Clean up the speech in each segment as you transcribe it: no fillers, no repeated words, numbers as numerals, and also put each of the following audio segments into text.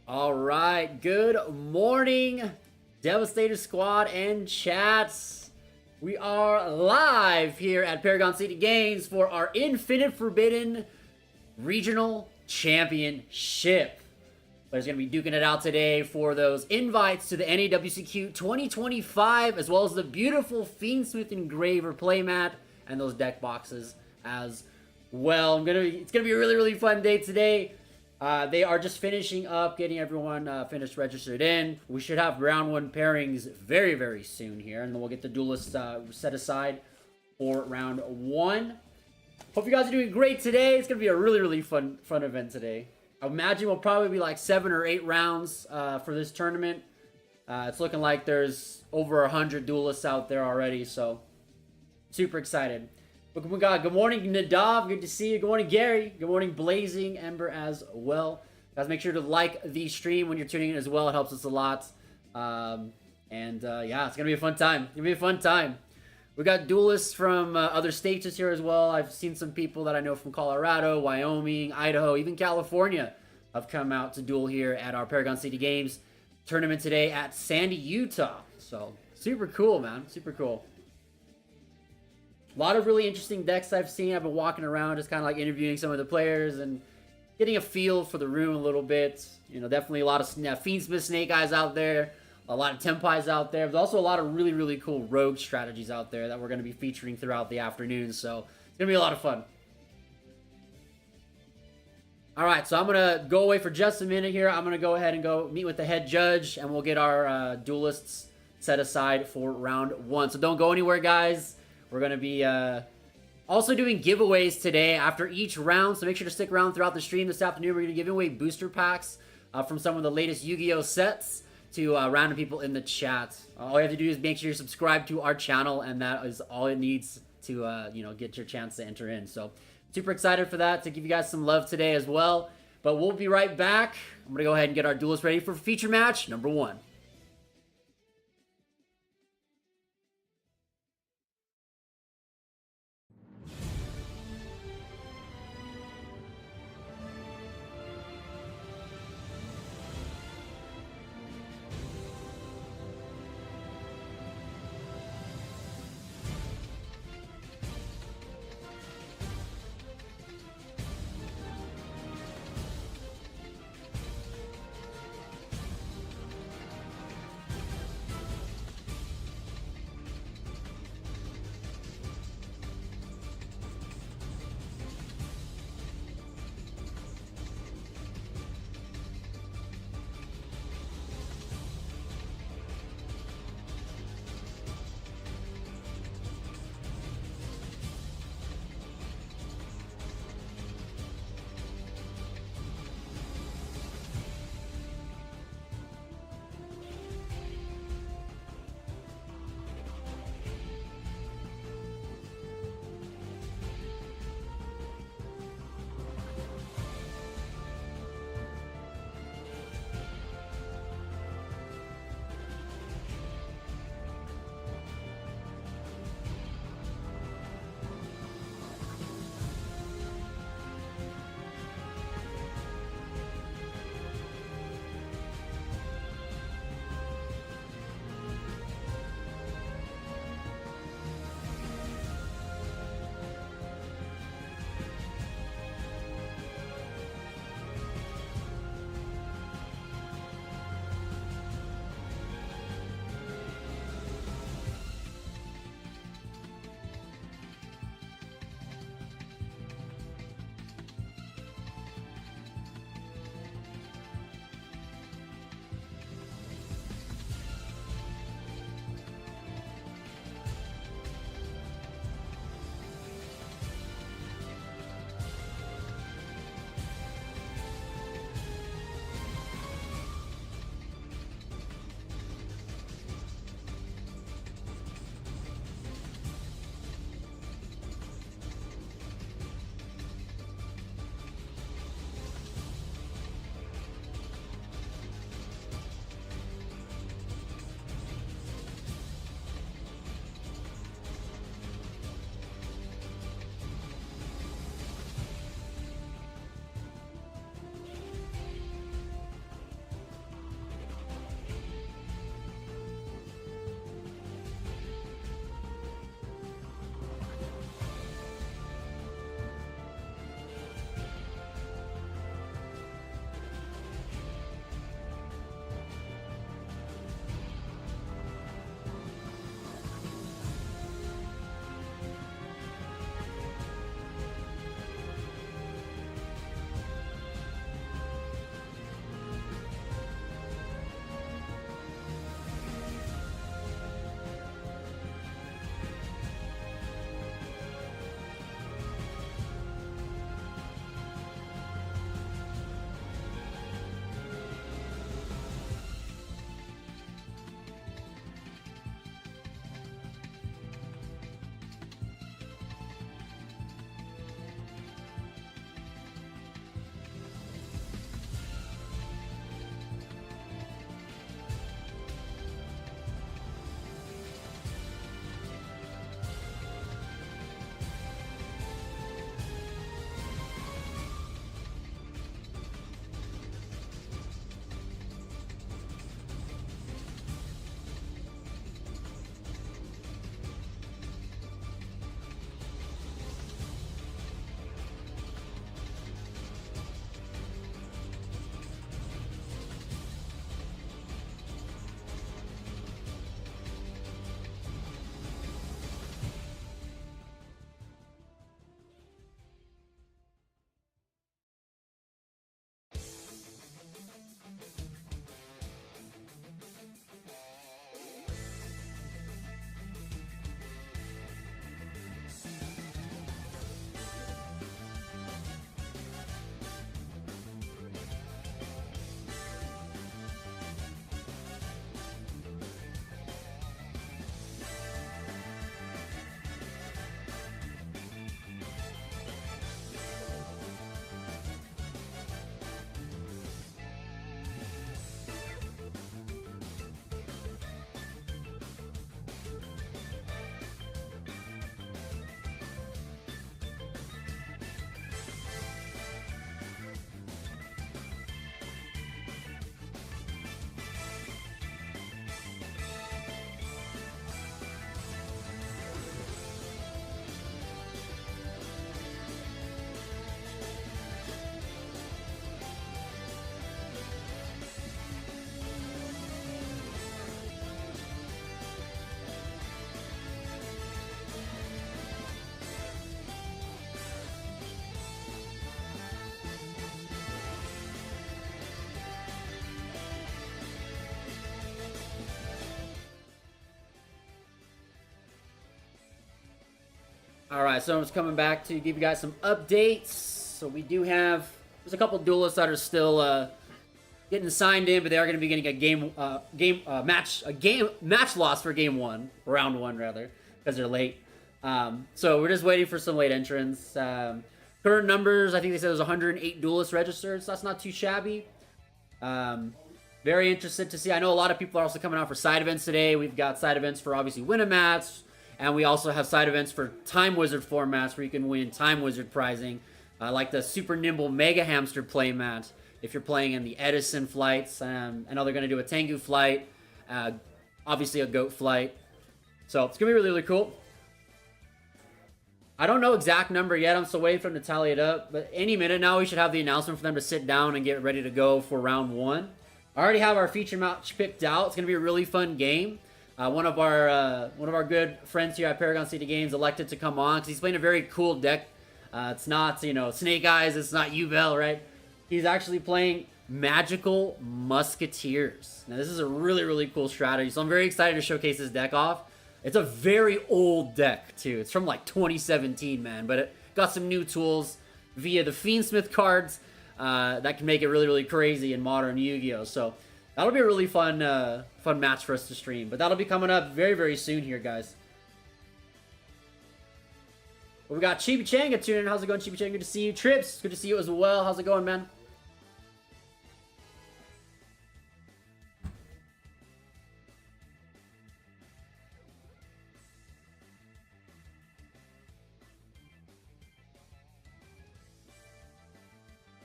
All right, good morning, Devastator Squad and chats. We are live here at Paragon City Games for our Infinite Forbidden Regional Championship. There's going to be duking it out today for those invites to the NAWCQ 2025, as well as the beautiful fiendsmith engraver playmat and those deck boxes as well. It's gonna be a really fun day today. They are just finishing up, getting everyone finished registered in. We should have round one pairings very soon here, and then we'll get the duelists set aside for round one. Hope you guys are doing great today. It's gonna be a really fun event today. I imagine we'll probably be like 7 or 8 rounds for this tournament. It's looking like there's over 100 duelists out there already, so super excited. We got good morning Nadav, good to see you. Good morning Gary, good morning Blazing Ember as well. Guys, make sure to like the stream when you're tuning in as well. It helps us a lot. Yeah, it's gonna be a fun time. We got duelists from other states here as well. I've seen some people that I know from Colorado, Wyoming, Idaho, even California have come out to duel here at our Paragon City Games tournament today at Sandy, Utah. So super cool, man, super cool. A lot of really interesting decks I've seen. I've been walking around just kind of like interviewing some of the players and getting a feel for the room a little bit. You know, definitely a lot of fiendsmith snake eyes out there. A lot of Tenpais out there. There's also a lot of really cool rogue strategies out there that we're going to be featuring throughout the afternoon. So it's going to be a lot of fun. Alright, so I'm going to go away for just a minute here. I'm going to go ahead and go meet with the head judge, and we'll get our duelists set aside for round one. So don't go anywhere, guys. We're going to be also doing giveaways today after each round. So make sure to stick around throughout the stream this afternoon. We're going to be giving away booster packs from some of the latest Yu-Gi-Oh sets to random people in the chat. All you have to do is make sure you're subscribed to our channel, and that is all it needs to get your chance to enter in. So super excited for that, to give you guys some love today as well. But we'll be right back. I'm gonna go ahead and get our duelists ready for feature match number 1. Alright, so I'm just coming back to give you guys some updates. So we do have... There's a couple duelists that are still getting signed in, but they are going to be getting a match loss for game 1. Round 1, rather, because they're late. So we're just waiting for some late entrants. Current numbers, I think they said there's 108 duelists registered, so that's not too shabby. Very interested to see. I know a lot of people are also coming out for side events today. We've got side events for obviously win a match, and we also have side events for Time Wizard formats where you can win Time Wizard prizing, like the Super Nimble Mega Hamster play mat if you're playing in the Edison flights. I know they're going to do a Tengu flight, obviously a Goat flight. So it's going to be really, really cool. I don't know exact number yet. I'm still waiting for them to tally it up. But any minute now, we should have the announcement for them to sit down and get ready to go for round 1. I already have our feature match picked out. It's going to be a really fun game. One of our good friends here at Paragon City Games elected to come on because he's playing a very cool deck. It's not, Snake Eyes. It's not Yugioh, right? He's actually playing Magical Musketeers. Now, this is a really, really cool strategy. So I'm very excited to showcase this deck off. It's a very old deck, too. It's from, like, 2017, man. But it got some new tools via the fiendsmith cards that can make it really, really crazy in modern Yu-Gi-Oh! So that'll be a really fun match for us to stream. But that'll be coming up very, very soon here, guys. Well, we got Chibi Changa tuning in. How's it going, Chibi Changa? Good to see you. Trips, good to see you as well. How's it going, man?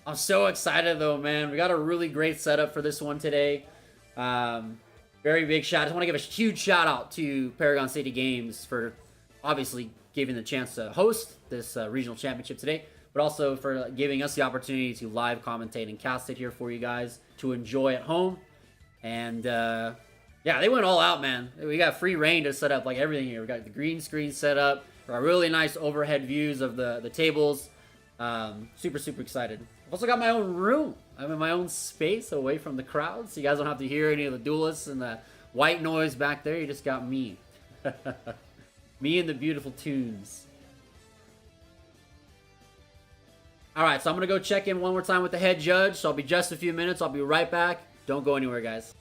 I'm so excited though, man. We got a really great setup for this one today. Very big shout. I just want to give a huge shout out to Paragon City Games for obviously giving the chance to host this regional championship today, but also for giving us the opportunity to live commentate and cast it here for you guys to enjoy at home. And yeah, they went all out, man. We got free reign to set up like everything here. We got the green screen set up. We got really nice overhead views of the tables. Super, super excited. I've also got my own room. I'm in my own space away from the crowd, so you guys don't have to hear any of the duelists and the white noise back there. You just got me. Me and the beautiful tunes. Alright, so I'm going to go check in one more time with the head judge. So I'll be just a few minutes. I'll be right back. Don't go anywhere, guys.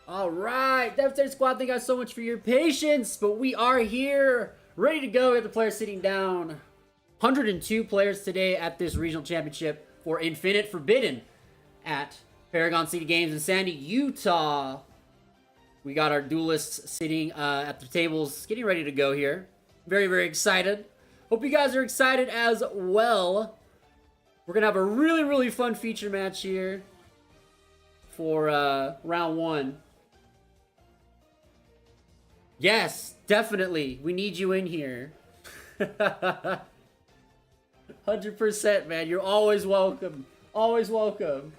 All right, Devastator Squad, thank you guys so much for your patience, but we are here, ready to go. We have the players sitting down. 102 players today at this regional championship for Infinite Forbidden at Paragon City Games in Sandy, Utah. We got our duelists sitting at the tables, getting ready to go here. Very, very excited. Hope you guys are excited as well. We're going to have a really, really fun feature match here for round one. Yes, definitely. We need you in here. 100%, man. You're always welcome. Always welcome.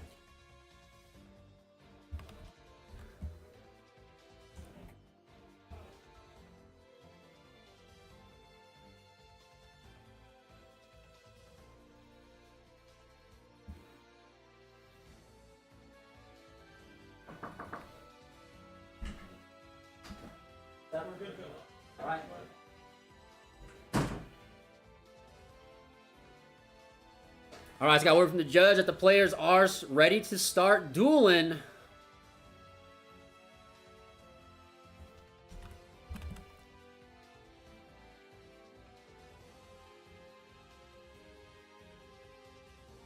All right. All right, I got word from the judge that the players are ready to start dueling. All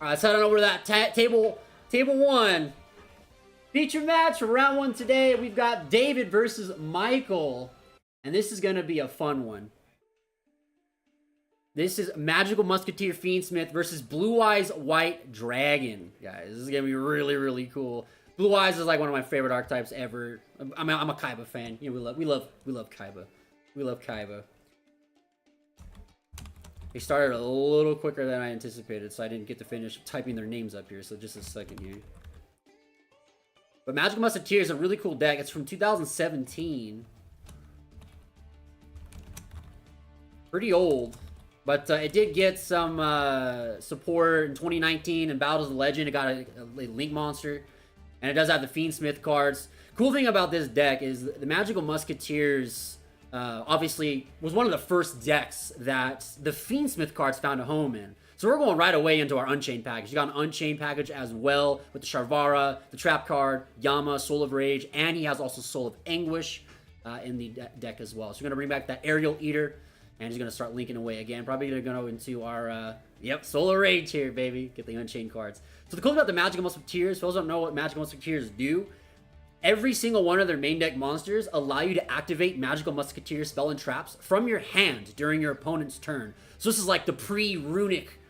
right, let's head on over to that table one. Feature match for round one today. We've got David versus Michael. And this is going to be a fun one. This is Magical Musketeer Fiendsmith versus Blue Eyes White Dragon. Guys, this is going to be really, really cool. Blue Eyes is like one of my favorite archetypes ever. I'm a Kaiba fan. You know, we love Kaiba. We love Kaiba. They started a little quicker than I anticipated, so I didn't get to finish typing their names up here. So just a second here. But Magical Musketeer is a really cool deck. It's from 2017. Pretty old, but it did get some support in 2019 in Battles of the Legend. It got a Link monster, and it does have the Fiendsmith cards. Cool thing about this deck is the Magical Musketeers obviously was one of the first decks that the Fiendsmith cards found a home in. So we're going right away into our Unchained package. You got an Unchained package as well with the Sharvara, the Trap card, Yama, Soul of Rage, and he has also Soul of Anguish in the deck as well. So we're going to bring back that Aerial Eater. And he's going to start linking away again. Probably going to go into our, Soul of Rage here, baby. Get the Unchained cards. So the cool thing about the Magical Musketeers, for those who don't know what Magical Musketeers do, every single one of their main deck monsters allow you to activate Magical Musketeer spell and traps from your hand during your opponent's turn. So this is like the pre-Runic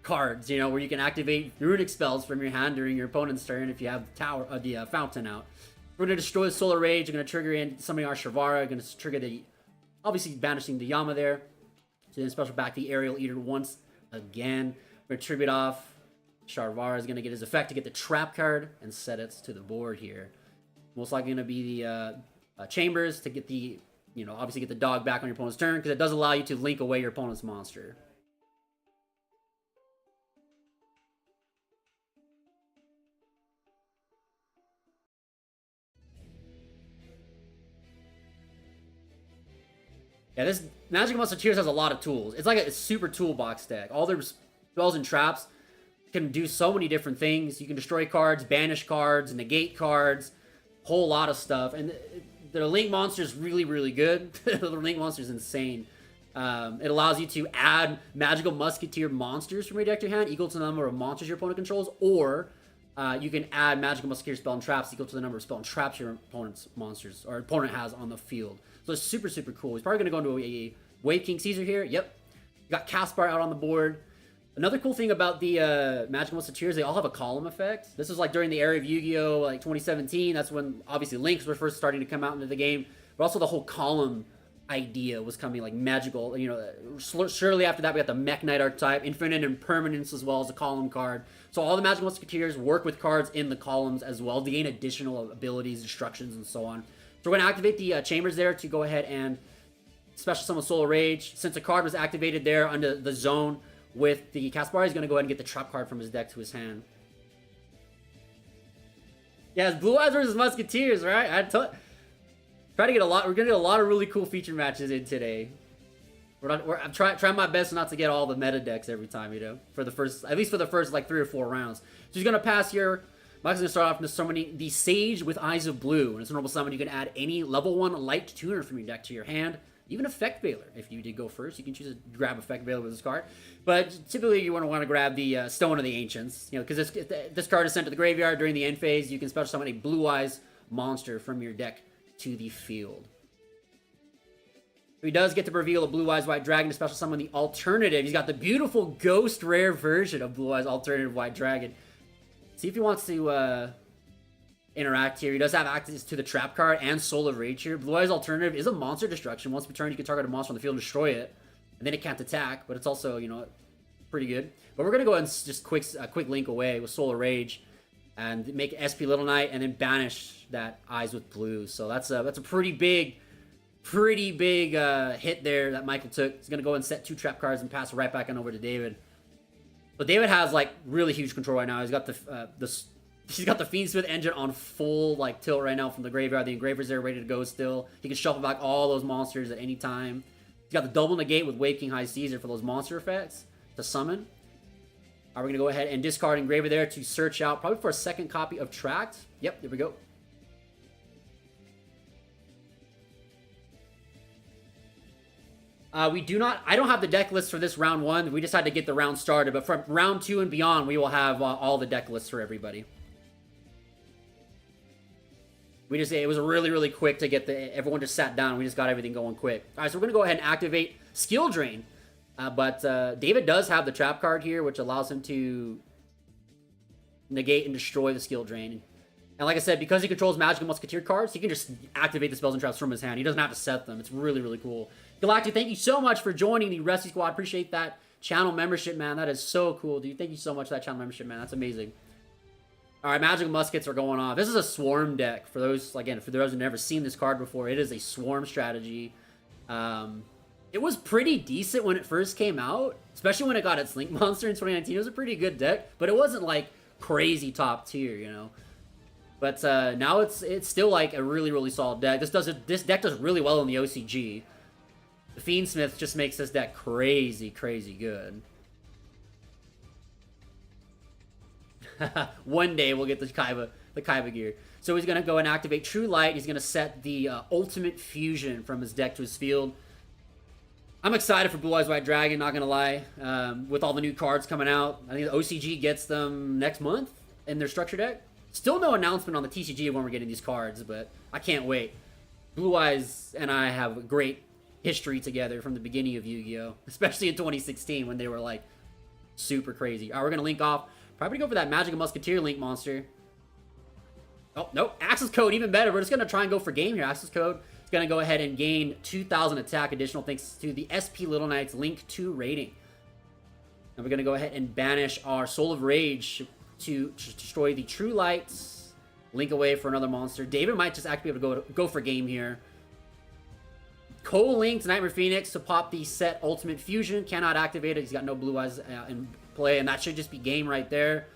cards, you know, where you can activate Runic spells from your hand during your opponent's turn if you have the Fountain out. We're going to destroy the Soul of Rage. We're going to trigger in somebody our Sharvara. Going to trigger the... Obviously, banishing the Yama there. So then special back the Aerial Eater once again. We're going to tribute off. Sharvara is going to get his effect to get the Trap card and set it to the board here. Most likely going to be the Chambers to get the, obviously get the dog back on your opponent's turn because it does allow you to link away your opponent's monster. Yeah, this Magical Musketeers has a lot of tools. It's like a super toolbox deck. All their spells and traps can do so many different things. You can destroy cards, banish cards, negate cards, whole lot of stuff. And their Link monster is really, really good. Their Link monster is insane. It allows you to add Magical Musketeer monsters from your deck to your hand equal to the number of monsters your opponent controls, or you can add Magical Musketeer spell and traps equal to the number of spell and traps your opponent's monsters or opponent has on the field. So it's super, super cool. He's probably going to go into a Wave King Caesar here. Yep. You got Caspar out on the board. Another cool thing about the Magical Musketeers, they all have a column effect. This was like during the era of Yu-Gi-Oh! Like 2017. That's when obviously links were first starting to come out into the game. But also the whole column idea was coming like magical. Shortly after that, we got the Mech Knight archetype, Infinite Impermanence as well as a column card. So all the Magical Musketeers work with cards in the columns as well to gain additional abilities, instructions, and so on. So we're going to activate the Chambers there to go ahead and special summon Soul of Rage. Since the card was activated there under the zone with the Caspar, he's going to go ahead and get the Trap card from his deck to his hand. Yeah, it's Blue Eyes versus Musketeers, right? We're gonna get a lot of really cool feature matches in today. I'm trying my best not to get all the meta decks every time, at least for the first like 3 or 4 rounds. So he's gonna pass here Mike's going to start off with summoning the Sage with Eyes of Blue. And it's a normal summon. You can add any level 1 light tuner from your deck to your hand. Even Effect Veiler. If you did go first, you can choose to grab Effect Veiler with this card. But typically, you want to grab the Stone of the Ancients. You know, because this card is sent to the graveyard during the end phase. You can special summon a Blue Eyes monster from your deck to the field. He does get to reveal a Blue Eyes White Dragon to special summon the alternative. He's got the beautiful Ghost Rare version of Blue Eyes Alternative White Dragon. See if he wants to interact here. He does have access to the Trap card and Soul of Rage here. Blue Eyes Alternative is a monster destruction. Once per turn, you can target a monster on the field and destroy it. And then it can't attack, but it's also, you know, pretty good. But we're going to go and just quick link away with Soul of Rage and make SP Little Knight and then banish that Eyes with Blue. So that's a pretty big hit there that Michael took. He's going to go and set 2 trap cards and pass it right back on over to David. But David has, like, really huge control right now. He's got he's got the fiendsmith engine on full, like, tilt right now from the graveyard. The engraver's there ready to go still. He can shuffle back all those monsters at any time. He's got the double negate with Wave King High Caesar for those monster effects to summon. All right, we're going to go ahead and discard engraver there to search out, probably for a second copy of Tract. Yep, there we go. I don't have the deck list for this round 1. We just had to get the round started. But from round 2 and beyond, we will have all the deck lists for everybody. It was really quick to get everyone just sat down. We just got everything going quick. All right, so we're going to go ahead and activate Skill Drain. But David does have the Trap card here, which allows him to negate and destroy the Skill Drain. And like I said, because he controls Magical Musketeer cards, he can just activate the spells and traps from his hand. He doesn't have to set them. It's really cool. Galactic, thank you so much for joining the Rescue Squad. Appreciate that channel membership, man. That is so cool, dude. Thank you so much for that channel membership, man. That's amazing. All right, Magical Muskets are going off. This is a Swarm deck. For those who've never seen this card before, it is a Swarm strategy. It was pretty decent when it first came out, especially when it got its Link Monster in 2019. It was a pretty good deck, but it wasn't like crazy top tier, you know. But now it's still like a really solid deck. This deck does really well in the OCG. The Fiendsmith just makes this deck crazy good. One day we'll get the kaiba gear. So he's gonna go and activate True Light. He's gonna set the Ultimate Fusion from his deck to his field. I'm excited for Blue Eyes White Dragon, not gonna lie. With all the new cards coming out, I think the OCG gets them next month in their structure deck. Still no announcement on the TCG of when we're getting these cards, but I can't wait. Blue Eyes and I have a great history together from the beginning of Yu-Gi-Oh! Especially in 2016 when they were like super crazy. All right, we're gonna link off. Probably go for that Magical Musketeer Link monster. Oh, nope. Access code, even better. We're just gonna try and go for game here. Access code is gonna go ahead and gain 2,000 attack additional thanks to the SP Little Knights Link 2 rating. And we're gonna go ahead and banish our Soul of Rage to destroy the True Lights. Link away for another monster. David might just actually be able to go for game here. Co-linked Nightmare Phoenix to pop the set Ultimate Fusion. Cannot activate it. He's got no Blue Eyes in play, and that should just be game right there.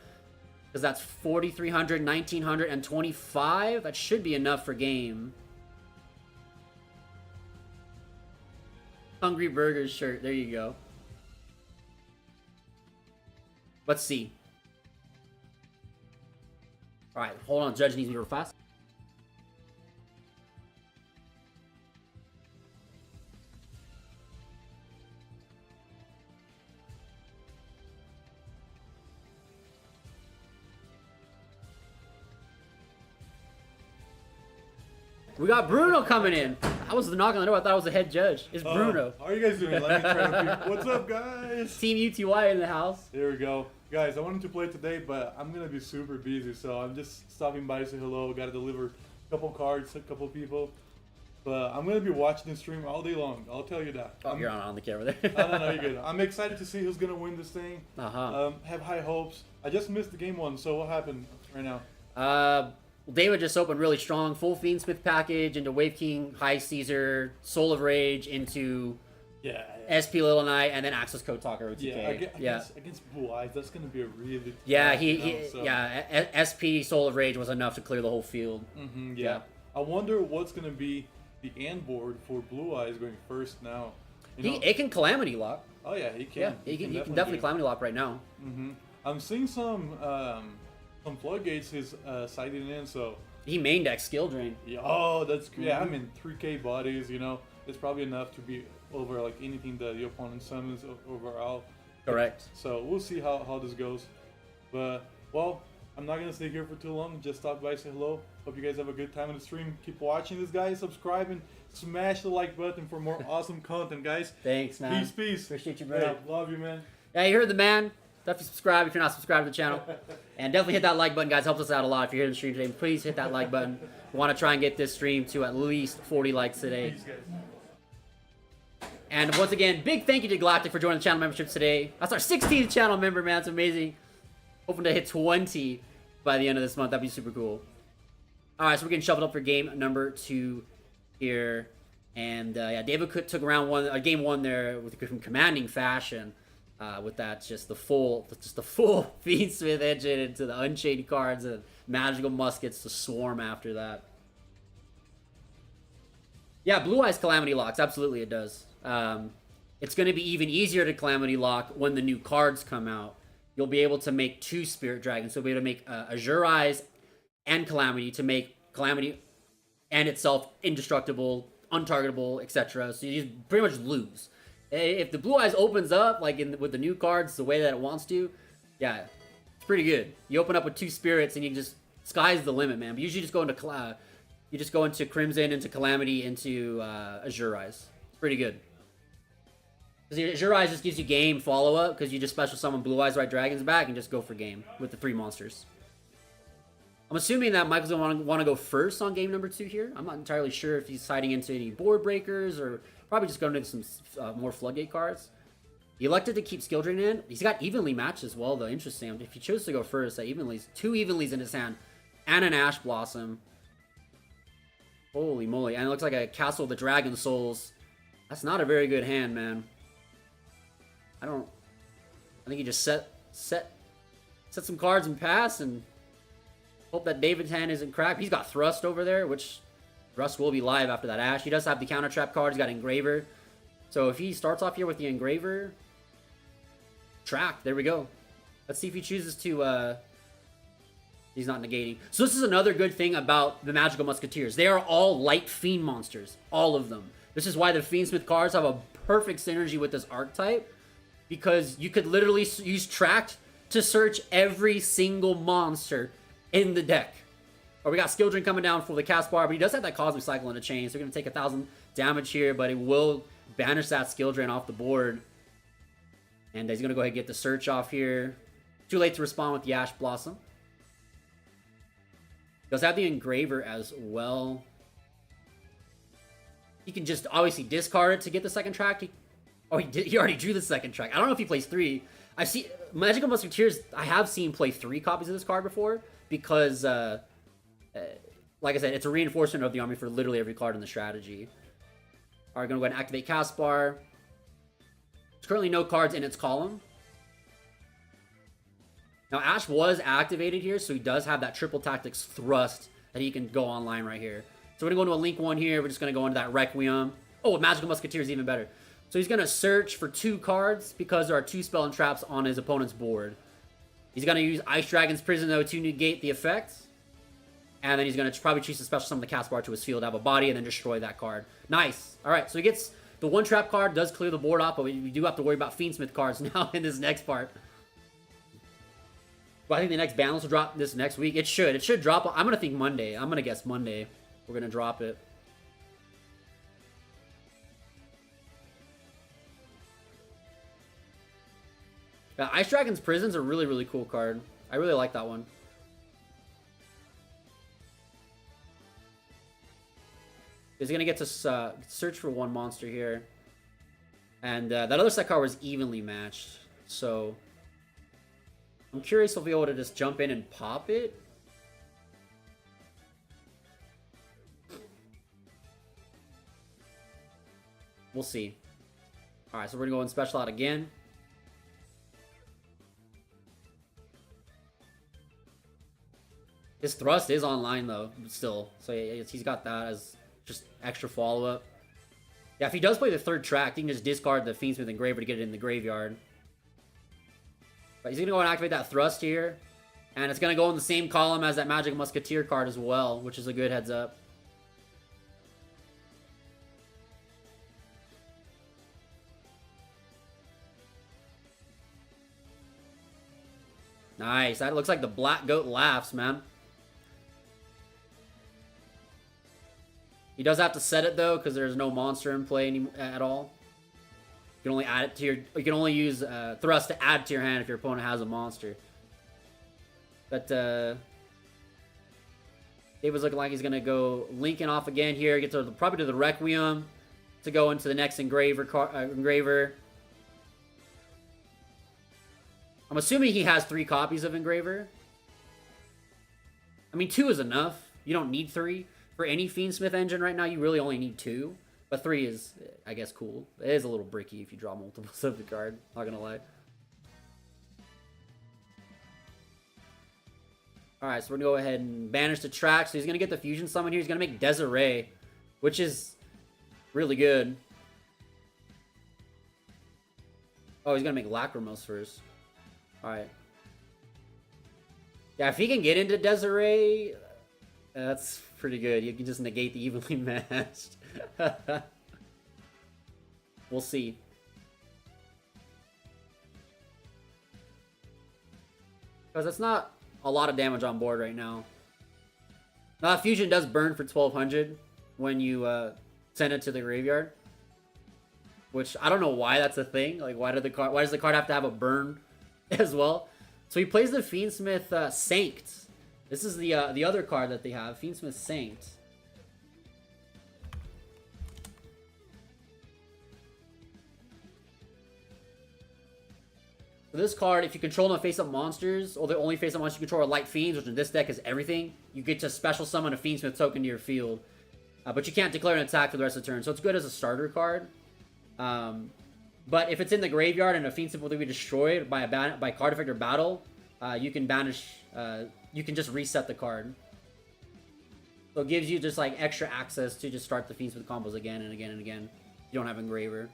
Because that's 4,300, 1,900, and 25. That should be enough for game. Hungry Burgers shirt. There you go. Let's see. Alright, hold on. Judge needs me real fast. We got Bruno coming in. I was knocking on the door. I thought it was the head judge. It's Bruno. How are you guys doing? Let me try to What's up, guys? Team UTY in the house. Here we go. Guys, I wanted to play today, but I'm going to be super busy, so I'm just stopping by to say hello. Got to deliver a couple cards to a couple people. But I'm going to be watching the stream all day long. I'll tell you that. Oh, you're on the camera there. No, you're good. I'm excited to see who's going to win this thing. Have high hopes. I just missed the game one, so what happened right now? David just opened really strong. Full Fiendsmith package into Wave King, High Caesar, Soul of Rage into SP Little Knight, and then Access Code Talker OTK. Against Blue Eyes, that's going to be a really SP Soul of Rage was enough to clear the whole field. Yeah. I wonder what's going to be the end board for Blue Eyes going first now. It can Calamity Lock. Oh yeah, he can. Yeah, he can definitely Calamity Lock right now. I'm seeing some some floodgates he's sighting in, so... He main deck skill drain. Yeah, oh, that's great. Yeah, I mean, 3k bodies, you know, it's probably enough to be over, like, anything that the opponent summons overall. Correct. So we'll see how this goes. But, well, I'm not going to stay here for too long. Just stop by, say hello. Hope you guys have a good time in the stream. Keep watching this, guys. Subscribe and smash the like button for more awesome content, guys. Thanks, man. Peace, peace. Appreciate you, bro. Hey, love you, man. Yeah, you heard the man. Definitely subscribe if you're not subscribed to the channel. And definitely hit that like button, guys. Helps us out a lot. If you're here in the stream today, please hit that like button. We want to try and get this stream to at least 40 likes today. Peace, guys. And once again, big thank you to Galactic for joining the channel membership today. That's our 16th channel member, man. It's amazing. Hoping to hit 20 by the end of this month. That'd be super cool. Alright, so we're getting shuffled up for game number 2 here. And yeah, David took round game 1 there with some commanding fashion. With that, just the full fiendsmith engine into the unchained cards and magical muskets to swarm after that. Yeah, Blue Eyes Calamity locks. Absolutely, it does. It's going to be even easier to Calamity lock when the new cards come out. You'll be able to make 2 Spirit Dragons. So you'll be able to make Azure Eyes and Calamity to make Calamity and itself indestructible, untargetable, etc. So you just pretty much lose. If the Blue Eyes opens up, like with the new cards, the way that it wants to, yeah, it's pretty good. You open up with 2 spirits, and you just sky's the limit, man. But usually, you just go into Crimson, into Calamity, into Azure Eyes. It's pretty good. Because Azure Eyes just gives you game follow up, because you just special summon Blue Eyes White Dragons back and just go for game with the 3 monsters. I'm assuming that Michael's gonna want to go first on game number 2 here. I'm not entirely sure if he's siding into any board breakers or. Probably just going into some more Floodgate cards. He elected to keep Skill Drain in. He's got evenly matched as well, though. Interesting. If he chose to go first, that 2 evenlies in his hand, and an Ash Blossom. Holy moly! And it looks like a Castle of the Dragon Souls. That's not a very good hand, man. I think he just set some cards and pass, and hope that David's hand isn't cracked. He's got Thrust over there, which. Rust will be live after that Ash. He does have the counter trap card. He's got Engraver. So if he starts off here with the Engraver, track. There we go. Let's see if he chooses to. He's not negating. So this is another good thing about the Magical Musketeers. They are all light fiend monsters. All of them. This is why the Fiendsmith cards have a perfect synergy with this archetype. Because you could literally use tracked to search every single monster in the deck. Or we got Skill Drain coming down for the cast bar, but he does have that Cosmic Cycle in a chain, so we're going to take 1,000 damage here, but it will banish that Skill Drain off the board. And he's going to go ahead and get the search off here. Too late to respond with the Ash Blossom. Does have the Engraver as well. He can just obviously discard it to get the second track. He already drew the second track. I don't know if he plays 3. I see Magical Musketeers, I have seen play 3 copies of this card before, because... like I said, it's a reinforcement of the army for literally every card in the strategy. Alright, gonna go ahead and activate Cast Bar. There's currently no cards in its column. Now, Ash was activated here, so he does have that Triple Tactics Thrust that he can go online right here. So we're gonna go into a Link 1 here. We're just gonna go into that Requiem. Oh, Magical Musketeer is even better. So he's gonna search for 2 cards because there are 2 spell and traps on his opponent's board. He's gonna use Ice Dragon's Prison, though, to negate the effect. And then he's going to probably choose to special summon the cast bar to his field, have a body, and then destroy that card. Nice. Alright, so he gets the 1 trap card, does clear the board off, but we do have to worry about Fiendsmith cards now in this next part. But I think the next balance will drop this next week. It should. It should drop. I'm going to think Monday. I'm going to guess Monday. We're going to drop it. Yeah, Ice Dragon's Prison's a really, really cool card. I really like that one. He's going to get to search for 1 monster here. And that other set card was evenly matched. So I'm curious if we'll be able to just jump in and pop it. We'll see. Alright, so we're going to go and special out again. His Thrust is online, though, still. So he's got that as... just extra follow-up. Yeah, if he does play the 3rd track, he can just discard the Fiendsmith Engraver to get it in the graveyard. But he's going to go and activate that Thrust here. And it's going to go in the same column as that Magic Musketeer card as well, which is a good heads up. Nice. That looks like the Black Goat laughs, man. He does have to set it though, because there's no monster in play at all. You can only add it to your. You can only use thrust to add to your hand if your opponent has a monster. But David's looking like he's gonna go linking off again here. Get to probably to the Requiem to go into the next engraver. I'm assuming he has 3 copies of Engraver. I mean, 2 is enough. You don't need 3. For any Fiendsmith engine right now, you really only need 2. But 3 is, I guess, cool. It is a little bricky if you draw multiples of the card. Not gonna lie. Alright, so we're gonna go ahead and banish the track. So he's gonna get the Fusion Summon here. He's gonna make Desiree, which is really good. Oh, he's gonna make Lacrimose first. Alright. Yeah, if he can get into Desiree, that's pretty good. You can just negate the evenly matched. We'll see. Because that's not a lot of damage on board right now. Now, Fusion does burn for 1200 when you send it to the graveyard. Which, I don't know why that's a thing. Like, why does the card have to have a burn as well? So he plays the Fiendsmith Sanct. This is the other card that they have, Fiendsmith Sanct. So this card, if you control no face-up monsters, or the only face-up monsters you control are light fiends, which in this deck is everything, you get to special summon a Fiendsmith token to your field. But you can't declare an attack for the rest of the turn, so it's good as a starter card. But if it's in the graveyard and a Fiendsmith will be destroyed by a card effect or battle, you can banish. You can just reset the card. So it gives you just like extra access to just start the Fiendsmith combos again and again and again. You don't have Engraver,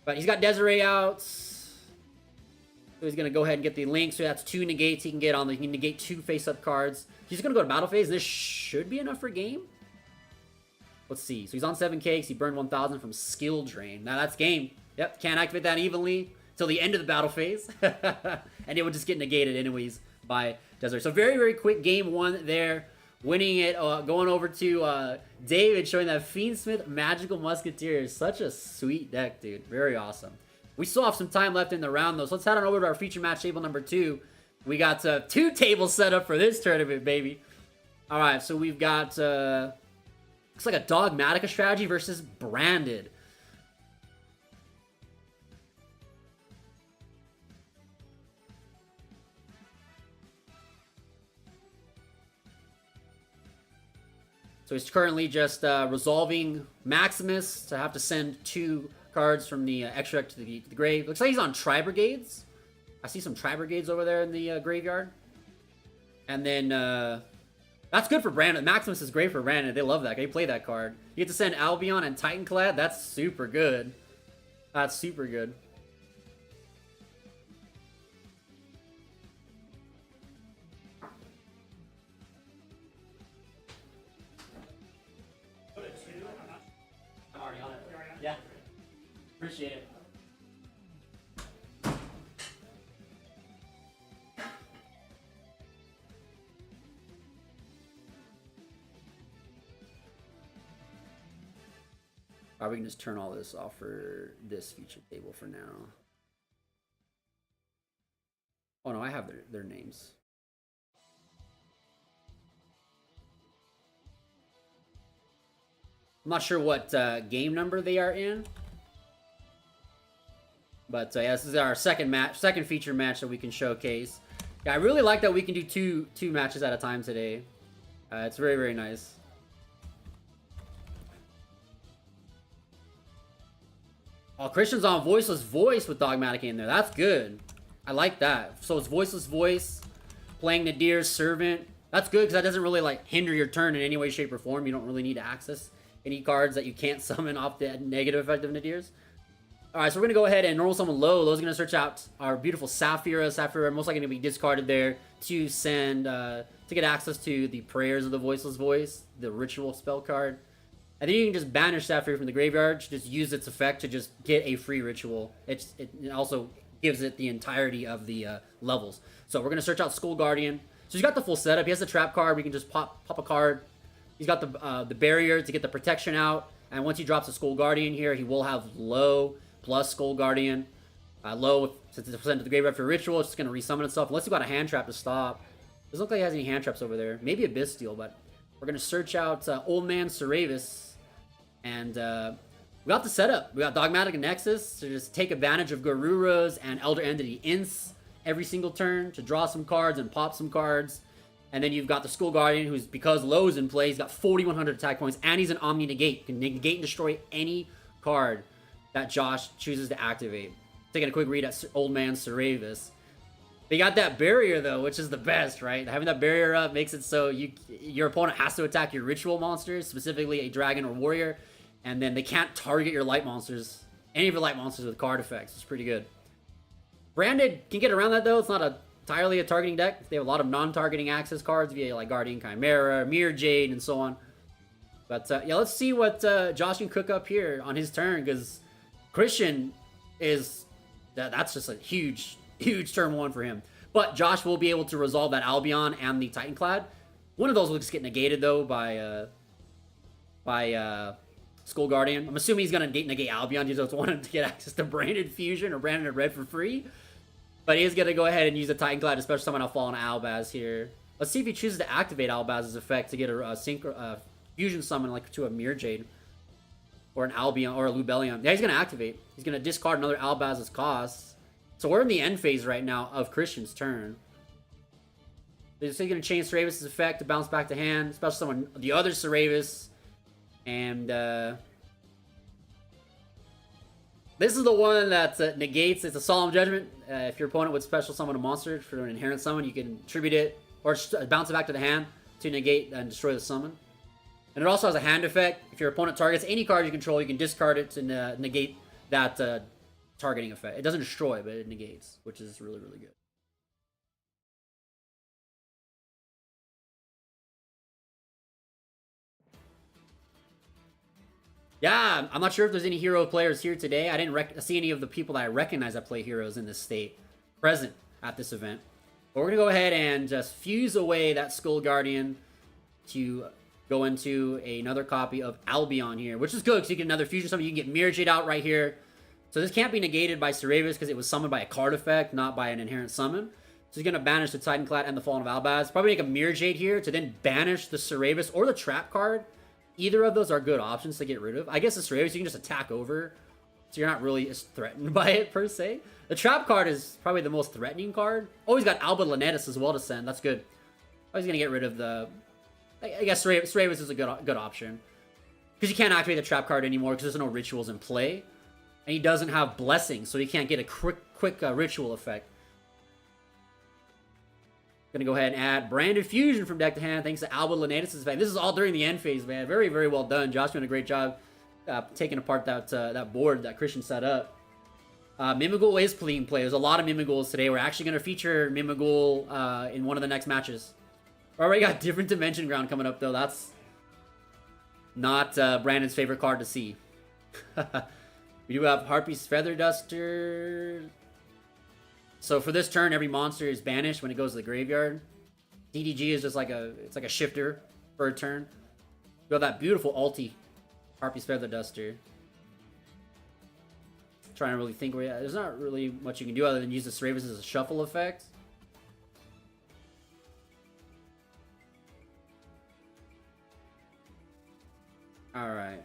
but he's got Desiree out. So he's gonna go ahead and get the link. So that's 2 negates he can get on. He can negate 2 face-up cards. He's gonna go to battle phase. This should be enough for game. Let's see. So he's on 7k because he burned 1000 from skill drain. Now that's game. Yep, can't activate that evenly till the end of the battle phase. And it would just get negated anyways by Desiree. So very, very quick game 1 there. Winning it, going over to David, showing that Fiendsmith Magical Musketeer is such a sweet deck, dude. Very awesome. We still have some time left in the round, though, so let's head on over to our feature match table number 2. We got 2 tables set up for this tournament, baby. All right, so we've got, looks like a Dogmatica strategy versus Branded. So he's currently just resolving Maximus to have to send 2 cards from the extra to the grave. Looks like he's on Tri-Brigades. I see some Tri-Brigades over there in the graveyard. And then, that's good for Brandon. Maximus is great for Brandon. They love that. They play that card. You get to send Albion and Titanclad. That's super good. That's super good. I'm already on it. Yeah. Appreciate it. Alright, we can just turn all this off for this feature table for now. Oh no, I have their names. I'm not sure what game number they are in. But yeah, this is our second feature match that we can showcase. Yeah, I really like that we can do two matches at a time today. It's very, very nice. Oh, Christian's on Voiceless Voice with Dogmatic in there. That's good. I like that. So it's Voiceless Voice, playing Nadir's Servant. That's good because that doesn't really like hinder your turn in any way, shape, or form. You don't really need to access any cards that you can't summon off the negative effect of Nadir's. Alright, so we're going to go ahead and normal summon low. Those are going to search out our beautiful Saphira. Saphira most likely going to be discarded there to send, to get access to the Prayers of the Voiceless Voice, the Ritual spell card. And then you can just banish Saphira from the graveyard, just use its effect to just get a free Ritual. It also gives it the entirety of the levels. So we're going to search out Skull Guardian. So he's got the full setup. He has the trap card. We can just pop a card. He's got the barrier to get the protection out. And once he drops a Skull Guardian here, he will have low plus Skull Guardian. Low, since it's sent to the graveyard for Ritual, it's just going to resummon itself. Unless you got a hand trap to stop. Doesn't look like he has any hand traps over there. Maybe Abyss Steel, but we're going to search out Old Man Ceravis. And we got the setup. We got Dogmatic Nexus to just take advantage of Garuras and Elder Entity Ints every single turn to draw some cards and pop some cards. And then you've got the Skull Guardian, who's, because Low's in play, he's got 4,100 attack points, and he's an Omni Negate. You can negate and destroy any card that Josh chooses to activate. Taking a quick read at Old Man Ceravis. They got that barrier, though, which is the best, right? Having that barrier up makes it so your opponent has to attack your Ritual monsters, specifically a Dragon or Warrior, and then they can't target your Light monsters, any of your Light monsters with card effects. It's pretty good. Branded can get around that, though. It's not entirely a targeting deck. They have a lot of non-targeting access cards via like Guardian Chimera, Mirror Jade, and so on. But yeah, let's see what Josh can cook up here on his turn, because Christian is that's just a huge turn one for him. But Josh will be able to resolve that Albion and the Titanclad. One of those will just get negated though by Skull Guardian. I'm assuming he's gonna negate Albion. He just wanted to get access to Branded Fusion or Branded Red for free. But he is gonna go ahead and use the Titanclad to special summon a Fallen Albaz here. Let's see if he chooses to activate Albaz's effect to get a fusion summon like to a Mirror Jade. Or an Albion, or a Lubellion. Yeah, he's going to activate. He's going to discard another Albaz's cost. So we're in the end phase right now of Christian's turn. So he's going to change Ceravis' effect to bounce back to hand. Special summon the other Ceravis. And this is the one that negates. It's a Solemn Judgment. If your opponent would special summon a monster for an inherent summon, you can tribute it, or bounce it back to the hand to negate and destroy the summon. And it also has a hand effect. If your opponent targets any card you control, you can discard it to negate that targeting effect. It doesn't destroy, but it negates, which is really, really good. Yeah, I'm not sure if there's any hero players here today. I didn't see any of the people that I recognize that play heroes in this state present at this event. But we're going to go ahead and just fuse away that Skull Guardian to go into another copy of Albion here, which is good because you get another fusion summon. You can get Mirror Jade out right here. So this can't be negated by Ceravis because it was summoned by a card effect, not by an inherent summon. So he's going to banish the Titanclad and the Fallen of Albaz. Probably make a Mirror Jade here to then banish the Ceravis or the Trap card. Either of those are good options to get rid of. I guess the Ceravis you can just attack over, so you're not really as threatened by it per se. The Trap card is probably the most threatening card. Oh, he's got Alba Lanetis as well to send. That's good. Oh, he's going to get rid of the... I guess Ceravis is a good option. Because you can't activate the Trap card anymore because there's no rituals in play. And he doesn't have Blessing, so he can't get a quick ritual effect. Gonna go ahead and add Branded Fusion from deck to hand thanks to Alba Lanetis' effect. This is all during the end phase, man. Very, very well done. Josh doing a great job taking apart that board that Christian set up. Mimighoul is clean play. There's a lot of Mimighouls today. We're actually going to feature Mimighoul in one of the next matches. We already got Different Dimension Ground coming up, though. That's not Brandon's favorite card to see. We do have Harpy's Feather Duster. So for this turn, every monster is banished when it goes to the graveyard. DDG is just like it's like a shifter for a turn. We got that beautiful ulti, Harpy's Feather Duster. Trying to really think where there's not really much you can do other than use the Ceravis as a shuffle effect. Alright.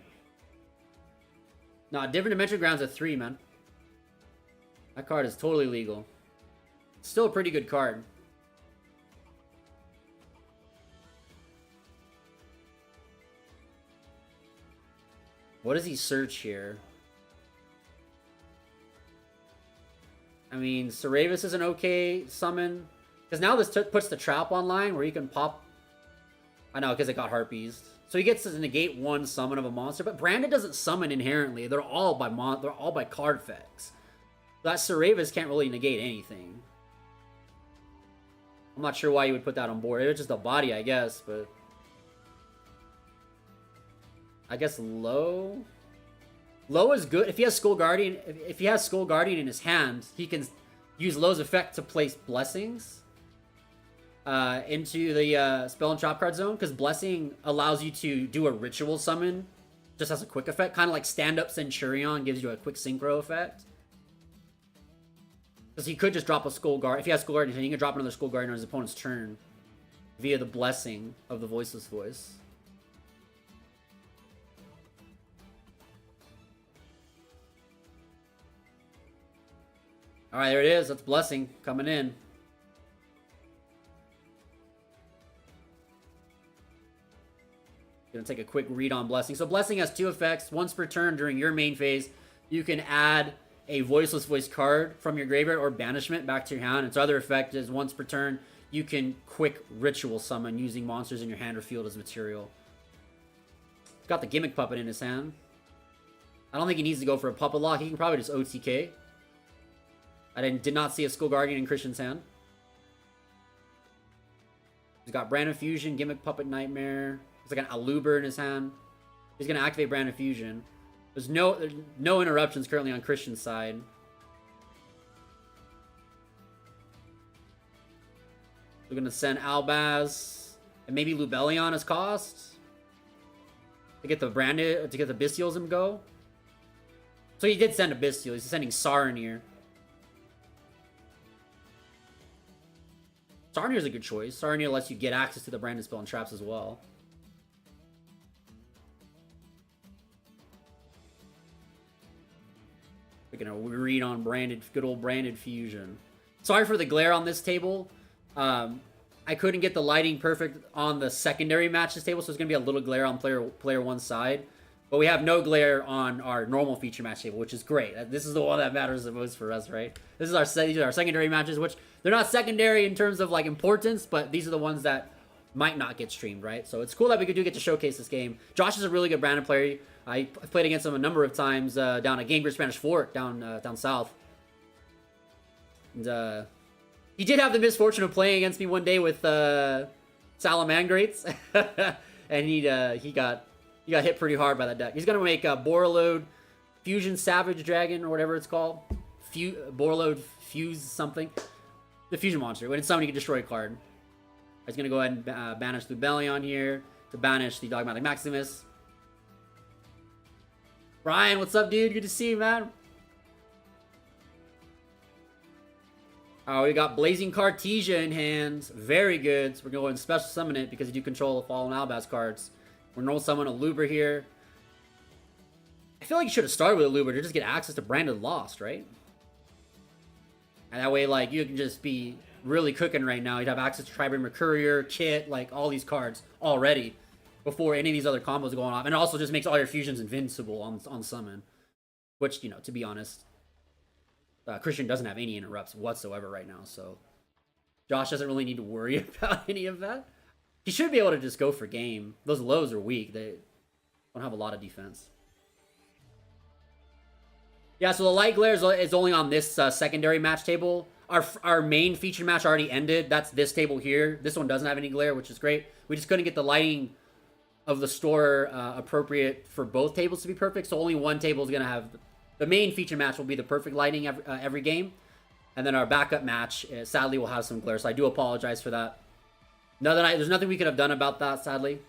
Nah, Different Dimension Ground's a 3, man. That card is totally legal. Still a pretty good card. What does he search here? I mean, Ceravis is an okay summon. Because now this puts the trap online where you can pop... I know, because it got harpies. So he gets to negate one summon of a monster, but Branded doesn't summon inherently. They're all by card effects. That Cerevis can't really negate anything. I'm not sure why you would put that on board. It was just a body, I guess, but I guess Low is good. If he has Skull Guardian, if he has Skull Guardian in his hand, he can use Low's effect to place blessings into the spell and trap card zone, because Blessing allows you to do a ritual summon just as a quick effect, kind of like Stand Up Centurion gives you a quick synchro effect. Because he could just drop a Skull Guard. If he has Skull Guardian, he can drop another Skull Guardian on his opponent's turn via the blessing of the Voiceless Voice. Alright, there it is. That's Blessing coming in. Gonna take a quick read on Blessing. So Blessing has two effects. Once per turn during your main phase, you can add a Voiceless Voice card from your graveyard or banishment back to your hand. Its other effect is once per turn, you can quick ritual summon using monsters in your hand or field as material. He's got the Gimmick Puppet in his hand. I don't think he needs to go for a Puppet Lock. He can probably just OTK. I did not see a Skull Guardian in Christian's hand. He's got Branded Fusion, Gimmick Puppet Nightmare. He's like an Aluber in his hand. He's going to activate Branded Fusion. There's no interruptions currently on Christian's side. We're going to send Albaz and maybe Lubellion as cost to get the Bestials and go. So he did send a Bestial. He's sending Saronir. Saronir is a good choice. Saronir lets you get access to the Branded Spell and traps as well. We're gonna read on good old Branded Fusion. Sorry for the glare on this table. I couldn't get the lighting perfect on the secondary matches table, so it's gonna be a little glare on player one side. But we have no glare on our normal feature match table, which is great. This is the one that matters the most for us, right? These are our secondary matches, which they're not secondary in terms of like importance, but these are the ones that might not get streamed, right? So it's cool that we do get to showcase this game. Josh is a really good Branded player. I've played against him a number of times down at Game Gear Spanish Fork down south. And he did have the misfortune of playing against me one day with Salamangrates, and he got hit pretty hard by that deck. He's gonna make a Borreload Fusion Savage Dragon or whatever it's called. Borreload Fuse something. The Fusion monster. When it's summoned, you can destroy a card. He's gonna go ahead and banish Lubellion here to banish the Dogmatic Maximus. Brian, what's up, dude? Good to see you, man. Oh, we got Blazing Cartesia in hand. Very good. So we're going to go ahead and special summon it because you do control the Fallen Albaz cards. We're normal summon a Luber here. I feel like you should have started with a Luber to just get access to Branded Lost, right? And that way, like, you can just be really cooking right now. You'd have access to Tribringer Courier, Kit, like, all these cards already before any of these other combos going off. And it also just makes all your fusions invincible on summon. Which, you know, to be honest, Christian doesn't have any interrupts whatsoever right now, so Josh doesn't really need to worry about any of that. He should be able to just go for game. Those lows are weak. They don't have a lot of defense. Yeah, so the light glare is only on this secondary match table. Our main feature match already ended. That's this table here. This one doesn't have any glare, which is great. We just couldn't get the lighting of the store appropriate for both tables to be perfect, so only one table is going to have... The main feature match will be the perfect lighting every game. And then our backup match, sadly, will have some glare. So I do apologize for that. There's nothing we could have done about that, sadly.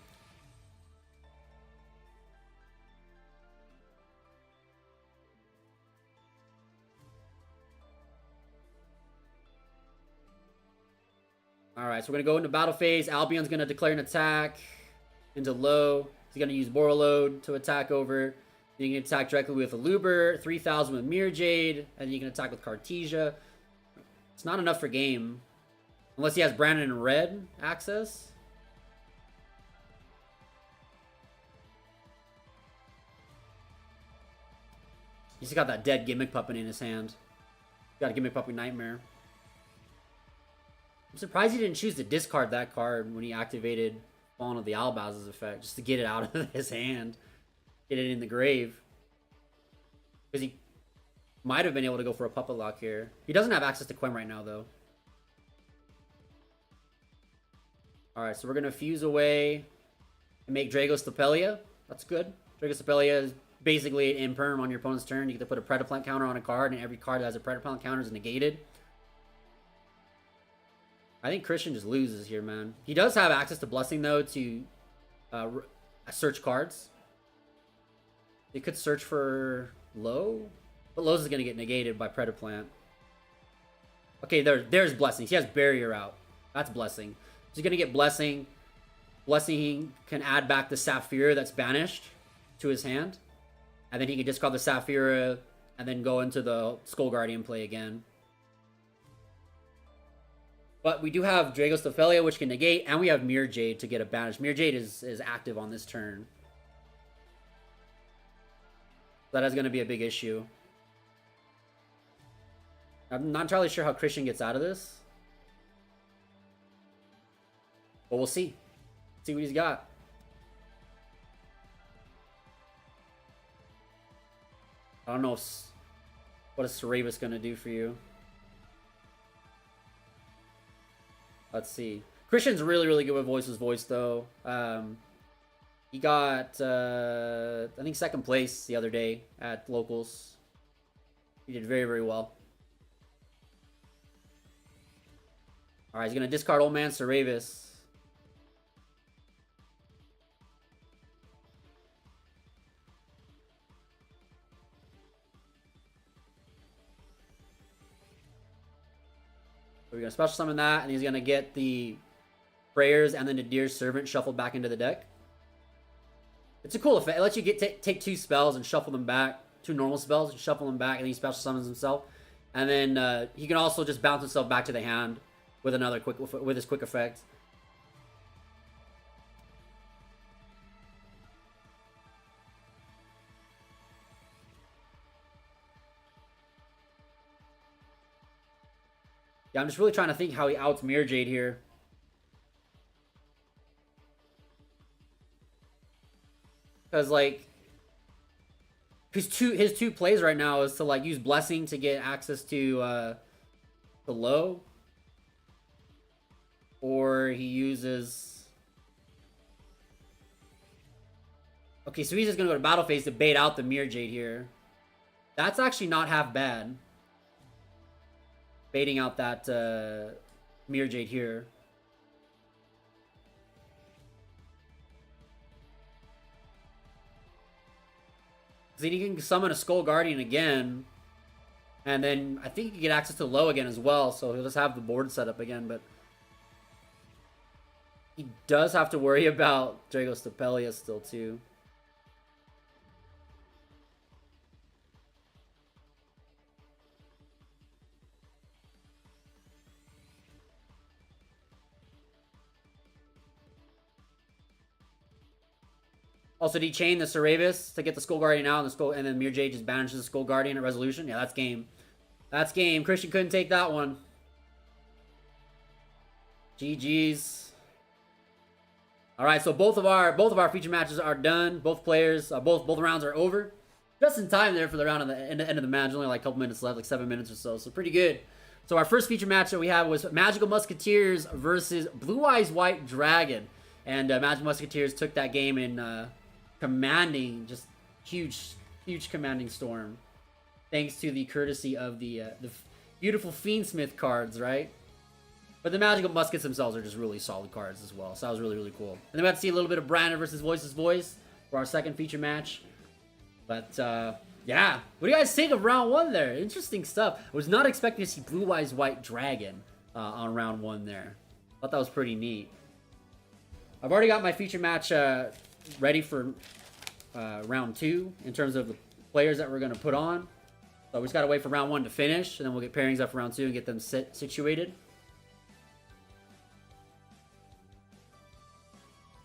Alright, so we're going to go into battle phase. Albion's going to declare an attack into low. He's going to use Borreload to attack over. You can attack directly with a Luber, 3,000 with Mirror Jade, and you can attack with Cartesia. It's not enough for game. Unless he has Brandon in red access. He's got that dead Gimmick Puppet in his hand. Got a Gimmick Puppet Nightmare. I'm surprised he didn't choose to discard that card when he activated Fallen of the Albaz's effect, just to get it out of his hand. Get it in the grave. Because he might have been able to go for a puppet lock here. He doesn't have access to Quem right now, though. Alright, so we're going to fuse away and make Dragostapelia. That's good. Dragostapelia is basically an imperm on your opponent's turn. You get to put a Predaplant counter on a card, and every card that has a Predaplant counter is negated. I think Christian just loses here, man. He does have access to Blessing, though, to search cards. He could search for Low, but Low's is going to get negated by Predaplant. Okay, there's Blessings. He has Barrier out. That's Blessing. So he's going to get Blessing. Blessing can add back the Saphira that's banished to his hand. And then he can discard the Saphira and then go into the Skull Guardian play again. But we do have Dragostapelia, which can negate, and we have Mirror Jade to get a banish. Mirror Jade is active on this turn. That is going to be a big issue. I'm not entirely sure how Christian gets out of this. But we'll see. See what he's got. I don't know what is Cerebus going to do for you. Let's see. Christian's really, really good with voice, though. He got, I think, second place the other day at Locals. He did very, very well. Alright, he's going to discard Old Man Cerebus. We're going to special summon that, and he's going to get the Prayers and then the Dear Servant shuffled back into the deck. It's a cool effect. It lets you take two spells and shuffle them back. Two normal spells and shuffle them back, and then he special summons himself. And then he can also just bounce himself back to the hand with another with his quick effect. Yeah, I'm just really trying to think how he outs Mirror Jade here. Because, like, his two plays right now is to, like, use Blessing to get access to the Low. Or he uses... Okay, so he's just going to go to Battle Phase to bait out the Mirror Jade here. That's actually not half bad. Baiting out that Mirror Jade here. Then he can summon a Skull Guardian again. And then I think he can get access to Low again as well. So he'll just have the board set up again. But he does have to worry about Dragostapelia still too. Also, did he chain the Cerebus to get the Skull Guardian out, and then Mirror Jade just banishes the Skull Guardian at resolution? Yeah, that's game. That's game. Christian couldn't take that one. GG's. All right, so both of our feature matches are done. Both players, both rounds are over. Just in time there for the round of the end of the match. Only like a couple minutes left, like 7 minutes or so. So pretty good. So our first feature match that we had was Magical Musketeers versus Blue Eyes White Dragon, and Magical Musketeers took that game in. Commanding, just huge commanding storm, thanks to the courtesy of the beautiful fiendsmith cards, right? But the Magical Muskets themselves are just really solid cards as well, so that was really, really cool. And then we got to see a little bit of Brandon versus Voice's Voice for our second feature match. But yeah, what do you guys think of round one there? Interesting stuff. I was not expecting to see Blue Eyes White Dragon on round one there. Thought that was pretty neat. I've already got my feature match ready for round two in terms of the players that we're going to put on. So we just got to wait for round one to finish, and then we'll get pairings up for round two and get them situated.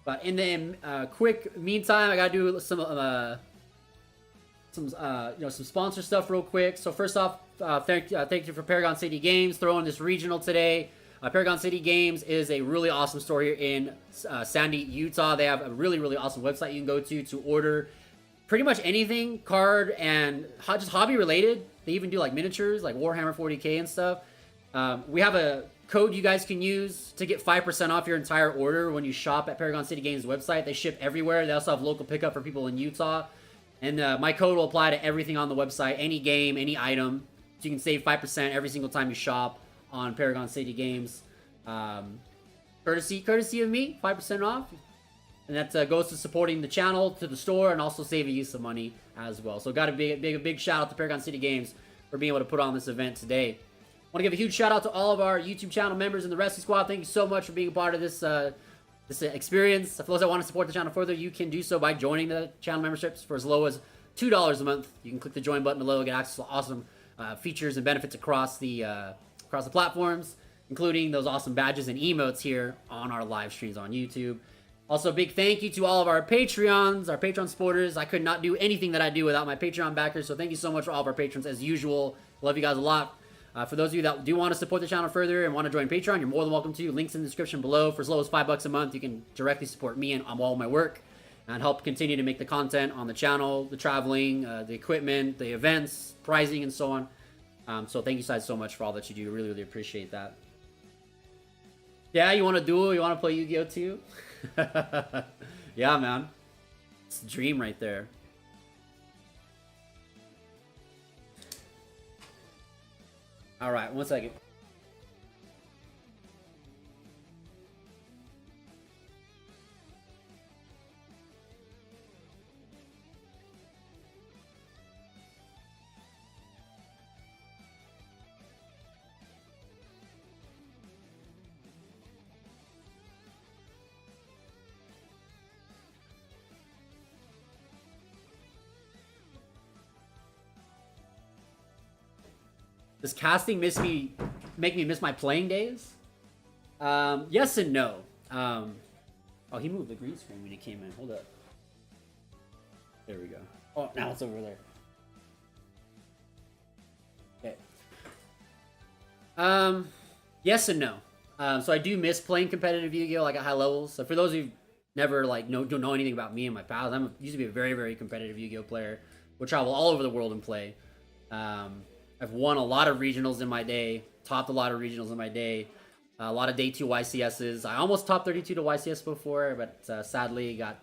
But in the quick meantime, I got to do some sponsor stuff real quick. So first off, thank you for Paragon City Games throwing this regional today. Paragon City Games is a really awesome store here in Sandy, Utah. They have a really, really awesome website you can go to order pretty much anything card and just hobby related. They even do like miniatures, like Warhammer 40K and stuff. We have a code you guys can use to get 5% off your entire order when you shop at Paragon City Games website. They ship everywhere. They also have local pickup for people in Utah. And my code will apply to everything on the website, any game, any item. So you can save 5% every single time you shop on Paragon City Games. Courtesy of me, 5% off. And that goes to supporting the channel, to the store, and also saving you some money as well. So got a big shout out to Paragon City Games for being able to put on this event today. Want to give a huge shout out to all of our YouTube channel members in the Rescue Squad. Thank you so much for being a part of this this experience. For those that want to support the channel further, you can do so by joining the channel memberships for as low as $2 a month. You can click the join button below and get access to awesome features and benefits across the platforms, including those awesome badges and emotes here on our live streams on YouTube. Also, a big thank you to all of our Patreons, our Patreon supporters. I could not do anything that I do without my Patreon backers, so thank you so much for all of our patrons as usual. Love you guys a lot. For those of you that do want to support the channel further and want to join Patreon, you're more than welcome to. Links in the description below. For as low as $5 a month, you can directly support me and all my work and help continue to make the content on the channel, the traveling, the equipment, the events, pricing, and so on. So thank you guys so much for all that you do. Really, really appreciate that. Yeah, you want to duel? You want to play Yu-Gi-Oh too? Yeah, man. It's a dream right there. Alright, 1 second. Does casting make me miss my playing days? Yes and no. Oh, he moved the green screen when he came in. Hold up. There we go. Oh, now it's over there. Okay. Yes and no. So I do miss playing competitive Yu-Gi-Oh! Like at high levels. So for those of you who never don't know anything about me and my pals, I used to be a very, very competitive Yu-Gi-Oh! Player. Would travel all over the world and play. I've won a lot of regionals in my day, topped a lot of regionals in my day, a lot of day 2 YCSs. I almost topped 32 to YCS before, but sadly got,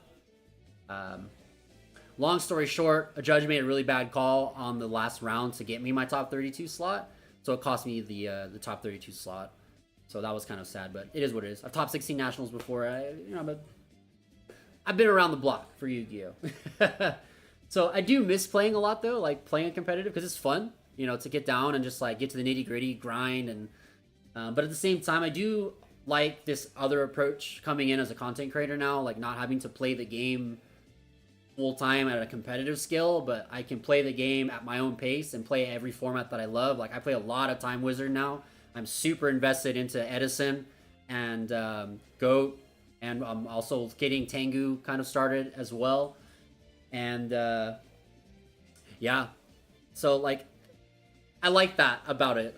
long story short, a judge made a really bad call on the last round to get me my top 32 slot. So it cost me the top 32 slot. So that was kind of sad, but it is what it is. I've topped 16 nationals before. I've been around the block for Yu-Gi-Oh! So I do miss playing a lot though, like playing competitive, because it's fun. You know, to get down and just like get to the nitty gritty grind, and but at the same time, I do like this other approach coming in as a content creator now, like not having to play the game full time at a competitive skill, but I can play the game at my own pace and play every format that I love. Like I play a lot of Time Wizard now. I'm super invested into Edison and Goat, and I'm also getting Tengu kind of started as well, and yeah, so like. I like that about it.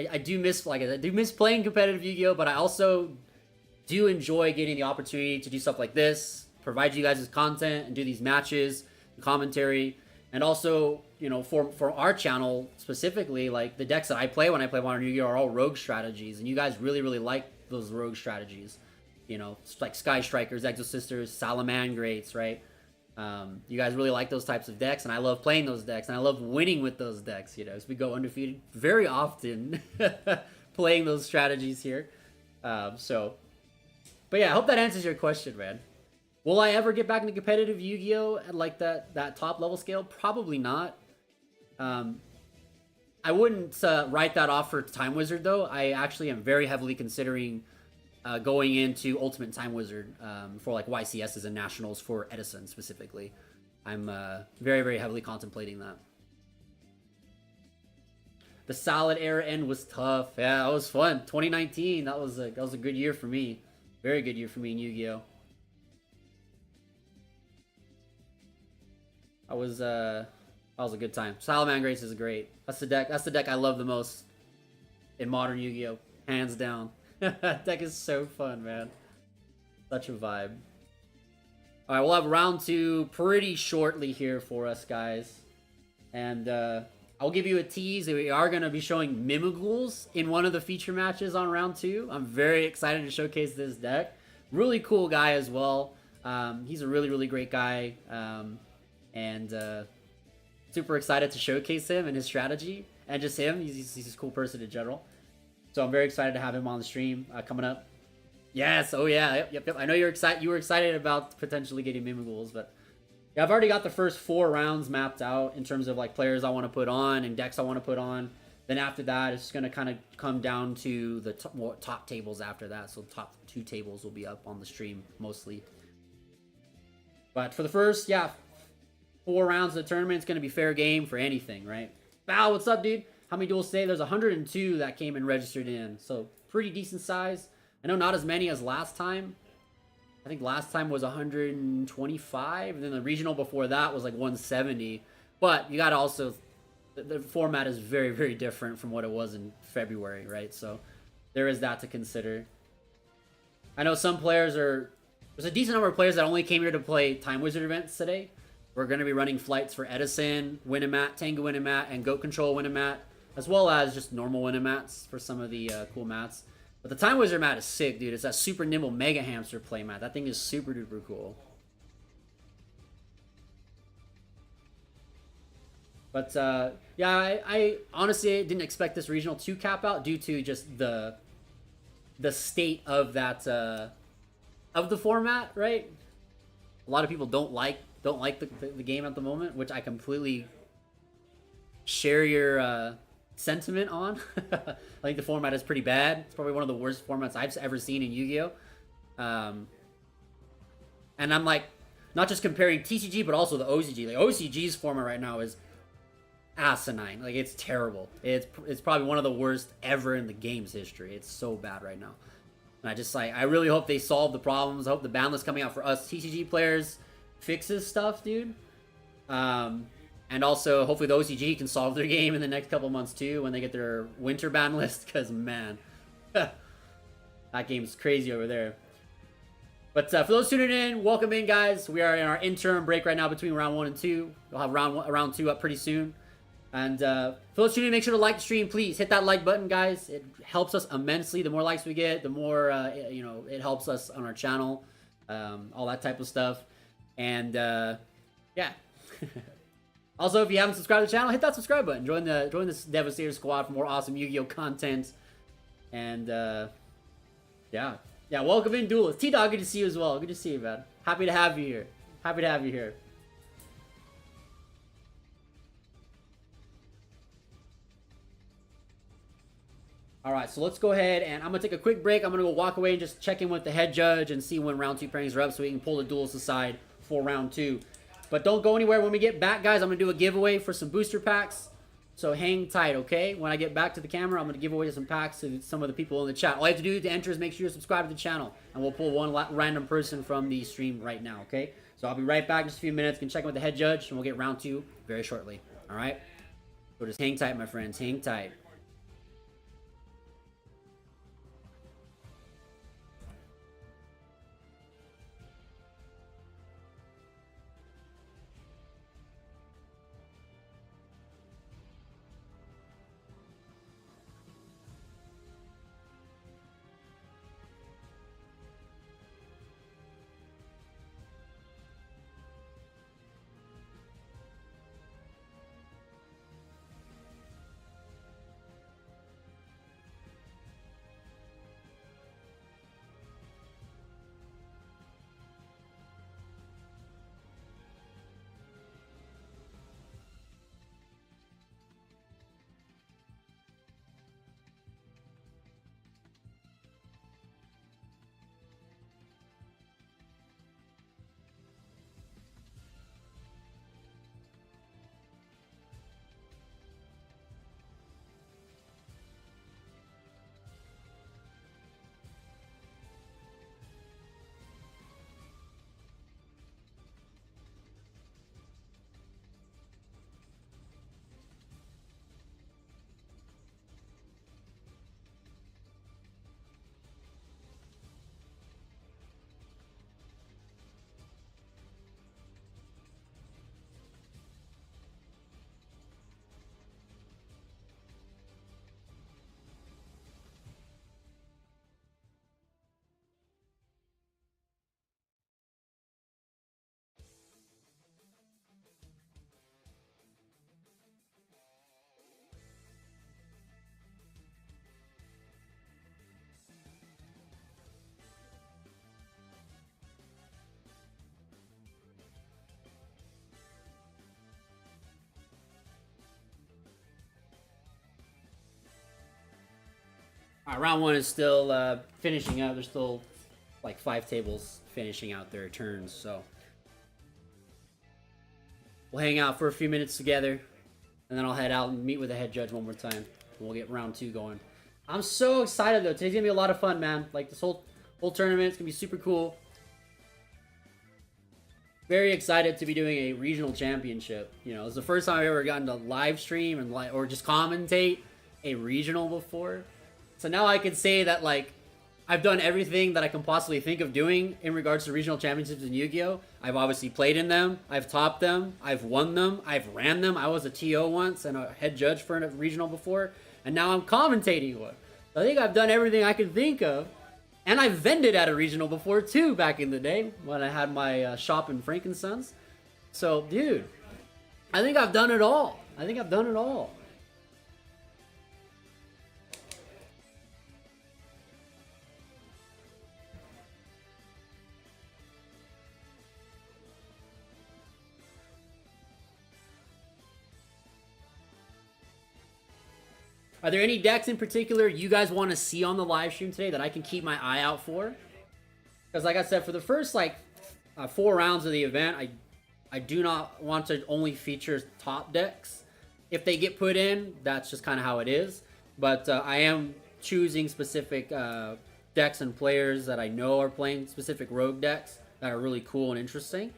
I do miss playing competitive Yu-Gi-Oh, but I also do enjoy getting the opportunity to do stuff like this, provide you guys with content, and do these matches, commentary, and also, you know, for our channel specifically, like the decks that I play when I play Modern Yu-Gi-Oh are all rogue strategies, and you guys really, really like those rogue strategies. You know, like Sky Strikers, Exo Sisters, Salamangrates, right? You guys really like those types of decks, and I love playing those decks, and I love winning with those decks, you know, as we go undefeated very often playing those strategies here. But yeah, I hope that answers your question, man. Will I ever get back into competitive Yu-Gi-Oh! At like that top level scale? Probably not. I wouldn't write that off for Time Wizard, though. I actually am very heavily considering going into Ultimate Time Wizard for like YCSs and Nationals for Edison specifically. I'm very, very heavily contemplating that. The Salad era end was tough. Yeah, that was fun. 2019, that was a good year for me. Very good year for me in Yu-Gi-Oh! That was a good time. Salamangrace is great. That's the deck I love the most in modern Yu-Gi-Oh! Hands down. That deck is so fun, man. Such a vibe. Alright, we'll have round 2 pretty shortly here for us, guys. And I'll give you a tease. We are going to be showing Mimighouls in one of the feature matches on round 2. I'm very excited to showcase this deck. Really cool guy as well. He's a really, really great guy. And super excited to showcase him and his strategy. And just him. He's a cool person in general. So I'm very excited to have him on the stream coming up. Yes, oh yeah, yep. I know you're excited. You were excited about potentially getting Mimighouls, but yeah, I've already got the first 4 rounds mapped out in terms of like players I want to put on and decks I want to put on. Then after that, it's going to kind of come down to the top tables after that. So top 2 tables will be up on the stream mostly. But for the first, yeah, 4 rounds of the tournament, it's going to be fair game for anything, right? Val, what's up, dude? How many duels today? There's 102 that came and registered in, so pretty decent size. I know not as many as last time. I think last time was 125, and then the regional before that was like 170. But you got to also, the format is very, very different from what it was in February, right? So there is that to consider. I know some players there's a decent number of players that only came here to play Time Wizard events today. We're going to be running flights for Edison, Winamat, Tengu Winamat, and Goat Control Winamat, as well as just normal Winamats for some of the cool mats. But the Time Wizard mat is sick, dude. It's that super nimble Mega Hamster play mat. That thing is super duper cool. But yeah, I honestly didn't expect this regional to cap out due to just the state of that of the format, right? A lot of people don't like the game at the moment, which I completely share your sentiment on. I think the format is pretty bad. It's probably one of the worst formats I've ever seen in Yu-Gi-Oh. And I'm like, not just comparing TCG, but also the OCG. Like OCG's format right now is asinine. Like it's terrible. It's probably one of the worst ever in the game's history. It's so bad right now. And I really hope they solve the problems. I hope the ban list coming out for us TCG players fixes stuff, dude. And also, hopefully the OCG can solve their game in the next couple months too when they get their winter ban list, because man, that game's crazy over there. But for those tuning in, welcome in, guys. We are in our interim break right now between round 1 and 2. We'll have round 2 up pretty soon. And for those tuning in, make sure to like the stream, please. Hit that like button, guys. It helps us immensely. The more likes we get, the more it helps us on our channel, all that type of stuff. And yeah. Also, if you haven't subscribed to the channel, hit that subscribe button. Join this Devastator squad for more awesome Yu-Gi-Oh content. And yeah, welcome in, Duelist. T-Dog, good to see you as well. Good to see you, man. Happy to have you here. Happy to have you here. All right, so let's go ahead and I'm gonna take a quick break. I'm gonna go walk away and just check in with the head judge and see when round 2 pairings are up, so we can pull the duelists aside for round 2. But don't go anywhere. When we get back, guys, I'm going to do a giveaway for some booster packs. So hang tight, okay? When I get back to the camera, I'm going to give away some packs to some of the people in the chat. All you have to do to enter is make sure you subscribe to the channel. And we'll pull one random person from the stream right now, okay? So I'll be right back in just a few minutes. You can check in with the head judge, and we'll get round 2 very shortly. All right? So just hang tight, my friends. Hang tight. Round 1 is still finishing up. There's still like 5 tables finishing out their turns, so we'll hang out for a few minutes together, and then I'll head out and meet with the head judge one more time, and we'll get round 2 going. I'm so excited though. Today's gonna be a lot of fun, man. Like this whole tournament's gonna be super cool. Very excited to be doing a regional championship. You know, it's the first time I've ever gotten to live stream and or just commentate a regional before. So now I can say that like I've done everything that I can possibly think of doing in regards to regional championships in Yu-Gi-Oh! I've obviously played in them, I've topped them, I've won them, I've ran them. I was a TO once and a head judge for a regional before, and now I'm commentating one. So I think I've done everything I can think of, and I've vended at a regional before too back in the day when I had my shop in Frankensons. So, dude, I think I've done it all. I think I've done it all. Are there any decks in particular you guys want to see on the live stream today that I can keep my eye out for? Because like I said, for the first like 4 rounds of the event, I do not want to only feature top decks. If they get put in, that's just kind of how it is. But I am choosing specific decks and players that I know are playing specific rogue decks that are really cool and interesting.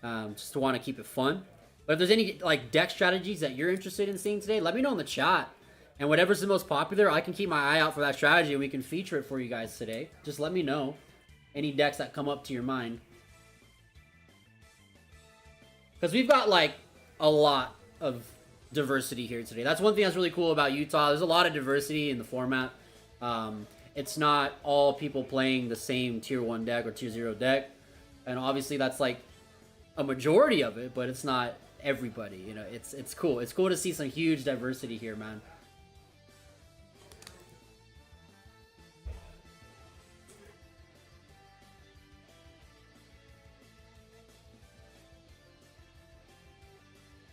Just to want to keep it fun. But if there's any like deck strategies that you're interested in seeing today, let me know in the chat. And whatever's the most popular, I can keep my eye out for that strategy and we can feature it for you guys today. Just let me know any decks that come up to your mind. Because we've got like a lot of diversity here today. That's one thing that's really cool about Utah. There's a lot of diversity in the format. It's not all people playing the same tier 1 deck or tier 0 deck. And obviously that's like a majority of it, but it's not everybody. You know, it's cool. It's cool to see some huge diversity here, man.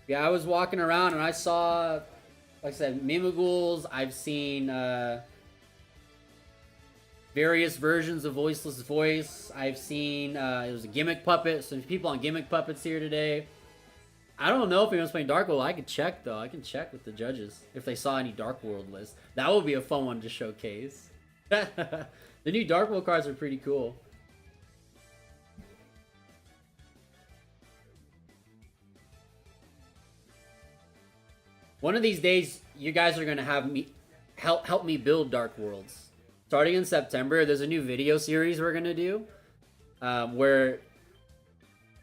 Yeah, I was walking around and I saw, like I said, Mimighouls. I've seen various versions of Voiceless Voice. I've seen, it was a Gimmick Puppet. Some people on Gimmick Puppets here today. I don't know if anyone's playing Dark World. I could check, though. I can check with the judges if they saw any Dark World lists. That would be a fun one to showcase. The new Dark World cards are pretty cool. One of these days, you guys are gonna have me help me build Dark Worlds. Starting in September, there's a new video series we're gonna do, where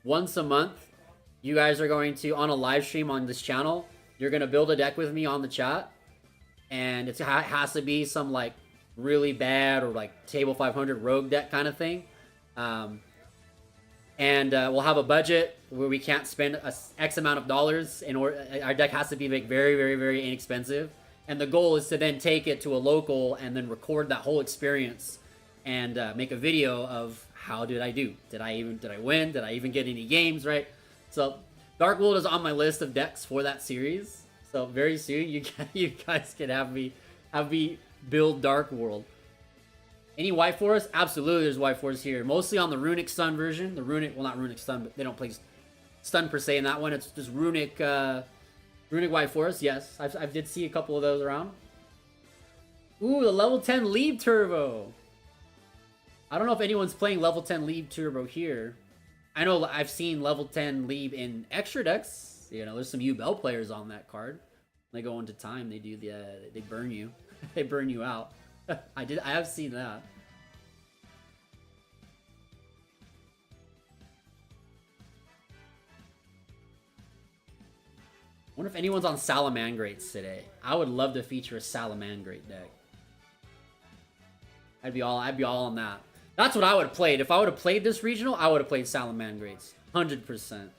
once a month, you guys are going to, on a live stream on this channel, you're gonna build a deck with me on the chat, and it has to be some like really bad or like table 500 rogue deck kind of thing. And we'll have a budget where we can't spend X amount of dollars in order. Our deck has to be like very, very, very inexpensive. And the goal is to then take it to a local and then record that whole experience and make a video of how did I do? Did I win? Did I even get any games, right? So Dark World is on my list of decks for that series. So very soon you guys can have me build Dark World. Any White Forest? Absolutely, there's White Forest here. Mostly on the Runic Stun version. The Runic, well, not Runic Stun, but they don't play Stun per se in that one. It's just Runic White Forest. Yes, I did see a couple of those around. Ooh, the level 10 Leave Turbo. I don't know if anyone's playing level 10 Leave Turbo here. I know I've seen level 10 Leave in extra decks. You know, there's some U-Bell players on that card. When they go into time, they do they burn you. They burn you out. I have seen that. Wonder if anyone's on Salamangrates today. I would love to feature a Salamangrate deck. I'd be all on that. That's what I would have played. If I would have played this regional, I would have played Salamangrates. 100%.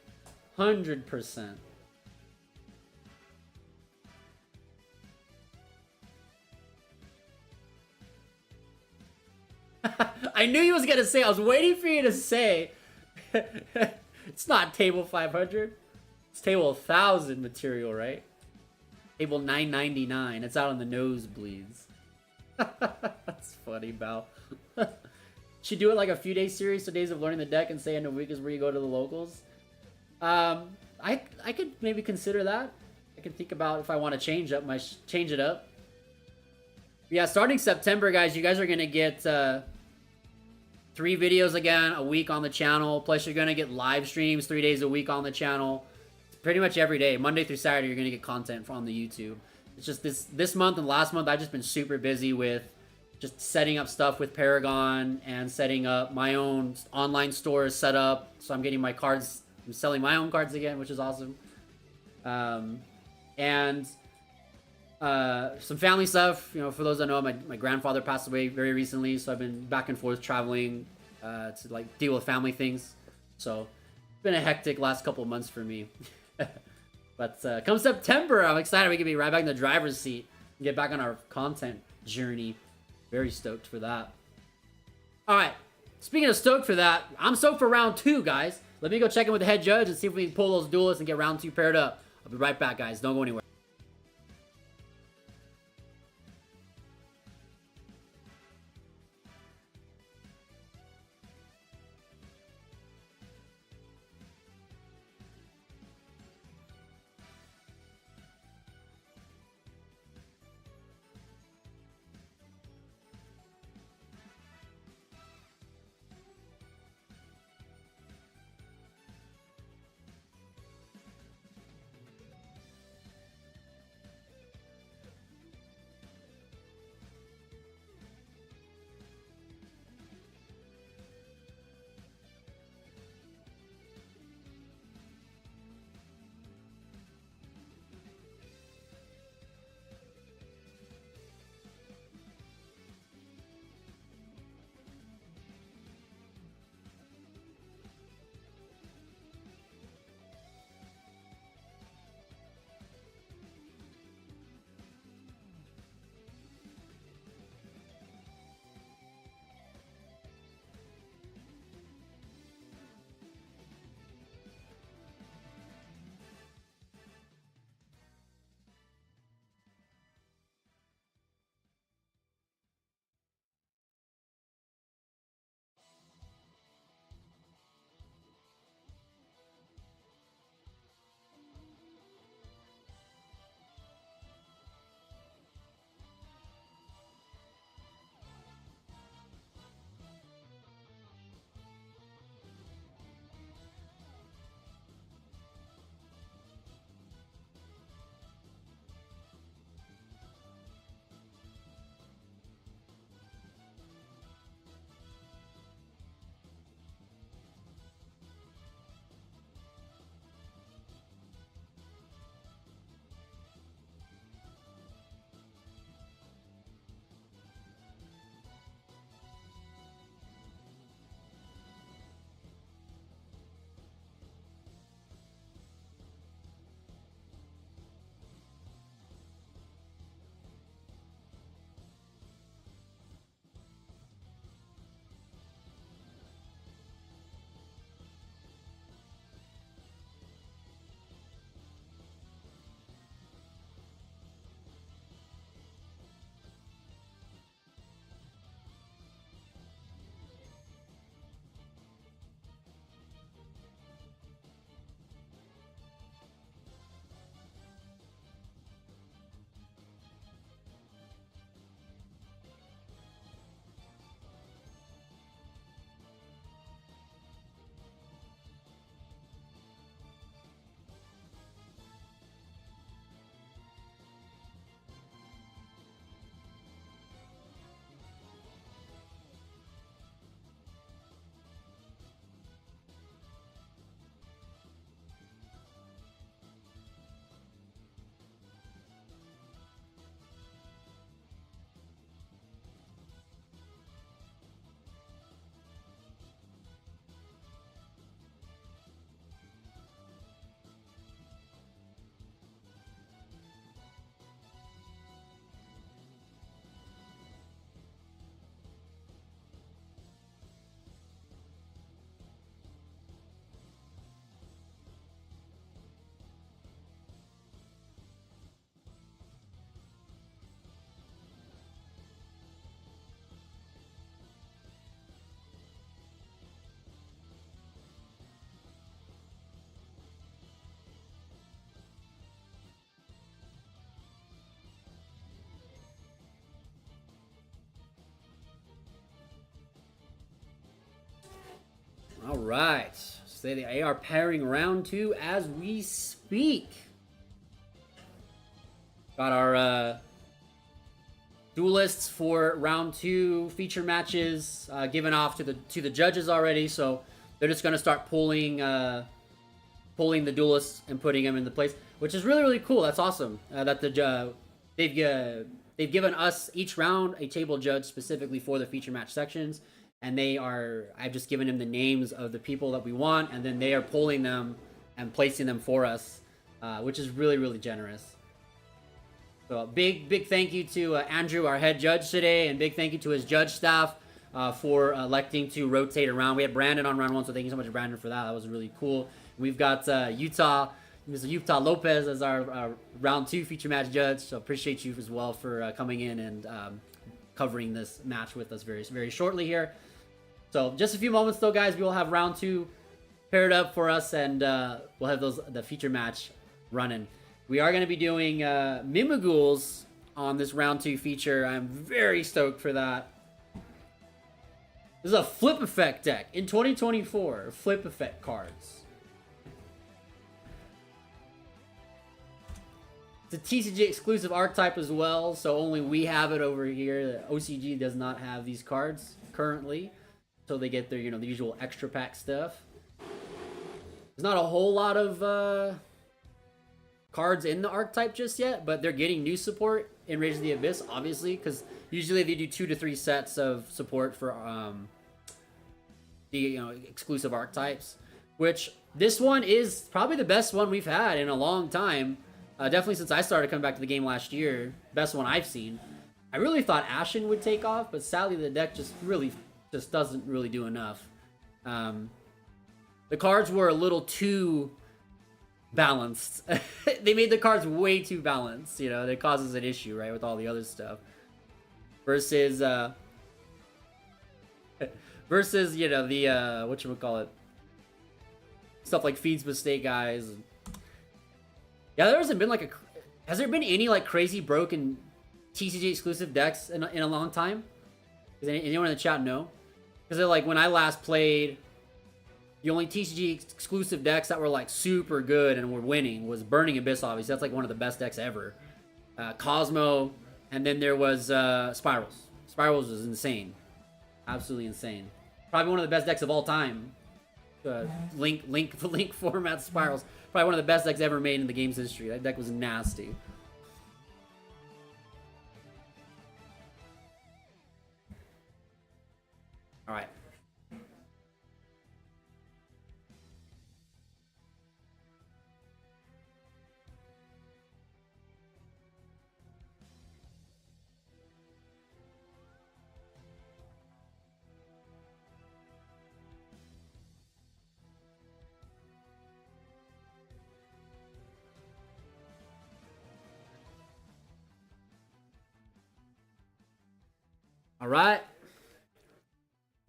100%. I knew you was gonna say. I was waiting for you to say. It's not table 500. It's table 1000 material, right? Table 999. It's out on the nosebleeds. That's funny, Bao. Should do it like a few days series, so days of learning the deck, and say in a week is where you go to the locals. I could maybe consider that. I can think about if I want to change it up. Yeah, starting September, guys, you guys are gonna get 3 videos again a week on the channel. Plus, you're gonna get live streams 3 days a week on the channel. Pretty much every day, Monday through Saturday, you're gonna get content from the YouTube. It's just this month and last month, I've just been super busy with just setting up stuff with Paragon and setting up my own online store set up. So I'm getting my cards, I'm selling my own cards again, which is awesome. And some family stuff. You know, for those that know, my grandfather passed away very recently, so I've been back and forth traveling to like deal with family things. So it's been a hectic last couple of months for me. But come September, I'm excited. We can be right back in the driver's seat and get back on our content journey. Very stoked for that. All right. Speaking of stoked for that, I'm stoked for round 2, guys. Let me go check in with the head judge and see if we can pull those duelists and get round 2 paired up. I'll be right back, guys. Don't go anywhere. right. So they are pairing round 2 as we speak. Got our duelists for round 2 feature matches given off to the judges already. So they're just gonna start pulling the duelists and putting them into place, which is really cool. That's awesome. That they've given us each round a table judge specifically for the feature match sections, and I've just given them the names of the people that we want, and then they are pulling them and placing them for us, which is really generous. So a big thank you to Andrew, our head judge today, and big thank you to his judge staff for electing to rotate around. We had Brandon on round 1, so thank you so much, Brandon, for that. That was really cool. We've got Mr. Utah Lopez as our round 2 feature match judge. So appreciate you as well for coming in and covering this match with us very shortly here. So just a few moments though, guys, we will have round 2 paired up for us, and we'll have the feature match running. We are going to be doing Mimighouls on this round 2 feature. I'm very stoked for that. This is a flip effect deck in 2024. Flip effect cards. It's a TCG exclusive archetype as well, so only we have it over here. OCG does not have these cards currently, so they get their the usual extra pack stuff. There's not a whole lot of cards in the archetype just yet, but they're getting new support in Rage of the Abyss, obviously, because usually they do 2 to 3 sets of support for the exclusive archetypes, which this one is probably the best one we've had in a long time. Definitely since I started coming back to the game last year. Best one I've seen. I really thought Ashen would take off, but sadly the deck just doesn't really do enough. The cards were a little too balanced. They made the cards way too balanced. That causes an issue, right, with all the other stuff. Versus the whatchamacallit, stuff like Fiendsmith Snake Eyes. Yeah, there hasn't been has there been any crazy broken TCG exclusive decks in a long time? Does anyone in the chat know? Because when I last played, the only TCG exclusive decks that were super good and were winning was Burning Abyss. Obviously, that's one of the best decks ever. Cosmo, and then there was Spirals. Spirals was insane, absolutely insane. Probably one of the best decks of all time. Link format Spirals. Probably one of the best decks ever made in the game's history. That deck was nasty. All right. All right.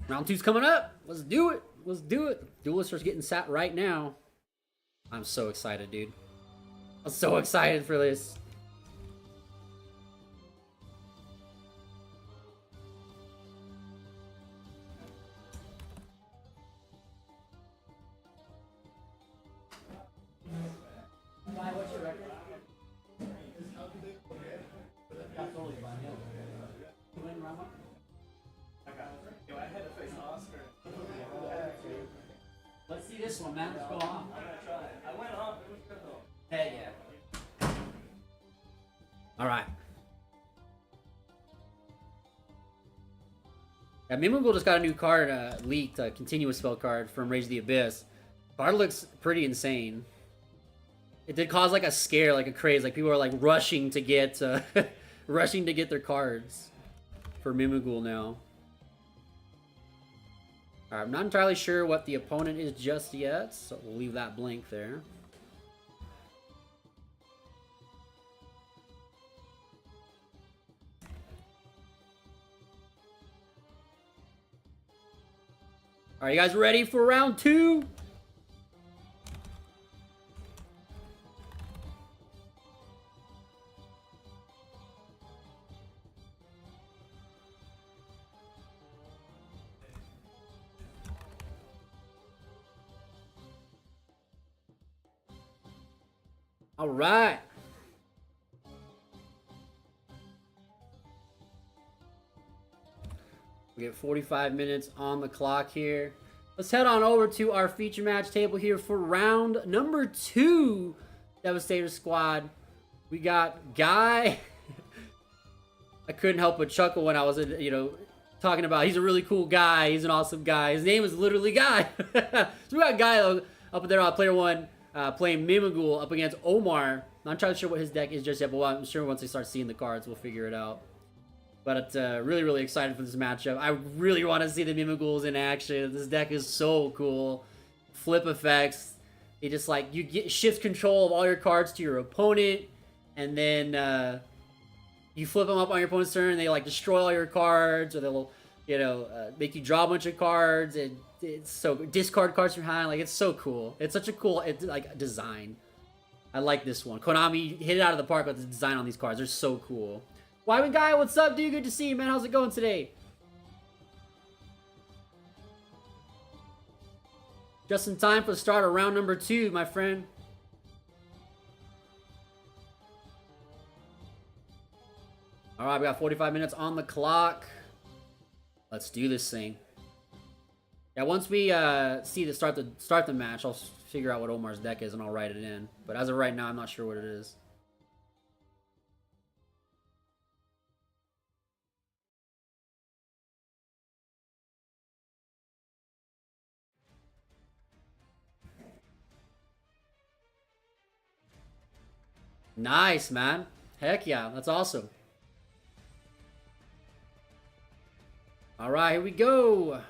Round 2's coming up. Let's do it. Let's do it. Duelists are getting sat right now. I'm so excited, dude. I'm so excited for this. What's your record? Let's see this one, man. Let's go on. I went on. It was good though. Hey, yeah. All right. Yeah, Mimighoul just got a new card leaked, a continuous spell card from Rage of the Abyss. Card looks pretty insane. It did cause a scare, a craze. People are rushing to get rushing to get their cards for Mimighoul now. Alright, I'm not entirely sure what the opponent is just yet, so we'll leave that blank there. Alright, you guys ready for round 2? All right. We get 45 minutes on the clock here. Let's head on over to our feature match table here for round number 2. Devastator Squad. We got Guy. I couldn't help but chuckle when I was, talking about he's a really cool guy. He's an awesome guy. His name is literally Guy. So we got Guy up there on player 1 playing Mimighoul up against Omar. Not entirely sure what his deck is just yet, but I'm sure once they start seeing the cards, we'll figure it out. But really, really excited for this matchup. I really want to see the Mimighouls in action. This deck is so cool. Flip effects. It just shift control of all your cards to your opponent, and then you flip them up on your opponent's turn, and they destroy all your cards, or they'll make you draw a bunch of cards. And it's so discard cards from behind. It's so cool. It's such a cool design. I like this one. Konami hit it out of the park with the design on these cards. They're so cool. Wyman Guy, what's up, dude? Good to see you, man. How's it going today? Just in time for the start of round number 2, my friend. All right, we got 45 minutes on the clock. Let's do this thing. Yeah, once we start the match, I'll figure out what Omar's deck is and I'll write it in. But as of right now, I'm not sure what it is. Nice, man. Heck yeah, that's awesome. All right, here we go.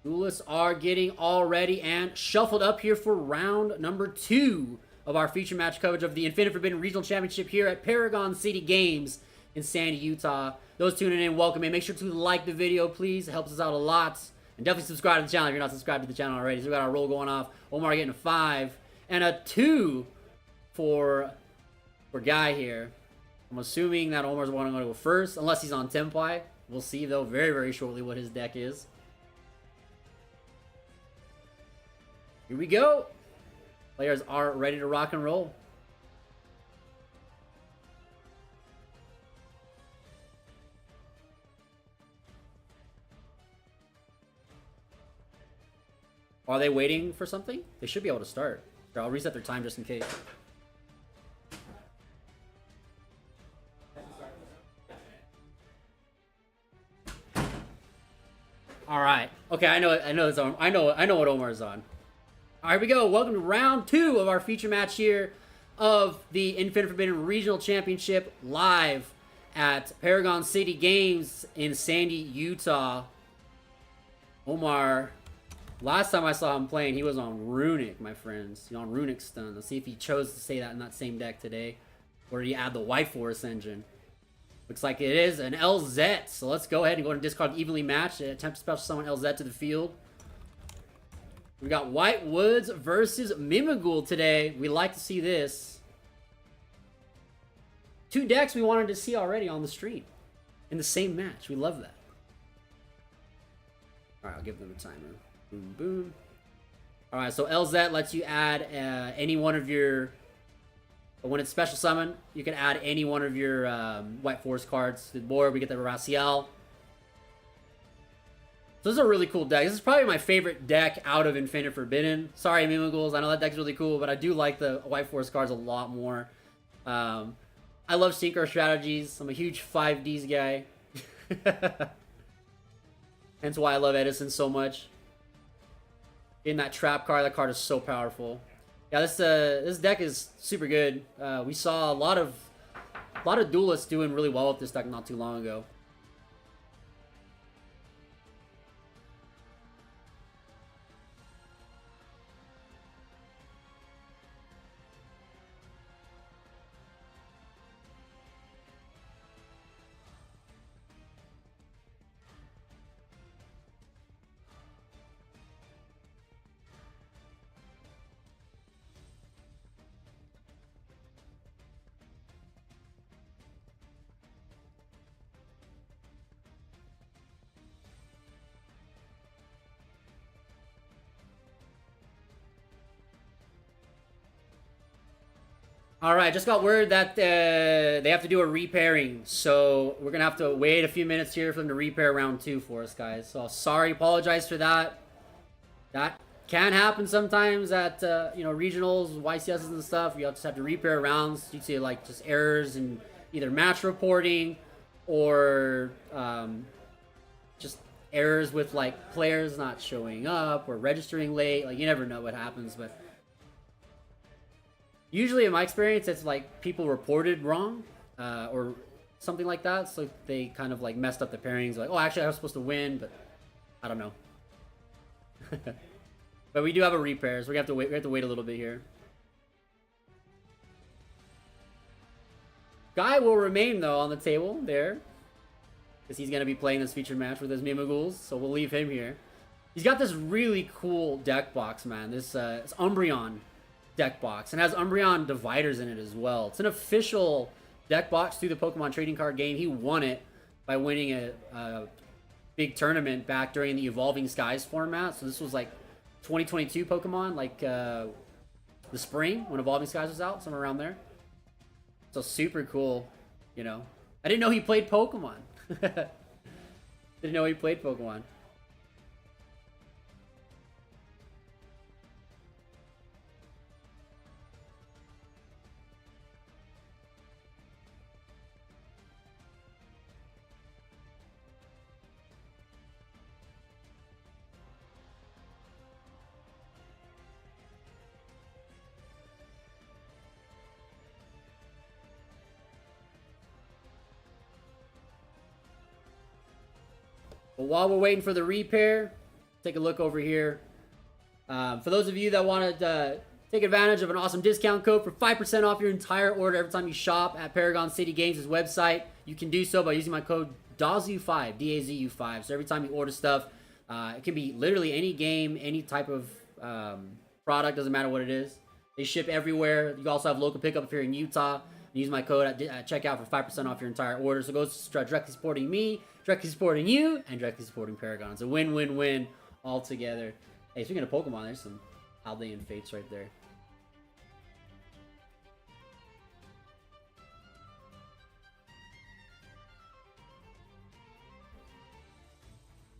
Duelists are getting all ready and shuffled up here for round number 2 of our feature match coverage of the Infinite Forbidden Regional Championship here at Paragon City Games in Sandy, Utah. Those tuning in, welcome in. Make sure to like the video, please. It helps us out a lot. And definitely subscribe to the channel if you're not subscribed to the channel already. So we got our roll going off. Omar getting a 5 and a 2 for Guy here. I'm assuming that Omar's wanting to go first, unless he's on Tenpai. We'll see, though, very, very shortly what his deck is. Here we go. Players are ready to rock and roll. Are they waiting for something? They should be able to start. Here, I'll reset their time just in case. All right. Okay, I know what Omar's on. All right, here we go. Welcome to round 2 of our feature match here of the Infinite Forbidden Regional Championship live at Paragon City Games in Sandy, Utah. Omar, last time I saw him playing, he was on Runic, my friends. On Runic Stun. Let's see if he chose to say that in that same deck today. Or did he add the White Forest engine? Looks like it is an LZ. So let's go ahead and go and discard evenly matched. Attempt to special summon LZ to the field. We got White Woods versus Mimighoul today. We like to see this. 2 decks we wanted to see already on the stream. In the same match. We love that. Alright, I'll give them a timer. Boom, boom. Alright, so LZ lets you add any one of your... When it's special summon, you can add any one of your White Forest cards to the board. We get the Raciel. So this is a really cool deck. This is probably my favorite deck out of Infinite Forbidden. Sorry, Mimighouls. I know that deck's really cool, but I do like the White Forest cards a lot more. I love synchro strategies. I'm a huge 5Ds guy. Hence why I love Edison so much. In that trap card, that card is so powerful. Yeah, this deck is super good. We saw a lot of duelists doing really well with this deck not too long ago. All right, just got word that they have to do a repairing, so we're gonna have to wait a few minutes here for them to repair round 2 for us, guys. So sorry, apologize for that. That can happen sometimes at you know, regionals, YCSs and stuff. You just have to repair rounds due to like just errors in either match reporting or just errors with like players not showing up or registering late. Like, you never know what happens, but usually in my experience it's like people reported wrong or something like that, so they kind of like messed up the pairings, like, oh, actually I was supposed to win, but I don't know. But we do have a repairs. We have to wait a little bit here. Guy will remain though on the table there, because he's gonna be playing this featured match with his Mimighouls, so we'll leave him here. He's got this really cool deck box, man. This it's Umbreon deck box, and has Umbreon dividers in it as well. It's an official deck box through the Pokemon trading card game. He won it by winning a big tournament back during the Evolving Skies format. So this was like 2022 Pokemon, like the spring when Evolving Skies was out, somewhere around there. So super cool, you know. I didn't know he played Pokemon. Didn't know he played Pokemon. But while we're waiting for the repair, take a look over here. For those of you that want to take advantage of an awesome discount code for 5% off your entire order every time you shop at Paragon City Games' website, you can do so by using my code DAZU5, D-A-Z-U-5. So every time you order stuff, it can be literally any game, any type of product, doesn't matter what it is. They ship everywhere. You also have local pickup if you're in Utah. Use my code at checkout for 5% off your entire order. So it goes directly supporting me, directly supporting you, and directly supporting Paragon. It's a win-win-win all together. Hey, speaking of Pokemon, there's some Aldean Fates right there.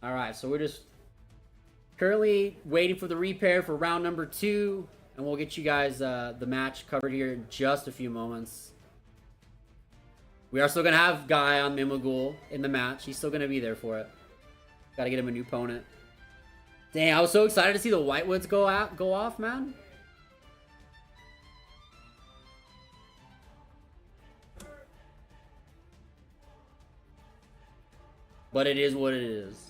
Alright, so we're just currently waiting for the repair for round number 2. And we'll get you guys the match covered here in just a few moments. We are still going to have Guy on Mimighoul in the match. He's still going to be there for it. Got to get him a new opponent. Dang, I was so excited to see the Whitewoods go off, man. But it is what it is.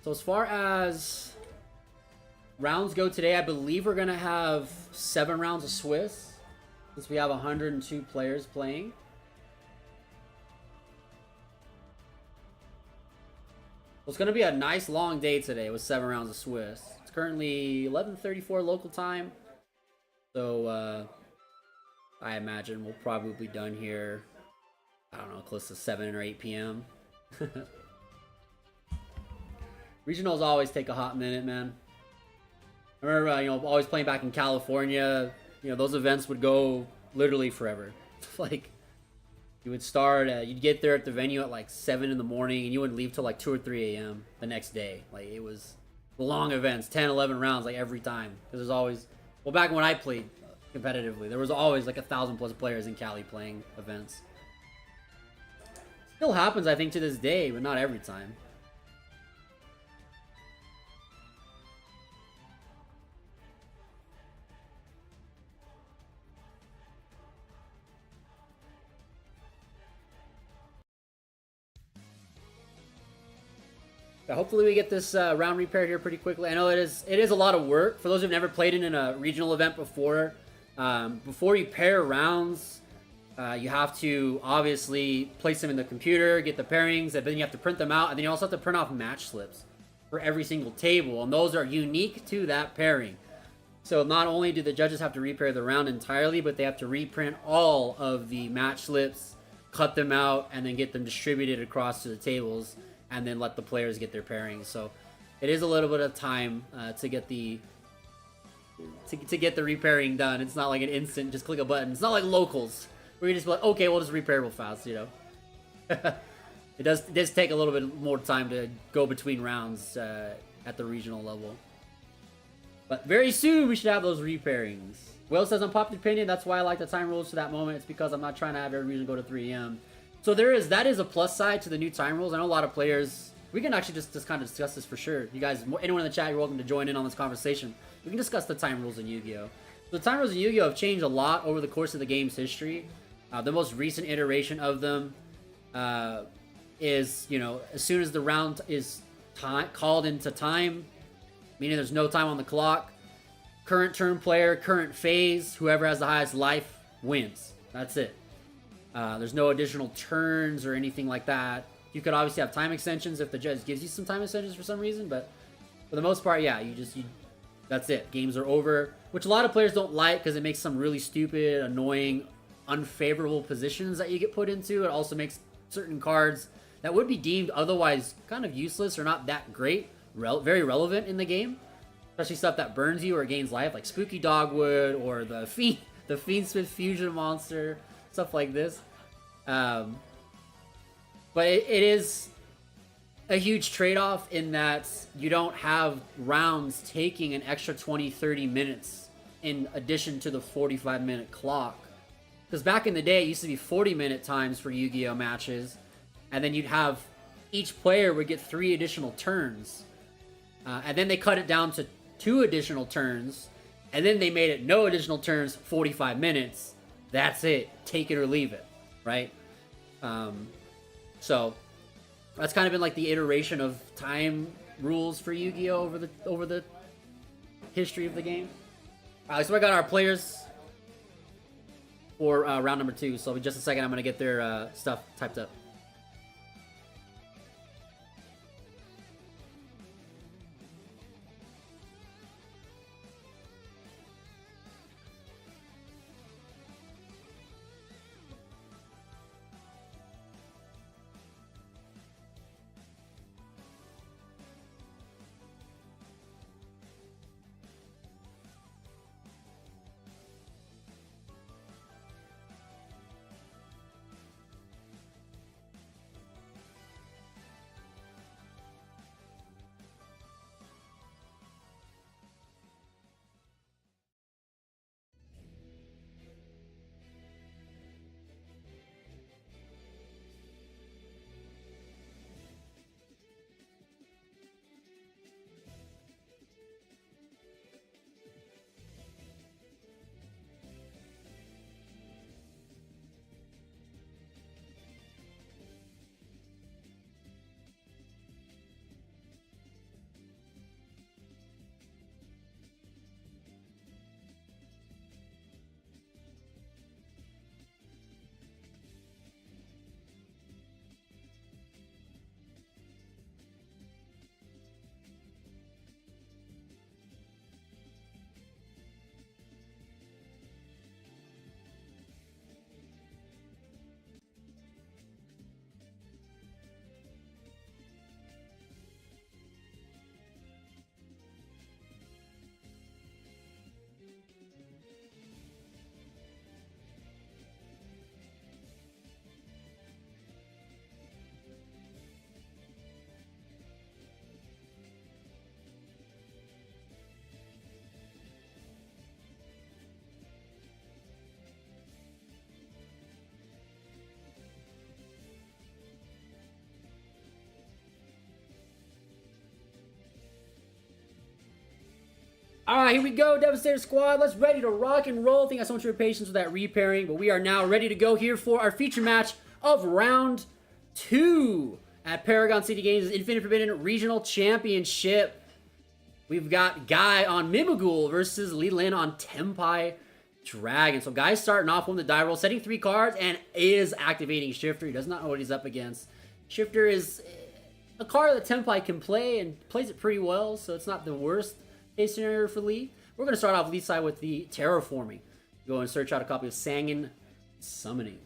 So as far as rounds go today, I believe we're going to have 7 rounds of Swiss, since we have 102 players playing. So it's going to be a nice long day today with 7 rounds of Swiss. It's currently 11:34 local time. So I imagine we'll probably be done here, I don't know, close to 7 or 8 p.m. Regionals always take a hot minute, man. I remember, you know, always playing back in California. You know, those events would go literally forever. Like, you would start, you'd get there at the venue at like 7 in the morning, and you wouldn't leave till like 2 or 3 a.m. the next day. Like, it was long events, 10, 11 rounds, like every time. Because there's always, well, back when I played competitively, there was always like 1,000+ players in Cali playing events. Still happens, I think, to this day, but not every time. Hopefully we get this round repaired here pretty quickly. I know it is a lot of work. For those who've never played in a regional event before you pair rounds, you have to obviously place them in the computer, get the pairings, and then you have to print them out, and then you also have to print off match slips for every single table, and those are unique to that pairing. So not only do the judges have to repair the round entirely, but they have to reprint all of the match slips cut them out, and then get them distributed across to the tables, and then let the players get their pairings. So it is a little bit of time to get the repairing done. It's not like an instant, just click a button. It's not like locals, where you just be like, okay, we'll just repair real fast, you know. It does take a little bit more time to go between rounds at the regional level. But very soon, we should have those repairings. Will says, unpopular opinion, that's why I like the time rules to that moment. It's because I'm not trying to have every region go to 3 AM. So that is a plus side to the new time rules. I know a lot of players, we can actually just kind of discuss this for sure. You guys, anyone in the chat, you're welcome to join in on this conversation. We can discuss the time rules in Yu-Gi-Oh! The time rules in Yu-Gi-Oh! Have changed a lot over the course of the game's history. The most recent iteration of them is, you know, as soon as the round is called into time, meaning there's no time on the clock, current turn player, current phase, whoever has the highest life wins. That's it. There's no additional turns or anything like that. You could obviously have time extensions if the judge gives you some time extensions for some reason, but for the most part, yeah, that's it. Games are over, which a lot of players don't like because it makes some really stupid, annoying, unfavorable positions that you get put into. It also makes certain cards that would be deemed otherwise kind of useless or not that great very relevant in the game. Especially stuff that burns you or gains life, like Spooky Dogwood or the fiendsmith fusion monster, stuff like this. But it is a huge trade-off in that you don't have rounds taking an extra 20-30 minutes in addition to the 45-minute clock. Because back in the day, it used to be 40-minute times for Yu-Gi-Oh! Matches, and then you'd have each player would get 3 additional turns. And then they cut it down to 2 additional turns, and then they made it no additional turns, 45 minutes. That's it. Take it or leave it, right? So that's kind of been like the iteration of time rules for Yu-Gi-Oh! over the history of the game. Alright, so I got our players for round number 2. So in just a second, I'm gonna get their stuff typed up. Alright, here we go, Devastator Squad. Let's ready to rock and roll. I think I so much for your patience with that repairing, but we are now ready to go here for our feature match of round 2 at Paragon City Games' Infinite Forbidden Regional Championship. We've got Guy on Mimighoul versus Li Lin on Tenpai Dragon. So Guy's starting off on the die roll, setting 3 cards, and is activating Shifter. He does not know what he's up against. Shifter is a card that Tenpai can play and plays it pretty well, so it's not the worst case scenario for Lee. We're going to start off Lee's side with the Terraforming. Go and search out a copy of Sangan Summoning.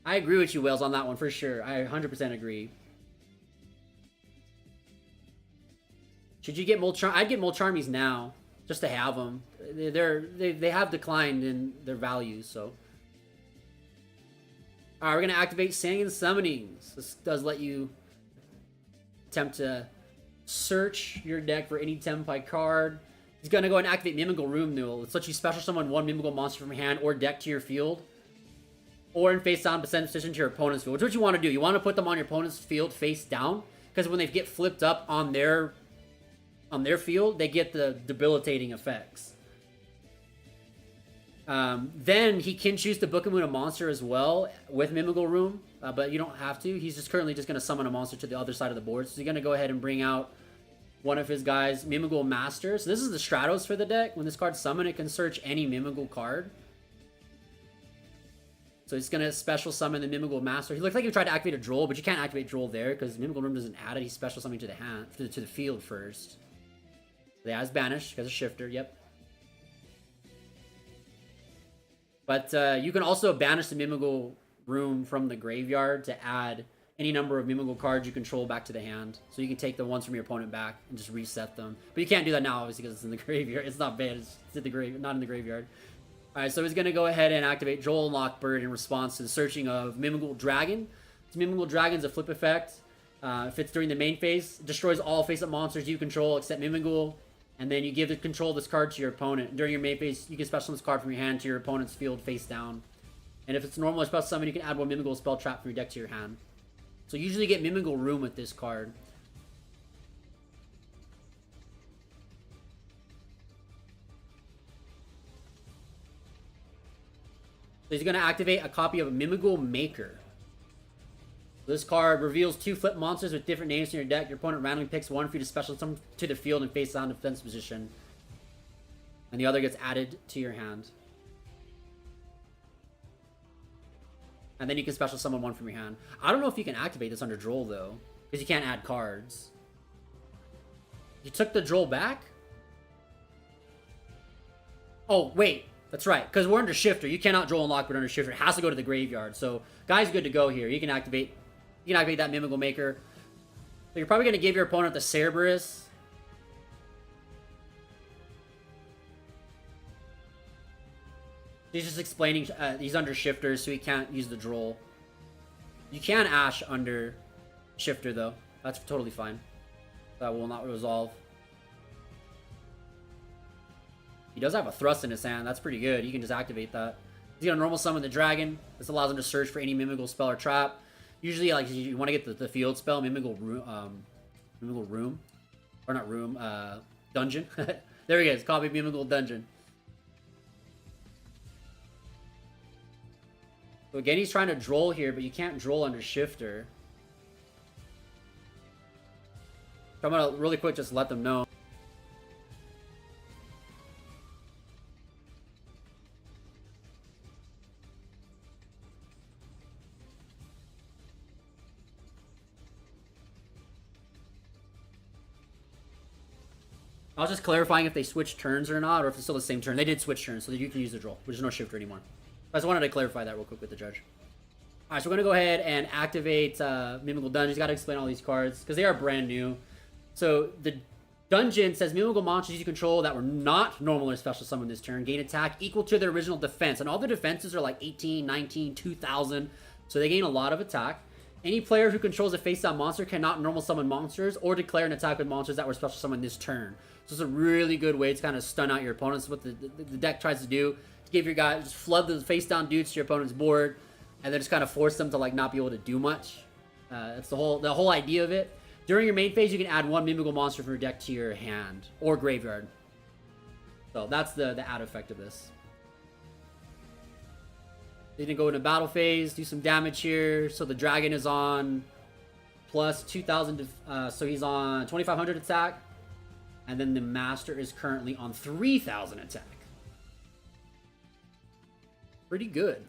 I agree with you, Wales, on that one for sure. I 100% agree. Should you get Molcharm? I'd get Molcharmies now, just to have them. They have declined in their values, so. Alright, we're gonna activate Sangin Summonings. This does let you attempt to search your deck for any Tenpai card. He's gonna go and activate Mimighoul Room Newell. Let's let you special summon one Mimighoul monster from hand or deck to your field. Or in face down, send position to your opponent's field. Which is what you want to do. You want to put them on your opponent's field face down. Because when they get flipped up on their field, they get the debilitating effects. Then he can choose to book him with a monster as well with Mimighoul Room, but you don't have to. He's just currently just going to summon a monster to the other side of the board. So he's going to go ahead and bring out one of his guys, Mimighoul Master. So this is the Stratos for the deck. When this card's summoned, it can search any Mimighoul card. So he's going to special summon the Mimighoul Master. He looks like he tried to activate a Droll, but you can't activate Droll there because Mimighoul Room doesn't add it. He's special summoning to the hand, to the field first. Yeah, it's banished because of Shifter, yep. But you can also banish the Mimighoul Room from the graveyard to add any number of Mimighoul cards you control back to the hand. So you can take the ones from your opponent back and just reset them. But you can't do that now, obviously, because it's in the graveyard. It's not banned, it's in the not in the graveyard. Alright, so he's going to go ahead and activate Joel and Lockbird in response to the searching of Mimighoul Dragon. So Mimighoul Dragon's a flip effect. If it's during the main phase, destroys all face-up monsters you control except Mimighoul. And then you give the control of this card to your opponent. During your main phase, you can special summon this card from your hand to your opponent's field face down. And if it's normal or special summon, you can add one Mimighoul spell trap from your deck to your hand. So you usually get Mimighoul Room with this card. So he's going to activate a copy of Mimighoul Maker. This card reveals 2 flip monsters with different names in your deck. Your opponent randomly picks one for you to special summon to the field and face down defense position. And the other gets added to your hand. And then you can special summon one from your hand. I don't know if you can activate this under Droll, though. Because you can't add cards. You took the Droll back? Oh, wait. That's right. Because we're under Shifter. You cannot Droll and Lockbird under Shifter. It has to go to the graveyard. So, guy's good to go here. You can activate that Mimighoul Maker. So you're probably going to give your opponent the Cerberus. He's just explaining he's under Shifter, so he can't use the Droll. You can Ash under Shifter, though. That's totally fine. That will not resolve. He does have a Thrust in his hand. That's pretty good. You can just activate that. He's going to normal summon the Dragon. This allows him to search for any Mimighoul spell or trap. Usually, like, you want to get the field spell, Mimighoul Room. Or not Room, Dungeon. There he is. Copy Mimighoul Dungeon. So again, he's trying to Droll here, but you can't Droll under Shifter. So I'm going to really quick just let them know. I was just clarifying if they switched turns or not, or if it's still the same turn. They did switch turns, so that you can use the Droll, which is no Shifter anymore. I just wanted to clarify that real quick with the judge. Alright, so we're going to go ahead and activate Mimighoul Dungeon. He's got to explain all these cards, because they are brand new. So, the Dungeon says Mimighoul monsters you control that were not normal or special summoned this turn gain attack equal to their original defense. And all their defenses are like 18, 19, 2000. So they gain a lot of attack. Any player who controls a face-down monster cannot normal summon monsters or declare an attack with monsters that were special summoned this turn. So it's a really good way to kind of stun out your opponents. What the deck tries to do is give your guy, just flood the face-down dudes to your opponent's board, and then just kind of force them to like not be able to do much. That's the whole idea of it. During your main phase, you can add one Mimighoul monster from your deck to your hand or graveyard. So that's the add effect of this. They didn't go into battle phase, do some damage here. So the dragon is on plus 2,000, so he's on 2,500 attack. And then the master is currently on 3,000 attack. Pretty good.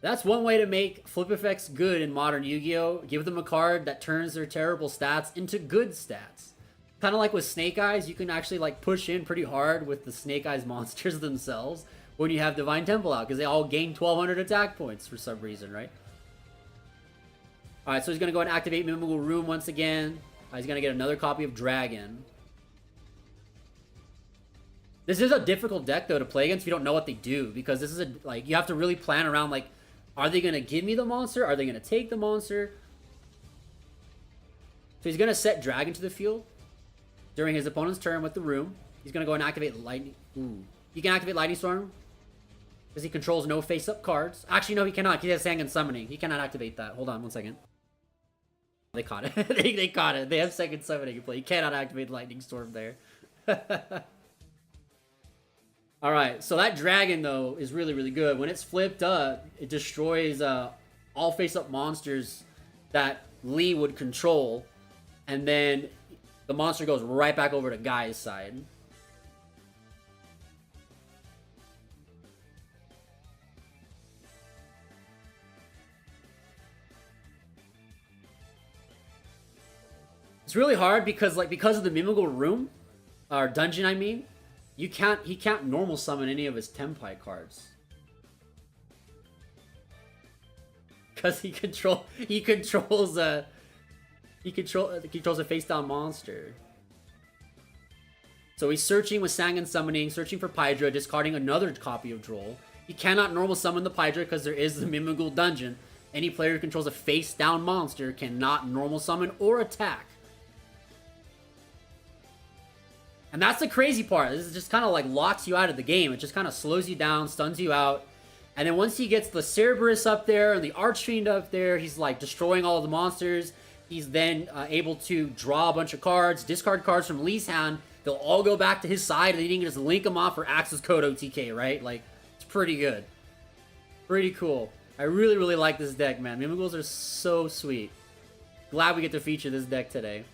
That's one way to make flip effects good in modern Yu-Gi-Oh! Give them a card that turns their terrible stats into good stats. Kind of like with Snake Eyes, you can actually like push in pretty hard with the Snake Eyes monsters themselves, when you have Divine Temple out, because they all gain 1200 attack points for some reason, right? Alright, so he's going to go and activate Mimighoul Room once again. He's going to get another copy of Dragon. This is a difficult deck, though, to play against if you don't know what they do, because this is a, like, you have to really plan around, like, are they going to give me the monster? Are they going to take the monster? So he's going to set Dragon to the field during his opponent's turn with the room. He's going to go and activate Lightning. Ooh. He can activate Lightning Storm because he controls no face-up cards. Actually, no, he cannot. He has Second Summoning. He cannot activate that. Hold on one second. They caught it. they caught it. They have Second Summoning in play. You cannot activate Lightning Storm there. Alright, so that Dragon, though, is really, really good. When it's flipped up, it destroys all face-up monsters that Lee would control. And then the monster goes right back over to Guy's side. It's really hard because, like, because of the Mimighoul Room, or dungeon, I mean, he can't normal summon any of his Tenpai cards. Because he controls a face down monster. So he's searching with Sangan Summoning, searching for Pydra, discarding another copy of Droll. He cannot normal summon the Pydra because there is the Mimighoul dungeon. Any player who controls a face down monster cannot normal summon or attack. And that's the crazy part. This is just kind of like locks you out of the game. It just kind of slows you down, stuns you out. And then once he gets the Cerberus up there and the Archfiend up there, he's like destroying all of the monsters. He's then able to draw a bunch of cards, discard cards from Lee's hand. They'll all go back to his side, and then he can just link them off for Axis Code OTK, right? Like, it's pretty good. Pretty cool. I really, really like this deck, man. Mimighouls are so sweet. Glad we get to feature this deck today.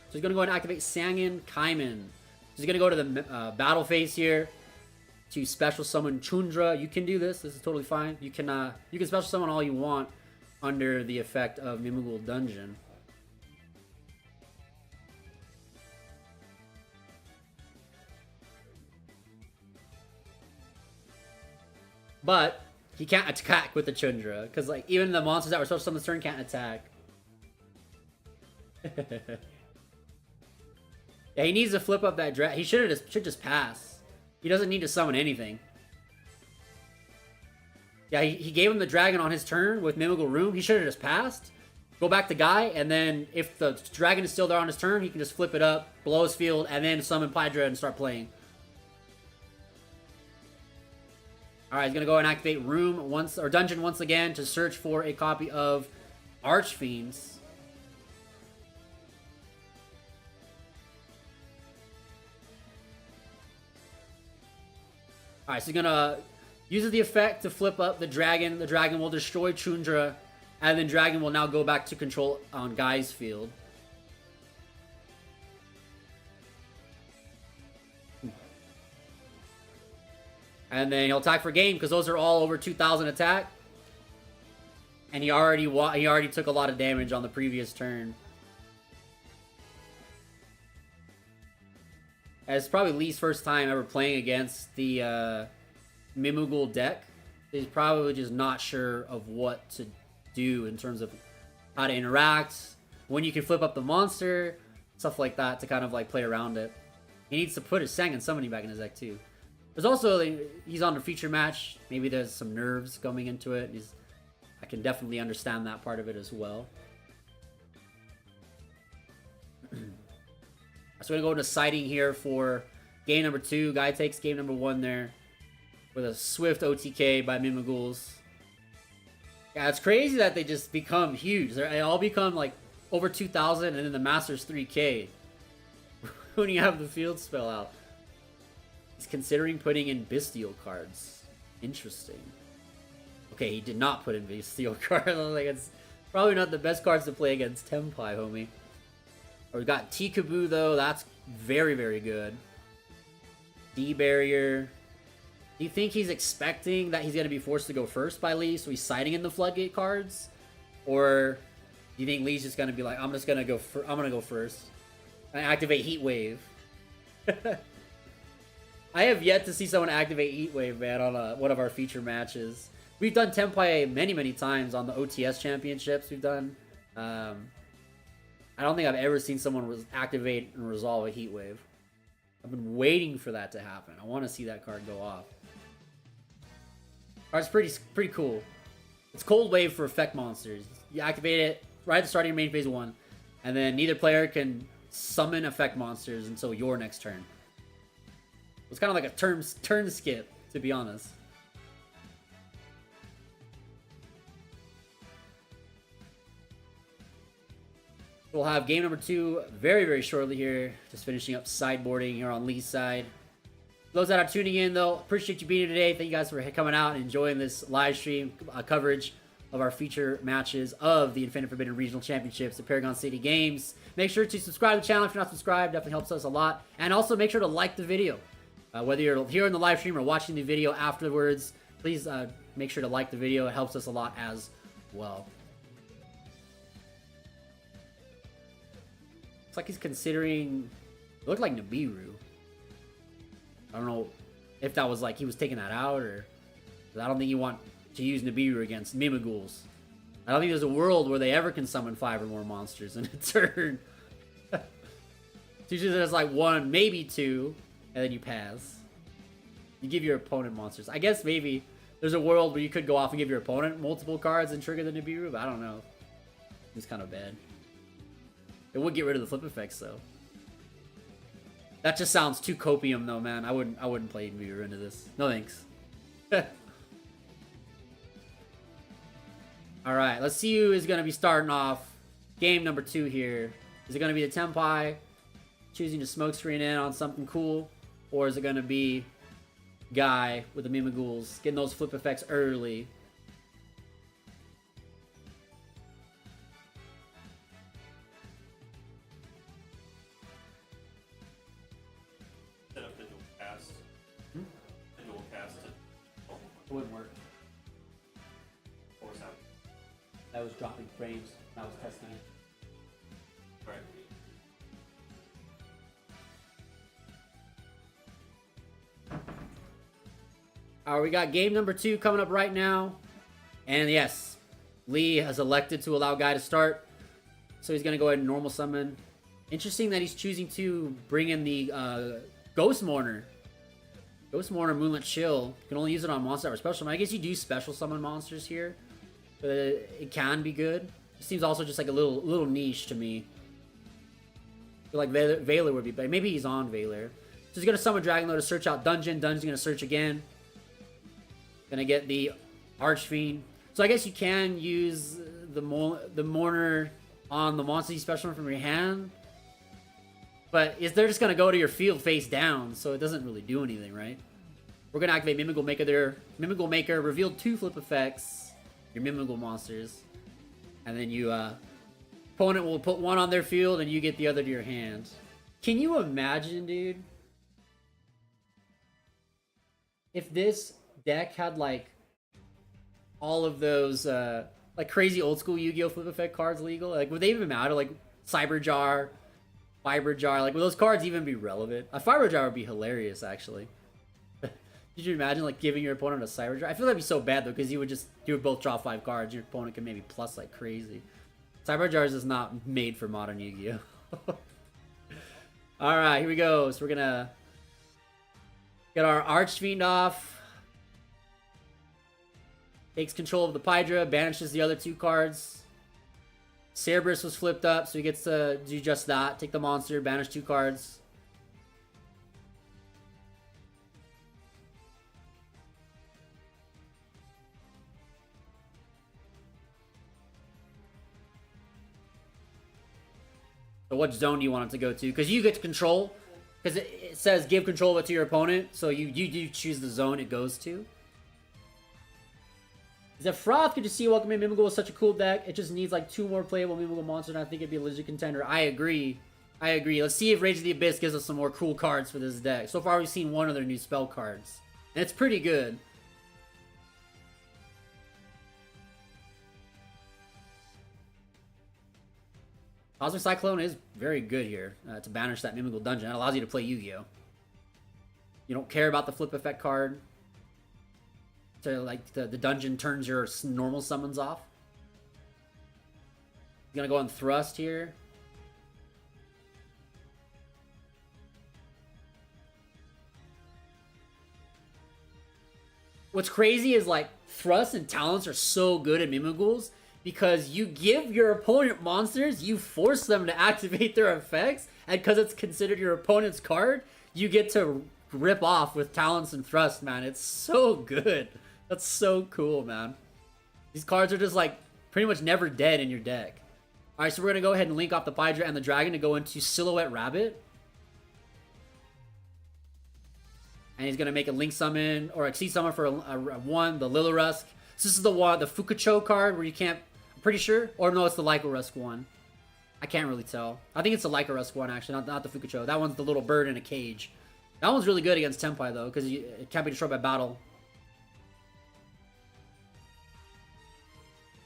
So he's going to go and activate Sangan Kaiman. So he's going to go to the battle phase here to special summon Chundra. You can do this. This is totally fine. You can special summon all you want under the effect of Mimighoul Dungeon. But he can't attack with the Chundra because, like, even the monsters that were supposed to summon this turn can't attack. Yeah, he needs to flip up that dragon. He should just pass. He doesn't need to summon anything. Yeah, he gave him the dragon on his turn with Mimighoul Room. He should have just passed. Go back to Guy, and then if the dragon is still there on his turn, he can just flip it up, blow his field, and then summon Pydra and start playing. Alright, he's gonna go and activate Dungeon once again to search for a copy of Archfiends. Alright, so he's gonna use the effect to flip up the dragon. The dragon will destroy Chundra, and then dragon will now go back to control on Guy's field. And then he'll attack for game because those are all over 2,000 attack. And he already took a lot of damage on the previous turn. It's probably Lee's first time ever playing against the Mimighoul deck. He's probably just not sure of what to do in terms of how to interact, when you can flip up the monster, stuff like that to kind of like play around it. He needs to put his Sangan Summoning back in his deck too. There's also, he's on a feature match. Maybe there's some nerves coming into it. I can definitely understand that part of it as well. So we're going to go into sighting here for game number 2. Guy takes game number 1 there with a swift OTK by Mimighouls. Yeah, it's crazy that they just become huge. They all become like over 2,000 and then the Master's 3K when you have the field spell out. He's considering putting in Bestial cards. Interesting. Okay, he did not put in Bestial cards. Like, it's probably not the best cards to play against Tenpai, homie. We've got T-Kaboo, though. That's very, very good. D-Barrier. Do you think he's expecting that he's going to be forced to go first by Lee, so he's siding in the Floodgate cards? Or do you think Lee's just going to be like, I'm going to go first and activate Heat Wave? I have yet to see someone activate Heat Wave, man, on one of our feature matches. We've done Tenpai many, many times on the OTS championships we've done. I don't think I've ever seen someone activate and resolve a Heat Wave. I've been waiting for that to happen. I want to see that card go off. Card's pretty cool. It's Cold Wave for effect monsters. You activate it right at the start of your main phase 1, and then neither player can summon effect monsters until your next turn. It's kind of like a turn skip, to be honest. We'll have game number 2 very, very shortly here. Just finishing up sideboarding here on Lee's side. Those that are tuning in, though, appreciate you being here today. Thank you guys for coming out and enjoying this live stream coverage of our feature matches of the Infinite Forbidden Regional Championships at Paragon City Games. Make sure to subscribe to the channel if you're not subscribed. Definitely helps us a lot. And also make sure to like the video. Whether you're here in the live stream or watching the video afterwards, please make sure to like the video. It helps us a lot as well. Looks like he's considering... It looked like Nibiru. I don't know if that was like he was taking that out or... I don't think you want to use Nibiru against Mimighouls. I don't think there's a world where they ever can summon 5 or more monsters in a turn. It's usually there's like 1, maybe 2, and then you pass. You give your opponent monsters. I guess maybe there's a world where you could go off and give your opponent multiple cards and trigger the Nibiru, but I don't know. It's kind of bad. It would get rid of the flip effects, though. That just sounds too copium, though, man. I wouldn't play Nibiru into this. No thanks. Alright, let's see who is going to be starting off game number 2 here. Is it going to be the Tenpai choosing to smokescreen in on something cool? Or is it going to be Guy with the Mimighouls getting those flip effects early? Set up the dual cast. The dual cast to... It wouldn't work. What was that? That was dropping frames. I was testing it. Right. Alright, we got game number 2 coming up right now. And yes, Lee has elected to allow Guy to start. So he's going to go ahead and normal summon. Interesting that he's choosing to bring in the Ghost Mourner. Ghost Mourner, Moonlit Chill. You can only use it on monsters that are special summon. I guess you do special summon monsters here. But it can be good. It seems also just like a little niche to me. I feel like Valor would be better. Maybe he's on Valor. So he's going to summon Dragonlord to search out Dungeon. Dungeon's going to search again. Gonna get the Archfiend. So I guess you can use the Mourner on the monster you special from your hand. But they're just gonna go to your field face down, so it doesn't really do anything, right? We're gonna activate Mimighoul Maker there. Mimighoul Maker, reveal 2 flip effects, your Mimighoul monsters. And then you, opponent will put 1 on their field and you get the other to your hand. Can you imagine, dude? If this deck had like all of those like crazy old school Yu-Gi-Oh flip effect cards legal, like would they even matter? Like Cyber Jar, Fiber Jar, like would those cards even be relevant? A Fiber Jar would be hilarious, actually. Did you imagine like giving your opponent a Cyber Jar? I feel that'd be so bad though, because you would both draw 5 cards. Your opponent can maybe plus like crazy. Cyber Jars is not made for modern Yu-Gi-Oh. All right, here we go. So we're gonna get our Archfiend off. Takes control of the Pydra, banishes the other 2 cards. Cerberus was flipped up, so he gets to do just that. Take the monster, banish 2 cards. So what zone do you want it to go to? Because you get to control. Because it says give control of it to your opponent. So you do choose the zone it goes to. Zephyroth, good to see you. Welcome in. Mimighoul is such a cool deck. It just needs like 2 more playable Mimighoul monsters, and I think it'd be a legit contender. I agree. I agree. Let's see if Rage of the Abyss gives us some more cool cards for this deck. So far, we've seen 1 of their new spell cards. And it's pretty good. Cosmic Cyclone is very good here to banish that Mimighoul dungeon. That allows you to play Yu-Gi-Oh! You don't care about the flip effect card. So like the dungeon turns your normal summons off. He's gonna go on thrust here. What's crazy is like thrust and talents are so good at Mimighouls because you give your opponent monsters, you force them to activate their effects, and because it's considered your opponent's card, you get to rip off with talents and thrust, man. It's so good. That's so cool, man. These cards are just like pretty much never dead in your deck. Alright, so we're gonna go ahead and link off the Pydra and the Dragon to go into Silhouette Rabbit. And he's gonna make a Link Summon or Exceed Summon for a 1, the Lilarusk. So this is the one, the Fukucho card where you can't, I'm pretty sure, or no, it's the Lycorusk one. I can't really tell. I think it's the Lycorusk one actually, not the Fukucho. That one's the little bird in a cage. That one's really good against Tenpai though, because it can't be destroyed by battle.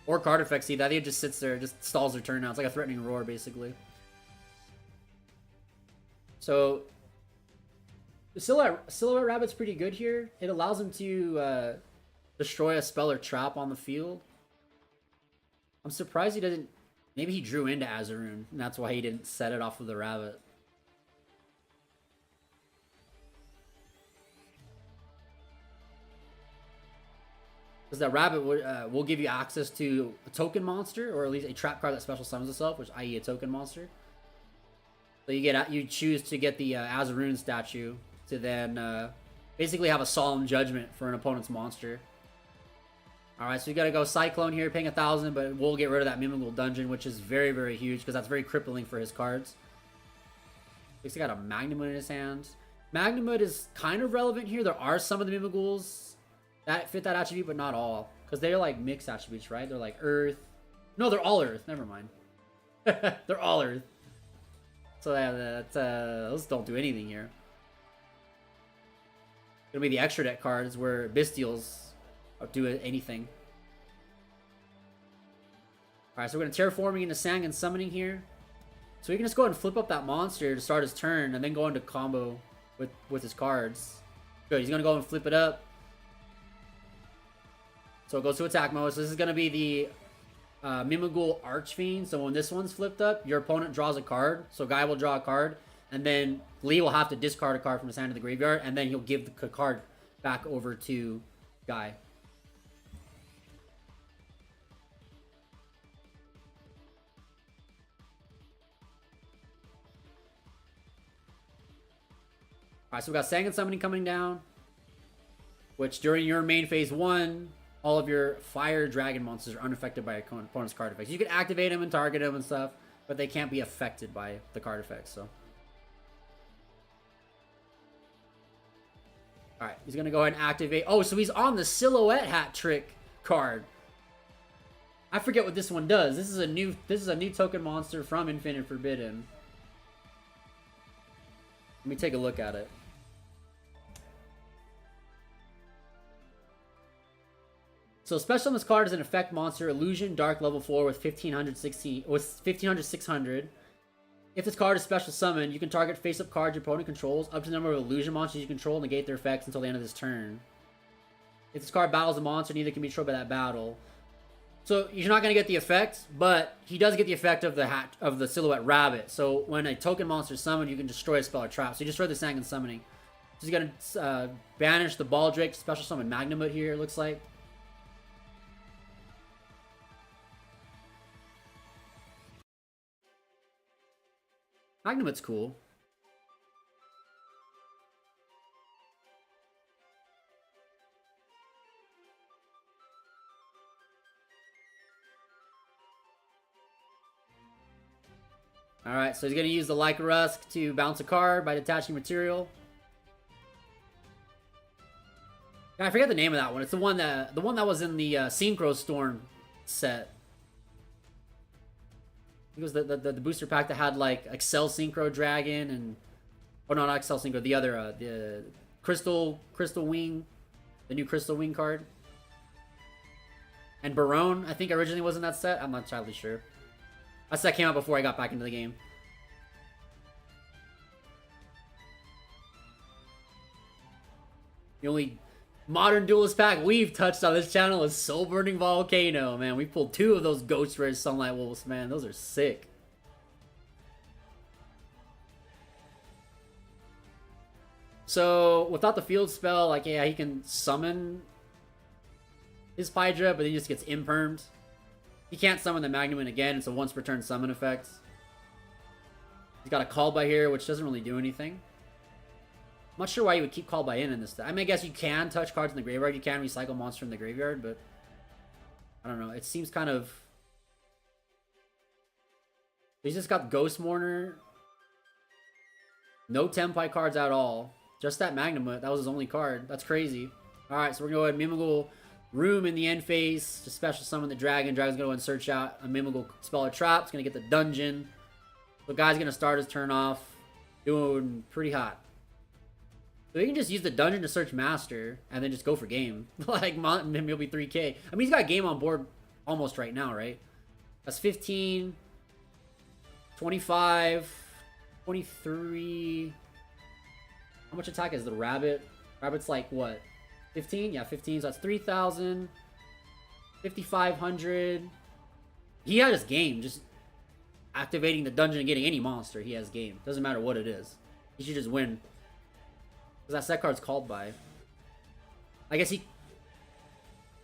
Or card effects, see, that it just sits there, just stalls their turn now. It's like a threatening roar, basically. So, the Silhouette Rabbit's pretty good here. It allows him to destroy a spell or trap on the field. I'm surprised he doesn't... Maybe he drew into Azarun, and that's why he didn't set it off with the rabbit. Because that rabbit will give you access to a token monster, or at least a trap card that special summons itself, which i.e. a token monster. So you choose to get the Azarun statue to then basically have a solemn judgment for an opponent's monster. Alright, so you gotta go Cyclone here, paying 1,000, but we'll get rid of that Mimighoul dungeon, which is very, very huge, because that's very crippling for his cards. Looks like he got a Magnamud in his hand. Magnamud is kind of relevant here. There are some of the Mimighouls that fit that attribute, but not all. Because they're like mixed attributes, right? They're like Earth. No, they're all Earth. Never mind. They're all Earth. So those don't do anything here. It'll be the extra deck cards where Bestials do anything. Alright, so we're going to Terraforming into Sang and Summoning here. So we can just go ahead and flip up that monster to start his turn and then go into combo with his cards. Good, he's going to go and flip it up. So it goes to attack mode. So this is going to be the Mimighoul Archfiend. So when this one's flipped up, your opponent draws a card. So Guy will draw a card. And then Lee will have to discard a card from his hand to the graveyard. And then he'll give the card back over to Guy. Alright, so we got Sang and Summoning coming down. Which during your main phase 1... all of your fire dragon monsters are unaffected by your opponent's card effects. You can activate them and target them and stuff, but they can't be affected by the card effects, so. Alright, he's gonna go ahead and activate. Oh, so he's on the Silhouette Hat Trick card. I forget what this one does. This is a new token monster from Infinite Forbidden. Let me take a look at it. So special on this card is an effect monster, Illusion, Dark level 4 with 1500, 600. If this card is special summoned, you can target face-up cards your opponent controls up to the number of illusion monsters you control and negate their effects until the end of this turn. If this card battles a monster, neither can be destroyed by that battle. So you're not going to get the effect, but he does get the effect of the Silhouette Rabbit. So when a token monster is summoned, you can destroy a spell or trap. So you destroy the Sang and Summoning. So he's going to banish the Baldrake, special summon Magnamud here, it looks like. Magnamud's cool. Alright, so he's going to use the Lycorusk to bounce a card by detaching material. I forget the name of that one. It's the one that was in the Synchro Storm set. It was the booster pack that had like Excel Synchro Dragon and oh no, not Excel Synchro, the other the Crystal Wing, the new Crystal Wing card. And Barone, I think originally was in that set. I'm not entirely sure. That set came out before I got back into the game. The only modern duelist pack we've touched on this channel is Soul Burning Volcano, man. We pulled 2 of those Ghost Rare Sunlight Wolves, man. Those are sick. So, without the field spell, like, yeah, he can summon his Pydra, but then he just gets impermed. He can't summon the Magnum again. It's a once per turn summon effect. He's got a Call by here, which doesn't really do anything. I'm not sure why you would keep Call by in this. I mean, I guess you can touch cards in the graveyard. You can recycle monster in the graveyard, but I don't know. It seems kind of... He's just got Ghost Mourner. No Tenpai cards at all. Just that Magnum. That was his only card. That's crazy. Alright, so we're going to go ahead and Mimighoul Room in the end phase. Just special summon the Dragon. Dragon's going to go and search out a Mimighoul spell or trap. It's going to get the dungeon. The guy's going to start his turn off doing pretty hot. So he can just use the dungeon to search Master and then just go for game. Like, he'll be 3k. I mean, he's got game on board almost right now, right? That's 15, 25, 23. How much attack is the Rabbit? Rabbit's like, what? 15? Yeah, 15. So that's 3,000. 5,500. He has game. Just activating the dungeon and getting any monster. He has game. Doesn't matter what it is. He should just win. Because that set card's called by. I guess he...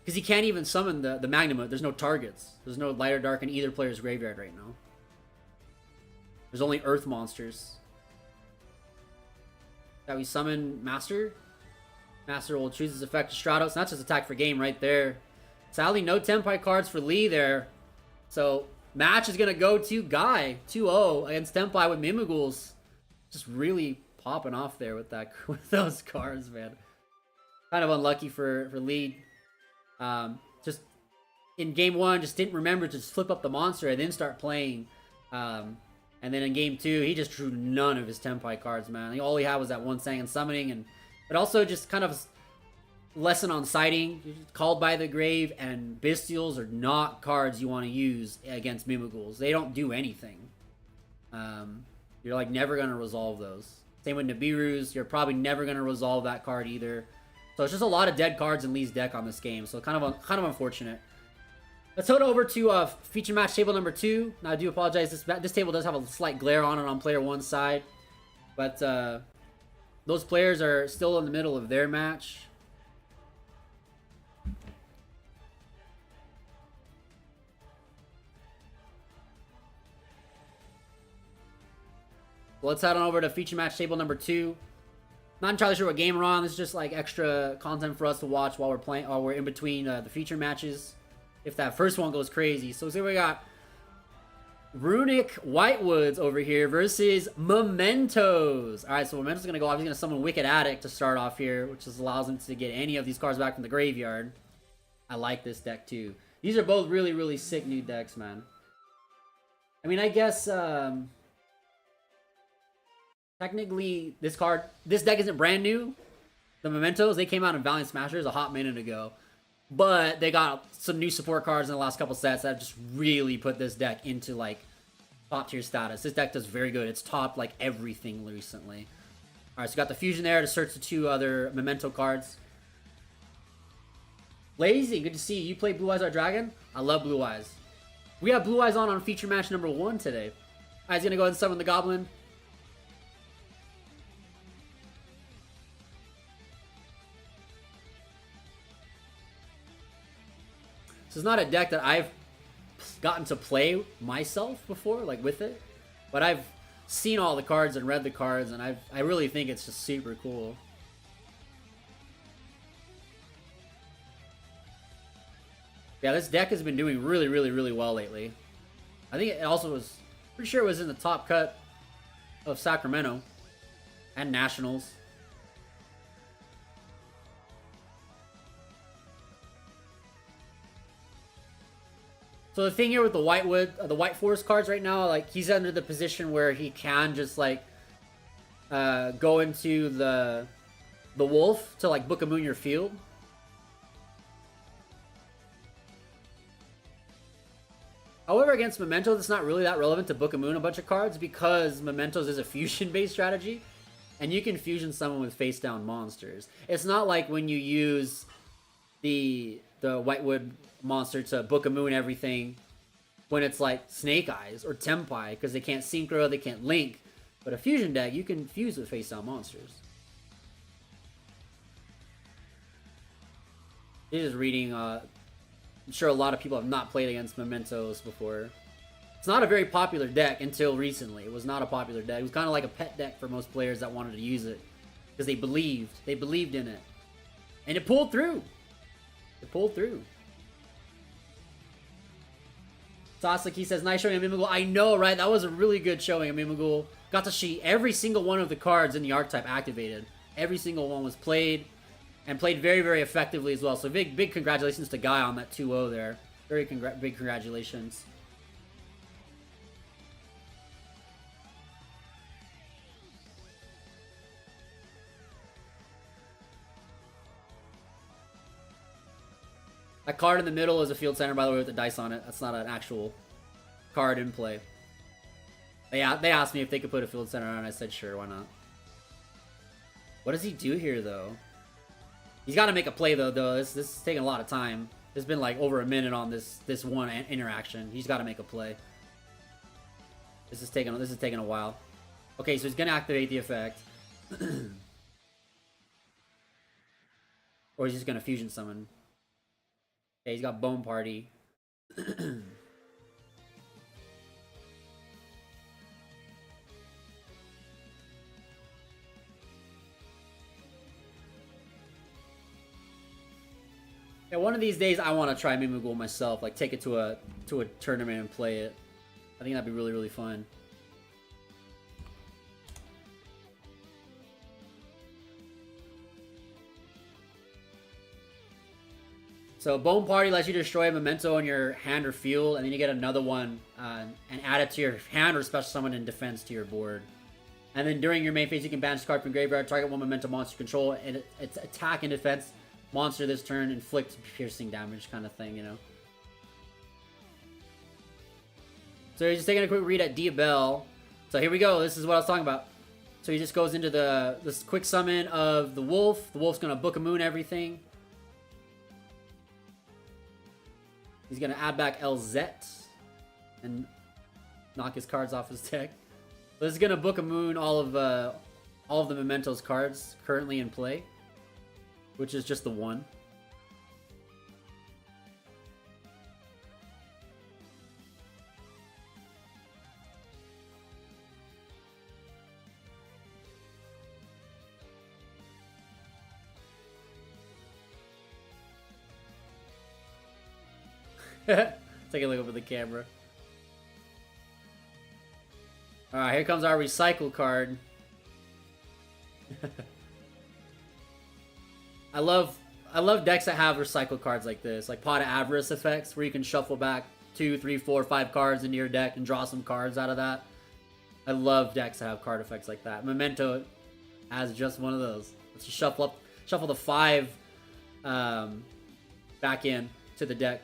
Because he can't even summon the Magnum. There's no targets. There's no light or dark in either player's graveyard right now. There's only Earth monsters. That we summon Master. Master will choose his effect to Stratos. Not just attack for game right there. Sadly, no Tenpai cards for Lee there. So, match is going to go to Guy. 2-0 against Tenpai with Mimighouls. Just really popping off there with that with those cards, man. Kind of unlucky for Lee. Just in game 1, just didn't remember to just flip up the monster and then start playing. And then in game 2, he just drew none of his Tenpai cards, man. All he had was that one Sang and Summoning, and but also just kind of lesson on sighting. Called by the Grave and Bestials are not cards you want to use against Mimighouls. They don't do anything. You're like never gonna resolve those. Same with Nibiru's. You're probably never gonna resolve that card either. So it's just a lot of dead cards in Lee's deck on this game. So kind of unfortunate. Let's head over to feature match table number 2. Now I do apologize. This table does have a slight glare on it on player 1's side, but those players are still in the middle of their match. Let's head on over to feature match table number 2. Not entirely sure what game we're on. This is just like extra content for us to watch while we're playing, while we're in between the feature matches. If that first one goes crazy. So see, we got Runic Whitewoods over here versus Mementos. Alright, so Mementos is going to go off. He's going to summon Wicked Addict to start off here, which just allows him to get any of these cards back from the graveyard. I like this deck too. These are both really, really sick new decks, man. I mean, I guess technically this deck isn't brand new. The Mementos, they came out in Valiant Smashers a hot minute ago. But they got some new support cards in the last couple sets that have just really put this deck into, like, top-tier status. This deck does very good. It's topped, like, everything recently. Alright, so got the fusion there to search the 2 other Memento cards. Lazy, good to see you. You play Blue Eyes Our Dragon? I love Blue Eyes. We have Blue Eyes on feature match number 1 today. Alright, he's going to go ahead and summon the Goblin. This is not a deck that I've gotten to play myself before, like with it. But I've seen all the cards and read the cards, and I really think it's just super cool. Yeah, this deck has been doing really, really, really well lately. I think it also was, pretty sure it was in the top cut of Sacramento and Nationals. So the thing here with the White Forest cards right now, like he's under the position where he can just like go into the Wolf to like Book of Moon your field. However, against Mementos, it's not really that relevant to Book of Moon a bunch of cards because Mementos is a fusion-based strategy. And you can fusion summon with face down monsters. It's not like when you use the Whitewood monster to Book of Moon everything when it's like Snake Eyes or Tenpai, because they can't synchro, they can't link. But a fusion deck, you can fuse with face down monsters. This is reading, I'm sure a lot of people have not played against Mementos before. It's not a very popular deck until recently. It was not a popular deck. It was kind of like a pet deck for most players that wanted to use it. Because they believed. They believed in it. And it pulled through. It pulled through. Sasaki says, nice showing of Mimighoul. I know, right? That was a really good showing of Mimighoul. Got to see every single one of the cards in the archetype activated. Every single one was played. And played very, very effectively as well. So big congratulations to Guy on that 2-0 there. Very big congratulations. That card in the middle is a field center, by the way, with the dice on it. That's not an actual card in play. They asked me if they could put a field center on, and I said sure, why not? What does he do here, though? He's got to make a play, though. This is taking a lot of time. There's been like over a minute on this one interaction. He's got to make a play. This is taking a while. Okay, so he's gonna activate the effect, or he's just gonna fusion summon. Okay, he's got Bone Party. Yeah, one of these days I want to try Mimighoul myself, like take it to a tournament and play it. I think that'd be really, really fun. So Bone Party lets you destroy a memento in your hand or field, and then you get another one and add it to your hand or special summon in defense to your board. And then during your main phase, you can banish a card from graveyard, target one memento monster control, and its attack and defense monster this turn inflicts piercing damage kind of thing, you know. So you're just taking a quick read at Diabel. So here we go. This is what I was talking about. So he just goes into this quick summon of the wolf. The wolf's gonna Book of Moon everything. He's gonna add back LZ and knock his cards off his deck. So this is gonna Book of Moon all of the Mementos cards currently in play, which is just the one. Take a look over the camera. Alright, here comes our recycle card. I love decks that have recycle cards like this, like Pot of Avarice effects, where you can shuffle back 2, 3, 4, 5 cards into your deck and draw some cards out of that. I love decks that have card effects like that. Memento has just one of those. Let's just shuffle the 5 back in to the deck.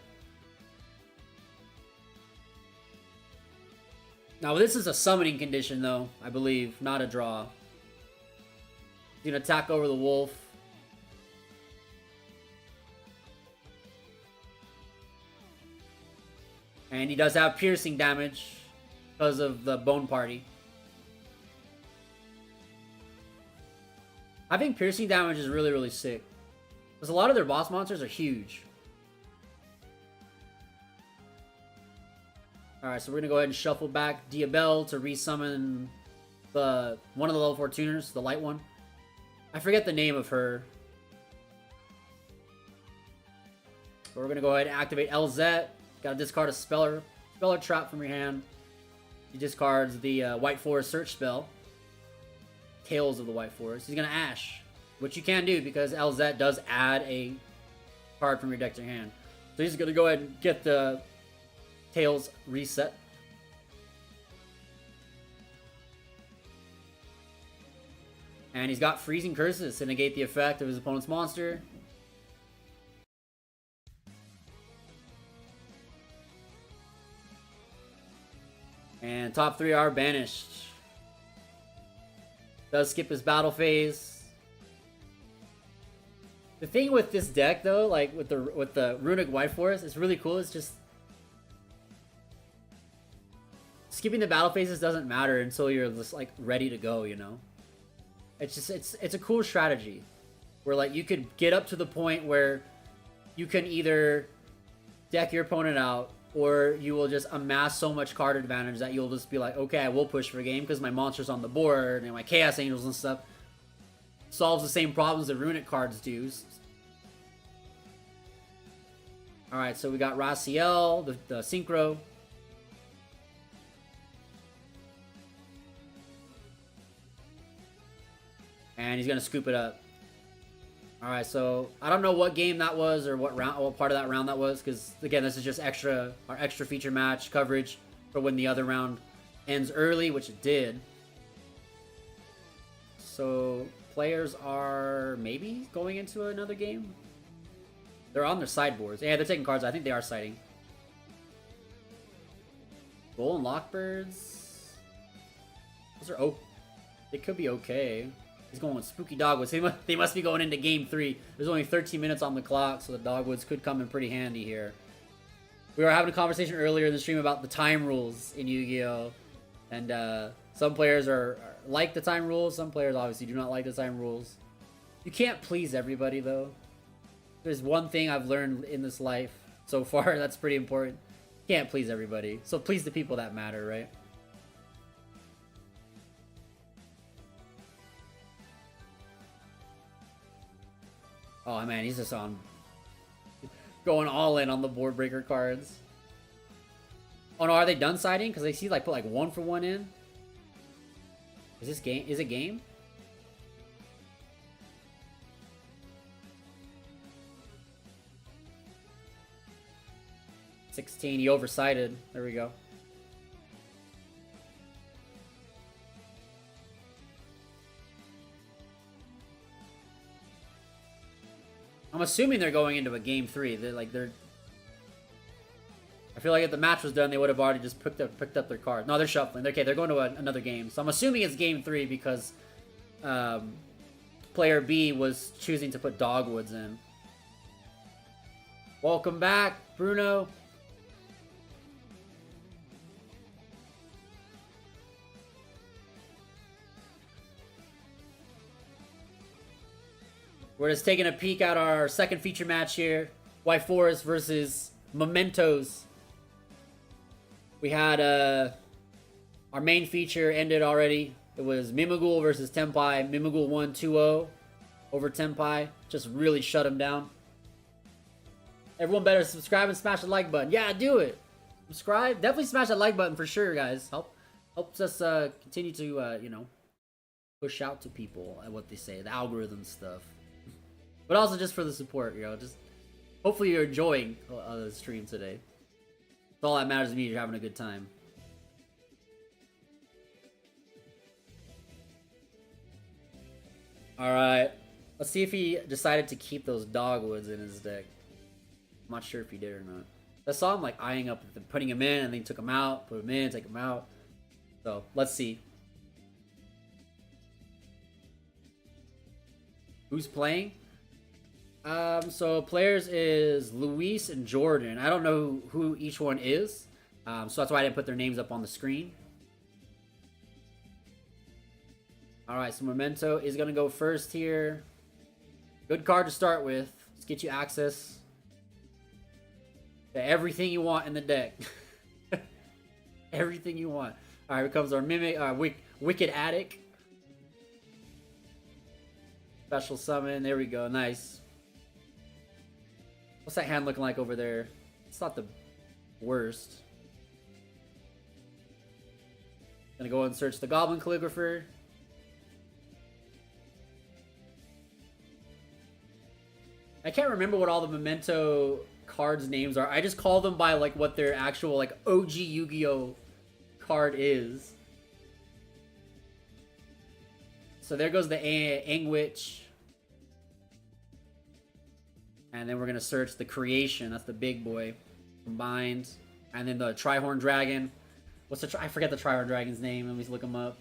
Now this is a summoning condition though, I believe, not a draw. He's gonna attack over the wolf. And he does have piercing damage because of the Bone Party. I think piercing damage is really, really sick. Because a lot of their boss monsters are huge. Alright, so we're gonna go ahead and shuffle back Diabel to resummon one of the level 4 tuners, the light one. I forget the name of her. But we're gonna go ahead and activate LZ. Gotta discard a Speller Trap from your hand. He discards the White Forest Search spell. Tales of the White Forest. He's gonna Ash, which you can do because LZ does add a card from your deck to your hand. So he's gonna go ahead and get the Tails reset. And he's got Freezing Curses to negate the effect of his opponent's monster. And top 3 are banished. Does skip his battle phase. The thing with this deck though, like with the Runic White Forest, it's really cool. It's just skipping the battle phases doesn't matter until you're just like ready to go, you know? It's just it's a cool strategy where like you could get up to the point where you can either deck your opponent out or you will just amass so much card advantage that you'll just be like, okay, I will push for game because my monster's on the board and my Chaos Angels and stuff solves the same problems that Runic cards do. Alright, so we got Raziel, the Synchro. And he's gonna scoop it up. Alright, so I don't know what game that was or what part of that round that was, because again, this is just our extra feature match coverage for when the other round ends early, which it did. So players are maybe going into another game. They're on their sideboards. Yeah, they're taking cards. I think they are siding. Golden Lockbirds. Those are they could be okay. He's going with Spooky Dogwoods. They must be going into game 3. There's only 13 minutes on the clock, so the Dogwoods could come in pretty handy here. We were having a conversation earlier in the stream about the time rules in Yu-Gi-Oh! And some players are like the time rules. Some players obviously do not like the time rules. You can't please everybody, though. There's one thing I've learned in this life so far that's pretty important. You can't please everybody. So please the people that matter, right? Oh man, he's just going all in on the board breaker cards. Oh no, are they done siding? Because they see like put like 1 for 1 in. Is this game? Is it game? $16. He oversided. There we go. I'm assuming they're going into a game 3. They're. I feel like if the match was done, they would have already just picked up their card. No, they're shuffling. Okay, they're going to another game. So I'm assuming it's game 3 because player B was choosing to put Dogwoods in. Welcome back, Bruno. We're just taking a peek at our second feature match here. White Forest versus Mementos. We had our main feature ended already. It was Mimighoul versus Tenpai. Mimighoul won 2-0 over Tenpai. Just really shut him down. Everyone better subscribe and smash the like button. Yeah, do it. Subscribe. Definitely smash that like button for sure, guys. Helps us continue to you know, push out to people at what they say, the algorithm stuff. But also just for the support, you know, just hopefully you're enjoying the stream today. That's all that matters to me, you're having a good time. Alright, let's see if he decided to keep those Dogwoods in his deck. I'm not sure if he did or not. I saw him like eyeing up, putting him in, and then he took him out, put him in, take him out. So, let's see. Who's playing? So players is Luis and Jordan. I don't know who each one is, so that's why I didn't put their names up on the screen. Alright, so Memento is going to go first here. Good card to start with. Let's get you access to everything you want in the deck. Everything you want. Alright, here comes our Wicked Attic. Special summon. There we go. Nice. What's that hand looking like over there? It's not the worst. Gonna go and search the Goblin Calligrapher. I can't remember what all the Memento cards' names are. I just call them by like what their actual like OG Yu-Gi-Oh card is. So there goes the Angwitch. And then we're going to search the Creation. That's the big boy. Combined. And then the Trihorn Dragon. I forget the Trihorn Dragon's name. Let me look him up.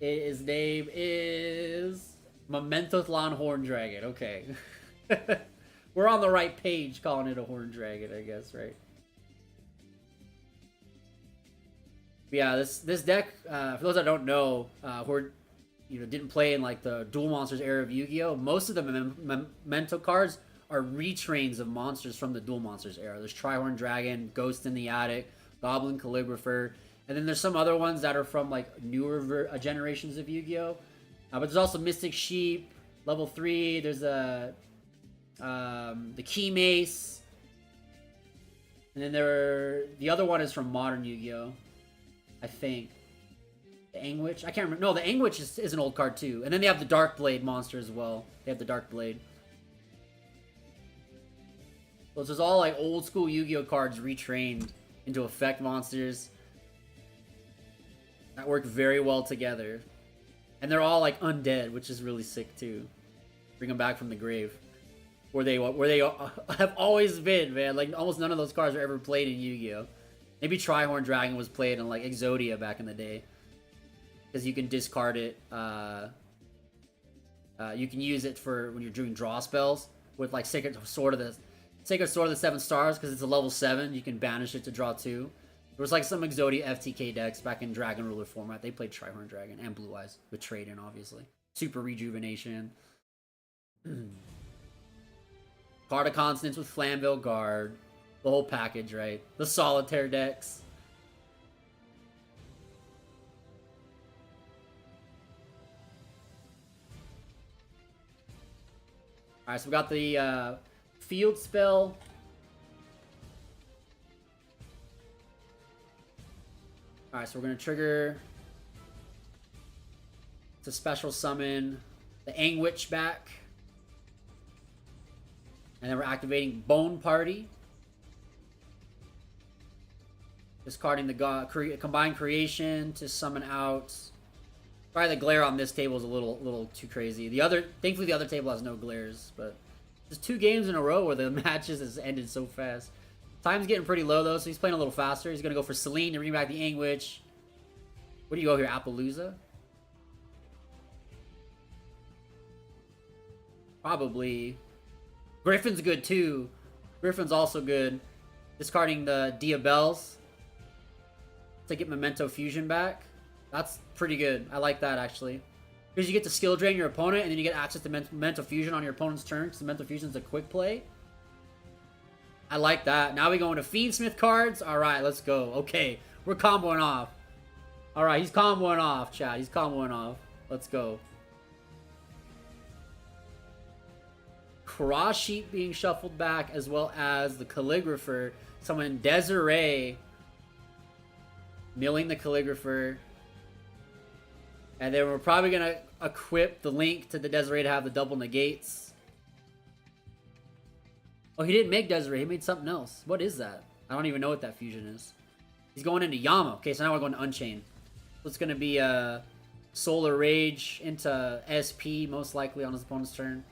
His name is Mementothlon Horn Dragon. Okay. We're on the right page calling it a Horn Dragon, I guess, right? But yeah, this deck, for those that don't know, who didn't play in like the Duel Monsters era of Yu-Gi-Oh, most of the Memento cards are retrains of monsters from the Duel Monsters era. There's Trihorn Dragon, Ghost in the Attic, Goblin Calligrapher, and then there's some other ones that are from like newer generations of Yu-Gi-Oh. But there's also Mystic Sheep, level 3. There's the Key Mace, and then the other one is from modern Yu-Gi-Oh, I think. The Angwitch? I can't remember. No, the Angwitch is an old card too. And then they have the Dark Blade monster as well. They have the Dark Blade. So this is all like old school Yu-Gi-Oh cards retrained into effect monsters that work very well together. And they're all like undead, which is really sick too. Bring them back from the grave. Where they have always been, man. Like almost none of those cards are ever played in Yu-Gi-Oh. Maybe Trihorn Dragon was played in like Exodia back in the day. Because you can discard it. You can use it for when you're doing draw spells with like Sacred Sword of the 7 Stars, because it's a level 7. You can banish it to draw 2. There was like some Exodia FTK decks back in Dragon Ruler format. They played Trihorn Dragon and Blue Eyes with Trade-in, obviously. Super Rejuvenation. Card of Consonance with Flamvell Guard. The whole package, right? The Solitaire decks. Alright, so we got the field spell. Alright, so we're going to trigger to special summon the Angwitch back. And then we're activating Bone Party. Discarding the Combined Creation to summon out. Probably the glare on this table is a little too crazy. Thankfully the other table has no glares, but there's 2 games in a row where the matches has ended so fast. Time's getting pretty low though, so he's playing a little faster. He's gonna go for Celine to bring back the Angwitch. Where do you go here, Appaloosa? Probably. Griffin's good too. Griffin's also good. Discarding the Diabels to get Memento Fusion back. That's pretty good. I like that, actually. Because you get to skill drain your opponent, and then you get access to Mental Fusion on your opponent's turn, because the Mental Fusion's a quick play. I like that. Now we go into fiendsmith cards. Alright, let's go. Okay, we're comboing off. Alright, he's comboing off, chat. He's comboing off. Let's go. Cross Sheep being shuffled back, as well as the Calligrapher. Someone Desiree milling the Calligrapher. And then we're probably going to equip the Link to the Desiree to have the double negates. Oh, he didn't make Desiree. He made something else. What is that? I don't even know what that fusion is. He's going into Yama. Okay, so now we're going to Unchain. So it's going to be Solar Rage into SP, most likely on his opponent's turn.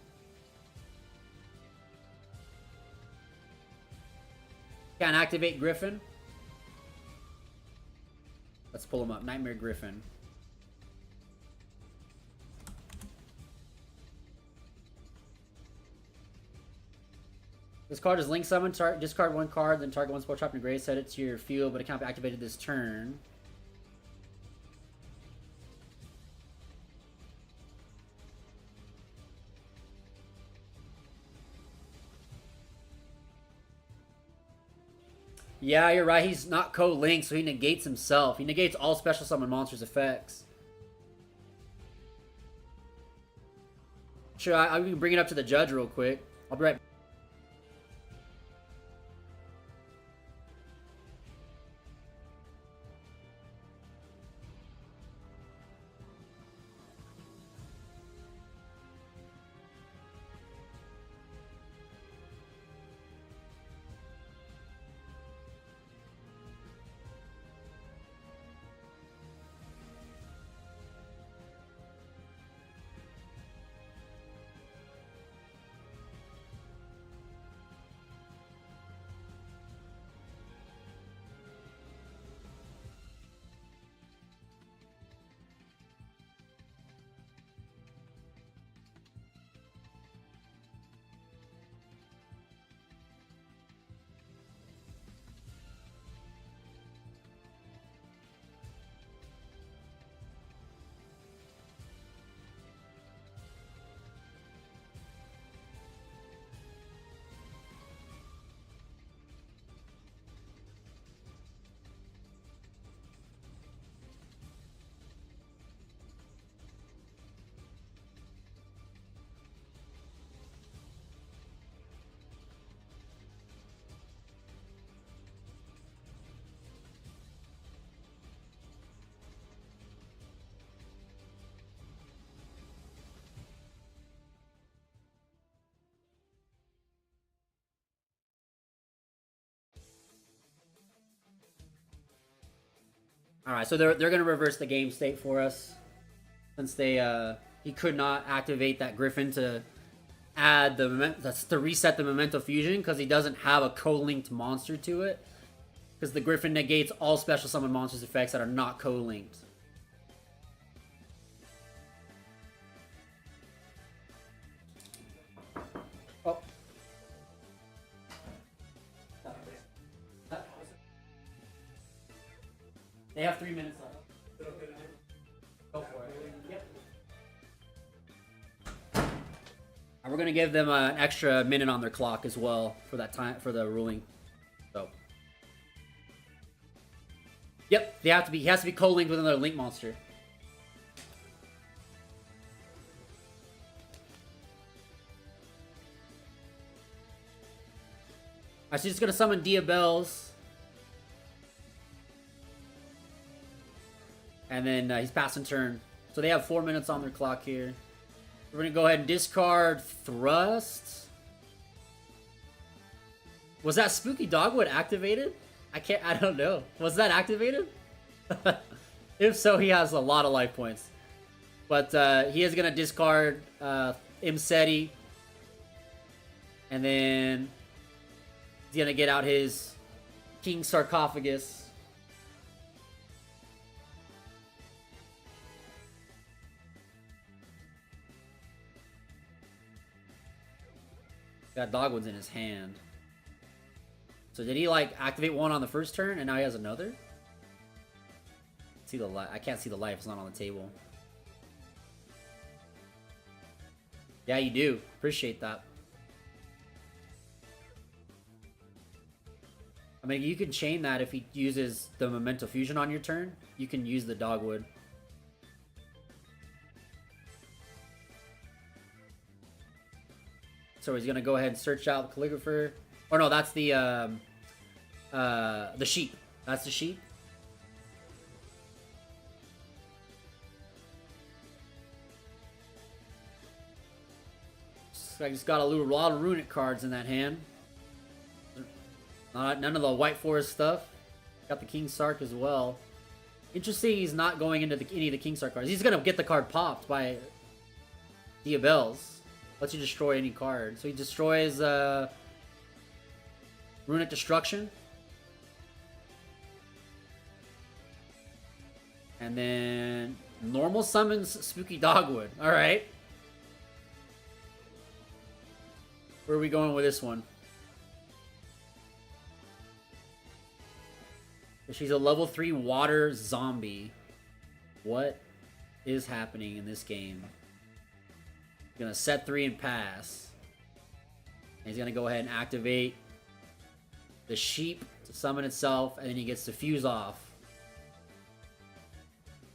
Can't activate Griffin. Let's pull him up. Nightmare Griffin. This card is Link Summon. Discard 1 card, then target 1 spell trap in your grave. Set it to your field, but it can't be activated this turn. Yeah, you're right. He's not co-linked, so he negates himself. He negates all special summon monsters' effects. Sure, I can bring it up to the judge real quick. I'll be right back. All right, so they're gonna reverse the game state for us, since they he could not activate that Griffin to add to reset the Memento Fusion because he doesn't have a co-linked monster to it. Because the Griffin negates all special summon monsters effects that are not co-linked. Oh. They have 3 minutes left. Go for it. Yep. And we're gonna give them an extra minute on their clock as well for that time for the ruling. So. Yep, they have to be. He has to be co-linked with another link monster. Alright, so he's gonna summon Diabells. And then he's passing turn. So they have 4 minutes on their clock here. We're gonna go ahead and discard Thrust. Was that Spooky Dogwood activated? I don't know. Was that activated? If so, he has a lot of life points. But he is gonna discard Imseti. And then he's gonna get out his King Sarcophagus. Got Dogwoods in his hand. So did he like activate one on the first turn and now he has another? See the life? I can't see the life. It's not on the table. Yeah, you do. Appreciate that. I mean, you can chain that if he uses the Memento Fusion on your turn. You can use the Dogwood. So he's gonna go ahead and search out the Calligrapher. Or no, that's the sheep. That's the sheep. So I just got a lot of Runic cards in that hand. None of the White Forest stuff. Got the King Sark as well. Interesting, he's not going into any of the King Sark cards. He's gonna get the card popped by Diabells. Lets you destroy any card. So he destroys Runic Destruction. And then normal summons Spooky Dogwood. Alright. Where are we going with this one? She's a level 3 water zombie. What is happening in this game? Gonna set 3 and pass. And he's gonna go ahead and activate the sheep to summon itself, and then he gets to fuse off.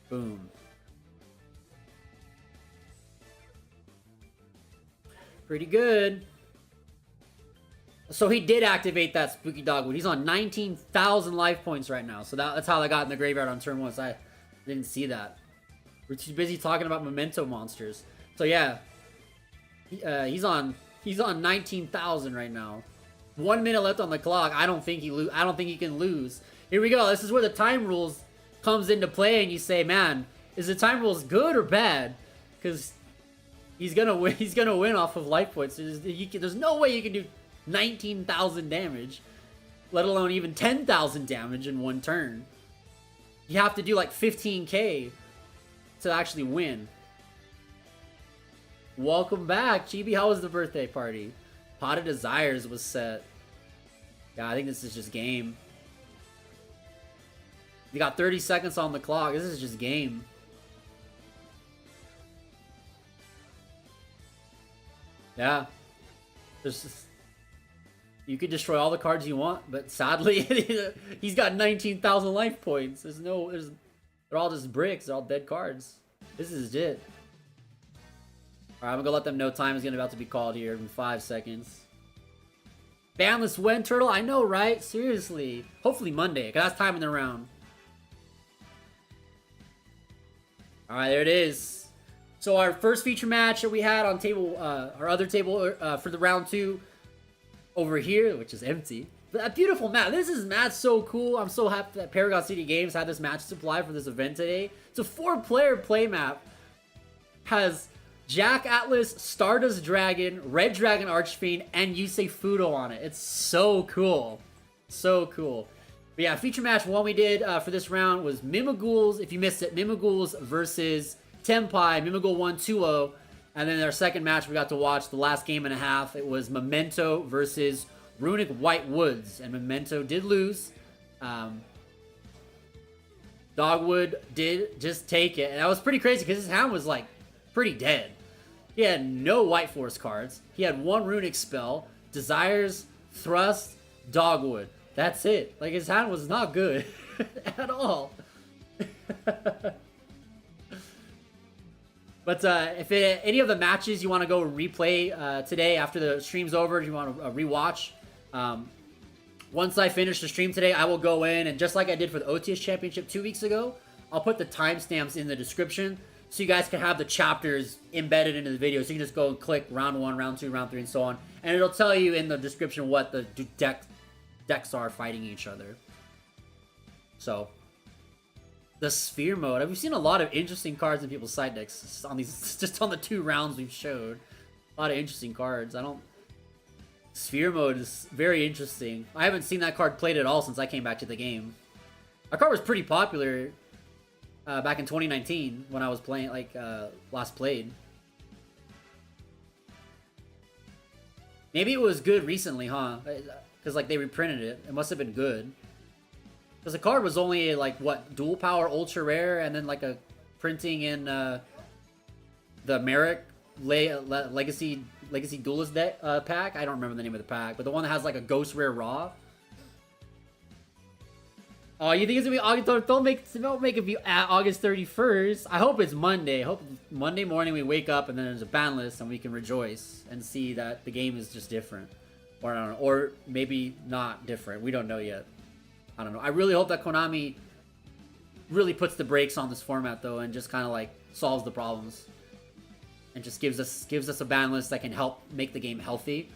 Boom. Pretty good. So he did activate that Spooky Dogwood. He's on 19,000 life points right now. So that's how I got in the graveyard on turn 1. So I didn't see that. We're too busy talking about Memento monsters. So yeah. He's on 19,000 right now. 1 minute left on the clock. I don't think he can lose. Here we go. This is where the time rules comes into play, and you say, man, is the time rules good or bad? Because he's gonna win. He's gonna win off of life points. There's no way you can do 19,000 damage, let alone even 10,000 damage in one turn. You have to do like 15k to actually win. Welcome back, Chibi. How was the birthday party? Pot of Desires was set. Yeah, I think this is just game. You got 30 seconds on the clock. This is just game. Yeah. You could destroy all the cards you want, but sadly, he's got 19,000 life points. They're all just bricks. They're all dead cards. This is it. Alright, I'm gonna let them know time is about to be called here in 5 seconds. Banless when, Turtle? I know, right? Seriously. Hopefully Monday, because that's time in the round. Alright, there it is. So our first feature match that we had on table, our other table for the round 2, over here, which is empty. But a beautiful map. This is match so cool. I'm so happy that Paragon City Games had this match supply for this event today. It's a 4-player play map. Has Jack Atlas, Stardust Dragon, Red Dragon Archfiend, and Yusei Fudo on it. It's so cool. So cool. But yeah, feature match one we did for this round was Mimighouls. If you missed it, Mimighouls versus Tenpai. Mimighoul won 2-0. And then our second match we got to watch the last game and a half. It was Memento versus Runic White Woods. And Memento did lose. Dogwood did just take it. And that was pretty crazy because his hand was like pretty dead. He had no White Force cards. He had one Runic spell. Desires, Thrust, Dogwood. That's it. Like, his hand was not good at all. But if any of the matches you want to go replay today after the stream's over, if you want to rewatch, once I finish the stream today, I will go in and just like I did for the OTS Championship 2 weeks ago, I'll put the timestamps in the description so you guys can have the chapters embedded into the video. So you can just go and click round 1, round 2, round 3, and so on. And it'll tell you in the description what the decks are fighting each other. So the sphere mode. We've seen a lot of interesting cards in people's side decks on these, just on the 2 rounds we've showed. A lot of interesting cards. Sphere mode is very interesting. I haven't seen that card played at all since I came back to the game. Our card was pretty popular back in 2019 when I was playing, last played. Maybe it was good recently, huh? Because, they reprinted it. It must have been good. Because the card was only, dual power, ultra rare, and then, a printing in the Merrick Legacy Duelist deck pack. I don't remember the name of the pack, but the one that has, a ghost rare raw. Oh, you think it's gonna be August? Don't make it be August 31st. I hope it's Monday. I hope Monday morning we wake up and then there's a ban list and we can rejoice and see that the game is just different. Or I don't know, or maybe not different. We don't know yet. I don't know. I really hope that Konami really puts the brakes on this format though, and just kind of solves the problems, and just gives us a ban list that can help make the game healthy.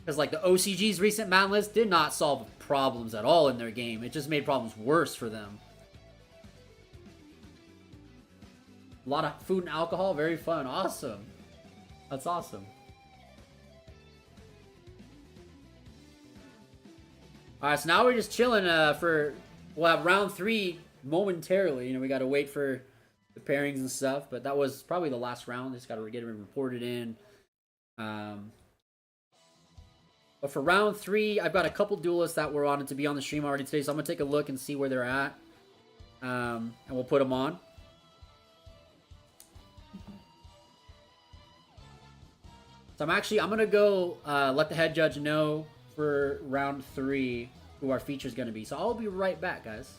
Because the OCG's recent ban list did not solve problems at all in their game. It just made problems worse for them. A lot of food and alcohol, very fun, awesome. That's awesome. Alright, so now we're just chilling we'll have round 3 momentarily. We gotta wait for the pairings and stuff, but that was probably the last round. Just gotta get it reported in. But for round 3, I've got a couple duelists that were on to be on the stream already today, so I'm gonna take a look and see where they're at. And we'll put them on. So I'm gonna go let the head judge know for round 3 who our feature is gonna be. So I'll be right back, guys.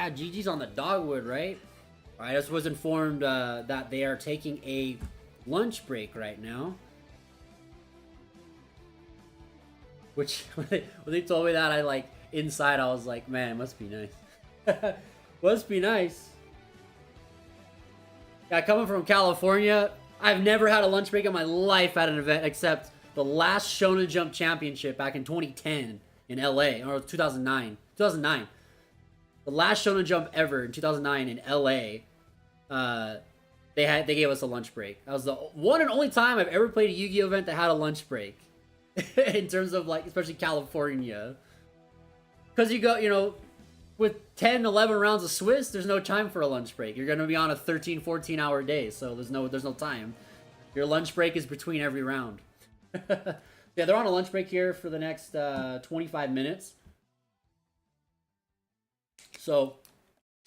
Yeah, GG's on the dogwood, right? I just was informed that they are taking a lunch break right now. Which, when they told me that, I like, inside I was like, man, it must be nice. Must be nice. Yeah, coming from California, I've never had a lunch break in my life at an event except the last Shonen Jump Championship back in 2010 in LA, or 2009. 2009. The last Shonen Jump ever in 2009 in LA. They gave us a lunch break. That was the one and only time I've ever played a Yu-Gi-Oh event that had a lunch break. In terms of, like, especially California. Because you go, you know, with 10, 11 rounds of Swiss, there's no time for a lunch break. You're going to be on a 13, 14-hour day, so there's no time. Your lunch break is between every round. Yeah, they're on a lunch break here for the next 25 minutes. So,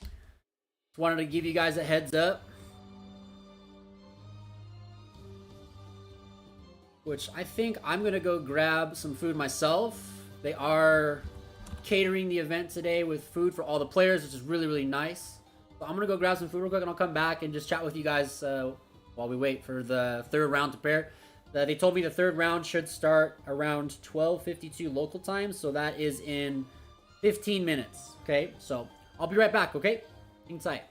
just wanted to give you guys a heads up. Which I think I'm going to go grab some food myself. They are catering the event today with food for all the players, which is really, really nice. So I'm going to go grab some food real quick and I'll come back and just chat with you guys while we wait for the third round to pair. They told me the third round should start around 12:52 local time, so that is in 15 minutes. Okay, so I'll be right back, okay? Hang tight.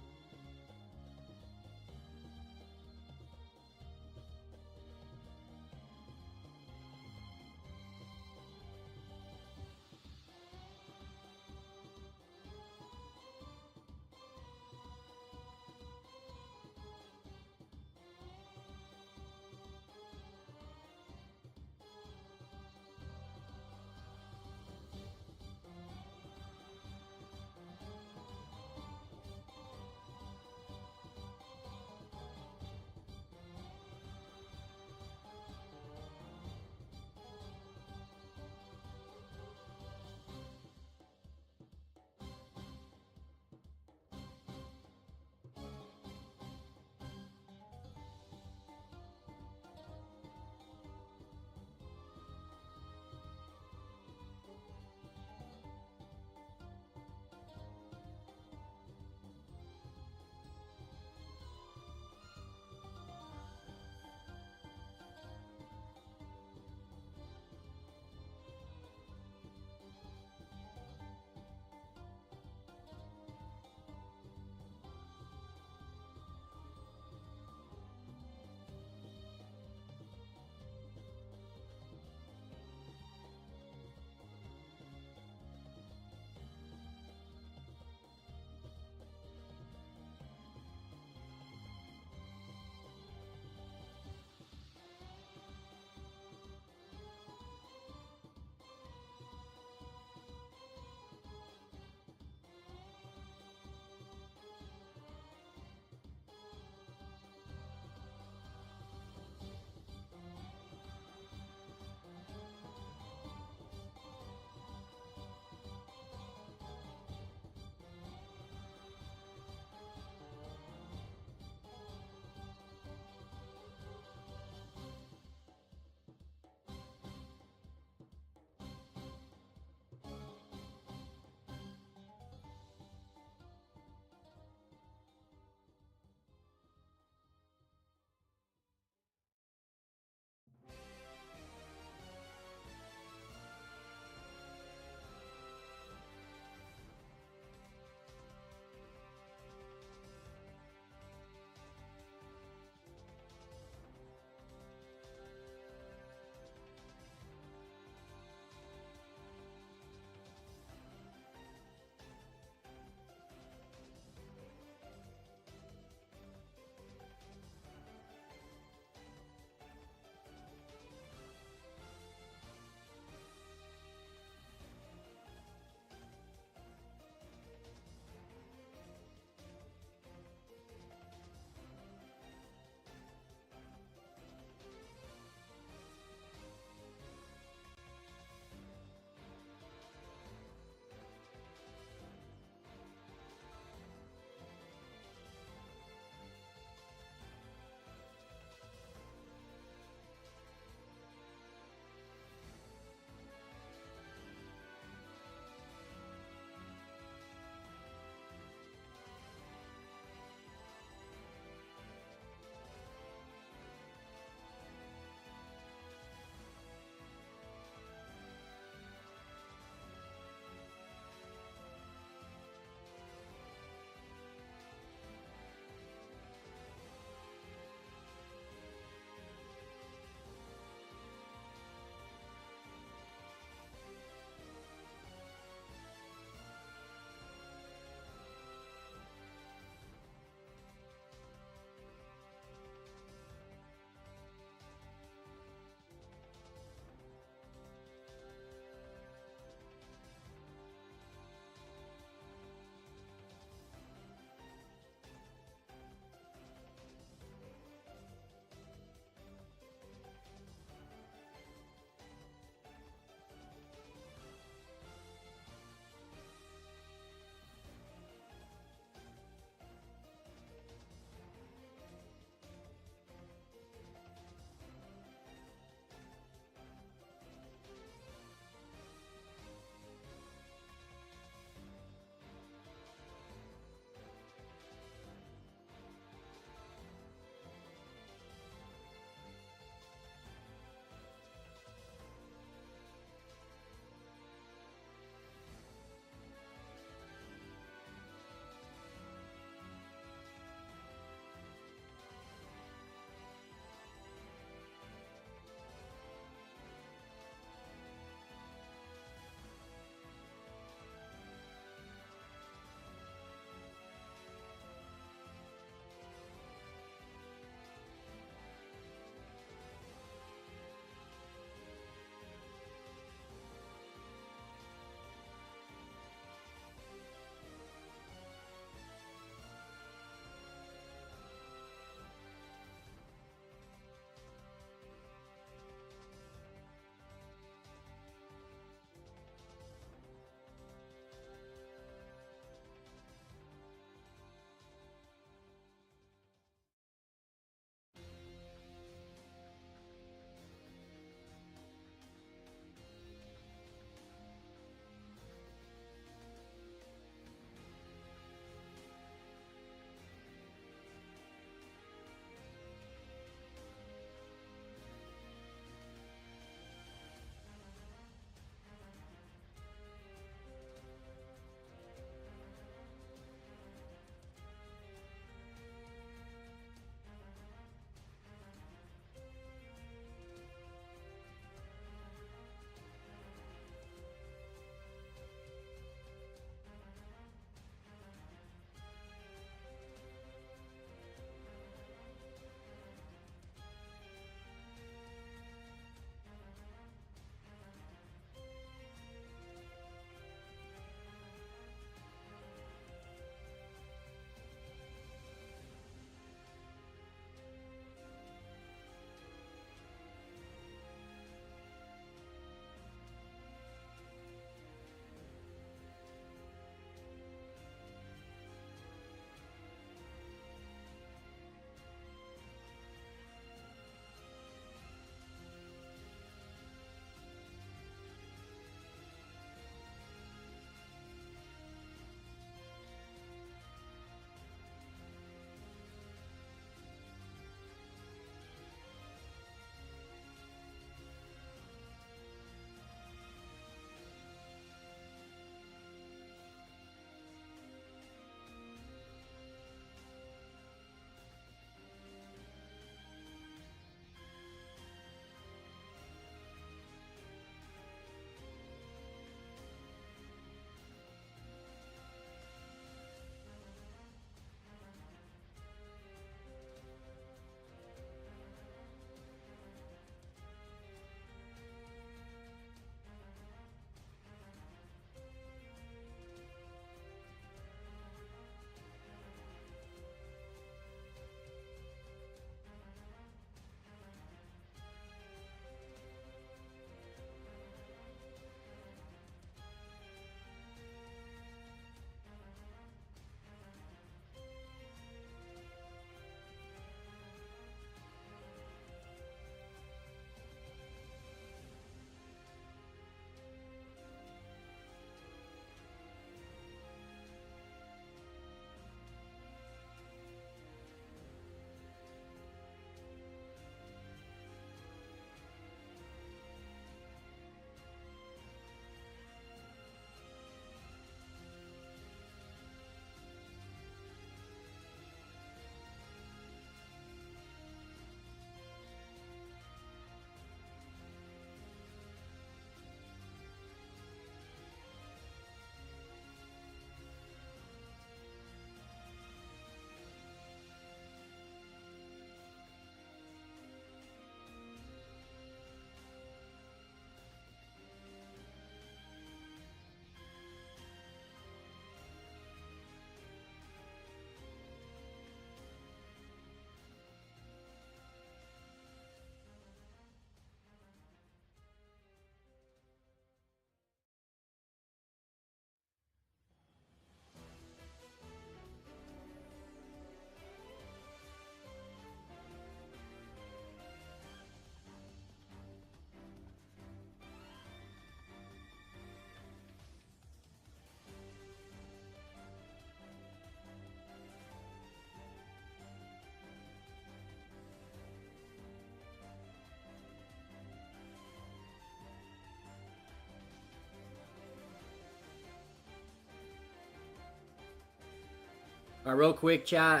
Real quick, chat.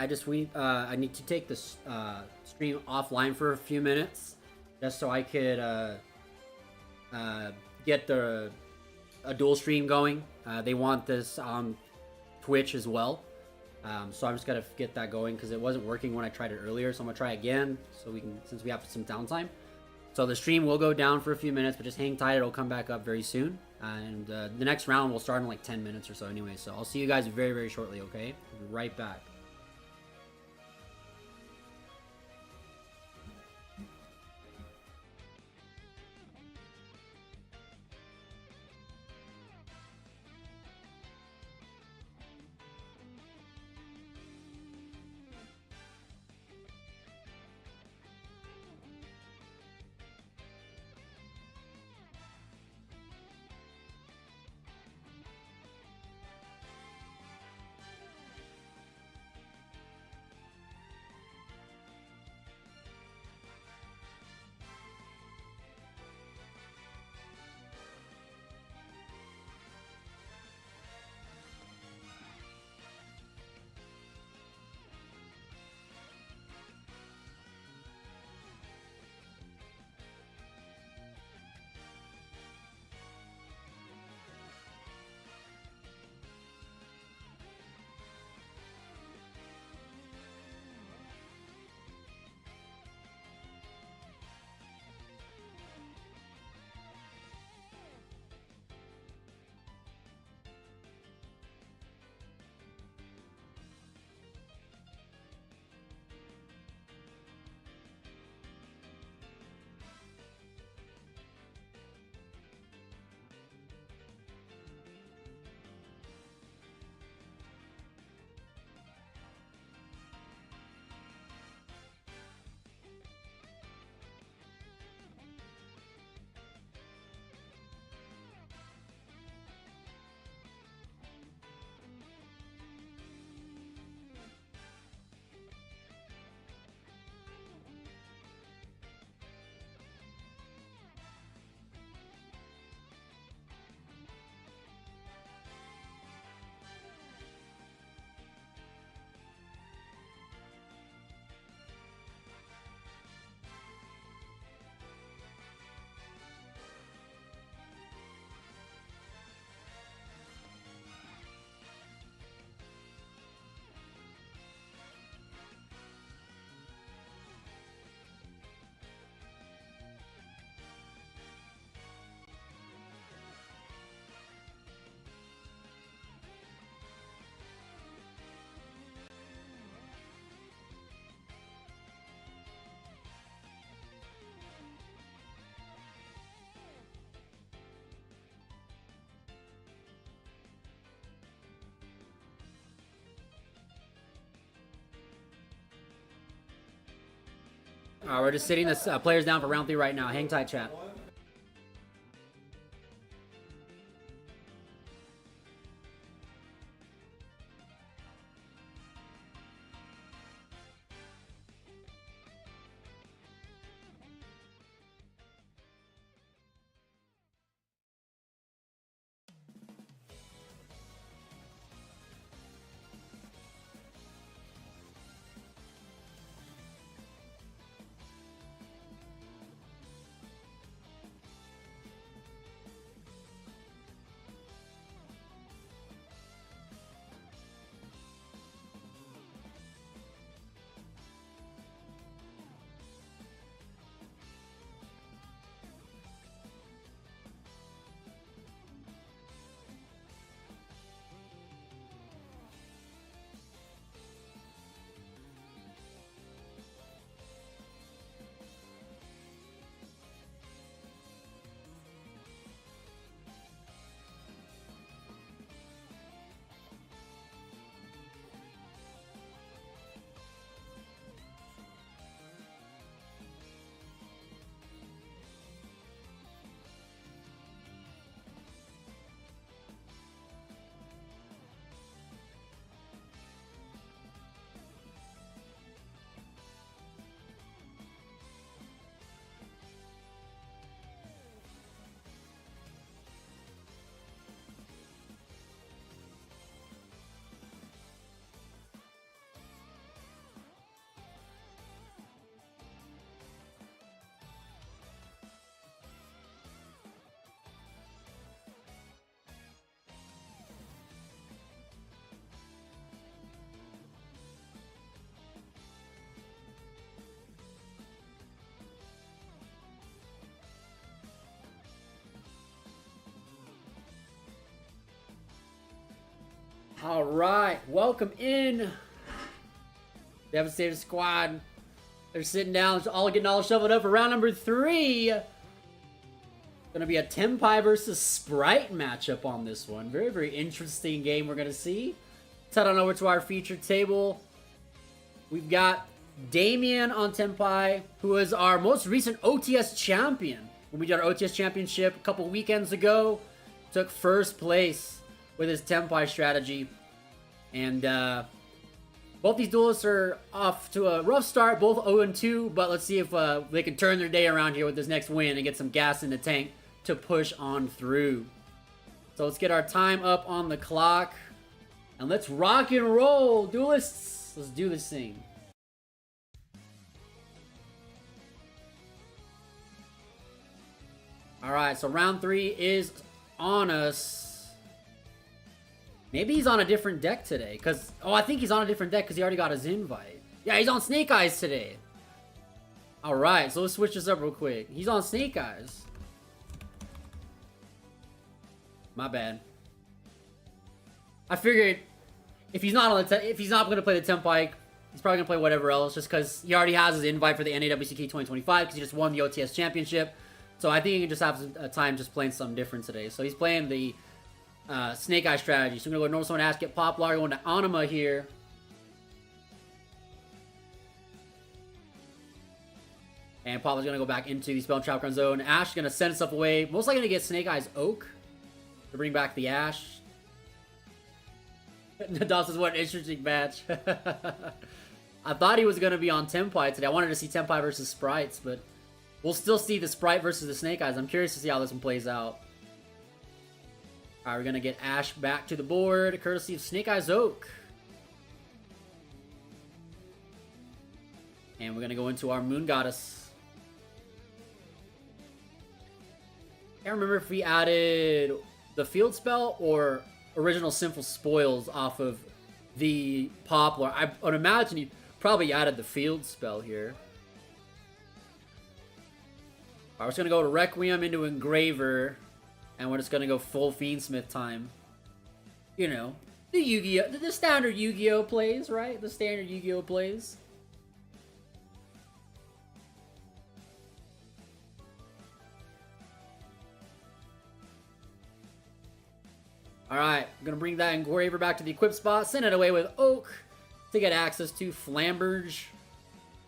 I need to take this stream offline for a few minutes, just so I could get a dual stream going. They want this on Twitch as well, so I'm just gonna get that going because it wasn't working when I tried it earlier. So I'm gonna try again, so we can, since we have some downtime. So the stream will go down for a few minutes, but just hang tight. It'll come back up very soon. And the next round will start in like 10 minutes or so anyway. So I'll see you guys very, very shortly, okay? I'll be right back. We're just sitting the players down for round 3 right now. Hang tight, chat. All right, welcome in, Devastator Squad. They're sitting down, all getting all shoveled up for round number 3. Gonna be a Tenpai versus Spright matchup on this one. Very, very interesting game we're gonna see. Let's head on over to our featured table. We've got Damien on Tenpai, who is our most recent OTS champion. When we did our OTS championship a couple weekends ago, took first place with his Tenpai strategy. And both these duelists are off to a rough start, both 0-2, but let's see if they can turn their day around here with this next win and get some gas in the tank to push on through. So let's get our time up on the clock. And let's rock and roll, duelists. Let's do this thing. Alright, so round 3 is on us. Maybe he's on a different deck today, because... Oh, I think he's on a different deck because he already got his invite. Yeah, he's on Snake Eyes today. Alright, so let's switch this up real quick. He's on Snake Eyes. My bad. I figured if he's not on the if he's not going to play the Tenpai, he's probably going to play whatever else, just because he already has his invite for the NAWCQ 2025 because he just won the OTS championship. So I think he can just have a time just playing something different today. So he's playing the Snake Eye strategy. So I'm going to go normal summon Ash, get Poplar, going to Anima here. And Poplar's going to go back into the Spell Trap Ground Zone. Ash is going to send stuff away. Most likely going to get Snake Eyes Oak to bring back the Ash. Nadal says, what an interesting match. I thought he was going to be on Tenpai today. I wanted to see Tenpai versus Sprites, but we'll still see the Spright versus the Snake Eyes. I'm curious to see how this one plays out. Alright, we're going to get Ash back to the board, courtesy of Snake Eyes Oak. And we're going to go into our Moon Goddess. I can't remember if we added the field spell or original Sinful Spoils off of the Poplar. I would imagine he probably added the field spell here. Alright, we're just going to go to Requiem into Engraver. And we're just going to go full fiendsmith time. You know, the Yugioh, the standard Yugioh plays, right? The standard Yugioh plays. Alright, I'm going to bring that Engraver back to the equip spot. Send it away with Oak to get access to Flamberge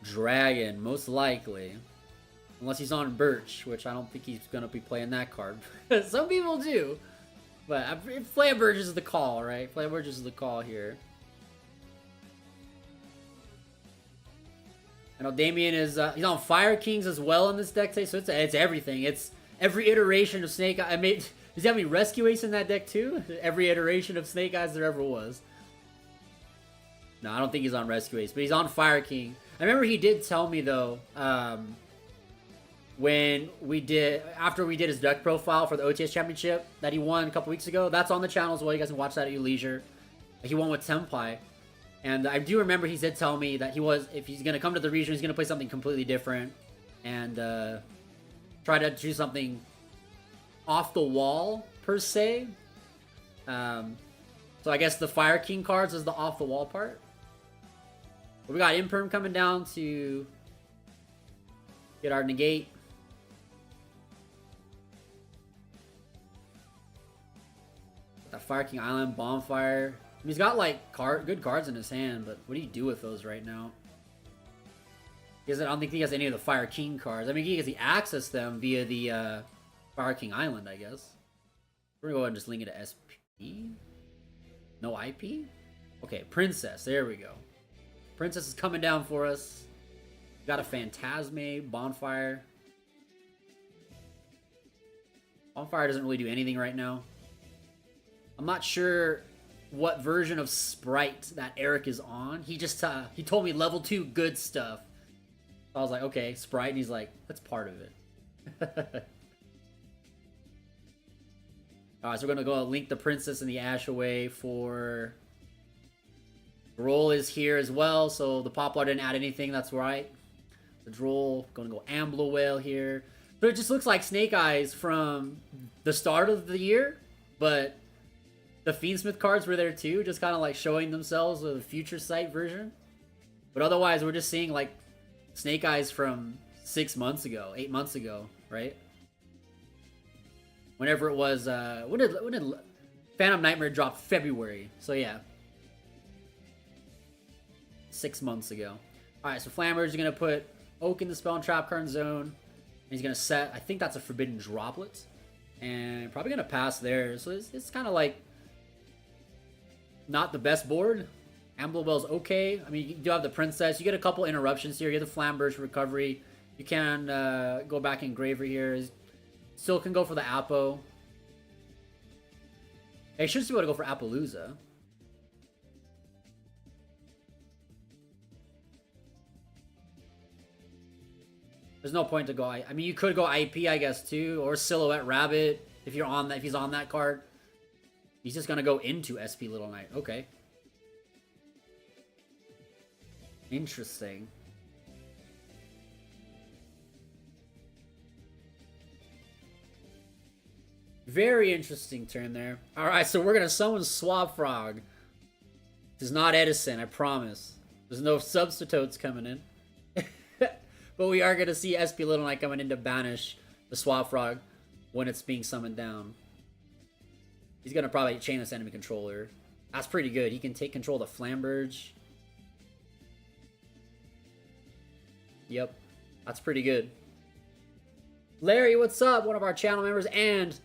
Dragon, most likely. Unless he's on Birch, which I don't think he's going to be playing that card. Some people do. But Flamberge is the call, right? Flamberge is the call here. I know Damien is... he's on Fire Kings as well in this deck today, so it's everything. It's every iteration of Snake Eyes. I mean, does he have any Rescue Ace in that deck too? Every iteration of Snake Eyes there ever was. No, I don't think he's on Rescue Ace, but he's on Fire King. I remember he did tell me, though... after we did his deck profile for the OTS Championship that he won a couple weeks ago, that's on the channel as well. You guys can watch that at your leisure. He won with Tenpai. And I do remember he did tell me that if he's going to come to the region, he's going to play something completely different. And try to do something off the wall, per se. So I guess the Fire King cards is the off the wall part. But we got Imperm coming down to get our negate. That Fire King Island, Bonfire. I mean, he's got like good cards in his hand, but what do you do with those right now? I don't think he has any of the Fire King cards. I mean, he can access them via the Fire King Island, I guess. We're gonna go ahead and just link it to SP. No IP? Okay, Princess. There we go. Princess is coming down for us. Got a Phantasme, Bonfire. Bonfire doesn't really do anything right now. I'm not sure what version of Spright that Eric is on. He just, he told me level 2 good stuff. So I was like, okay, Spright, and he's like, that's part of it. Alright, so we're gonna go link the Princess and the Ash away for... Droll is here as well, so the Poplar didn't add anything, that's right. The Droll, gonna go Ambler Whale here. But it just looks like Snake Eyes from the start of the year, but The fiendsmith cards were there too, just kind of like showing themselves with a future sight version. But otherwise, we're just seeing like Snake Eyes from 6 months ago, 8 months ago, right? Whenever it was, when did Phantom Nightmare drop? February. So yeah, 6 months ago. All right, so Flamber's gonna put Oak in the spell and trap card zone. And he's gonna set. I think that's a Forbidden Droplet, and probably gonna pass there. So it's kind of like not the best board. Amblewell's okay. I mean, you do have the Princess. You get a couple interruptions here. You get the Flamberge recovery. You can go back in Graver here. Still can go for the Apo. I should be able to go for Appaloosa. There's no point to go. I mean, you could go IP, I guess, too, or Silhouette Rabbit if you're on that. If he's on that card, he's just gonna go into SP Little Knight. Okay. Interesting. Very interesting turn there. Alright, so we're going to summon Swab Frog. This is not Edison, I promise. There's no Substitutes coming in. But we are going to see SP Little Knight coming in to banish the Swab Frog when it's being summoned down. He's going to probably chain this enemy controller. That's pretty good. He can take control of the Flamberge. Yep, that's pretty good. Larry, what's up? One of our channel members and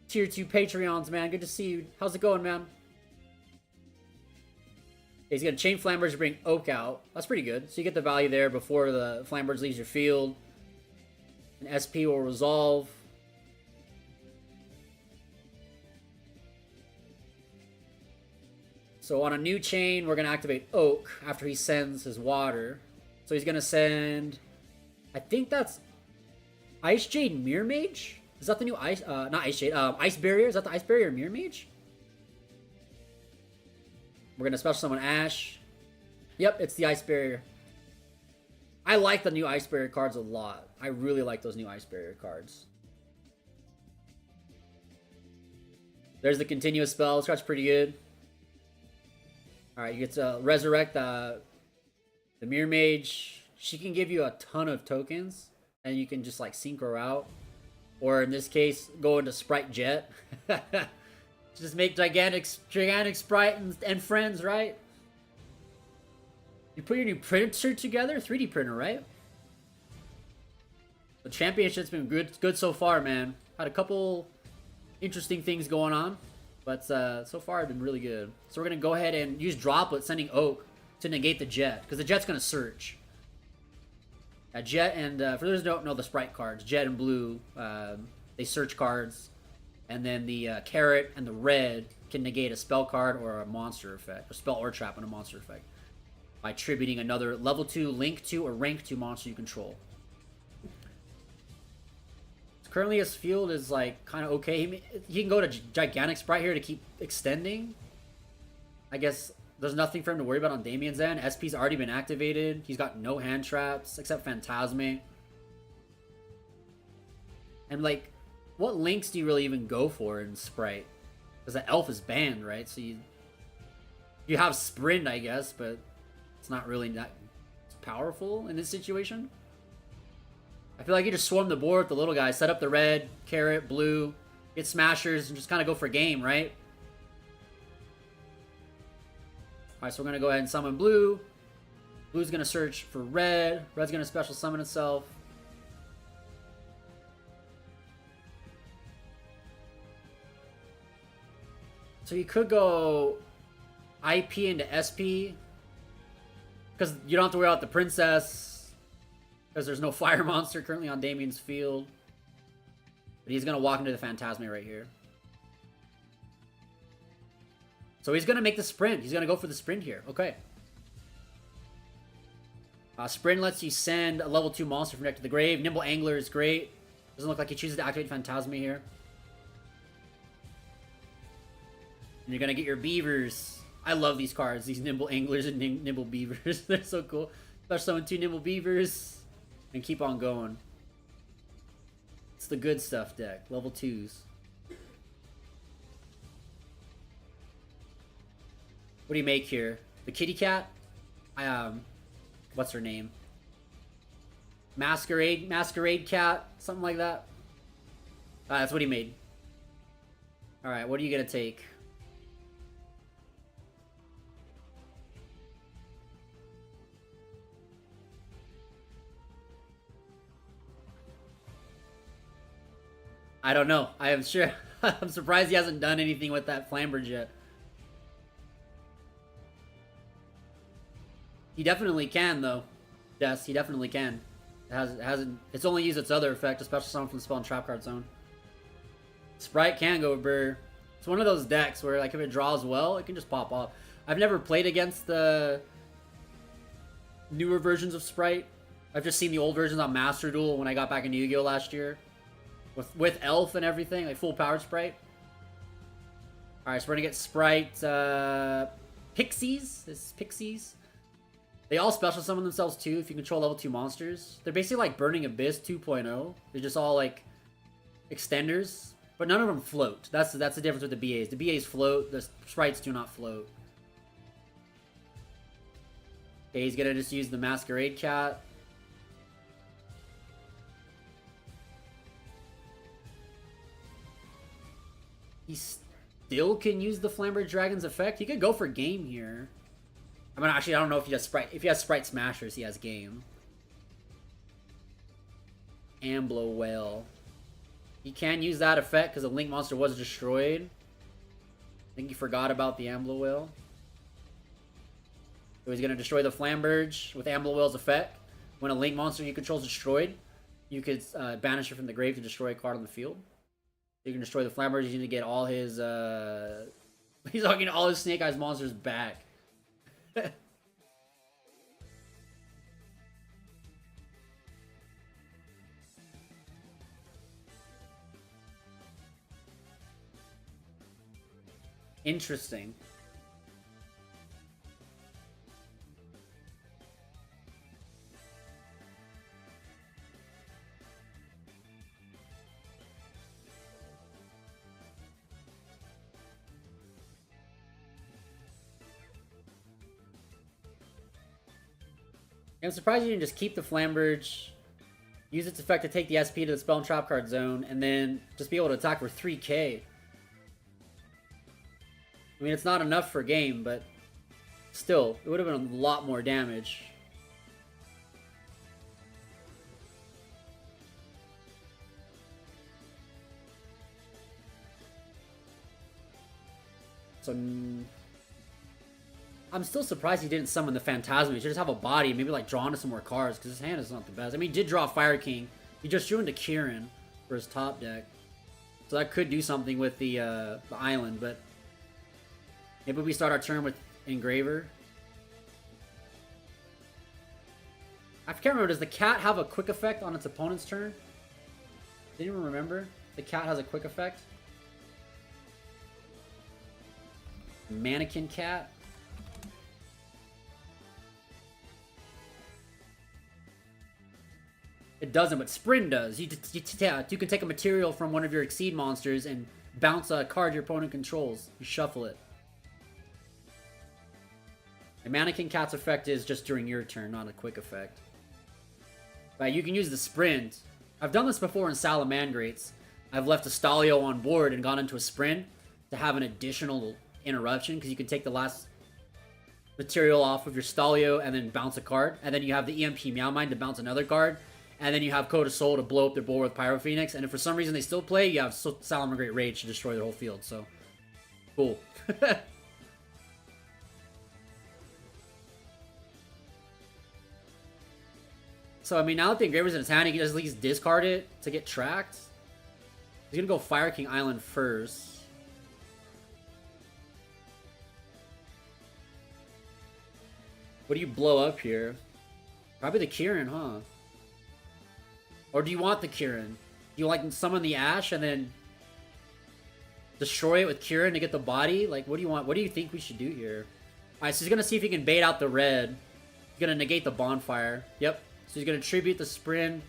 Tier 2 Patreons, man. Good to see you. How's it going, man? He's going to chain Flamberge to bring Oak out. That's pretty good. So you get the value there before the Flamberge leaves your field. And SP will resolve. So on a new chain, we're going to activate Oak after he sends his water. So he's going to send, I think that's Ice Jade Mirror Mage? Is that the new Ice, not Ice Jade, Ice Barrier? Is that the Ice Barrier Mirror Mage? We're going to special summon Ash. Yep, it's the Ice Barrier. I like the new Ice Barrier cards a lot. I really like those new Ice Barrier cards. There's the continuous spell. This card's pretty good. Alright, you get to resurrect the Mirror Mage. She can give you a ton of tokens, and you can just like sync her out. Or in this case, go into Spright Jet. Just make gigantic Spright and friends, right? You put your new printer together? 3D printer, right? The championship's been good so far, man. Had a couple interesting things going on. But so far, it's been really good. So we're going to go ahead and use Droplet, sending Oak to negate the Jet. Because the Jet's going to search. Jet and, for those who don't know the Spright cards, Jet and Blue, they search cards. And then the Carrot and the Red can negate a spell card or a monster effect. A spell or trap and a monster effect. By attributing another level 2, link 2, or rank 2 monster you control. Currently his field is like kind of okay. He can go to Gigantic Spright here to keep extending. I guess there's nothing for him to worry about on Damien's end. SP's already been activated. He's got no hand traps except Phantasme. And like, what links do you really even go for in Spright? Because the elf is banned, right? So you have Sprint, I guess, but it's not really that powerful in this situation. I feel like you just swarm the board with the little guy, set up the red, carrot, blue, get smashers, and just kind of go for game, right? Alright, so we're going to go ahead and summon blue. Blue's going to search for red. Red's going to special summon itself. So you could go IP into SP. Because you don't have to worry about the princess. Because there's no fire monster currently on Damien's field. But he's going to walk into the Phantasme right here. So he's going to make the sprint. He's going to go for the sprint here. Okay. Sprint lets you send a level 2 monster from deck to the grave. Nimble Angler is great. Doesn't look like he chooses to activate Phantasme here. And you're going to get your Beavers. I love these cards. These Nimble Anglers and Nimble Beavers. They're so cool. Special summon 2 Nimble Beavers. And keep on going. It's the good stuff deck. Level 2s. What do you make here? The kitty cat? What's her name? Masquerade cat? Something like that? That's what he made. Alright, what are you gonna take? I don't know. I am sure. I'm surprised he hasn't done anything with that Flamberge yet. He definitely can, though. Yes, he definitely can. It hasn't. It's only used its other effect, a special summon from the spell and trap card zone. Spright can go Burr. It's one of those decks where, like, if it draws well, it can just pop off. I've never played against the newer versions of Spright. I've just seen the old versions on Master Duel when I got back into Yu-Gi-Oh last year. With Elf and everything, like full powered Spright. Alright, so we're gonna get Spright, Pixies. This is Pixies. They all special summon themselves too if you control level 2 monsters. They're basically like Burning Abyss 2.0. They're just all like extenders, but none of them float. That's the difference with the BAs. The BAs float, the Sprites do not float. Okay, he's gonna just use the Masquerade Cat. He still can use the Flamberge Dragon's effect. He could go for game here. I mean, actually, I don't know if he has Spright. If he has Spright Smashers, he has game. Amblo Whale. He can use that effect because the Link monster was destroyed. I think he forgot about the Amblo Whale. So he's going to destroy the Flamberge with Amblo Whale's effect. When a Link monster you control is destroyed, you could banish it from the grave to destroy a card on the field. You can destroy the Flamberge. He's going to get all his he's getting all his Snake Eyes monsters back. Interesting. I'm surprised you didn't just keep the Flamberge, use its effect to take the SP to the spell and trap card zone, and then just be able to attack for 3k. I mean, it's not enough for game, but still, it would have been a lot more damage. So I'm still surprised he didn't summon the Phantasm. He should just have a body, maybe like draw into some more cards, because his hand is not the best. I mean, he did draw Fire King. He just drew into Kieran for his top deck. So that could do something with the island, but maybe we start our turn with Engraver. I can't remember, does the cat have a quick effect on its opponent's turn? Did anyone remember? The cat has a quick effect. Mannequin Cat. It doesn't, but Sprint does. You can take a material from one of your Exceed monsters and bounce a card your opponent controls. You shuffle it. The Mannequin Cat's effect is just during your turn, not a quick effect. But you can use the Sprint. I've done this before in Salamandrates. I've left a Stalio on board and gone into a Sprint to have an additional interruption, because you can take the last material off of your Stalio and then bounce a card. And then you have the EMP Meow Mine to bounce another card. And then you have Code of Soul to blow up their board with Pyro Phoenix. And if for some reason they still play, you have Salamangreat Rage to destroy their whole field. So, cool. So, I mean, now that the Engraver's in his hand, he can just at least discard it to get tracked. He's going to go Fire King Island first. What do you blow up here? Probably the Kieran, huh? Or do you want the Kieran? Do you like summon the Ash and then destroy it with Kieran to get the body? Like, what do you want? What do you think we should do here? Alright, so he's gonna see if he can bait out the red. He's gonna negate the bonfire. Yep. So he's gonna tribute the Sprint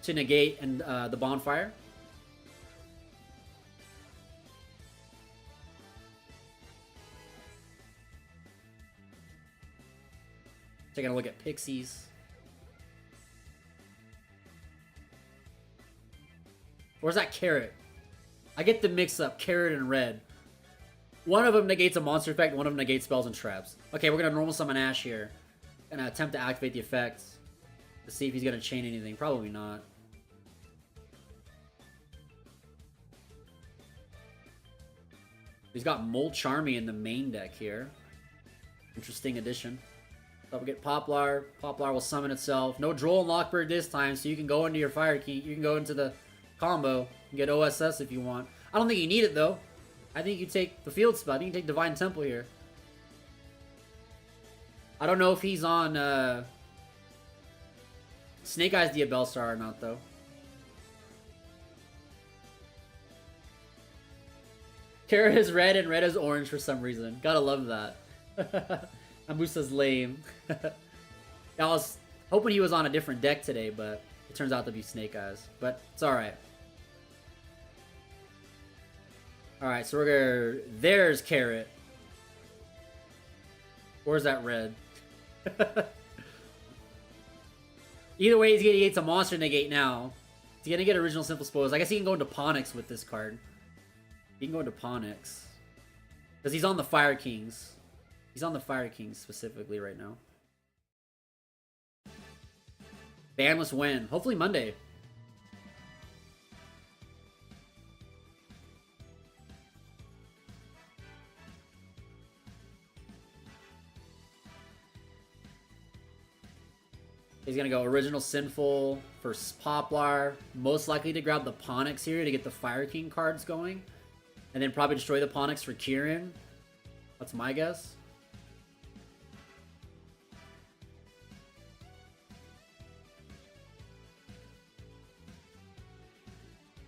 to negate and the bonfire. Taking a look at Pixies. Or is that Carrot? I get the mix up, Carrot and Red. One of them negates a monster effect, one of them negates spells and traps. Okay, we're gonna normal summon Ash here. Gonna attempt to activate the effects. To see if he's gonna chain anything. Probably not. He's got Molt Charmy in the main deck here. Interesting addition. So we get Poplar. Poplar will summon itself. No Droll and Lockbird this time, so you can go into your Fire Key. You can go into the combo and get OSS if you want. I don't think you need it though. I think you take the field spell. I think you take Divine Temple here. I don't know if he's on Snake Eyes Diabellstar or not though. Carrot is red and red is orange for some reason. Gotta love that. Amusa's lame. I was hoping he was on a different deck today, but it turns out to be Snake Eyes. But it's alright. Alright, so we're gonna... There's Carrot. Or is that red? Either way, he's gonna get a monster negate now. He's gonna get original simple spoils. I guess he can go into Ponix with this card. He can go into Ponix. Because he's on the Fire Kings. He's on the Fire Kings specifically right now. Banless win. Hopefully Monday. He's gonna go original Sinful for Poplar. Most likely to grab the Ponix here to get the Fire King cards going. And then probably destroy the Ponix for Kieran. That's my guess.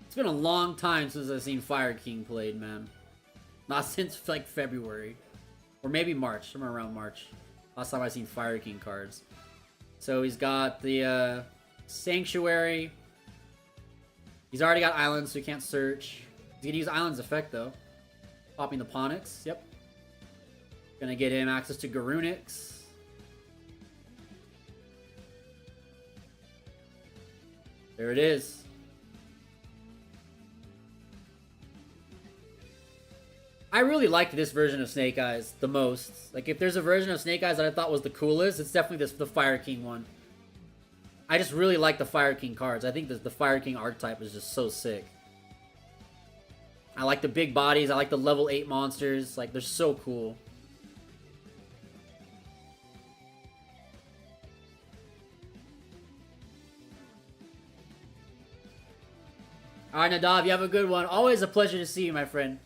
It's been a long time since I've seen Fire King played, man. Not since like February. Or maybe March, somewhere around March. Last time I seen Fire King cards. So he's got the Sanctuary. He's already got Islands, so he can't search. He's gonna use Island's effect though. Popping the Ponix, yep. Gonna get him access to Garunix. There it is. I really liked this version of Snake Eyes the most. Like, if there's a version of Snake Eyes that I thought was the coolest, it's definitely the Fire King one. I just really like the Fire King cards. I think the Fire King archetype is just so sick. I like the big bodies. I like the level 8 monsters. Like, they're so cool. Alright, Nadav, you have a good one. Always a pleasure to see you, my friend.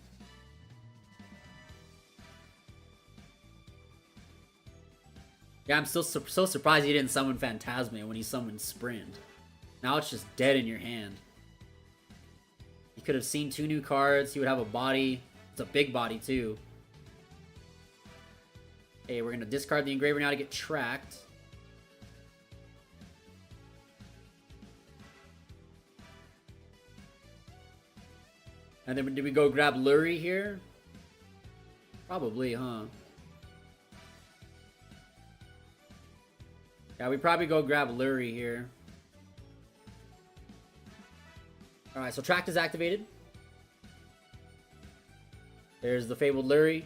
Yeah, I'm still so surprised he didn't summon Phantasma when he summoned Sprint. Now it's just dead in your hand. He could have seen 2 new cards. He would have a body. It's a big body, too. Okay, we're going to discard the Engraver now to get tracked. And then did we go grab Lurie here? Probably, huh? Yeah, we probably go grab Lurie here. Alright, so Tract is activated. There's the Fabled Lurie.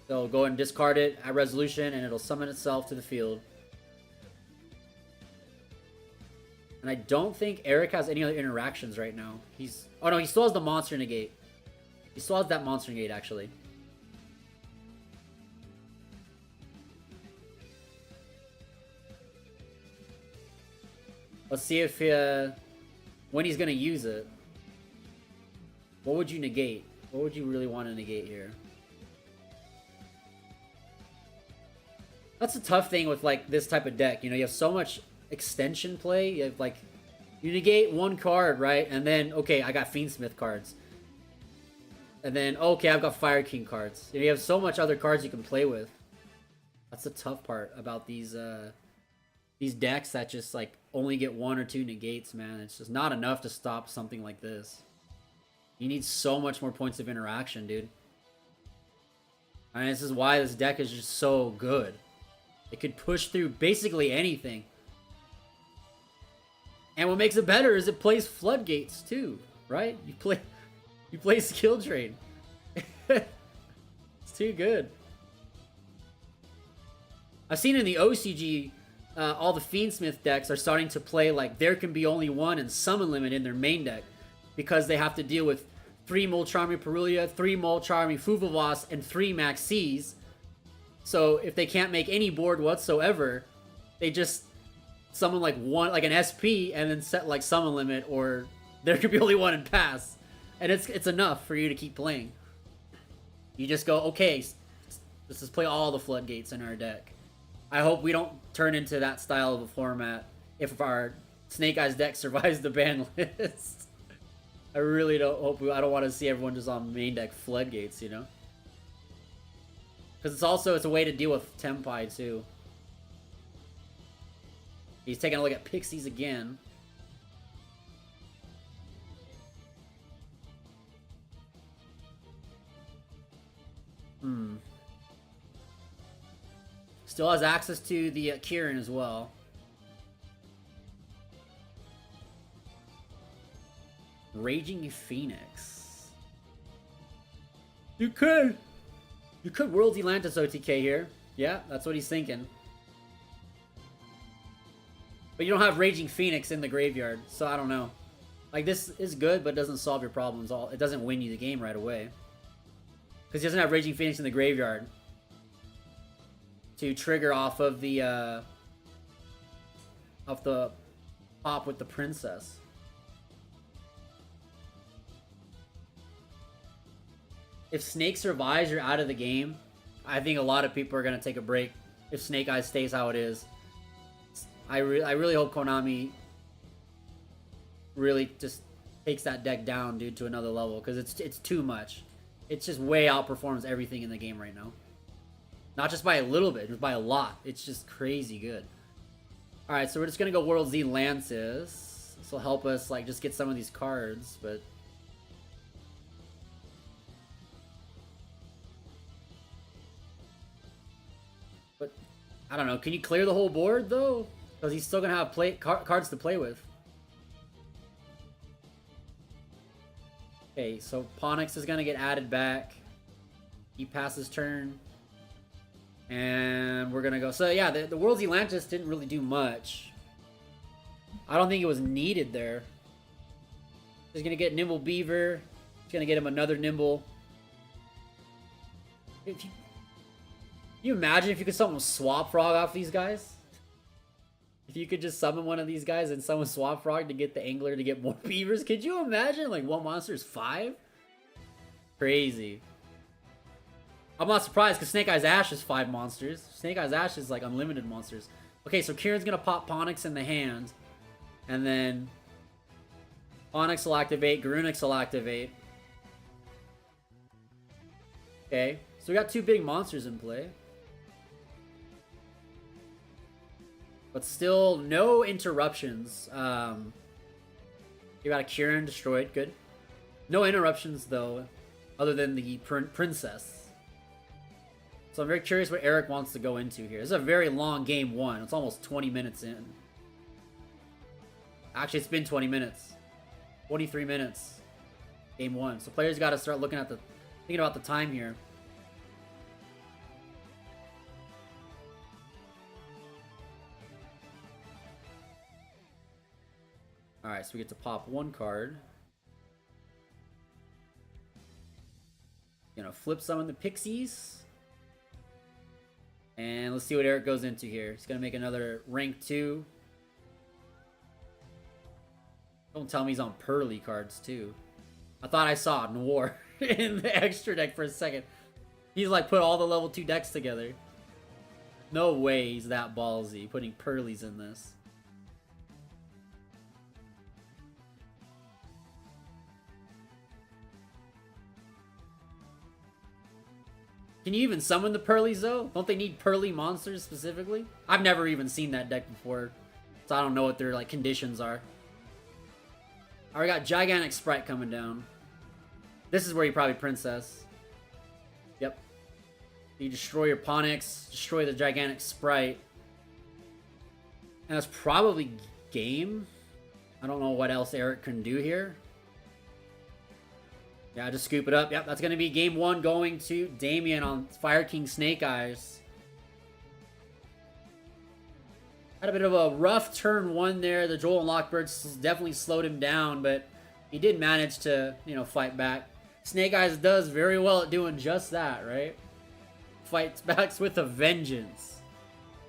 So go and discard it at resolution, and it'll summon itself to the field. And I don't think Eric has any other interactions right now. Oh no, he still has the Monster Negate. He still has that Monster Negate, actually. Let's see if when he's gonna use it. What would you negate? What would you really want to negate here? That's a tough thing with like this type of deck. You know, you have so much extension play. You have like you negate 1 card, right? And then okay, I got Fiendsmith cards. And then okay, I've got Fire King cards. You have so much other cards you can play with. That's the tough part about these decks that just like only get 1 or 2 negates, man. It's just not enough to stop something like this. You need so much more points of interaction, dude. I mean, this is why this deck is just so good. It could push through basically anything. And what makes it better is it plays floodgates too, right? You play skill drain. It's too good. I've seen in the OCG, all the fiendsmith decks are starting to play like there can be only one and summon limit in their main deck, because they have to deal with 3 Molcharmi Perulia, 3 Molcharmi Fuvavas, and 3 Maxis. So if they can't make any board whatsoever, they just summon like one, like an SP, and then set like summon limit, or there could be only one and pass, and it's enough for you to keep playing. You just go, okay, let's just play all the floodgates in our deck. I hope we don't turn into that style of a format if our Snake Eyes deck survives the ban list. I really don't hope I don't want to see everyone just on main deck floodgates, you know? Because it's a way to deal with Tenpai too. He's taking a look at Pixies again. Still has access to the Kieran as well. Raging Phoenix. You could World's Atlantis OTK here. Yeah, that's what he's thinking. But you don't have Raging Phoenix in the graveyard, so I don't know. Like, this is good, but it doesn't solve your problems. It doesn't win you the game right away. Because he doesn't have Raging Phoenix in the graveyard to trigger off of the pop with the princess. If Snake survives, you're out of the game. I think a lot of people are going to take a break if Snake Eyes stays how it is. I really hope Konami really just takes that deck down, dude, to another level, because it's too much. It just way outperforms everything in the game right now. Not just by a little bit, just by a lot. It's just crazy good. Alright, so we're just going to go World Z Lances. This will help us, like, just get some of these cards, but... I don't know. Can you clear the whole board, though? Because he's still going to have cards to play with. Okay, so Ponix is going to get added back. He passes turn. And we're going to go... So, yeah, the World's Atlantis didn't really do much. I don't think it was needed there. He's going to get Nimble Beaver. He's going to get him another Nimble. Can you imagine if you could summon Swap Frog off these guys? If you could just summon one of these guys and summon Swap Frog to get the Angler to get more Beavers? Could you imagine? Like, one monster is 5? Crazy. I'm not surprised because Snake Eyes Ash is 5 monsters. Snake Eyes Ash is like unlimited monsters. Okay, so Kieran's gonna pop Ponix in the hand. And then Onyx will activate, Garunix will activate. Okay, so we got 2 big monsters in play. But still, no interruptions. You got a Kieran destroyed, good. No interruptions, though, other than the princess. So I'm very curious what Eric wants to go into here. This is a very long game 1. It's almost 20 minutes in. Actually, it's been 20 minutes. 23 minutes. Game 1. So players got to start looking at thinking about the time here. Alright, so we get to pop 1 card. Gonna flip summon the Pixies. And let's see what Eric goes into here. He's gonna make another rank 2. Don't tell me he's on Pearly cards too. I thought I saw Noir in the extra deck for a second. He's like put all the level 2 decks together. No way he's that ballsy putting Pearlies in this. Can you even summon the Pearlies, though? Don't they need Pearly monsters specifically? I've never even seen that deck before, so I don't know what their like conditions are. Alright, we got Gigantic Spright coming down. This is where you probably Princess. Yep. You destroy your Ponix, destroy the gigantic Spright. And that's probably game. I don't know what else Eric can do here. Yeah, just scoop it up. Yep, that's going to be game 1 going to Damien on Fire King Snake Eyes. Had a bit of a rough turn 1 there. The Joel and Lockbirds definitely slowed him down, but he did manage to, you know, fight back. Snake Eyes does very well at doing just that, right? Fights back with a vengeance.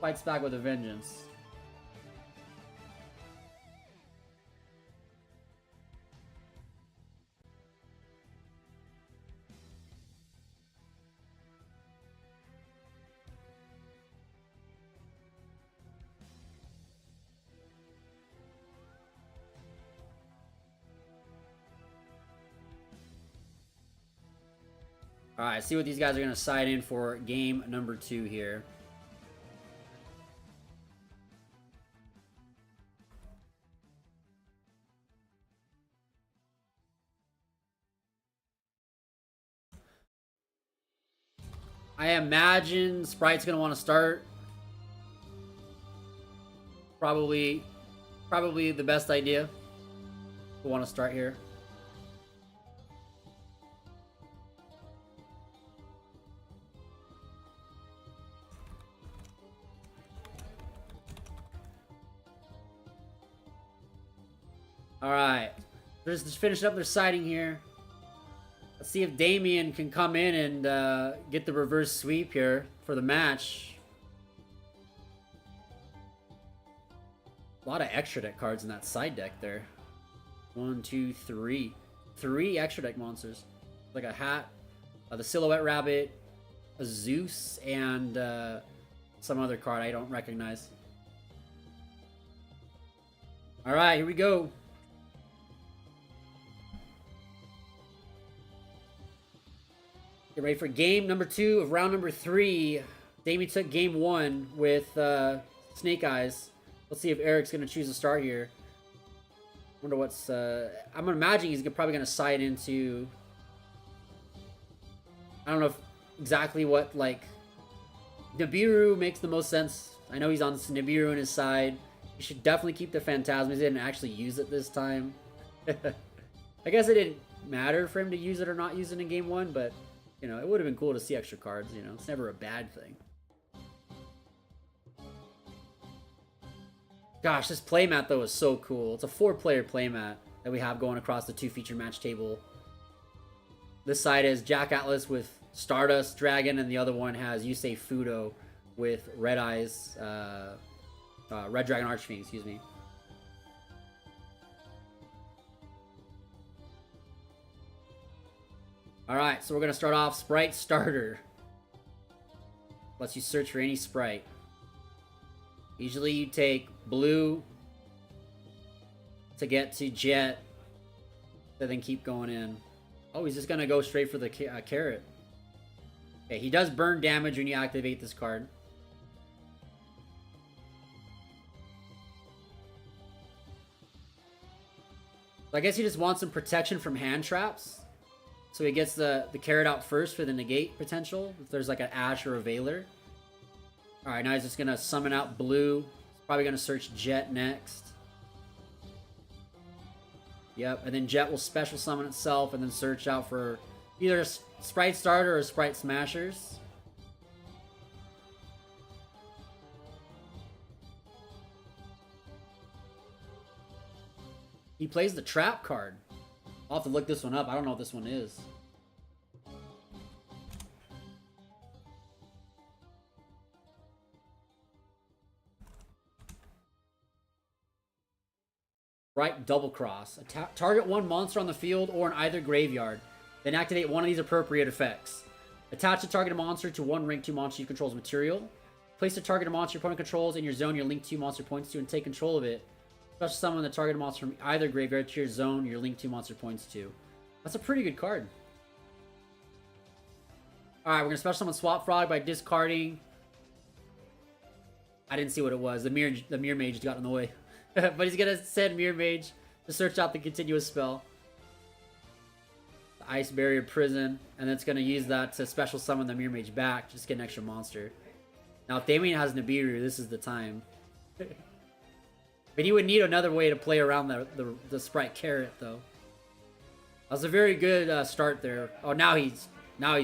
Fights back with a vengeance. Alright, see what these guys are going to side in for game number 2 here. I imagine Sprite's going to want to start. Probably the best idea to want to start here. Alright, they're just finishing up their siding here. Let's see if Damien can come in and get the reverse sweep here for the match. A lot of extra deck cards in that side deck there. 1, 2, 3. 3 extra deck monsters. Like a hat, the Silhouette Rabbit, a Zeus, and some other card I don't recognize. Alright, here we go. Get ready for game number 2 of round number 3. Damien took game 1 with Snake Eyes. Let's see if Eric's going to choose to start here. Wonder what's... I'm imagining he's probably going to side into... I don't know exactly what, like... Nibiru makes the most sense. I know he's on Nibiru on his side. You should definitely keep the Phantasma. He didn't actually use it this time. I guess it didn't matter for him to use it or not use it in game 1, but... You know, it would have been cool to see extra cards, you know. It's never a bad thing. Gosh, this playmat, though, is so cool. It's a 4-player playmat that we have going across the 2-feature match table. This side is Jack Atlas with Stardust Dragon, and the other one has Yusei Fudo with Red Eyes, Red Dragon Archfiend, excuse me. Alright, so we're going to start off Spright Starter. Lets you search for any Spright. Usually you take blue to get to Jet, to then keep going in. Oh, he's just going to go straight for the carrot. Okay, he does burn damage when you activate this card. So I guess he just wants some protection from hand traps. So he gets the carrot out first for the negate potential, if there's like an Ash or a Veiler. Alright, now he's just going to summon out blue. He's probably going to search Jet next. Yep, and then Jet will special summon itself and then search out for either a Spright Starter or Spright Smashers. He plays the Trap card. I'll have to look this one up. I don't know what this one is. Right, Double Cross. Target one monster on the field or in either graveyard. Then activate one of these appropriate effects. Attach the targeted monster to one rank 2 monster you control's material. Place the targeted monster your opponent controls in your zone your link 2 monster points to and take control of it. Special summon the targeted monster from either graveyard to your zone your link 2 monster points to. That's a pretty good card. Alright, we're going to special summon Swap Frog by discarding... I didn't see what it was. The Mirror Mage got in the way. But he's going to send Mirror Mage to search out the continuous spell. Ice Barrier Prison, and it's going to use that to special summon the Mirror Mage back, just get an extra monster. Now, if Damien has Nibiru, this is the time. But he would need another way to play around the Spright Carrot, though. That was a very good start there. Oh, now he's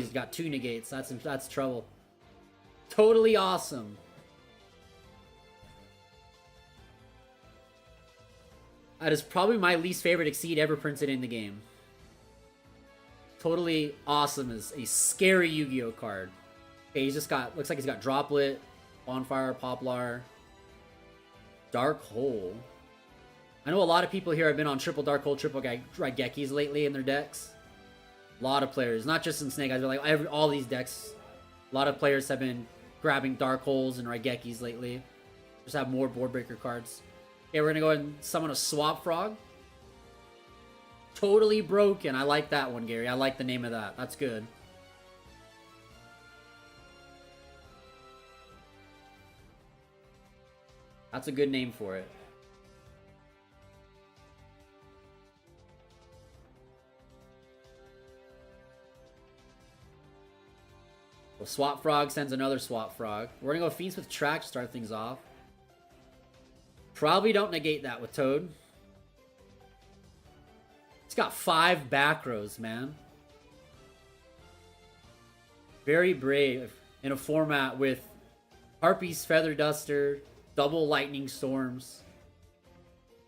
got 2 negates. That's trouble. Totally awesome. That is probably my least favorite Exceed ever printed in the game. Totally awesome is a scary Yu-Gi-Oh card. Okay, he's just got, looks like he's got Droplet, Bonfire, Poplar, Dark Hole. I know a lot of people here have been on triple Dark Hole, triple Raigekis lately in their decks. A lot of players, not just in Snake Eyes, but like all these decks. A lot of players have been grabbing Dark Holes and Raigekis lately. Just have more board breaker cards. Okay, we're gonna go ahead and summon a Swap Frog. Totally Broken. I like that one, Gary. I like the name of that. That's good. That's a good name for it. Well, Swap Frog sends another Swap Frog. We're gonna go fiendsmith Track to start things off. Probably don't negate that with Toad. It's got 5 back rows, man. Very brave in a format with Harpy's Feather Duster, double Lightning Storms.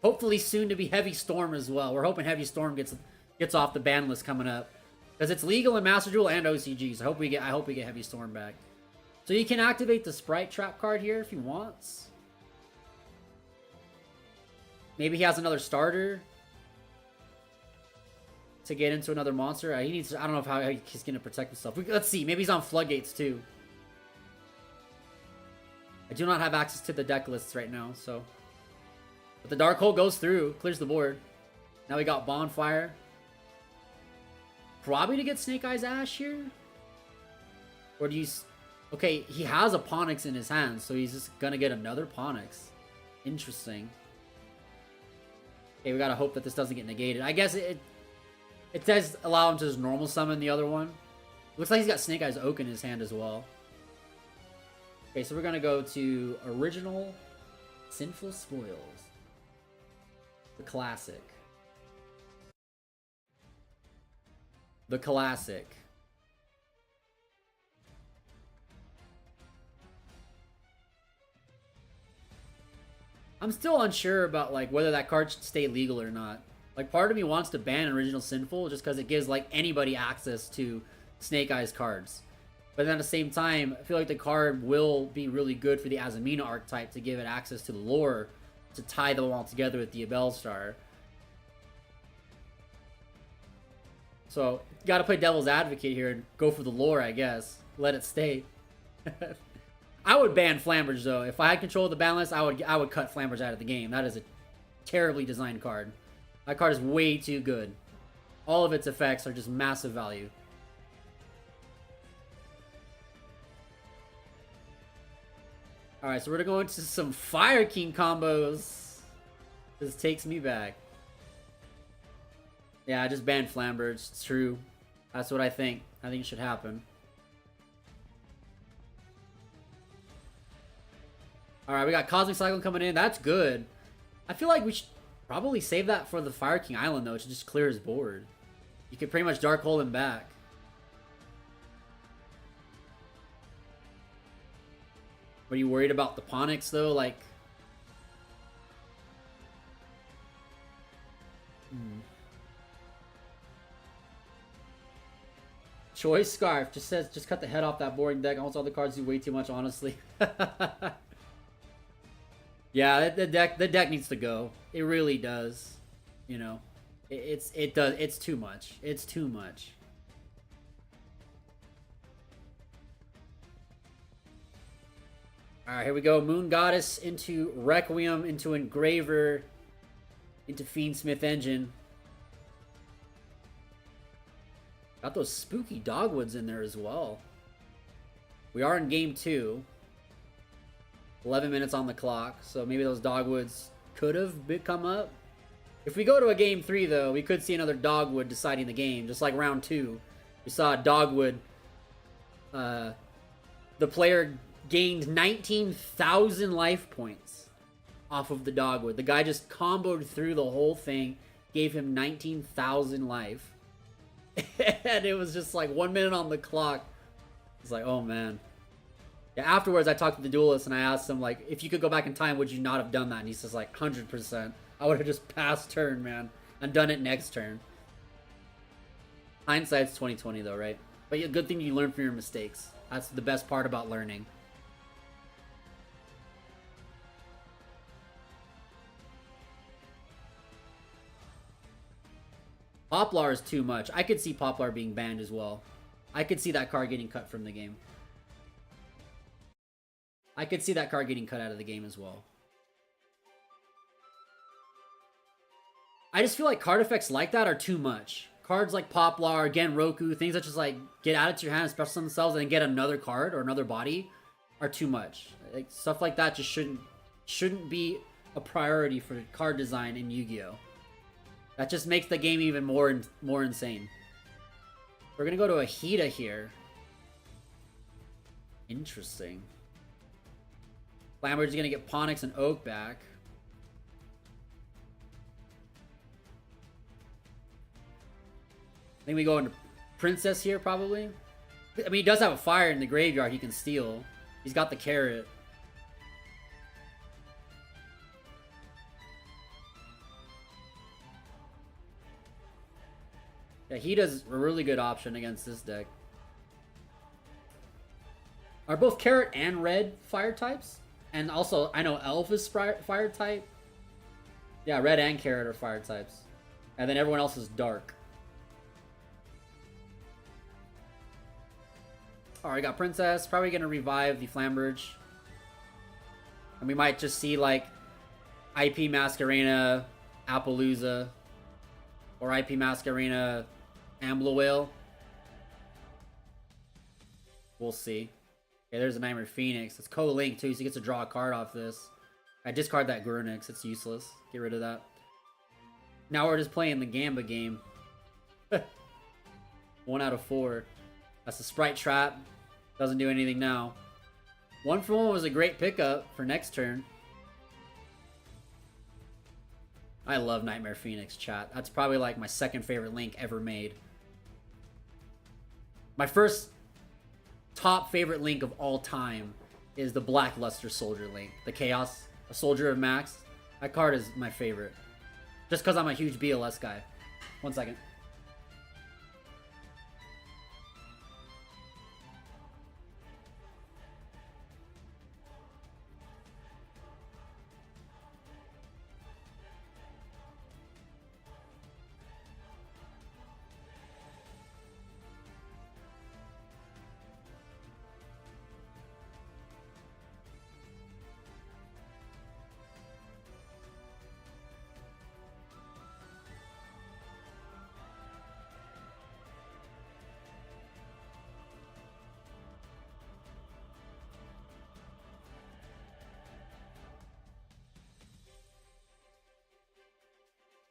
Hopefully soon to be Heavy Storm as well. We're hoping Heavy Storm gets off the ban list coming up. Because it's legal in Master Duel and OCGs. I hope we get Heavy Storm back. So you can activate the Spright Trap card here if he wants. Maybe he has another starter to get into another monster. He needs. I don't know how he's going to protect himself. Let's see. Maybe he's on Floodgates too. I do not have access to the deck lists right now, so. But the Dark Hole goes through, clears the board. Now we got Bonfire. Probably to get Snake Eyes Ash here. Or do you? Okay, he has a Ponix in his hand, so he's just gonna get another Ponix. Interesting. Okay, we gotta hope that this doesn't get negated. I guess it does allow him to just normal summon the other one. Looks like he's got Snake Eyes Oak in his hand as well. Okay, so we're gonna go to Original Sinful Spoils. The Classic. The Classic. I'm still unsure about like whether that card should stay legal or not. Like part of me wants to ban Original Sinful just because it gives like anybody access to Snake Eyes cards. But then at the same time, I feel like the card will be really good for the Azamina archetype to give it access to the lore to tie them all together with the Abel Star. So, you gotta play Devil's Advocate here and go for the lore, I guess. Let it stay. I would ban Flambridge, though. If I had control of the ban list, I would cut Flambridge out of the game. That is a terribly designed card. That card is way too good. All of its effects are just massive value. Alright, so we're gonna go into some Fire King combos. This takes me back. Yeah, I just banned Flambridge. It's true. That's what I think. I think it should happen. Alright, we got Cosmic Cyclone coming in. That's good. I feel like we should probably save that for the Fire King Island, though, to just clear his board. You could pretty much Dark Hole him back. Are you worried about the Ponix, though? Like... Choice Scarf just says, just cut the head off that boring deck. Almost all the cards do way too much, honestly. Yeah, the deck needs to go. It really does. You know, it's too much. It's too much. All right, here we go. Moon Goddess into Requiem, into Engraver, into Fiendsmith Engine. Got those spooky dogwoods in there as well. We are in game 2. 11 minutes on the clock, so maybe those dogwoods could have come up. If we go to a game 3, though, we could see another Dogwood deciding the game, just like round 2. We saw Dogwood. The player gained 19,000 life points off of the Dogwood. The guy just comboed through the whole thing, gave him 19,000 life. And it was just like 1 minute on the clock. It's like, oh man. Yeah, afterwards I talked to the duelist and I asked him, like, if you could go back in time, would you not have done that? And he says, like, 100%. I would have just passed turn, man, and done it next turn. Hindsight's 2020 though, right? But yeah, good thing you learn from your mistakes. That's the best part about learning. Poplar is too much. I could see Poplar being banned as well. I could see that card getting cut from the game. I could see that card getting cut out of the game as well. I just feel like card effects like that are too much. Cards like Poplar, Genroku, things that just like get added to your hand, special themselves, and then get another card or another body are too much. Like, stuff like that just shouldn't be a priority for card design in Yu-Gi-Oh! That just makes the game even more insane. We're gonna go to a Hida here. Interesting. Flamber's gonna get Ponix and Oak back. I think we go into Princess here, probably. I mean, he does have a fire in the graveyard he can steal. He's got the carrot. Yeah, he does a really good option against this deck. Are both carrot and red fire types? And also, I know Elf is fire type. Yeah, red and carrot are fire types. And then everyone else is dark. Alright, got Princess. Probably gonna revive the Flamberge. And we might just see, like, IP Masquerena, Appaloosa. Or IP Masquerena, Ambler. We'll see. Okay, there's a Nightmare Phoenix. It's co-linked too, so he gets to draw a card off this. I discard that Grunix. It's useless. Get rid of that. Now we're just playing the Gamba game. 1 out of 4. That's a Spright trap. Doesn't do anything now. 1 for 1 was a great pickup for next turn. I love Nightmare Phoenix, chat. That's probably like my second favorite link ever made. My first top favorite link of all time is the Blackluster Soldier link. The Chaos, a Soldier of Max. That card is my favorite. Just because I'm a huge BLS guy. 1 second.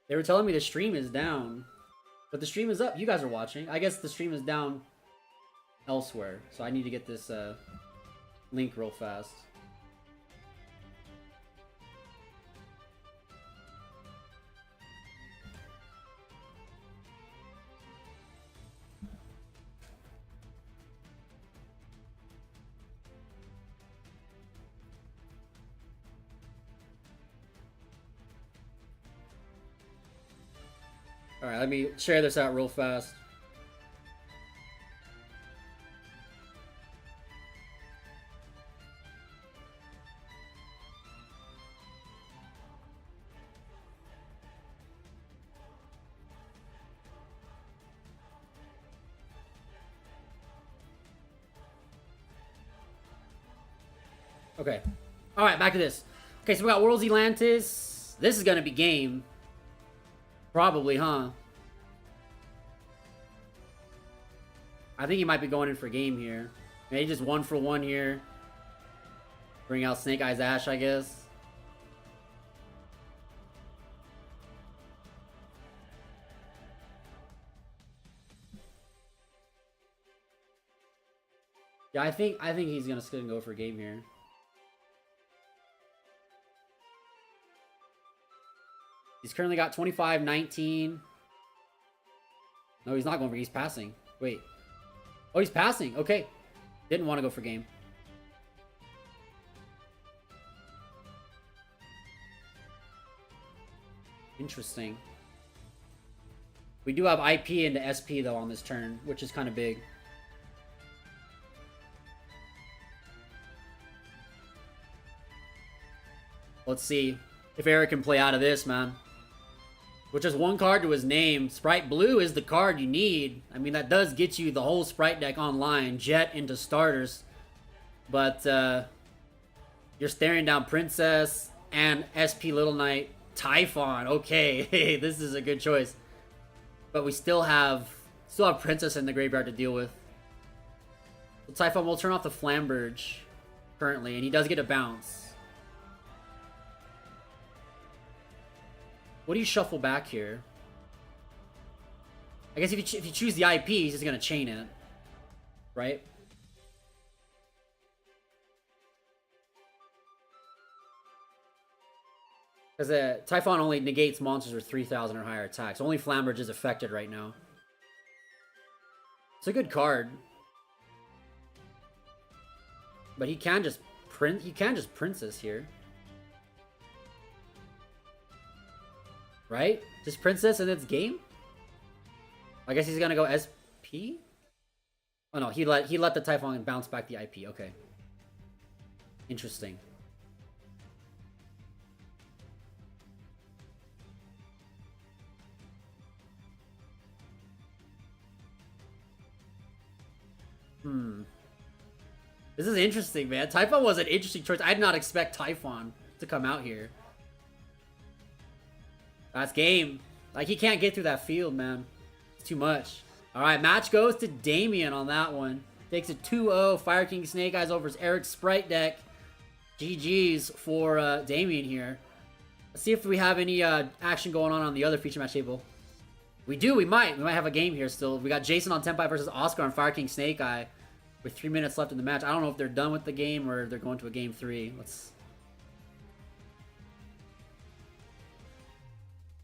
They were telling me the stream is down. But the stream is up. You guys are watching. I guess the stream is down elsewhere. So I need to get this link real fast. Alright, let me share this out real fast. Okay. Alright, back to this. Okay, so we got World's Atlantis. This is gonna be game. Probably, huh? I think he might be going in for game here. Maybe just 1 for 1 here. Bring out Snake Eyes Ash, I guess. Yeah, I think he's gonna still go for a game here. He's currently got 25, 19. No, he's not going for. He's passing. Wait. Oh, he's passing. Okay. Didn't want to go for game. Interesting. We do have IP into SP though on this turn, which is kind of big. Let's see if Eric can play out of this, man. With just one card to his name, Spright Blue is the card you need. I mean, that does get you the whole Spright deck online, Jet into starters. But you're staring down Princess and SP Little Knight, Typhon. Okay, this is a good choice. But we still have Princess in the graveyard to deal with. So Typhon will turn off the Flamberge currently, and he does get a bounce. What do you shuffle back here? I guess if you choose the IP, he's just gonna chain it, right? Because Typhon only negates monsters with 3,000 or higher attacks. Only Flamberge is affected right now. It's a good card, but he can just Princess here. Right? Just Princess and it's game? I guess he's gonna go SP? Oh no, he let the Typhon bounce back the IP. Okay. Interesting. This is interesting, man. Typhon was an interesting choice. I did not expect Typhon to come out here. That's game. Like, he can't get through that field, man. It's too much. Alright, match goes to Damien on that one. Takes a 2-0. Fire King Snake Eyes over his Eric Spright deck. GG's for Damien here. Let's see if we have any action going on the other feature match table. We do, we might. We might have a game here still. We got Jason on Tenpai versus Oscar on Fire King Snake Eye with 3 minutes left in the match. I don't know if they're done with the game or they're going to a game 3. Let's...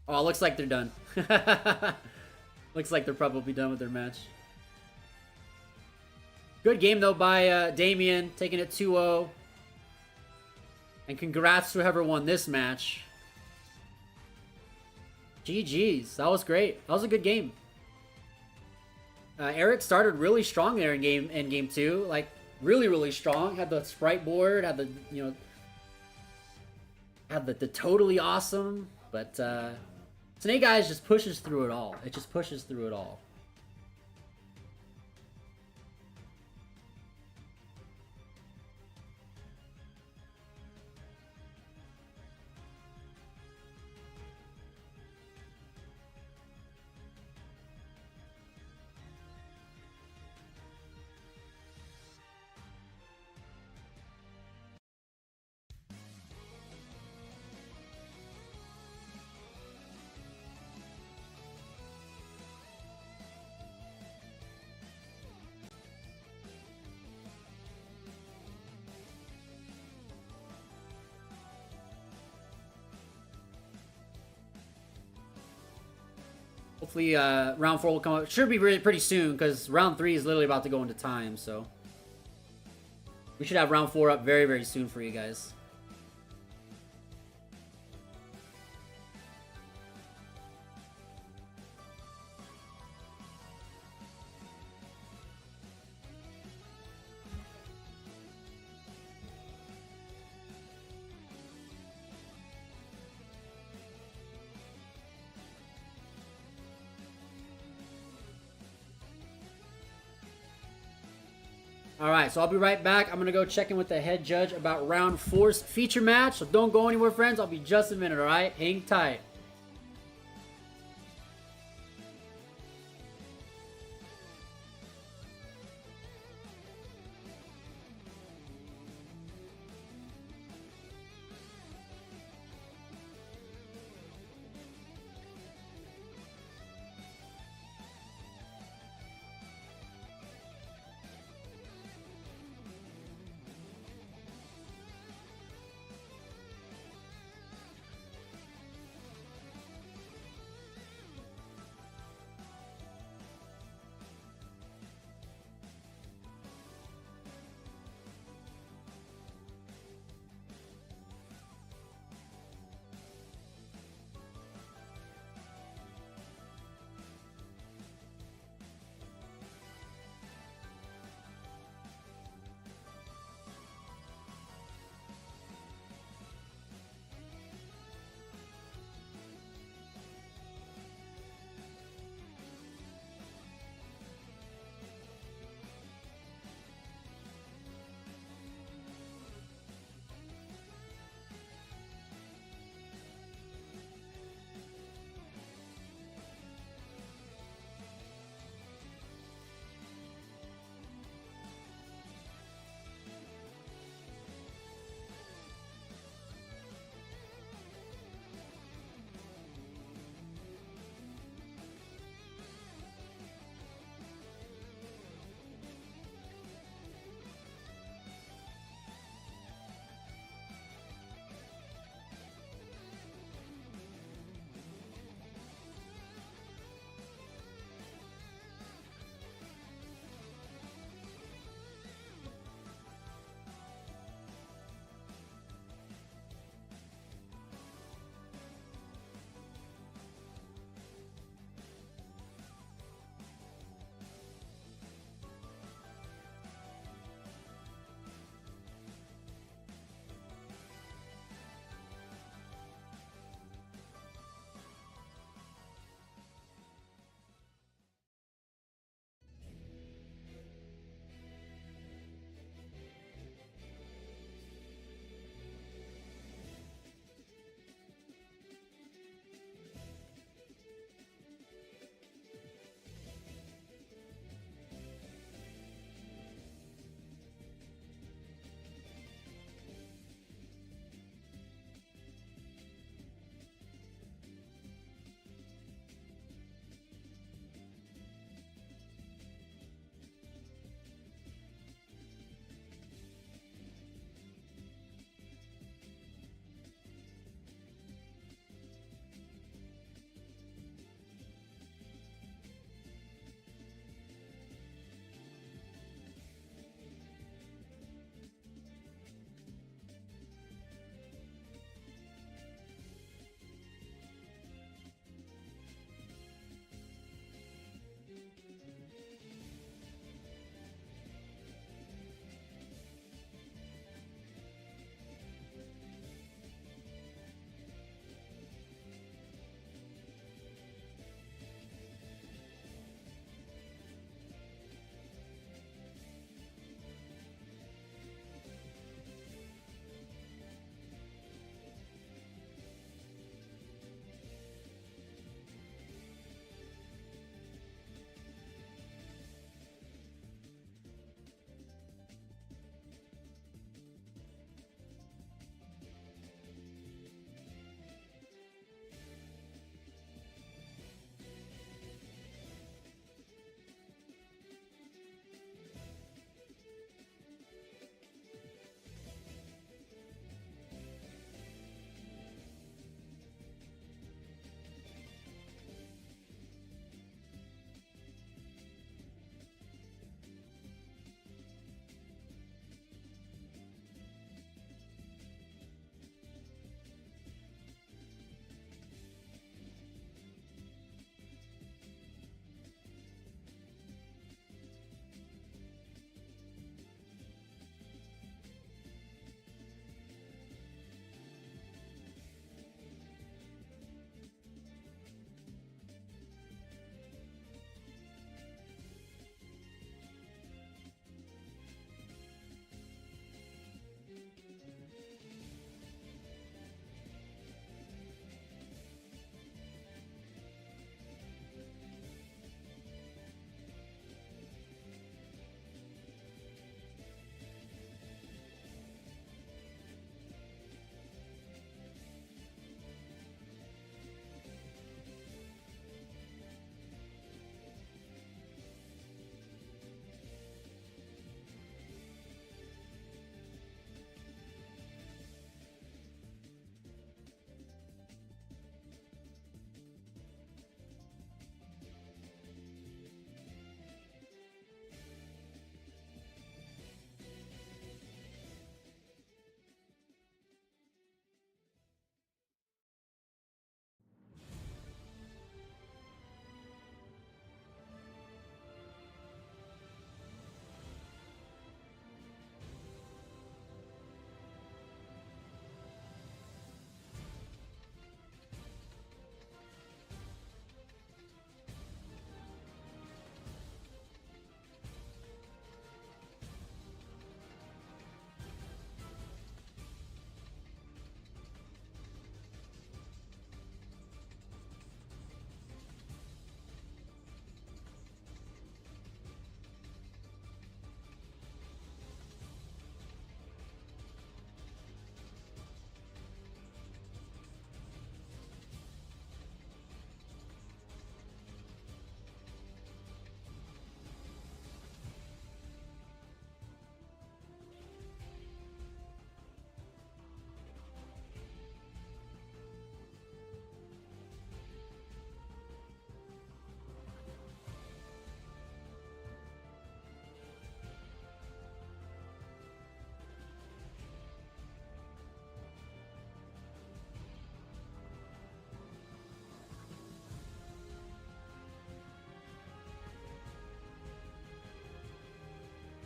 Oh, looks like they're done. Looks like they're probably done with their match. Good game, though, by Damien, taking it 2-0. And congrats to whoever won this match. GG's. That was great. That was a good game. Eric started really strong there in game 2. Like, really, really strong. Had the Spright board, had the, you know... Had the totally awesome, but... Snake Eyes just pushes through it all. It just pushes through it all. Hopefully, round 4 will come up. Should be pretty soon, because round 3 is literally about to go into time, so... We should have round 4 up very, very soon for you guys. Alright, so I'll be right back. I'm going to go check in with the head judge about round 4's feature match. So don't go anywhere, friends. I'll be just a minute, alright? Hang tight.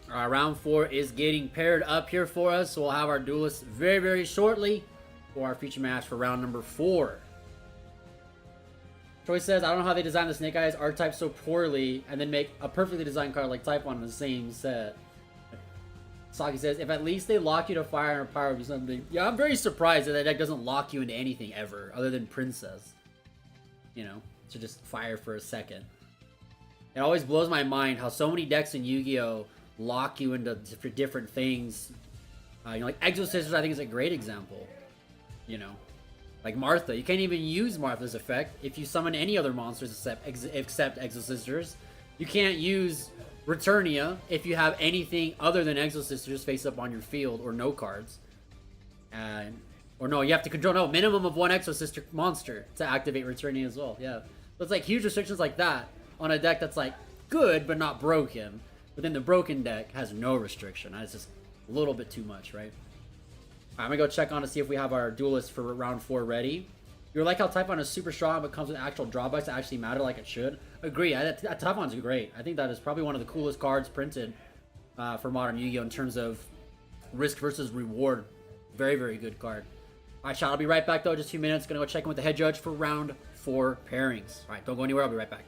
Round 4 is getting paired up here for us, so we'll have our duelists very, very shortly for our feature match for round number 4. Troy says, I don't know how they designed the Snake Eyes archetype so poorly and then make a perfectly designed card like Typhon in the same set. Saki says, if at least they lock you to fire and power would be something. Yeah, I'm very surprised that that deck doesn't lock you into anything ever, other than Princess. You know, to just fire for a second. It always blows my mind how so many decks in Yu-Gi-Oh! Lock you into different things. You know, like Exo Sisters, I think is a great example. You know, like Martha, you can't even use Martha's effect if you summon any other monsters except Exo Sisters. You can't use Returnia if you have anything other than Exo Sisters face up on your field or no cards. Or no, you have to control minimum of 1 Exo Sister monster to activate Returnia as well. Yeah, so it's like huge restrictions like that on a deck that's like good but not broken. But then the broken deck has no restriction. It's just a little bit too much, right? I'm gonna go check on to see if we have our duelist for round 4 ready. You're like how Typhon is super strong but comes with actual drawbacks that actually matter like it should. Agree, Typhon's great. I think that is probably one of the coolest cards printed for modern Yu-Gi-Oh! In terms of risk versus reward. Very, very good card. Alright, chat, I'll be right back though, just a few minutes. Gonna go check in with the head judge for round 4 pairings. Alright, don't go anywhere, I'll be right back.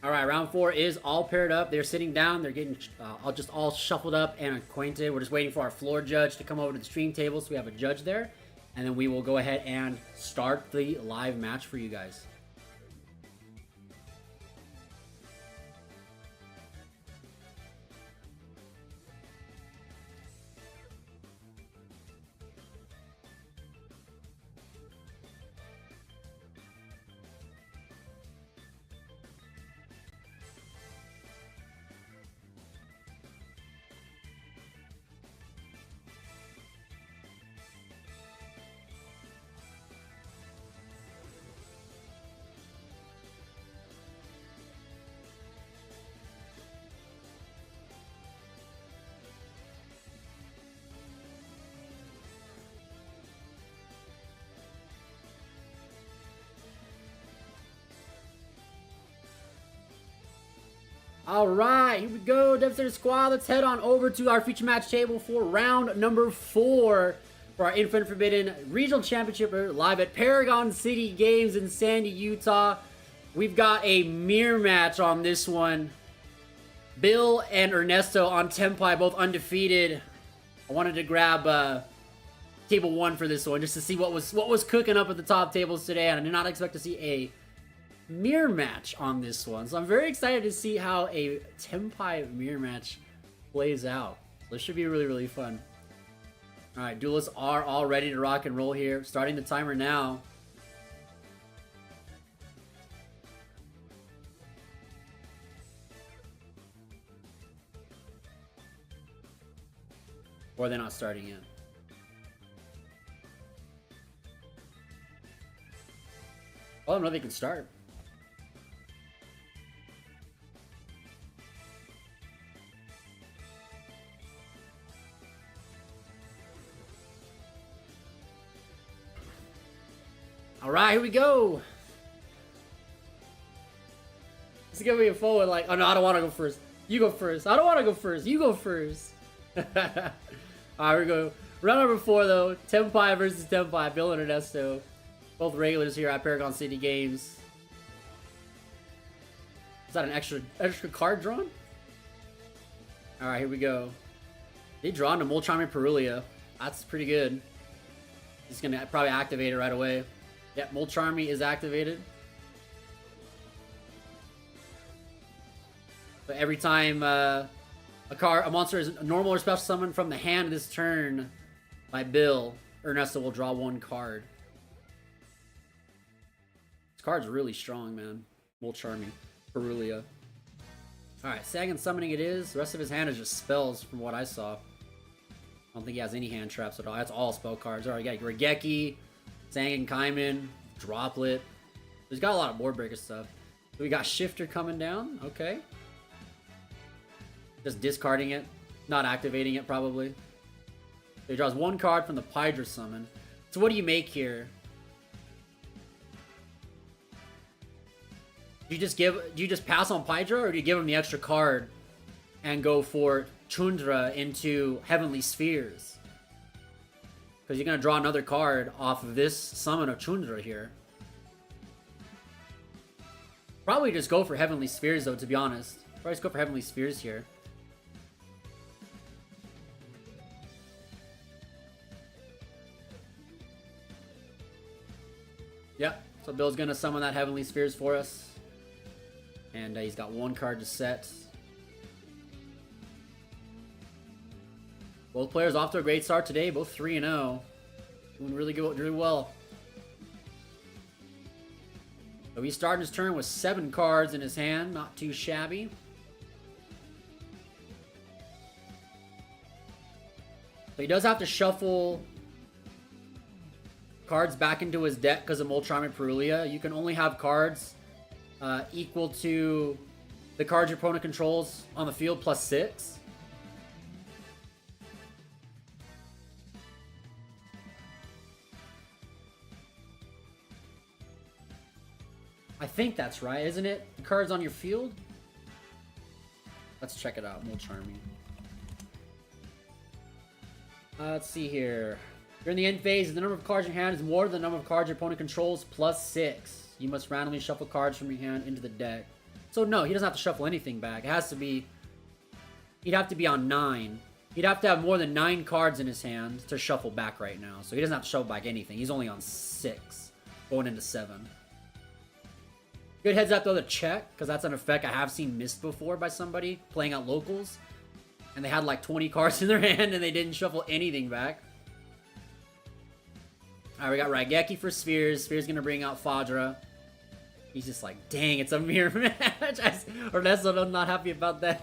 All right, round 4 is all paired up. They're sitting down. They're getting all shuffled up and acquainted. We're just waiting for our floor judge to come over to the stream table, so we have a judge there. And then we will go ahead and start the live match for you guys. Alright, here we go, Devastator Squad. Let's head on over to our feature match table for round number 4 for our Infinite Forbidden Regional Championship live at Paragon City Games in Sandy, Utah. We've got a mirror match on this one. Bill and Ernesto on Tenpai, both undefeated. I wanted to grab table 1 for this one just to see what was cooking up at the top tables today, and I did not expect to see a mirror match on this one. So I'm very excited to see how a Tenpai mirror match plays out. So this should be really, really fun. Alright, duelists are all ready to rock and roll here. Starting the timer now. Or they're not starting yet. Well, I don't know they can start. Alright, here we go. This is gonna be a forward like, oh no, I don't want to go first. You go first. I don't want to go first. You go first. Alright, here we go. Round number 4 though. Tenpai versus Tenpai. Bill and Ernesto. Both regulars here at Paragon City Games. Is that an extra card drawn? Alright, here we go. They draw into Molcharmy Perulia. That's pretty good. He's gonna probably activate it right away. Yep, Molcharmy is activated. But every time a monster is normal or special summoned from the hand this turn by Bill, Ernesto will draw 1 card. This card's really strong, man. Molcharmy Perulia. Alright, second summoning it is. The rest of his hand is just spells from what I saw. I don't think he has any hand traps at all. That's all spell cards. Alright, you got Gravekeepers, Sangan Kaiman, Droplet. He's got a lot of board breaker stuff. So we got Shifter coming down. Okay. Just discarding it. Not activating it, probably. So he draws 1 card from the Pydra summon. So what do you make here? Do you just pass on Pydra, or do you give him the extra card and go for Chundra into Heavenly Spheres? Because you're going to draw another card off of this summon of Chundra here. Probably just go for Heavenly Spheres, though, to be honest. Probably just go for Heavenly Spheres here. Yep, so Bill's going to summon that Heavenly Spheres for us. And he's got 1 card to set. Both players off to a great start today, both 3-0. Doing really good, really well. So he's starting his turn with 7 cards in his hand, not too shabby. So he does have to shuffle cards back into his deck because of Molcharmy Perulia. You can only have cards equal to the cards your opponent controls on the field plus 6. I think that's right, isn't it? The cards on your field? Let's check it out. Molcharmy. Let's see here. During the end phase, the number of cards in your hand is more than the number of cards your opponent controls plus 6. You must randomly shuffle cards from your hand into the deck. So no, he doesn't have to shuffle anything back. It has to be... He'd have to be on 9. He'd have to have more than 9 cards in his hand to shuffle back right now. So he doesn't have to shuffle back anything. He's only on 6. Going into 7. Good heads up though to check, because that's an effect I have seen missed before by somebody playing at locals. And they had like 20 cards in their hand and they didn't shuffle anything back. Alright, we got Raigeki for Spheres. Sphere's gonna bring out Fadra. He's just like, dang, it's a mirror match. Ernesto, I'm not happy about that.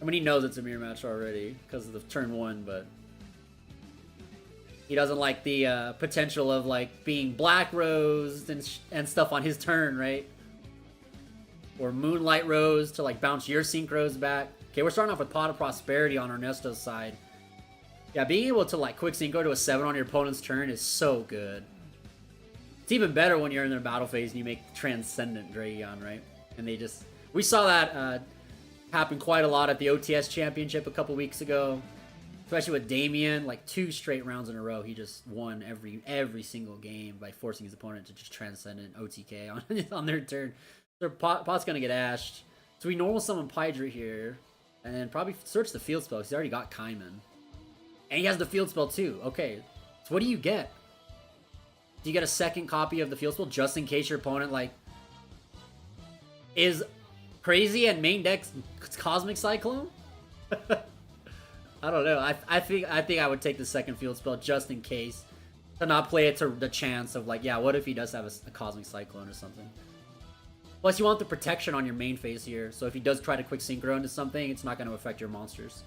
I mean, he knows it's a mirror match already because of the turn 1, but he doesn't like the potential of like being Black Rose and stuff on his turn, right? Or Moonlight Rose to like bounce your Synchros back. Okay, we're starting off with Pot of Prosperity on Ernesto's side. Yeah, being able to like quick synchro to a 7 on your opponent's turn is so good. It's even better when you're in their battle phase and you make Transcendent Dragon, right? And they just... We saw that happen quite a lot at the OTS Championship a couple weeks ago. Especially with Damien, like 2 straight rounds in a row, he just won every single game by forcing his opponent to just Transcendent OTK on their turn. So Pot's gonna get ashed. So we normal summon Pydra here, and then probably search the field spell because he already got Kaiman. And he has the field spell too. Okay, so what do you get? Do you get a second copy of the field spell just in case your opponent like is crazy and main deck Cosmic Cyclone? I don't know. I think I would take the second field spell just in case to not play it to the chance of like, yeah, what if he does have a Cosmic Cyclone or something? Plus, you want the protection on your main phase here, so if he does try to quick synchro into something, it's not going to affect your monsters.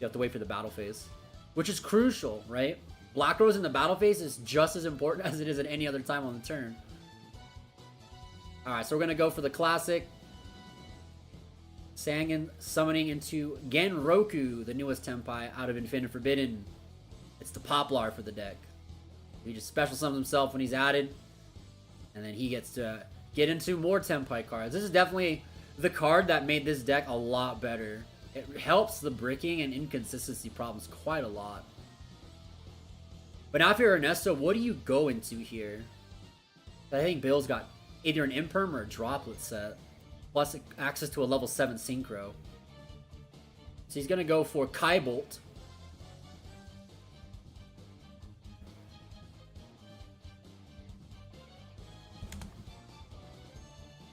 You have to wait for the battle phase, which is crucial, right? Black Rose in the battle phase is just as important as it is at any other time on the turn. Alright, so we're going to go for the classic. Sangan summoning into Genroku, the newest Tenpai out of Infinite Forbidden. It's the Poplar for the deck. He just special summons himself when he's added, and then he gets to get into more Tenpai cards. This is definitely the card that made this deck a lot better. It helps the bricking and inconsistency problems quite a lot. But now if you're Ernesto, what do you go into here? I think Bill's got either an Imperm or a Droplet set, plus access to a level 7 Synchro. So he's going to go for Kaibolt.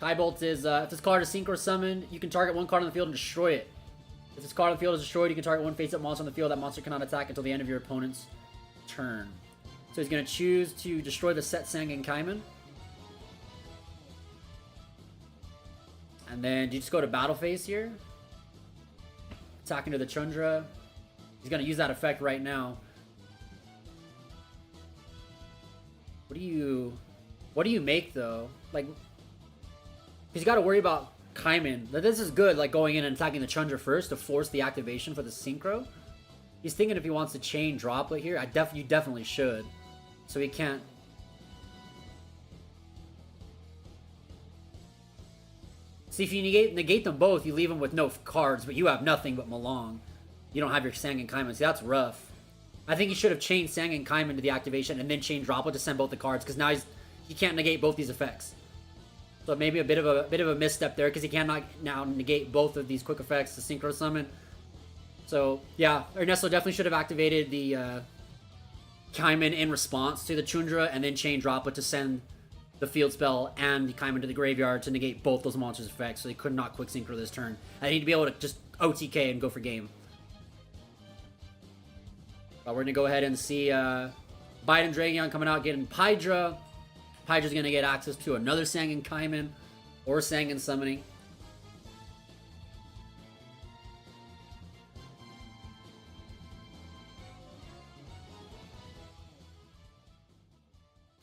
Kaibolt is, if this card is Synchro summoned, you can target one card on the field and destroy it. If this card on the field is destroyed, you can target one face-up monster on the field. That monster cannot attack until the end of your opponent's turn. So he's going to choose to destroy the set Sangan Kaiman. And then you just go to battle phase here. Attacking to the Chundra. He's going to use that effect right now. What do you make though? Like, he's got to worry about Kaiman. This is good, like going in and attacking the Chundra first to force the activation for the Synchro. He's thinking if he wants to chain Droplet here, you definitely should. So he can't. See, if you negate them both, you leave him with no cards, but you have nothing but Malong. You don't have your Sangan Kaiman. See, that's rough. I think he should have chained Sangan Kaiman to the activation and then chained Droplet to send both the cards, because now he can't negate both these effects. So maybe a bit of a misstep there, because he cannot now negate both of these quick effects to Synchro Summon. So yeah, Ernesto definitely should have activated the Kaiman in response to the Chundra, and then chain Droplet to send the field spell and the Kaiman to the graveyard to negate both those monsters' effects, so they could not quick synchro this turn. I need to be able to just OTK and go for game. But we're gonna go ahead and see Biden Dragon coming out, getting Pydra. Pydra's gonna get access to another Sangan Kaiman or Sangan summoning.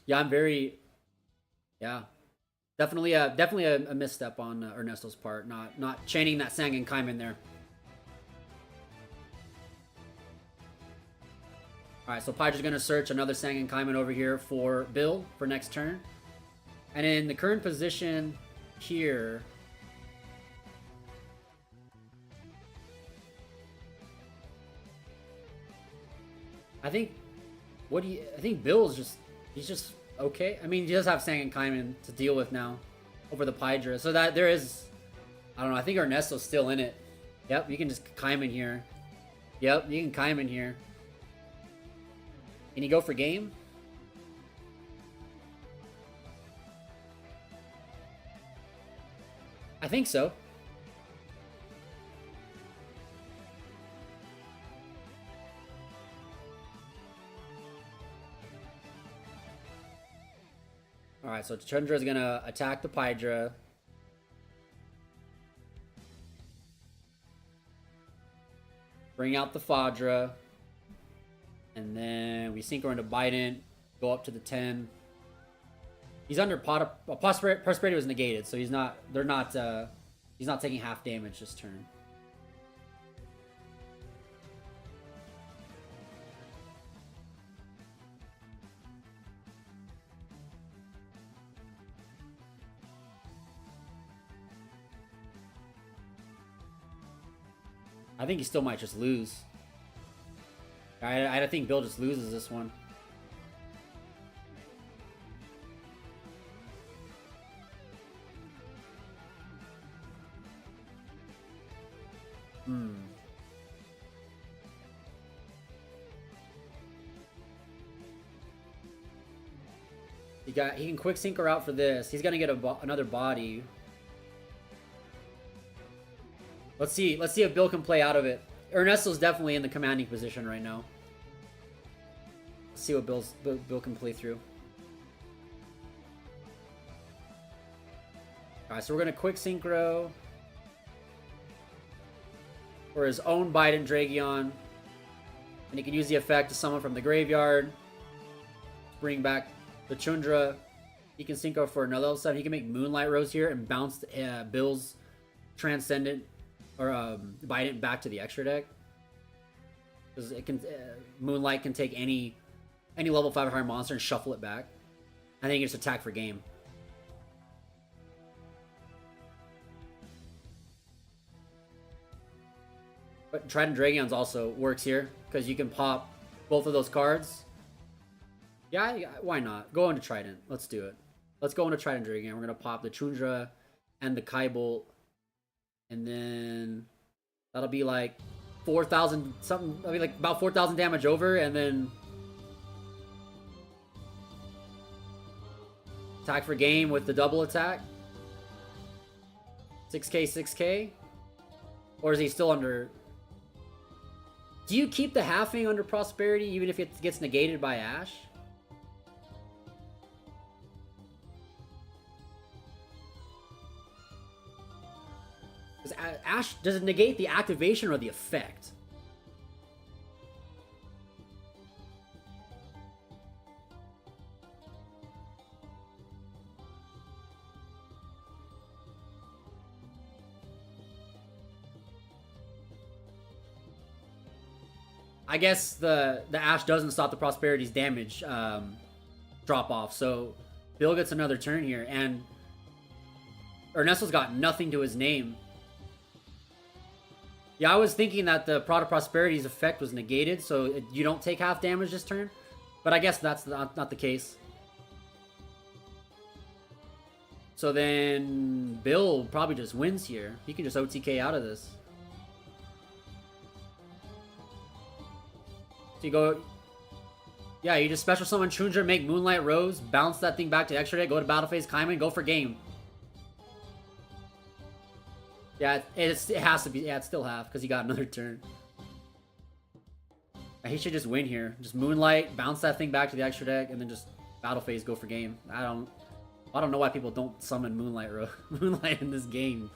Yeah, I'm very... Yeah. Definitely a misstep on Ernesto's part, not chaining that Sangan Kaiman there. Alright, so Pydra's going to search another Sangan Kaiman over here for Bill for next turn. And in the current position here... I think Bill's just... He's just okay. I mean, he does have Sangan Kaiman to deal with now over the Pydra. So that there is... I don't know, I think Ernesto's still in it. Yep, you can just Kaiman here. Yep, you can Kaiman here. Can you go for game? I think so. Alright, so Chundra is gonna attack the Pydra. Bring out the Fadra. And then we sync her into Biden. Go up to the 10. He's under Prosperity was negated, so he's not taking half damage this turn. I think he still might just lose. I think Bill just loses this one. He can quick sync her out for this. He's gonna get another body. Let's see if Bill can play out of it. Ernesto's definitely in the commanding position right now. Let's see what Bill can play through. Alright, so we're gonna quick synchro for his own Biden Dragion. And he can use the effect to summon from the graveyard. Bring back the Chundra. He can synchro for another level 7. He can make Moonlight Rose here and bounce Bill's Transcendent or Biden back to the extra deck. Because it can Moonlight can take any level 5 or higher monster and shuffle it back. I think it's attack for game. But Trident Dragons also works here because you can pop both of those cards. Yeah, why not? Go into Trident. Let's do it. Let's go into Trident Dragon. We're gonna pop the Chundra and the Kaiba, and then that'll be like 4,000 something. That'll be like about 4,000 damage over, and then attack for game with the double attack. 6k, 6k, or is he still under? Do you keep the halving under Prosperity even if it gets negated by Ash? Because Ash, does it negate the activation or the effect? I guess the Ash doesn't stop the Prosperity's damage drop off, so Bill gets another turn here, and Ernesto's got nothing to his name. Yeah, I was thinking that the Prod of Prosperity's effect was negated, so you don't take half damage this turn, but I guess that's not the case. So then Bill probably just wins here. He can just OTK out of this. So you go, yeah, you just special summon Chundra, make Moonlight Rose, bounce that thing back to extra deck, go to battle phase, Kaiba, and go for game. Yeah, it has to be. Yeah, it's still half because he got another turn. He should just win here. Just Moonlight, bounce that thing back to the extra deck, and then just battle phase, go for game. I don't know why people don't summon Moonlight in this game.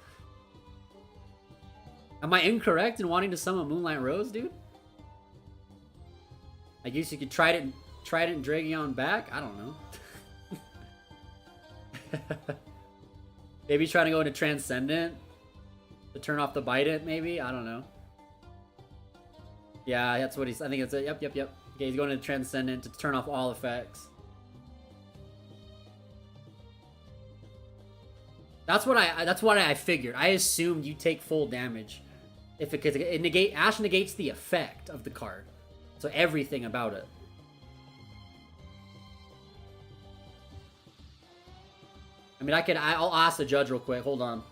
Am I incorrect in wanting to summon Moonlight Rose, dude? I guess you could try it and Dragion back. I don't know. Maybe trying to go into Transcendent to turn off the Bite It. Maybe, I don't know. Yeah, that's what he's. I think it's a yep. Okay, he's going to Transcendent to turn off all effects. That's what I figured. I assumed you take full damage if Ash negates the effect of the card. So everything about it. I mean, I'll ask the judge real quick. Hold on.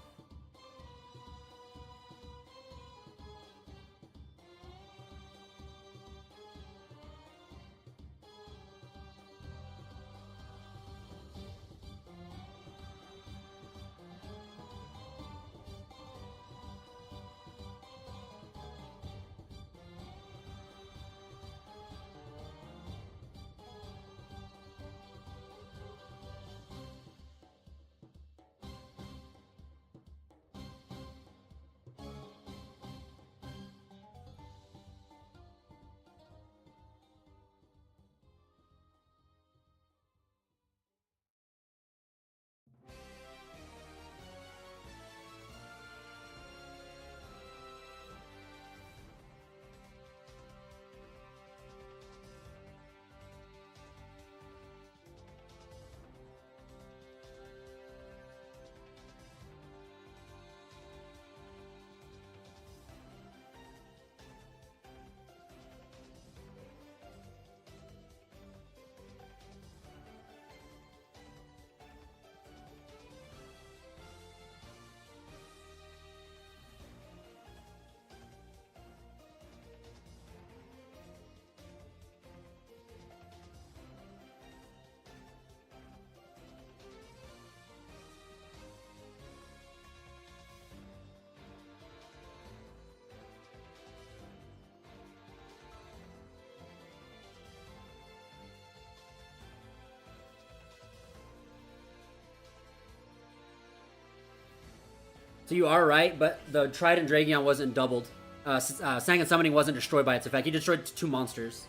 So you are right, but the Trident Dragion wasn't doubled. Sangan Summoning wasn't destroyed by its effect. He destroyed 2 monsters.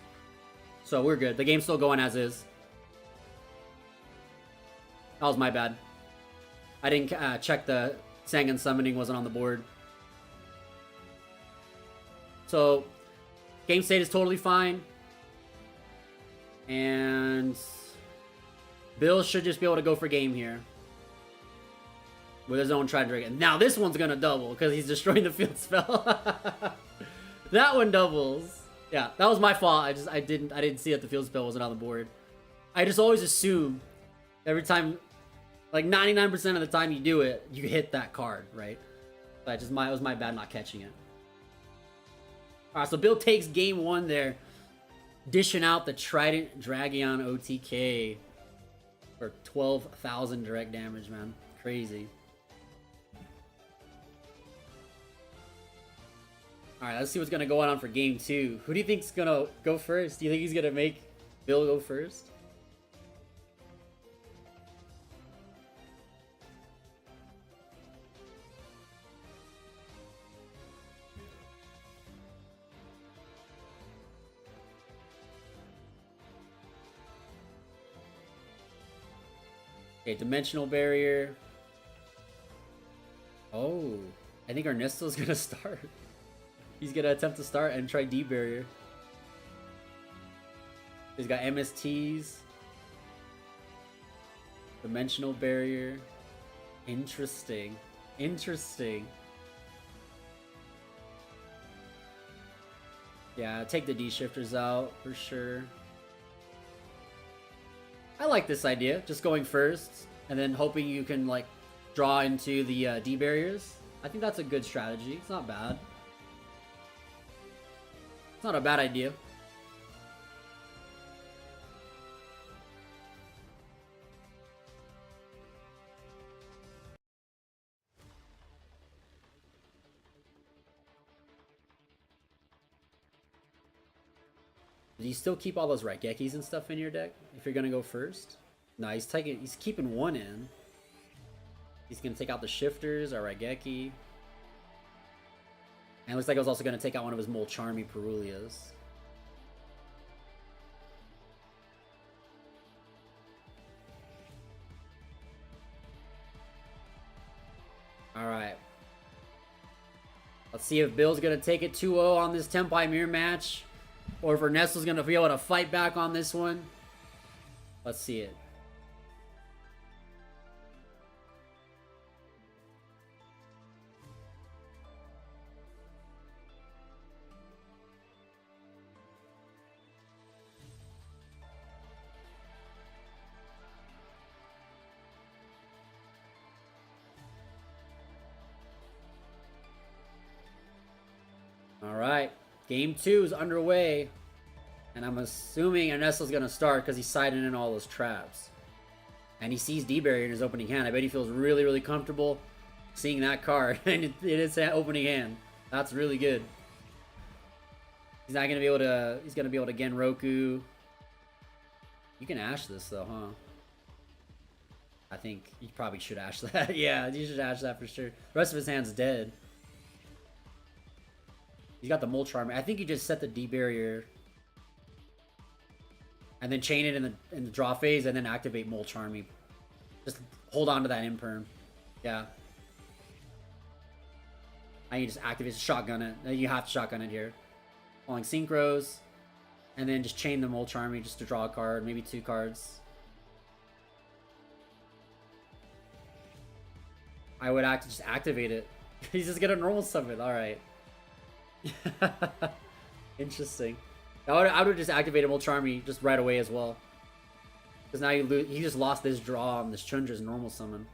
So we're good. The game's still going as is. That was my bad. I didn't check the Sangan Summoning wasn't on the board. So, game state is totally fine. And Bill should just be able to go for game here. With his own Trident Dragon. Now this one's gonna double because he's destroying the field spell. That one doubles. Yeah, that was my fault. I didn't see that the field spell wasn't on the board. I just always assume every time, like 99% of the time you do it, you hit that card, right? But it was my bad not catching it. Alright, so Bill takes game 1 there, dishing out the Trident Dragion OTK for 12,000 direct damage, man. Crazy. Alright, let's see what's gonna go on for game 2. Who do you think's gonna go first? Do you think he's gonna make Bill go first? Okay, Dimensional Barrier. Oh, I think Ernesto's gonna start. He's gonna attempt to start and try D Barrier. He's got MSTs. Dimensional Barrier. Interesting. Interesting. Yeah, take the D shifters out for sure. I like this idea, just going first and then hoping you can like draw into the D barriers. I think that's a good strategy. It's not bad. It's not a bad idea. Do you still keep all those Raigekis and stuff in your deck if you're gonna go first? No, he's keeping one in. He's gonna take out the shifters, our Raigeki. And it looks like I was also gonna take out one of his Molcharmy Perulias. Alright. Let's see if Bill's gonna take it 2-0 on this Tenpai mirror match. Or if Ernesto's gonna be able to fight back on this one. Let's see it. Alright, game 2 is underway. And I'm assuming Ernesto's gonna start because he's siding in all those traps. And he sees D-Barrier in his opening hand. I bet he feels really, really comfortable seeing that card in his opening hand. That's really good. He's not gonna be able to, he's gonna be able to Genroku. You can Ash this though, huh? I think you probably should Ash that. Yeah, you should Ash that for sure. The rest of his hand's dead. He's got the Molcharmy. I think you just set the D-Barrier and then chain it in the draw phase and then activate Molcharmy. Just hold on to that Imperm. Yeah. I can just activate, shotgun it. You have to shotgun it here. Falling Synchros. And then just chain the Molcharmy just to draw a card, maybe 2 cards. I would just activate it. He's just gonna normal summon. Alright. Interesting. I would have just activated Molcharmy just right away as well. Because now he just lost this draw on this Chundra's normal summon.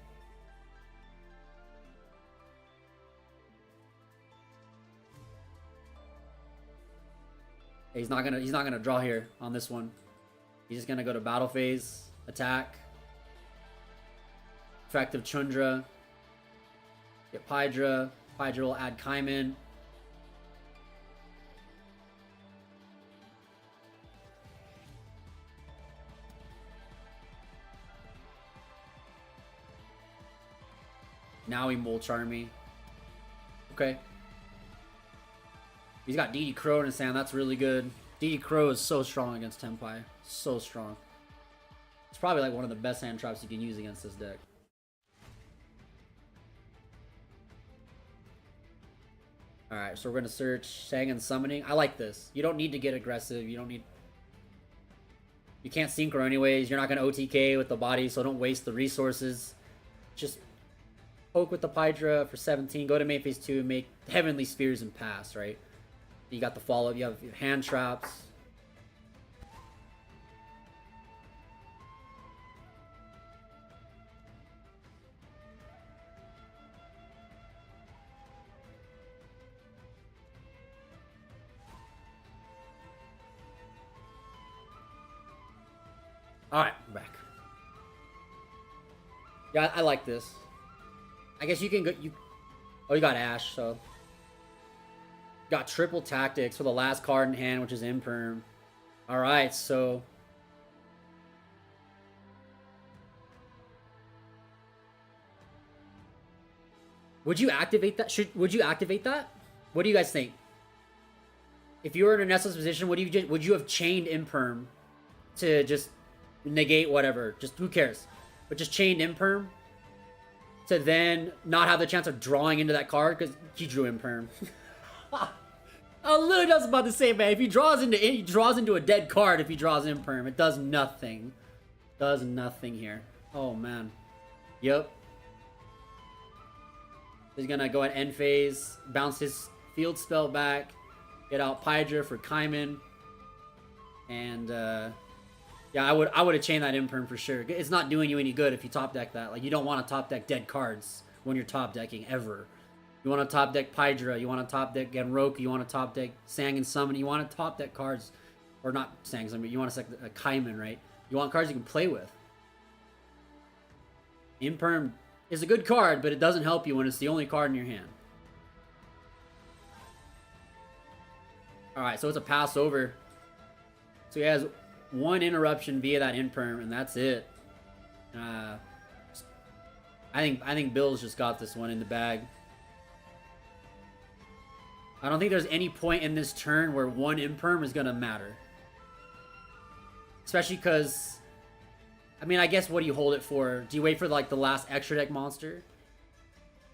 He's not gonna draw here on this one. He's just gonna go to battle phase, attack. Effective Chundra. Get Pydra. Pydra will add Kaiman. Now he Molcharmy. Okay. He's got DD Crow in his hand. That's really good. DD Crow is so strong against Tenpai. So strong. It's probably like one of the best hand traps you can use against this deck. Alright, so we're going to search Shang and Summoning. I like this. You don't need to get aggressive. You don't need... You can't synchro anyways. You're not going to OTK with the body, so don't waste the resources. Just poke with the Pydra for 17. Go to main phase 2 and make Heavenly Spheres and pass, right? You got the follow-up. You have hand traps. Alright, I'm back. Yeah, I like this. I guess you can go... Oh, you got Ash, so... Got triple tactics for the last card in hand, which is Imperm. Alright, so... Would you activate that? Would you activate that? What do you guys think? If you were in a Nestle's position, would you have chained Imperm to just negate whatever? Just who cares? But just chained Imperm to then not have the chance of drawing into that card because he drew Imperm. I literally was about to say, man, if he draws into a dead card if he draws Imperm. It does nothing. Does nothing here. Oh man. Yep. He's gonna go at end phase, bounce his field spell back, get out Pydra for Kaiman, and yeah, I would have chained that Imperm for sure. It's not doing you any good if you top deck that. Like, you don't want to top deck dead cards when you're top decking ever. You want to top deck Pydra, you want to top deck Genroku, you want to top deck Sang and Summon, you want to top deck cards, or not Sang and Summon, you want to select a Kaiman, right? You want cards you can play with. Imperm is a good card, but it doesn't help you when it's the only card in your hand. Alright, so it's a pass over. So he has one interruption via that Imperm, and that's it. I think Bill's just got this one in the bag. I don't think there's any point in this turn where one Imperm is gonna matter. Especially because, I mean, I guess what do you hold it for? Do you wait for like the last extra deck monster? Do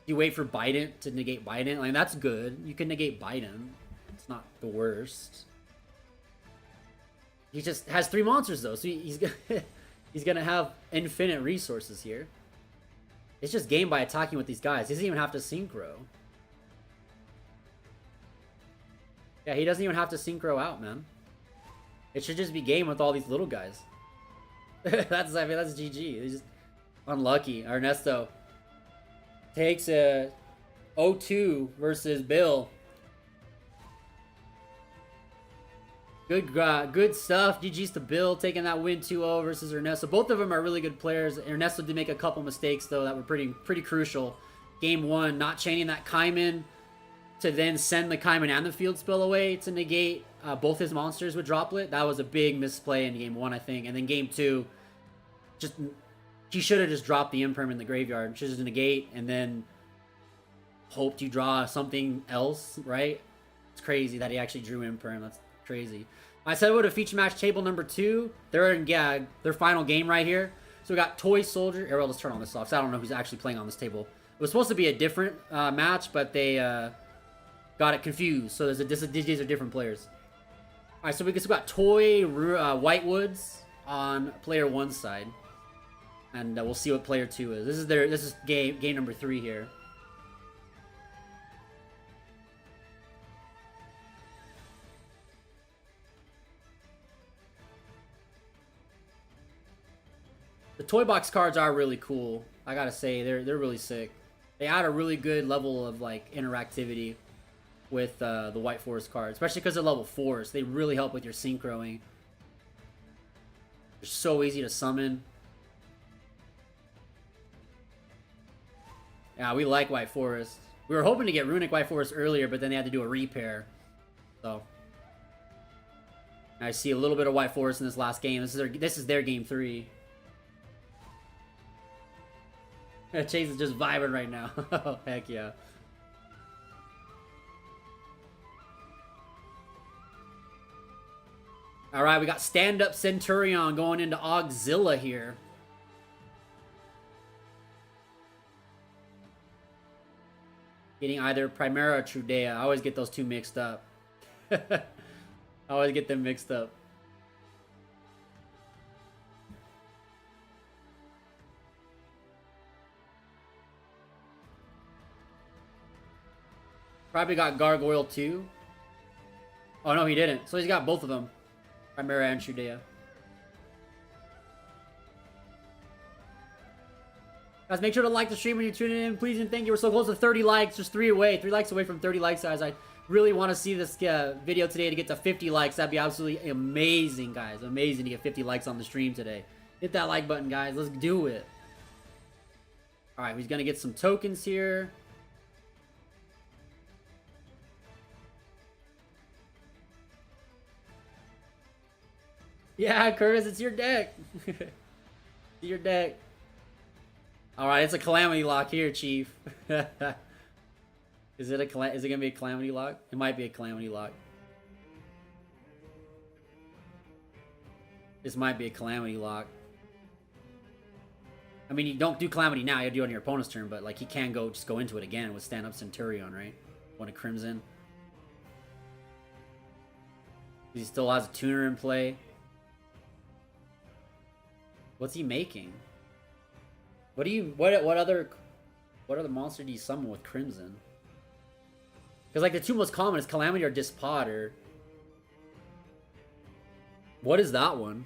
you wait for Bident to negate Bident? Like, that's good. You can negate Bident. It's not the worst. He just has 3 monsters though, so he's gonna he's gonna have infinite resources here. It's just game by attacking with these guys. He doesn't even have to synchro. Yeah, he doesn't even have to synchro out, man. It should just be game with all these little guys. that's GG. He's just unlucky. Ernesto takes a 0-2 versus Bill. Good stuff. GG's to Bill taking that win 2-0 versus Ernesto. Both of them are really good players. Ernesto did make a couple mistakes though that were pretty crucial. Game 1, not chaining that Kaiman to then send the Kaiman and the field spell away to negate both his monsters with Droplet. That was a big misplay in game 1, I think. And then game 2, just he should have just dropped the Imperm in the graveyard. Should just negate and then hoped you draw something else, right? It's crazy that he actually drew Imperm. That's crazy. I said we're to feature match table number 2. They're in their final game right here. So we got Toy Soldier. Here, let's turn all this off. So I don't know who's actually playing on this table. It was supposed to be a different match, but they got it confused. So these are different players. All right, so we got Toy Whitewoods on player 1's side, and we'll see what player 2 is. This is game number 3 here. The toy box cards are really cool. I gotta say, they're really sick. They add a really good level of like interactivity with the White Forest cards, especially because they're level 4s. They really help with your synchroing. They're so easy to summon. Yeah, we like White Forest. We were hoping to get Runic White Forest earlier, but then they had to do a repair. So I see a little bit of White Forest in this last game. This is their game 3. Chase is just vibing right now. Heck yeah. All right, we got stand-up Centurion going into Auxilla here. Getting either Primera or Trudea. I always get those two mixed up. I always get them mixed up. Probably got Gargoyle too. Oh no, he didn't. So he's got both of them. Primera and Trudea. Guys, make sure to like the stream when you're tuning in. Please and thank you. We're so close to 30 likes. Just 3 away. 3 likes away from 30 likes, guys. I really want to see this video today to get to 50 likes. That'd be absolutely amazing, guys. Amazing to get 50 likes on the stream today. Hit that like button, guys. Let's do it. Alright, he's going to get some tokens here. Yeah, Curtis, it's your deck. It's your deck. Alright, it's a Calamity Lock here, Chief. Is it gonna be a Calamity Lock? It might be a Calamity Lock. This might be a Calamity Lock. I mean, you don't do Calamity now, you do it on your opponent's turn, but like he can just go into it again with stand-up Centurion, right? One of Crimson. He still has a tuner in play. What's he making? What other monster do you summon with Crimson? Because like the two most common is Calamity or Dispot or... What is that one?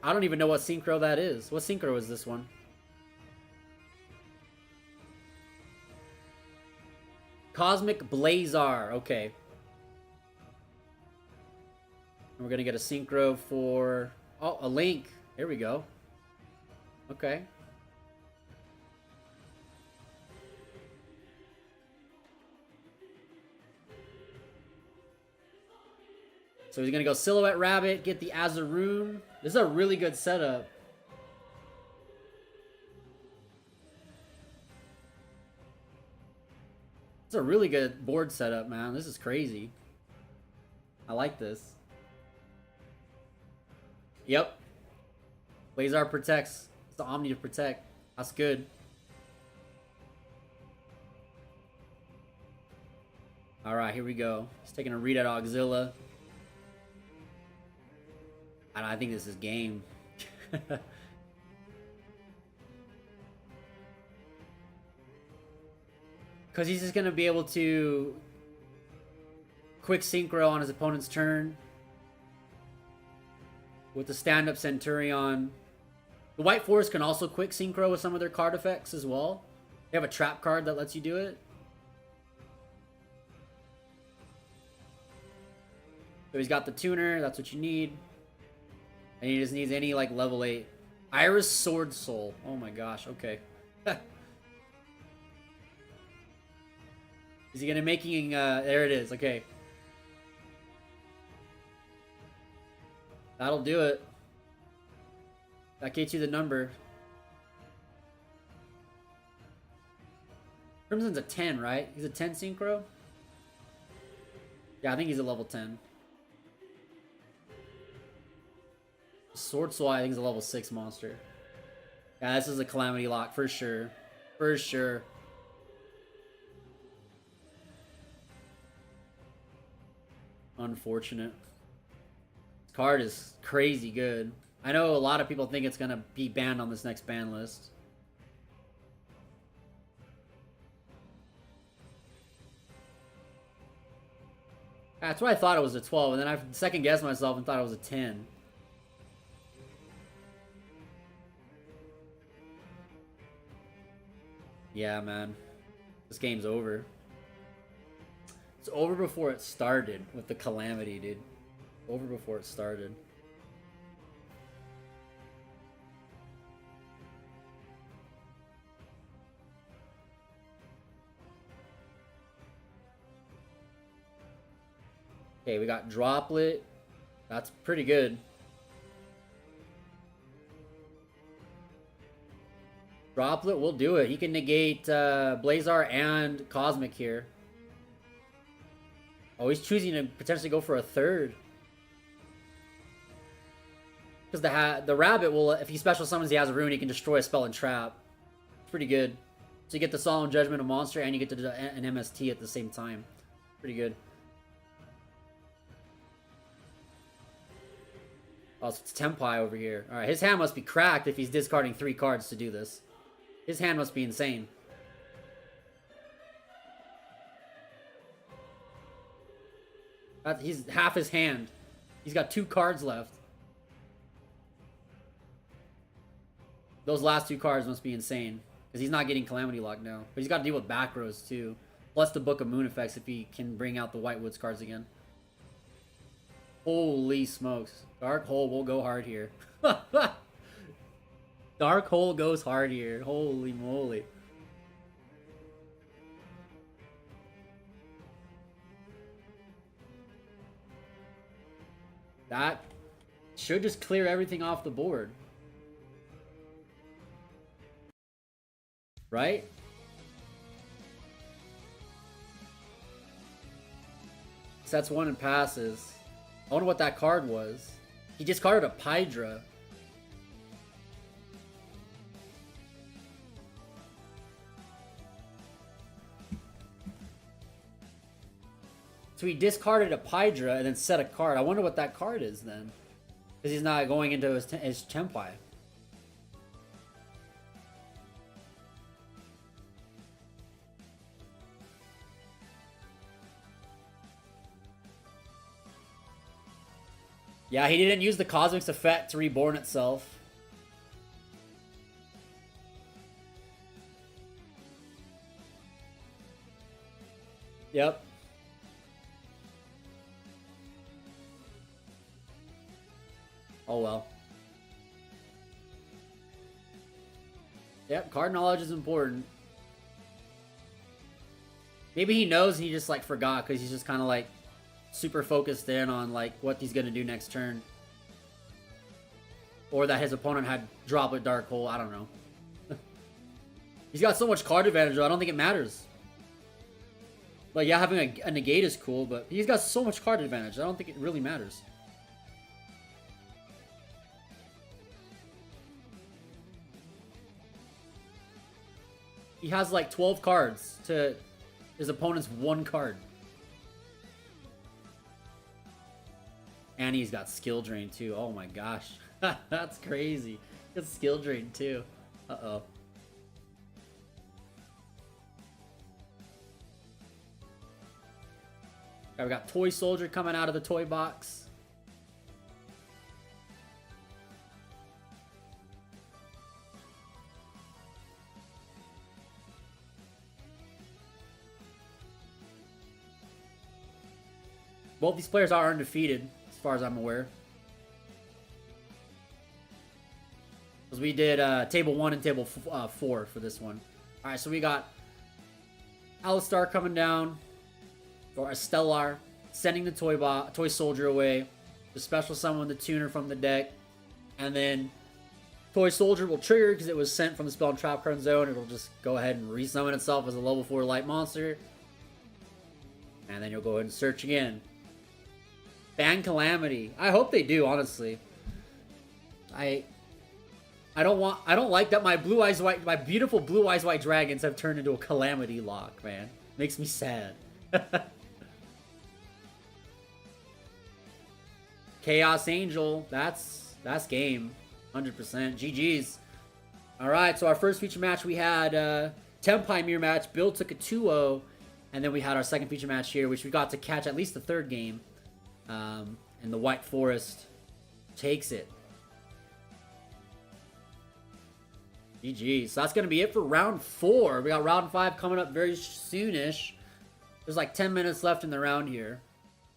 I don't even know what synchro that is. What synchro is this one? Cosmic Blazar. Okay. And we're gonna get a synchro for... Oh, a Link. Here we go. Okay. So he's gonna go Silhouette Rabbit, get the Azaroon. This is a really good setup. It's a really good board setup, man. This is crazy. I like this. Yep. Blazar protects. It's the Omni to protect. That's good. Alright, here we go. He's taking a read at Auxilla. I think this is game. Because he's just going to be able to quick synchro on his opponent's turn. With the stand-up Centurion. The White Forest can also quick synchro with some of their card effects as well. They have a trap card that lets you do it. So he's got the tuner, that's what you need. And he just needs any like level 8. Iris Sword Soul. Oh my gosh, okay. Is he gonna making there it is, okay. That'll do it. That gets you the number. Crimson's a 10, right? He's a 10 synchro? Yeah, I think he's a level 10. Sword Soul, I think, is a level 6 monster. Yeah, this is a Calamity Lock for sure. For sure. Unfortunate. This card is crazy good. I know a lot of people think it's going to be banned on this next ban list. That's why I thought it was a 12, and then I second guessed myself and thought it was a 10. Yeah, man. This game's over. It's over before it started with the Calamity, dude. Over before it started. Okay, we got Droplet. That's pretty good. Droplet will do it. He can negate Blazar and Cosmic here. Oh, he's choosing to potentially go for a third. Because the rabbit will, if he special summons, he has a rune, he can destroy a spell and trap. Pretty good. So you get the Solemn Judgment of Monster, and you get an MST at the same time. Pretty good. Oh, so it's Tenpai over here. Alright, his hand must be cracked if he's discarding 3 cards to do this. His hand must be insane. He's half his hand. He's got 2 cards left. Those last 2 cards must be insane. Because he's not getting Calamity Lock now. But he's got to deal with back rows too. Plus the Book of Moon effects if he can bring out the Whitewoods cards again. Holy smokes. Dark Hole will go hard here. Dark Hole goes hard here. Holy moly. That should just clear everything off the board. Right? Sets 1 and passes. I wonder what that card was. He discarded a Pydra. So he discarded a Pydra and then set a card. I wonder what that card is then. Because he's not going into his Tenpai. Yeah, he didn't use the Cosmic's effect to reborn itself. Yep. Oh well. Yep, card knowledge is important. Maybe he knows and he just like forgot because he's just kind of like super focused in on like what he's gonna do next turn. Or that his opponent had Droplet Dark Hole, I don't know. He's got so much card advantage though, I don't think it matters. Like yeah, having a negate is cool, but he's got so much card advantage, I don't think it really matters. He has like 12 cards to his opponent's 1 card. And he's got skill drain too. Oh my gosh. That's crazy. It's skill drain too. Uh-oh. Okay, we got Toy Soldier coming out of the toy box. Both these players are undefeated, as far as I'm aware. Because we did table 1 and table 4 for this one. Alright, so we got Alistar coming down, or a Stellar, sending the Toy Soldier away, the special summon the tuner from the deck, and then Toy Soldier will trigger because it was sent from the Spell and Trap card zone. It'll just go ahead and resummon itself as a level 4 light monster. And then you'll go ahead and search again. Ban Calamity. I hope they do, honestly. I don't like that my my beautiful blue eyes white dragons have turned into a Calamity lock, man. Makes me sad. Chaos Angel, that's game. 100%. GG's. Alright, so our first feature match we had Tenpai mirror match. Bill took a 2-0. And then we had our second feature match here, which we got to catch at least the third game. And the White Forest takes it. GG. So that's going to be it for round 4. We got round 5 coming up very soonish. There's like 10 minutes left in the round here.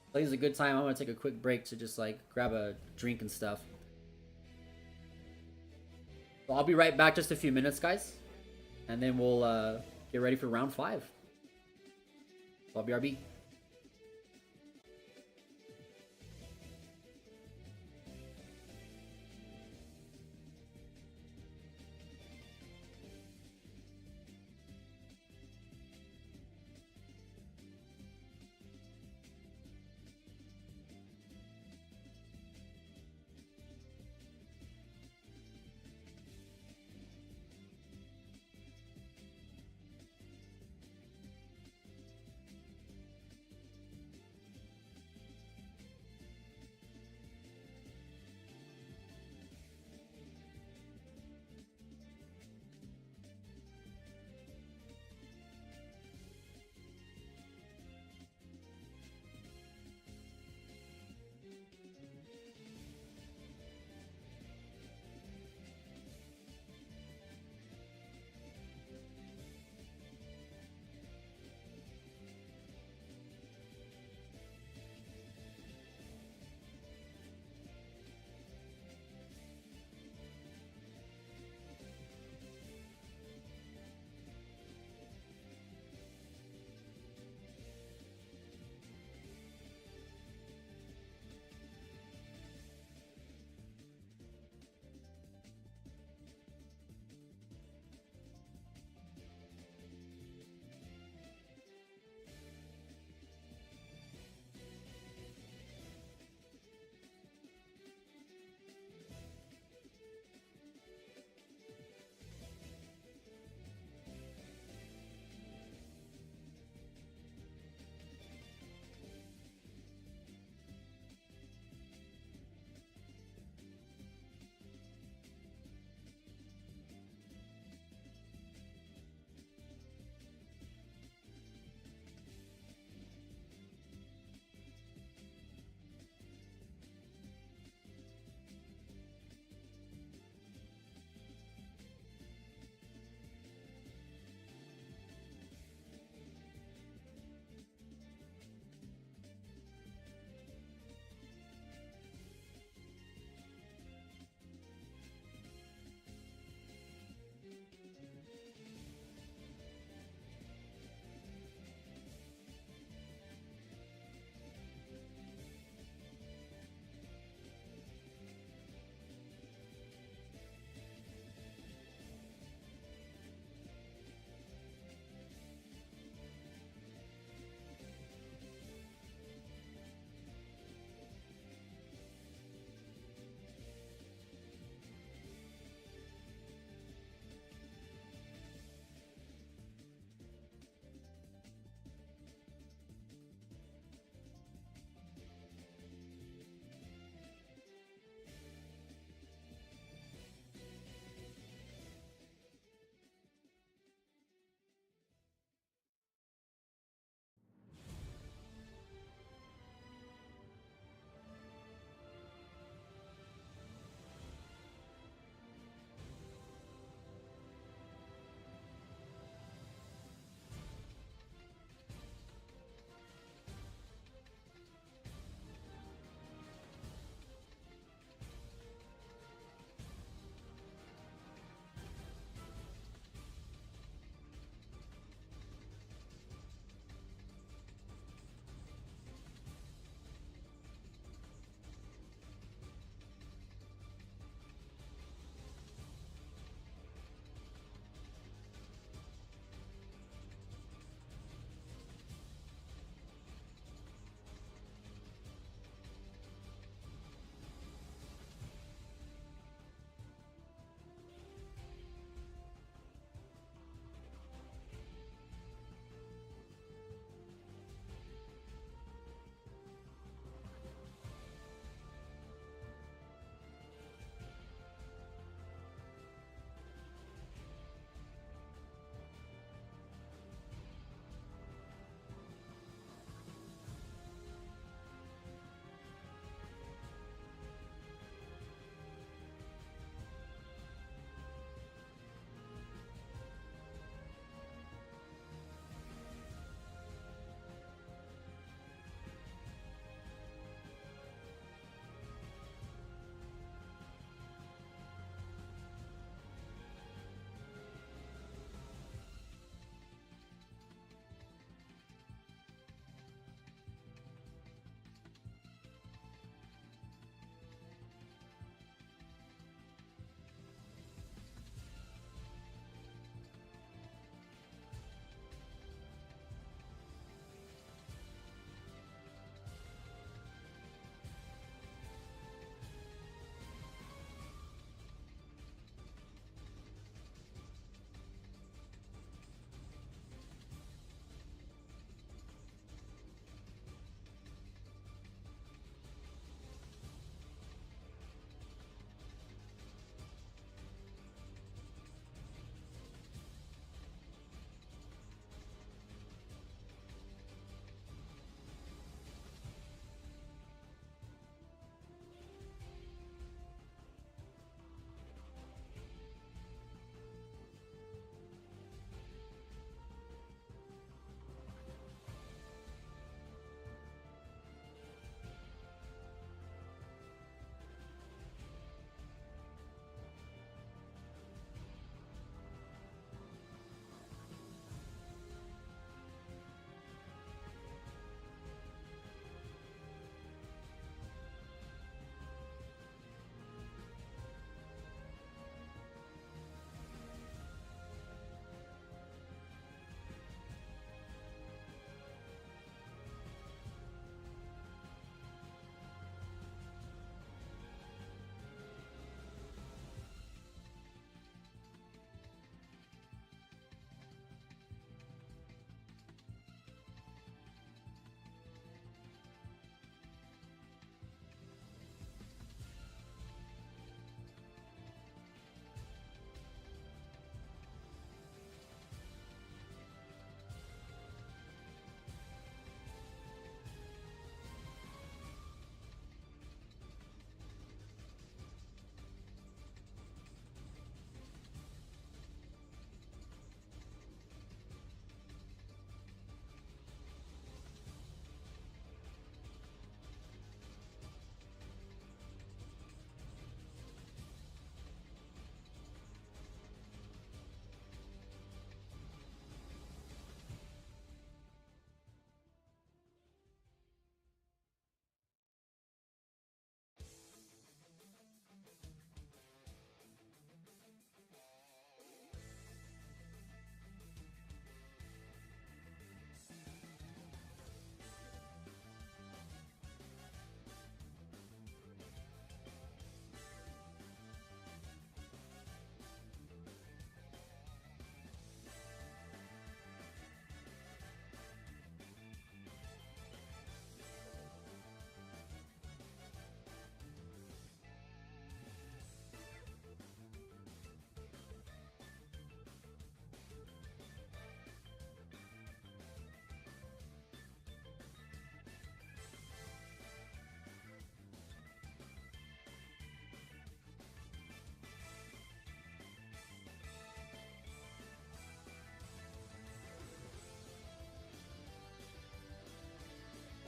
I think it's a good time. I'm going to take a quick break to just like grab a drink and stuff. So I'll be right back just a few minutes, guys. And then we'll get ready for round 5. So I'll BRB.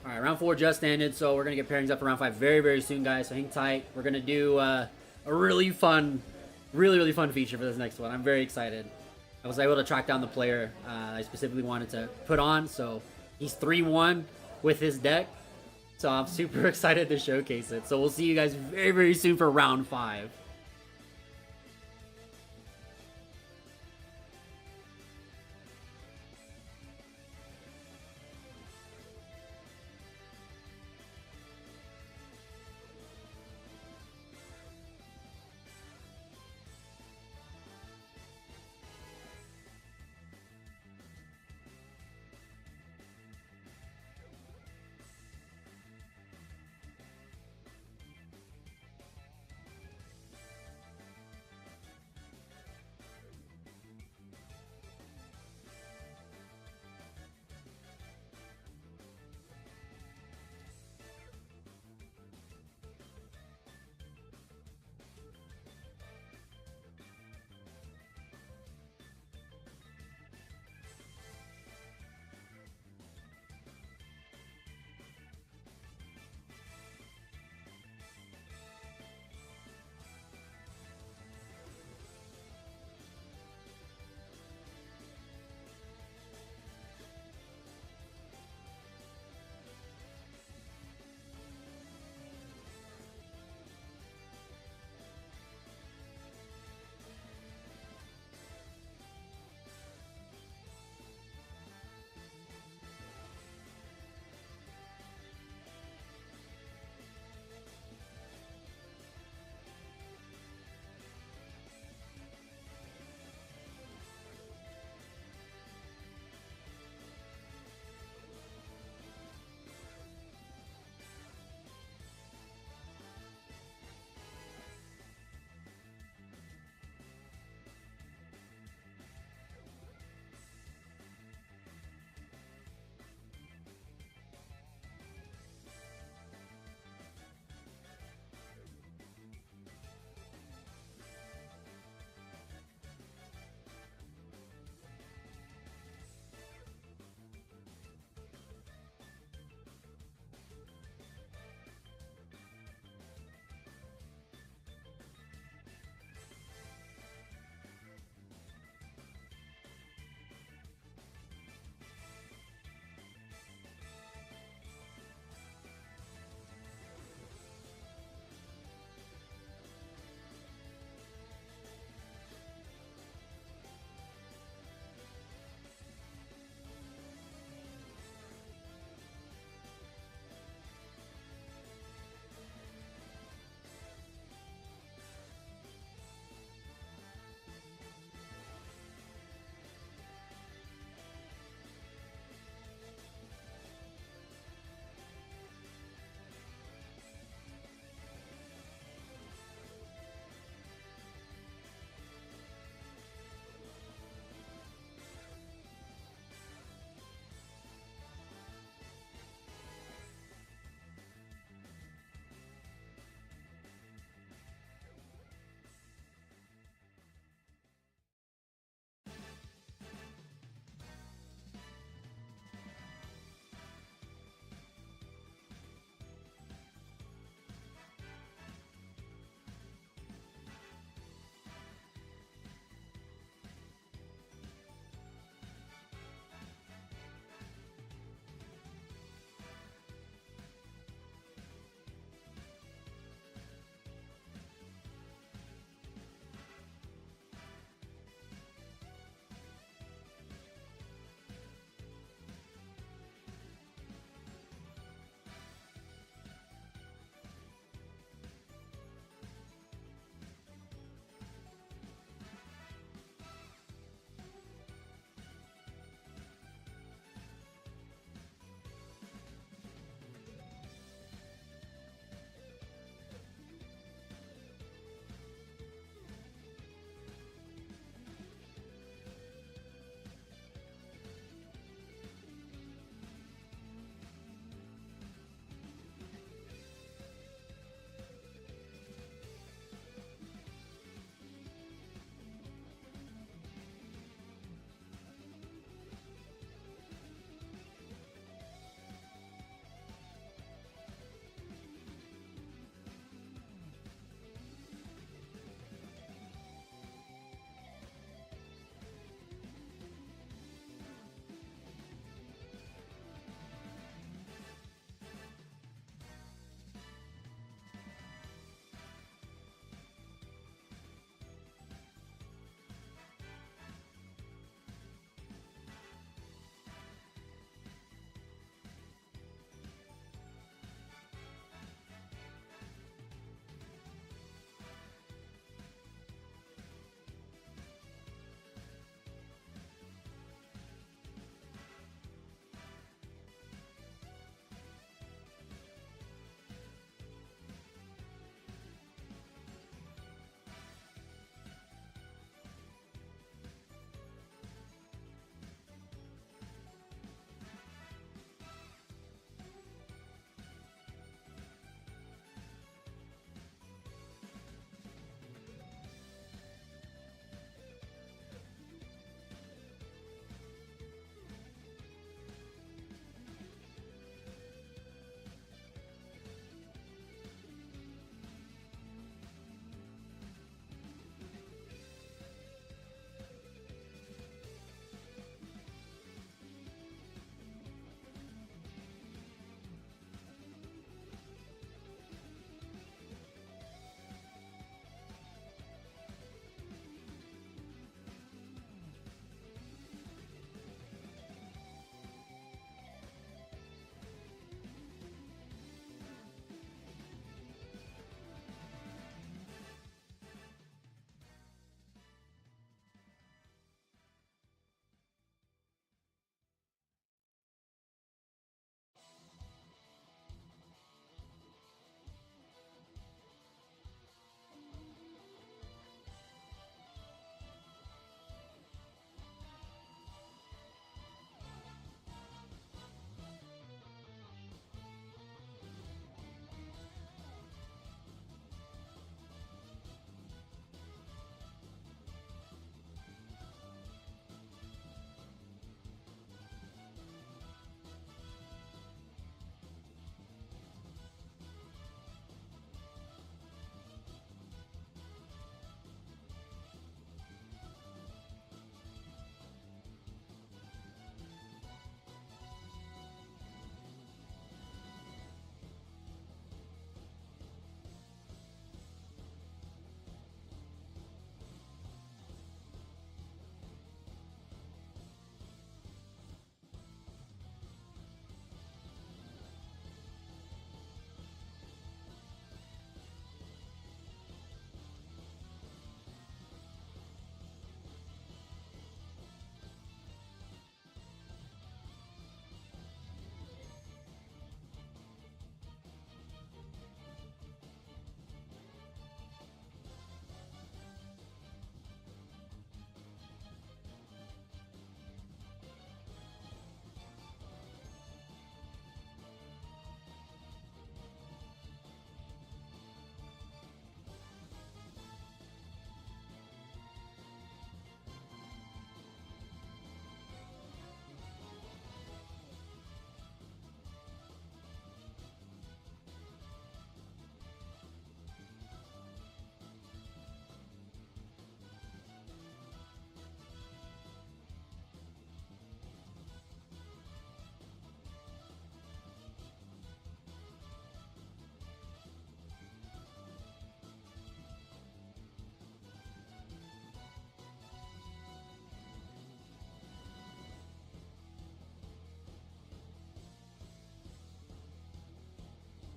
All right, round 4 just ended, so we're gonna get pairings up for round 5 very, very soon, guys. So hang tight. We're gonna do a really fun, really fun feature for this next one. I'm very excited. I was able to track down the player I specifically wanted to put on, so he's 3-1 with his deck. So I'm super excited to showcase it. So we'll see you guys very, very soon for round 5.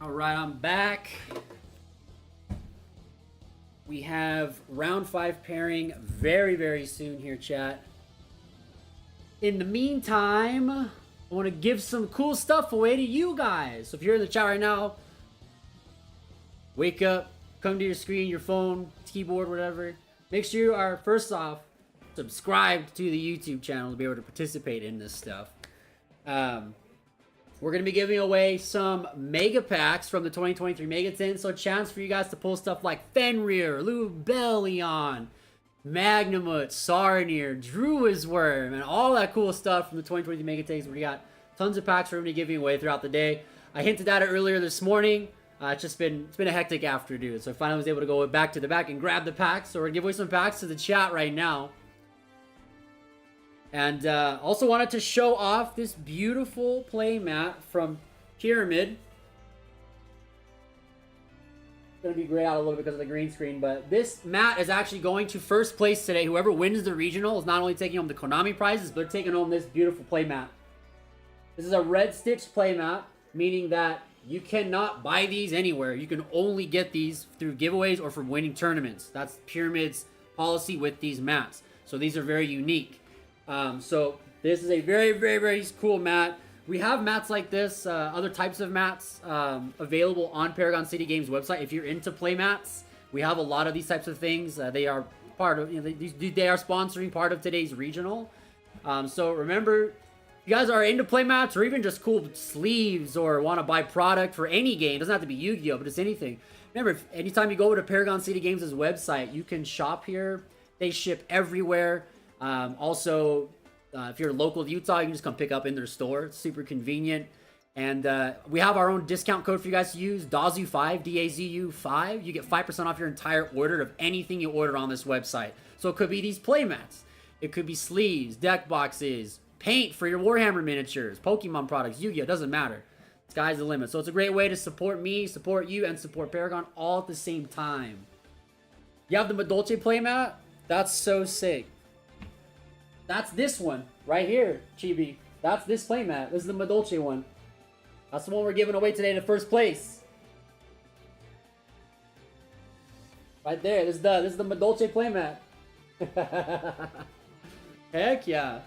All right, I'm back. We have round 5 pairing very, very soon here, chat. In the meantime, I want to give some cool stuff away to you guys. So if you're in the chat right now, wake up, come to your screen, your phone, keyboard, whatever. Make sure you are, first off, subscribed to the YouTube channel to be able to participate in this stuff. We're going to be giving away some mega packs from the 2023 Mega Tin. So a chance for you guys to pull stuff like Fenrir, Lubellion, Magnamut, Sarnier, Druisworm, and all that cool stuff from the 2023 Mega Tins. We got tons of packs we're going to be giving away throughout the day. I hinted at it earlier this morning. It's been a hectic afternoon. So I finally was able to go back to the back and grab the packs. So we're going to give away some packs to the chat right now. And also wanted to show off this beautiful playmat from Pyramid. It's going to be grayed out a little bit because of the green screen, but this mat is actually going to first place today. Whoever wins the regional is not only taking home the Konami prizes, but they're taking home this beautiful playmat. This is a red stitch playmat, meaning that you cannot buy these anywhere. You can only get these through giveaways or from winning tournaments. That's Pyramid's policy with these mats. So these are very unique. So this is a very, very, very cool mat. We have mats like this, other types of mats available on Paragon City Games website. If you're into play mats, we have a lot of these types of things. They are part of, they are sponsoring part of today's regional. So remember, if you guys are into play mats or even just cool sleeves or want to buy product for any game, it doesn't have to be Yu-Gi-Oh, but it's anything. Remember, anytime you go over to Paragon City Games' website, you can shop here. They ship everywhere. Also, if you're local to Utah, you can just come pick up in their store. It's super convenient. And we have our own discount code for you guys to use, DAZU5, D-A-Z-U-5. You get 5% off your entire order of anything you order on this website. So it could be these playmats. It could be sleeves, deck boxes, paint for your Warhammer miniatures, Pokemon products, Yu-Gi-Oh! Doesn't matter. Sky's the limit. So it's a great way to support me, support you, and support Paragon all at the same time. You have the Madolche playmat? That's so sick. That's this one right here, Chibi. That's this playmat. This is the Madolche one. That's the one we're giving away today in the first place. Right there. This is the Madolche playmat. Heck yeah.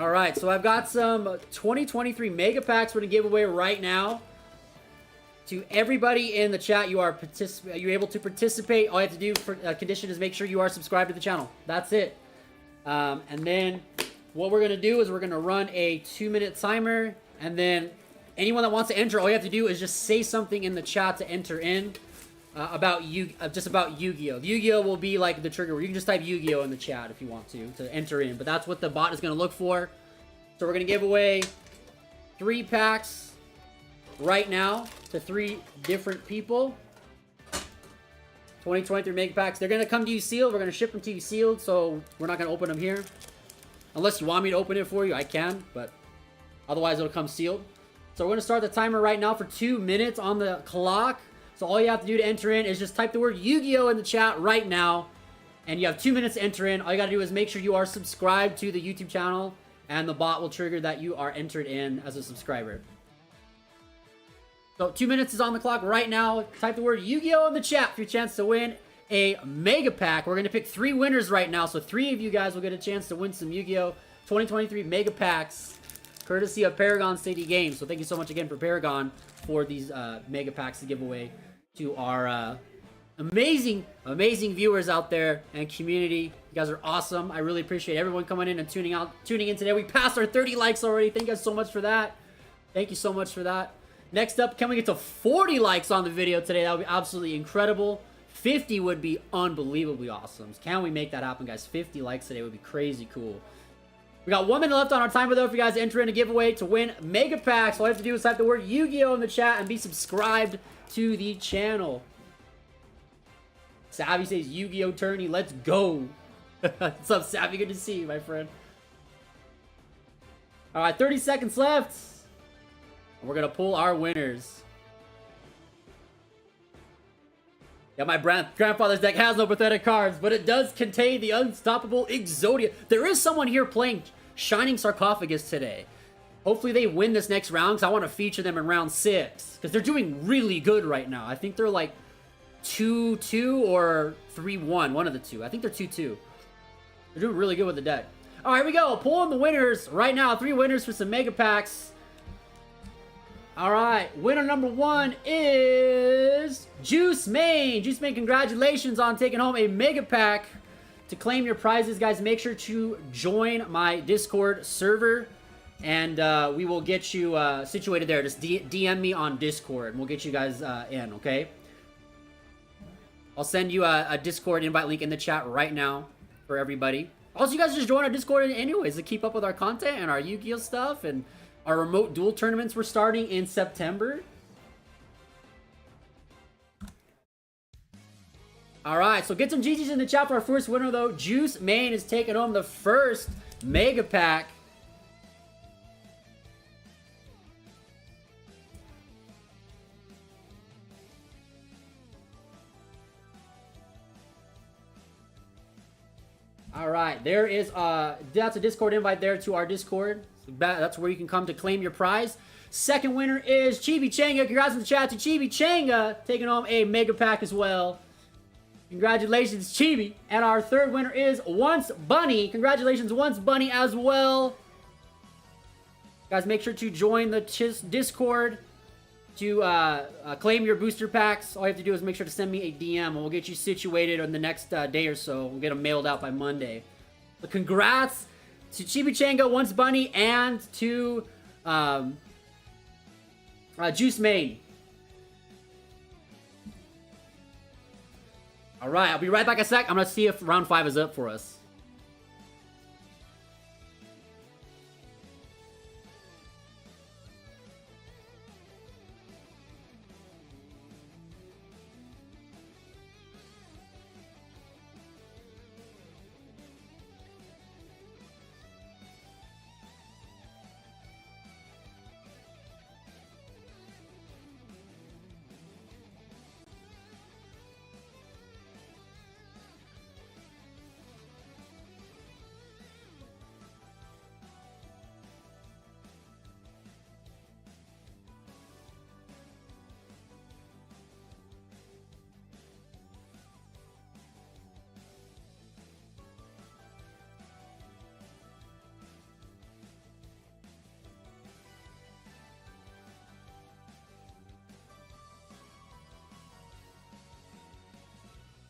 All right, so I've got some 2023 mega packs we're gonna give away right now. To everybody in the chat, you're able to participate. All you have to do for condition is make sure you are subscribed to the channel. That's it. And then what we're gonna do is we're gonna run a 2-minute timer, and then anyone that wants to enter, all you have to do is just say something in the chat to enter in about Yu-Gi-Oh. Yu-Gi-Oh will be like the trigger where you can just type Yu-Gi-Oh in the chat if you want to enter in. But that's what the bot is gonna look for. So we're gonna give away 3 packs right now to 3 different people. 2023 mega packs. They're gonna come to you sealed. We're gonna ship them to you sealed, so we're not gonna open them here. Unless you want me to open it for you, I can, but otherwise it'll come sealed. So we're gonna start the timer right now for 2 minutes on the clock. So all you have to do to enter in is just type the word Yu-Gi-Oh in the chat right now, and you have 2 minutes to enter in. All you gotta do is make sure you are subscribed to the YouTube channel, and the bot will trigger that you are entered in as a subscriber. So 2 minutes is on the clock right now. Type the word Yu-Gi-Oh in the chat for your chance to win a mega pack. We're going to pick 3 winners right now. So 3 of you guys will get a chance to win some Yu-Gi-Oh 2023 mega packs, courtesy of Paragon City Games. So thank you so much again for Paragon for these mega packs to give away to our amazing viewers out there and community. You guys are awesome. I really appreciate everyone coming in and tuning in today. We passed our 30 likes already. Thank you guys so much for that. Thank you so much for that. Next up, can we get to 40 likes on the video today? That would be absolutely incredible. 50 would be unbelievably awesome. Can we make that happen, guys? 50 likes today would be crazy cool. We got 1 minute left on our timer, though, for you guys to enter in a giveaway to win mega packs. All you have to do is type the word Yu-Gi-Oh in the chat and be subscribed to the channel. Savvy says Yu-Gi-Oh tourney. Let's go. What's up, Savvy? Good to see you, my friend. All right, 30 seconds left. We're going to pull our winners. Yeah, my grandfather's deck has no pathetic cards, but it does contain the unstoppable Exodia. There is someone here playing Shining Sarcophagus today. Hopefully they win this next round because I want to feature them in round 6. Because they're doing really good right now. I think they're like 2-2 or 3-1. One of the two. I think they're 2-2. They're doing really good with the deck. All right, here we go. Pulling the winners right now. 3 winners for some mega packs. All right, winner number 1 is Juice Main. Juice Main, congratulations on taking home a mega pack. To claim your prizes, guys, make sure to join my Discord server, and we will get you situated there. Just DM me on Discord, and we'll get you guys in, okay? I'll send you a Discord invite link in the chat right now for everybody. Also, you guys just join our Discord anyways to keep up with our content and our Yu-Gi-Oh stuff, and our remote duel tournaments we're starting in September. Alright, so get some GGs in the chat for our first winner, though. Juice Main is taking home the first mega pack. Alright, there is that's a Discord invite there to our Discord. So that's where you can come to claim your prize. Second winner is Chibi Changa. Congrats in the chat to Chibi Changa, taking home a mega pack as well. Congratulations, Chibi. And our third winner is Once Bunny. Congratulations, Once Bunny, as well. Guys, make sure to join the Discord to claim your booster packs. All you have to do is make sure to send me a DM, and we'll get you situated in the next day or so. We'll get them mailed out by Monday. But congrats to Chibi Changa, Once Bunny, and to Juice Main. All right, I'll be right back a sec. I'm going to see if round 5 is up for us.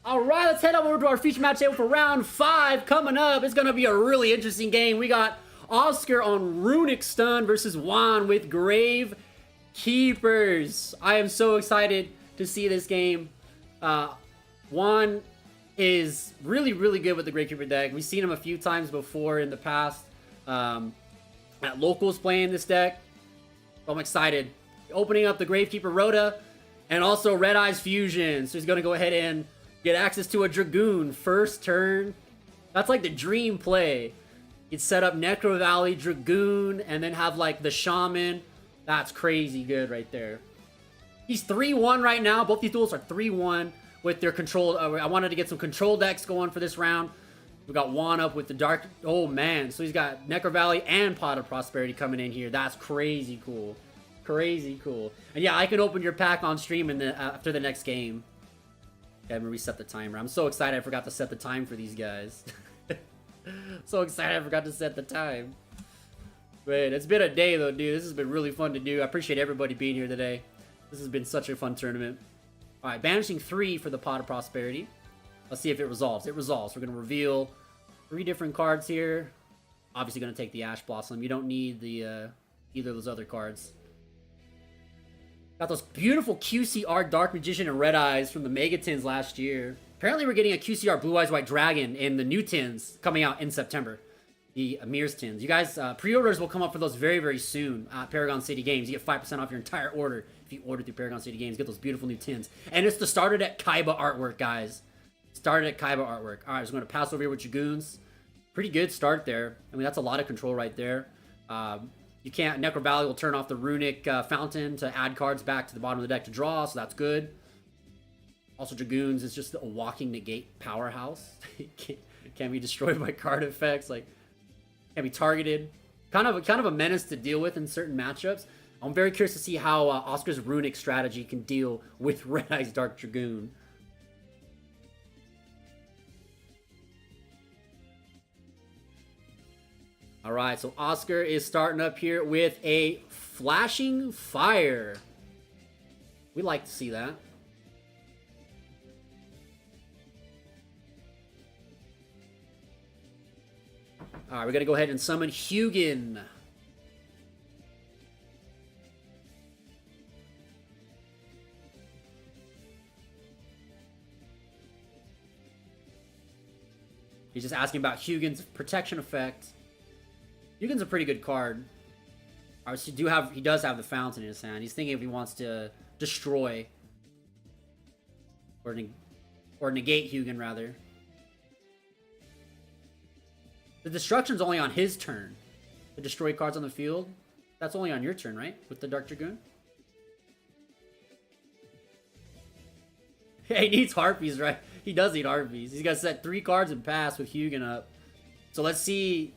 All right, let's head over to our feature match table for round 5 coming up. It's going to be a really interesting game. We got Oscar on Runic Stun versus Juan with Gravekeepers. I am so excited to see this game. Juan is really, really good with the Gravekeeper deck. We've seen him a few times before in the past at locals playing this deck. So I'm excited. Opening up the Gravekeeper Rhoda and also Red Eyes Fusion. So he's going to go ahead and get access to a Dragoon first turn. That's like the dream play. You'd set up Necro Valley, Dragoon, and then have like the Shaman. That's crazy good right there. He's 3-1 right now. Both these duels are 3-1 with their control. I wanted to get some control decks going for this round. We got Juan up with the Dark. Oh man, so he's got Necro Valley and Pot of Prosperity coming in here. That's crazy cool. Crazy cool. And yeah, I can open your pack on stream after the next game. Okay, I'm gonna reset the timer. I'm so excited I forgot to set the time for these guys. So excited I forgot to set the time. Wait, it's been a day though, dude. This has been really fun to do. I appreciate everybody being here today. This has been such a fun tournament. Alright, banishing 3 for the Pot of Prosperity. Let's see if it resolves. It resolves. We're gonna reveal 3 different cards here. Obviously gonna take the Ash Blossom. You don't need the either of those other cards. Got those beautiful QCR Dark Magician and Red Eyes from the Mega Tins last year. Apparently we're getting a QCR Blue Eyes White Dragon in the new tins coming out in September. The Amir's tins. You guys, pre-orders will come up for those very, very soon at Paragon City Games. You get 5% off your entire order if you order through Paragon City Games. Get those beautiful new tins. And it's the started at Kaiba artwork, guys. Started at Kaiba artwork. Alright, so I'm going to pass over here with Dragoons. Pretty good start there. I mean, that's a lot of control right there. You can't. Necro Valley will turn off the Runic Fountain to add cards back to the bottom of the deck to draw, so that's good. Also, Dragoons is just a walking negate powerhouse. It can't be destroyed by card effects. Like, can't be targeted. kind of a menace to deal with in certain matchups. I'm very curious to see how Oscar's Runic strategy can deal with Red Eye's Dark Dragoon. All right, so Oscar is starting up here with a flashing fire. We like to see that. All right, we're going to go ahead and summon Hugin. He's just asking about Hugin's protection effect. Hugin's a pretty good card. Obviously, he does have the fountain in his hand. He's thinking if he wants to destroy or negate Hugin, rather. The destruction's only on his turn. The destroy cards on the field, that's only on your turn, right? With the Dark Dragoon. Yeah, he needs Harpies, right? He does need Harpies. He's got to set 3 cards and pass with Hugin up. So let's see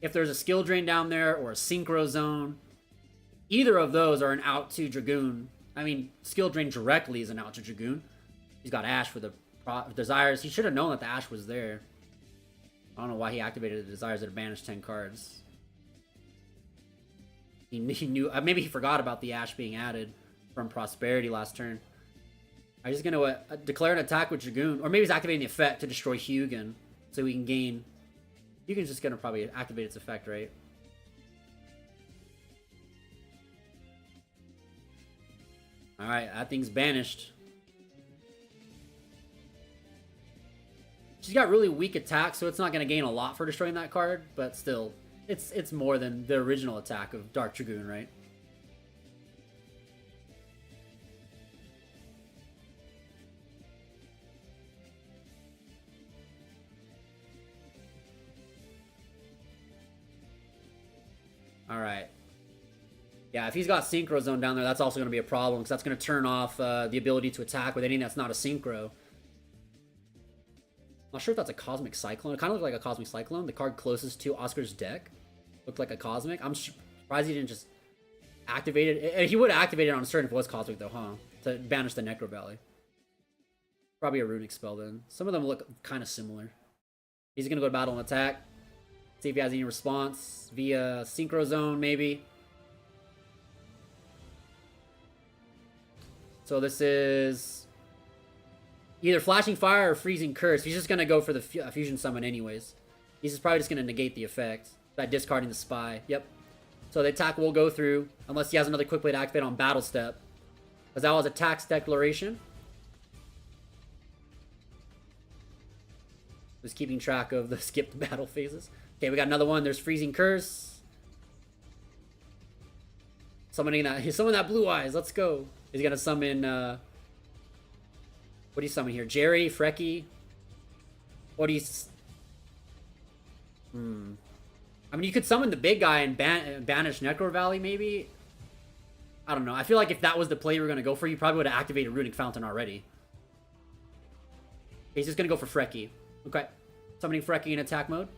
if there's a skill drain down there or a synchro zone. Either of those are an out to Dragoon. I mean, skill drain directly is an out to Dragoon. He's got Ash for the desires. He should have known that the Ash was there. I don't know why he activated the desires that banished 10 cards. He knew. Maybe he forgot about the Ash being added from Prosperity last turn. I'm just going to declare an attack with Dragoon. Or maybe he's activating the effect to destroy Hugin. So we can gain... Hugin's just going to probably activate its effect, right? Alright, that thing's banished. She's got really weak attack, so it's not going to gain a lot for destroying that card. But still, it's more than the original attack of Dark Dragoon, right? Alright. Yeah, if he's got Synchro Zone down there, that's also going to be a problem, because that's going to turn off the ability to attack with anything that's not a Synchro. Not sure if that's a Cosmic Cyclone. It kind of looked like a Cosmic Cyclone. The card closest to Oscar's deck looked like a Cosmic. I'm surprised he didn't just activate it. He would have activated it on a turn if it was Cosmic, though, huh? To banish the Necro Valley. Probably a Runic spell, then. Some of them look kind of similar. He's going to go to battle and attack. See if he has any response via Synchro Zone, maybe. So this is either Flashing Fire or Freezing Curse. He's just going to go for the Fusion Summon anyways. He's just probably just going to negate the effect by discarding the Spy. Yep. So the attack will go through unless he has another Quick Blade activate on Battle Step. Because that was a tax declaration. Just keeping track of the skipped battle phases. Okay, we got another one. There's Freezing Curse. Summoning that. He's summoning that Blue Eyes. Let's go. He's gonna summon. What do you summon here? Jerry, Frecky. What do you? I mean, you could summon the big guy and banish Necro Valley, maybe. I don't know. I feel like if that was the play you were gonna go for, you probably would have activated Runic Fountain already. He's just gonna go for Frecky. Okay, summoning Frecky in attack mode.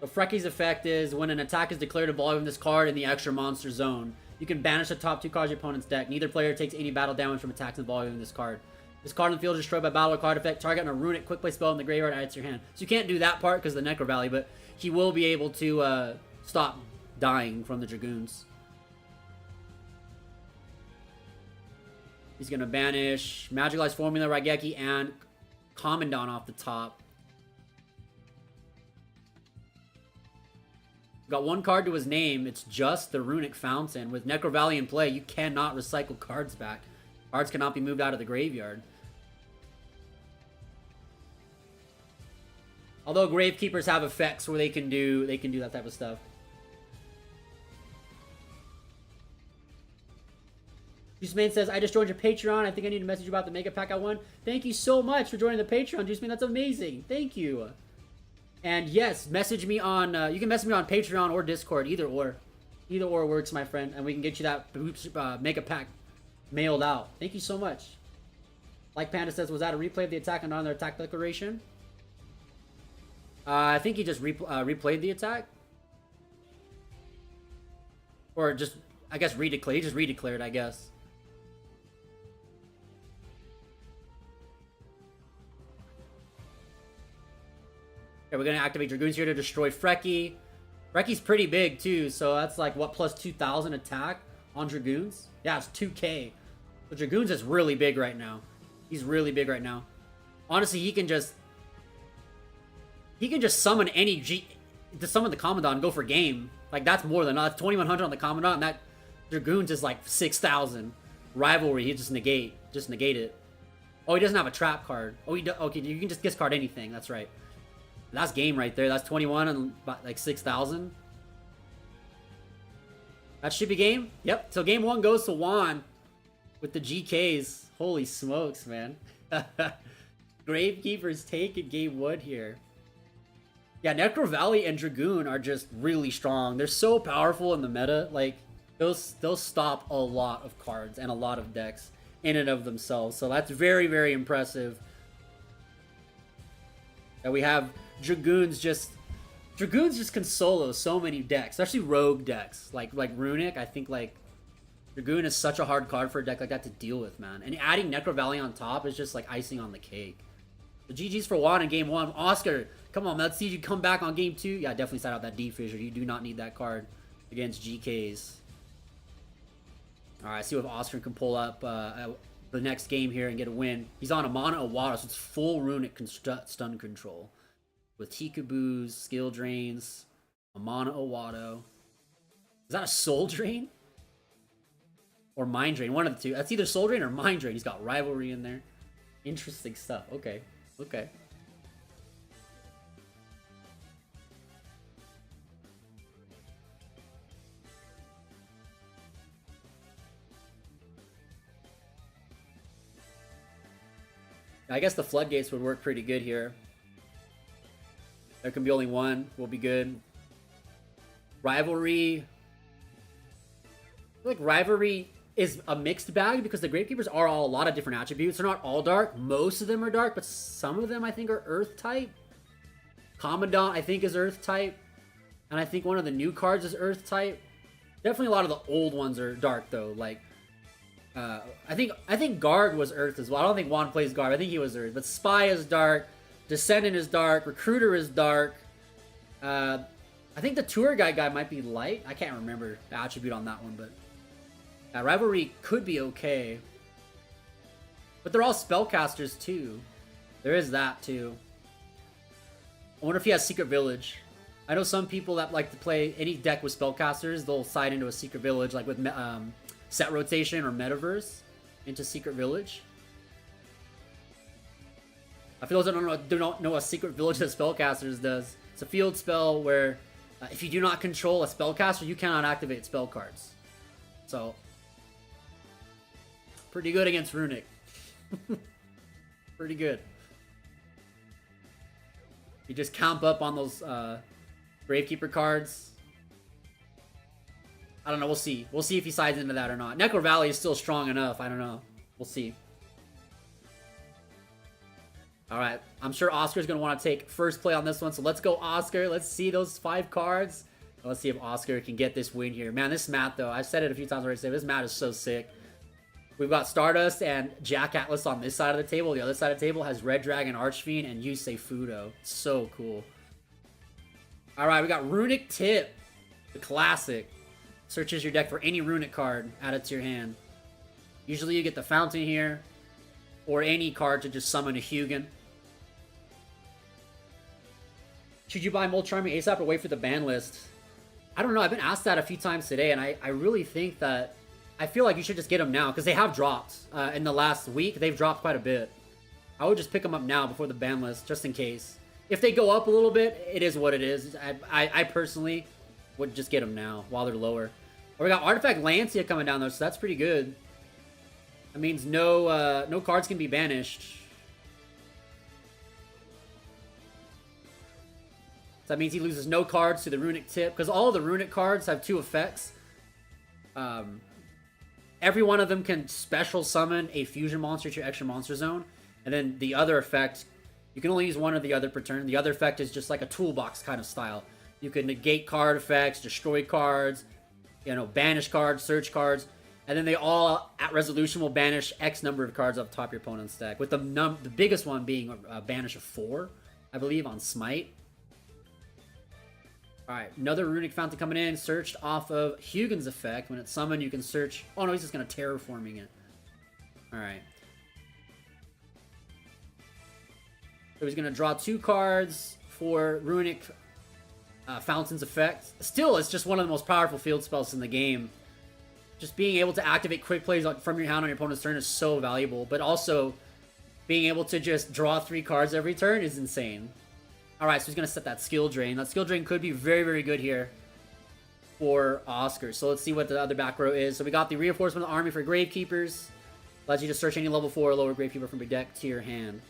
So Frecky's effect is when an attack is declared involving this card in the extra monster zone, you can banish the top 2 cards of your opponent's deck. Neither player takes any battle damage from attacks involving this card. This card in the field is destroyed by battle or card effect. Target on a Runic quick play spell in the graveyard adds to your hand. So you can't do that part because of the Necro Valley, but he will be able to stop dying from the Dragoons. He's going to banish Magicalized Formula, Raigeki, and Commandant off the top. Got 1 card to his name. It's just the Runic Fountain. With Necro Valley in play, you cannot recycle cards back. Cards cannot be moved out of the graveyard. Although Gravekeepers have effects where they can do that type of stuff. Juiceman says, I just joined your Patreon. I think I need to message you about the Mega Pack I won. Thank you so much for joining the Patreon, Juiceman. That's amazing. Thank you. And yes, message me on, you can message me on Patreon or Discord, either or. Either or works, my friend, and we can get you that mega pack mailed out. Thank you so much. Like Panda says, was that a replay of the attack and on their attack declaration? I think he just replayed the attack. Or just, I guess, redeclared. He just redeclared, I guess. Okay, we're gonna activate Dragoons here to destroy Frecky. Frecky's pretty big too, so that's like what, plus 2,000 attack on Dragoons? Yeah, it's 2k. But Dragoons is really big right now. He's really big right now. Honestly, he can just summon any to summon the Commandant and go for game. Like, that's more than enough. 2,100 on the Commandant, and that Dragoons is like 6,000. Rivalry, he just negate it. Oh, he doesn't have a trap card. Oh, okay, you can just discard anything. That's right. That's game right there. That's 21 and like 6,000. That should be game. Yep. So game 1 goes to Juan with the GKs. Holy smokes, man. Gravekeepers taking game 1 here. Yeah, Necro Valley and Dragoon are just really strong. They're so powerful in the meta. Like, they'll stop a lot of cards and a lot of decks in and of themselves. So that's very, very impressive. And we have Dragoons just can solo so many decks, especially rogue decks like Runic. I think like Dragoon is such a hard card for a deck like that to deal with, man. And adding Necro Valley on top is just like icing on the cake. The GG's for Juan in game 1. Oscar, come on, let's see you come back on game 2. Yeah, definitely side out that D Fissure. You do not need that card against GKs. All right, see if Oscar can pull up the next game here and get a win. He's on a Mana Awada, so it's full Runic stun control. With Tikaboos, skill drains, a Mana Awado. Is that a Soul Drain? Or Mind Drain? One of the two. That's either Soul Drain or Mind Drain. He's got Rivalry in there. Interesting stuff. Okay. Okay. I guess the Floodgates would work pretty good here. There can be only one. Will be good. Rivalry. I feel like Rivalry is a mixed bag because the Gravekeepers are all a lot of different attributes. They're not all dark. Most of them are dark, but some of them I think are Earth type. Commandant I think is Earth type. And I think one of the new cards is Earth type. Definitely a lot of the old ones are dark though. Like, I think Guard was Earth as well. I don't think Juan plays Guard. I think he was Earth. But Spy is dark. Descendant is dark. Recruiter is dark. I think the Tour guy might be light. I can't remember the attribute on that one, but Rivalry could be okay. But they're all spellcasters too. There is that too. I wonder if he has Secret Village. I know some people that like to play any deck with spellcasters, they'll side into a Secret Village, like with set rotation or Metaverse into Secret Village. I feel those that do not know a Secret Village that spellcasters does. It's a field spell where if you do not control a spellcaster, you cannot activate spell cards. So, pretty good against Runic. Pretty good. You just camp up on those Gravekeeper cards. I don't know, we'll see. We'll see if he sides into that or not. Necro Valley is still strong enough, I don't know. We'll see. Alright, I'm sure Oscar's going to want to take first play on this one, so let's go Oscar. Let's see those 5 cards. Let's see if Oscar can get this win here. Man, this mat, though, I've said it a few times already today, this mat is so sick. We've got Stardust and Jack Atlas on this side of the table. The other side of the table has Red Dragon, Archfiend, and Yusei Fudo. So cool. Alright, we got Runic Tip. The classic. Searches your deck for any Runic card. Add it to your hand. Usually you get the Fountain here. Or any card to just summon a Hugin. Should you buy Mold Charming ASAP or wait for the ban list? I don't know. I've been asked that a few times today, and I really think that I feel like you should just get them now because they have dropped in the last week. They've dropped quite a bit. I would just pick them up now before the ban list, just in case. If they go up a little bit, it is what it is. I personally would just get them now while they're lower. Or we got Artifact Lancia coming down though, so that's pretty good. That means no cards can be banished. That means he loses no cards to the Runic tip, because all the Runic cards have 2 effects. Every one of them can special summon a fusion monster to your extra monster zone, and then the other effect, you can only use one or the other per turn. The other effect is just like a toolbox kind of style. You can negate card effects, destroy cards, you know, banish cards, search cards, and then they all, at resolution, will banish X number of cards off the top of your opponent's deck, with the biggest one being a banish of 4, I believe, on Smite. Alright, another Runic Fountain coming in, searched off of Hugin's effect. When it's summoned, you can search... Oh no, he's just going to terraforming it. Alright. So he's going to draw 2 cards for Runic Fountain's effect. Still, it's just one of the most powerful field spells in the game. Just being able to activate quick plays from your hand on your opponent's turn is so valuable. But also, being able to just draw 3 cards every turn is insane. Alright, so he's going to set that skill drain. That skill drain could be very, very good here for Oscar. So let's see what the other back row is. So we got the Reinforcement of the Army for Gravekeepers. Allows you to search any level 4 or lower Gravekeeper from your deck to your hand.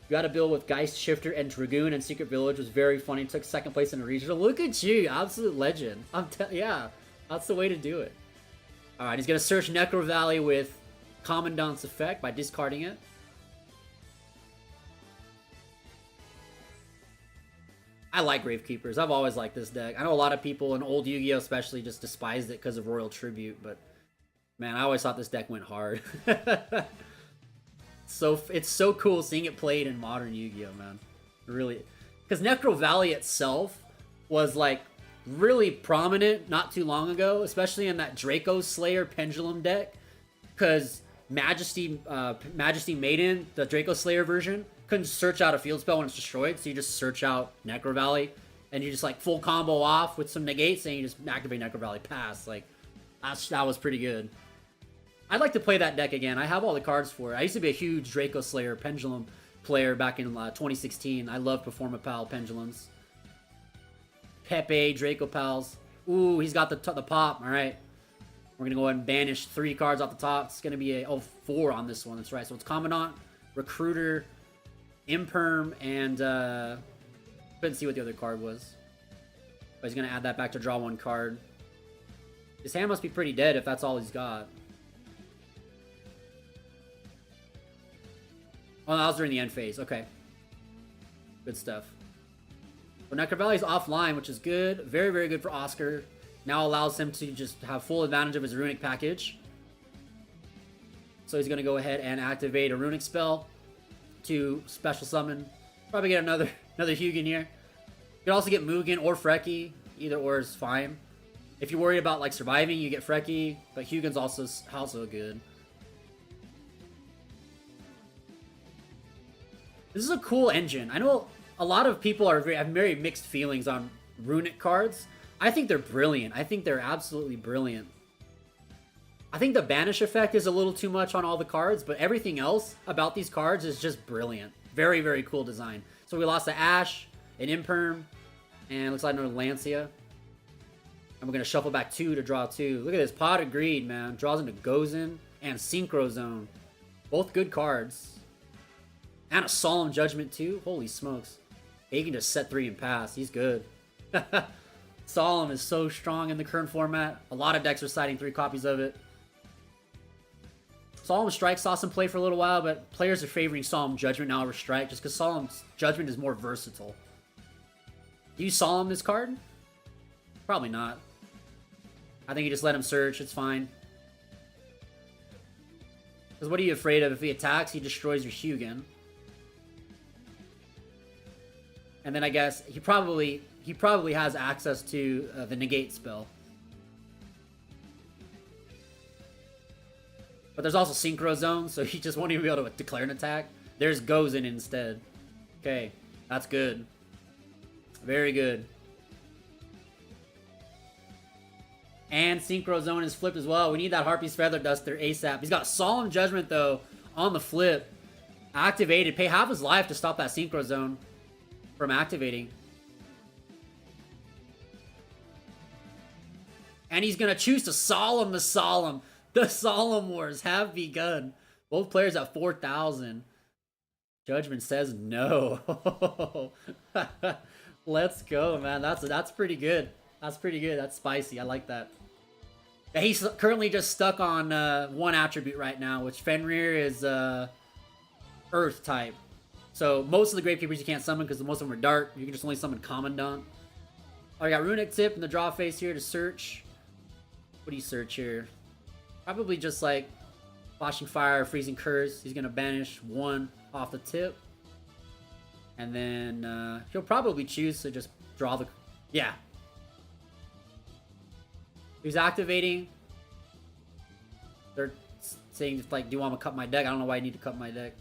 You got a build with Geist Shifter and Dragoon and Secret Village. Was very funny. Took 2nd place in a regional. Look at you. Absolute legend. Yeah, that's the way to do it. Alright, he's going to search Necro Valley with Commandant's effect by discarding it. I like Gravekeepers. I've always liked this deck. I know a lot of people, and old Yu-Gi-Oh! Especially, just despised it because of Royal Tribute, but man, I always thought this deck went hard. So it's so cool seeing it played in modern Yu-Gi-Oh, man. Really. Because Necro Valley itself was, like, really prominent not too long ago, especially in that Draco Slayer Pendulum deck. Because Majesty Maiden, the Draco Slayer version, couldn't search out a field spell when it's destroyed, so you just search out Necro Valley, and you just like full combo off with some negates, and you just activate Necro Valley pass. Like, that was pretty good. I'd like to play that deck again. I have all the cards for it. I used to be a huge Draco Slayer Pendulum player back in 2016. I love Performapal Pendulums. Pepe, Draco Pals. Ooh, he's got the pop. All right. We're going to go ahead and banish 3 cards off the top. It's going to be 4 on this one. That's right. So it's Commandant, Recruiter, Imperm, and couldn't see what the other card was. But he's going to add that back to draw 1 card. His hand must be pretty dead if that's all he's got. Oh, that was during the end phase. Okay. Good stuff. So Necro Valley's offline, which is good. Very, very good for Oscar. Now allows him to just have full advantage of his Runic package. So he's going to go ahead and activate a Runic spell to special summon. Probably get another Hugin here. You can also get Mugen or Freki. Either or is fine. If you're worried about like surviving, you get Freki, but Hugin's also good. This is a cool engine. I know a lot of people have very mixed feelings on Runic cards. I think they're brilliant. I think they're absolutely brilliant. I think the banish effect is a little too much on all the cards, but everything else about these cards is just brilliant. Very, very cool design. So we lost the Ash, an Imperm, and looks like another Lancia. And we're going to shuffle back 2 to draw 2. Look at this. Pot of Greed, man. Draws into Gozen and Synchro Zone. Both good cards. And a Solemn Judgment, too. Holy smokes. He can just set 3 and pass. He's good. Solemn is so strong in the current format. A lot of decks are citing 3 copies of it. Solemn Strike saw some play for a little while, but players are favoring Solemn Judgment now over Strike just because Solemn Judgment is more versatile. Do you Solemn this card? Probably not. I think you just let him search. It's fine. Because what are you afraid of? If he attacks, he destroys your Hugin. And then I guess he probably has access to the negate spell. But there's also Synchro Zone, so he just won't even be able to declare an attack. There's Gozen instead. Okay, that's good. Very good. And Synchro Zone is flipped as well. We need that Harpy's Feather Duster ASAP. He's got Solemn Judgment, though, on the flip. Activated. Pay half his life to stop that Synchro Zone from activating. And he's going to choose to Solemn the Solemn. The Solemn Wars have begun. Both players at 4,000. Judgment says no. Let's go, man. That's pretty good. That's pretty good. That's spicy. I like that. Yeah, he's currently just stuck on one attribute right now, which Fenrir is Earth type. So most of the Gravekeepers you can't summon because most of them are dark. You can just only summon Commandant. Oh, I got Runic tip in the draw phase here to search. What do you search here? Probably just like Flashing Fire, Freezing Curse. He's gonna banish one off the tip. And then he'll probably choose to just draw the... Yeah. He's activating. They're saying, like, do you want me to cut my deck? I don't know why I need to cut my deck.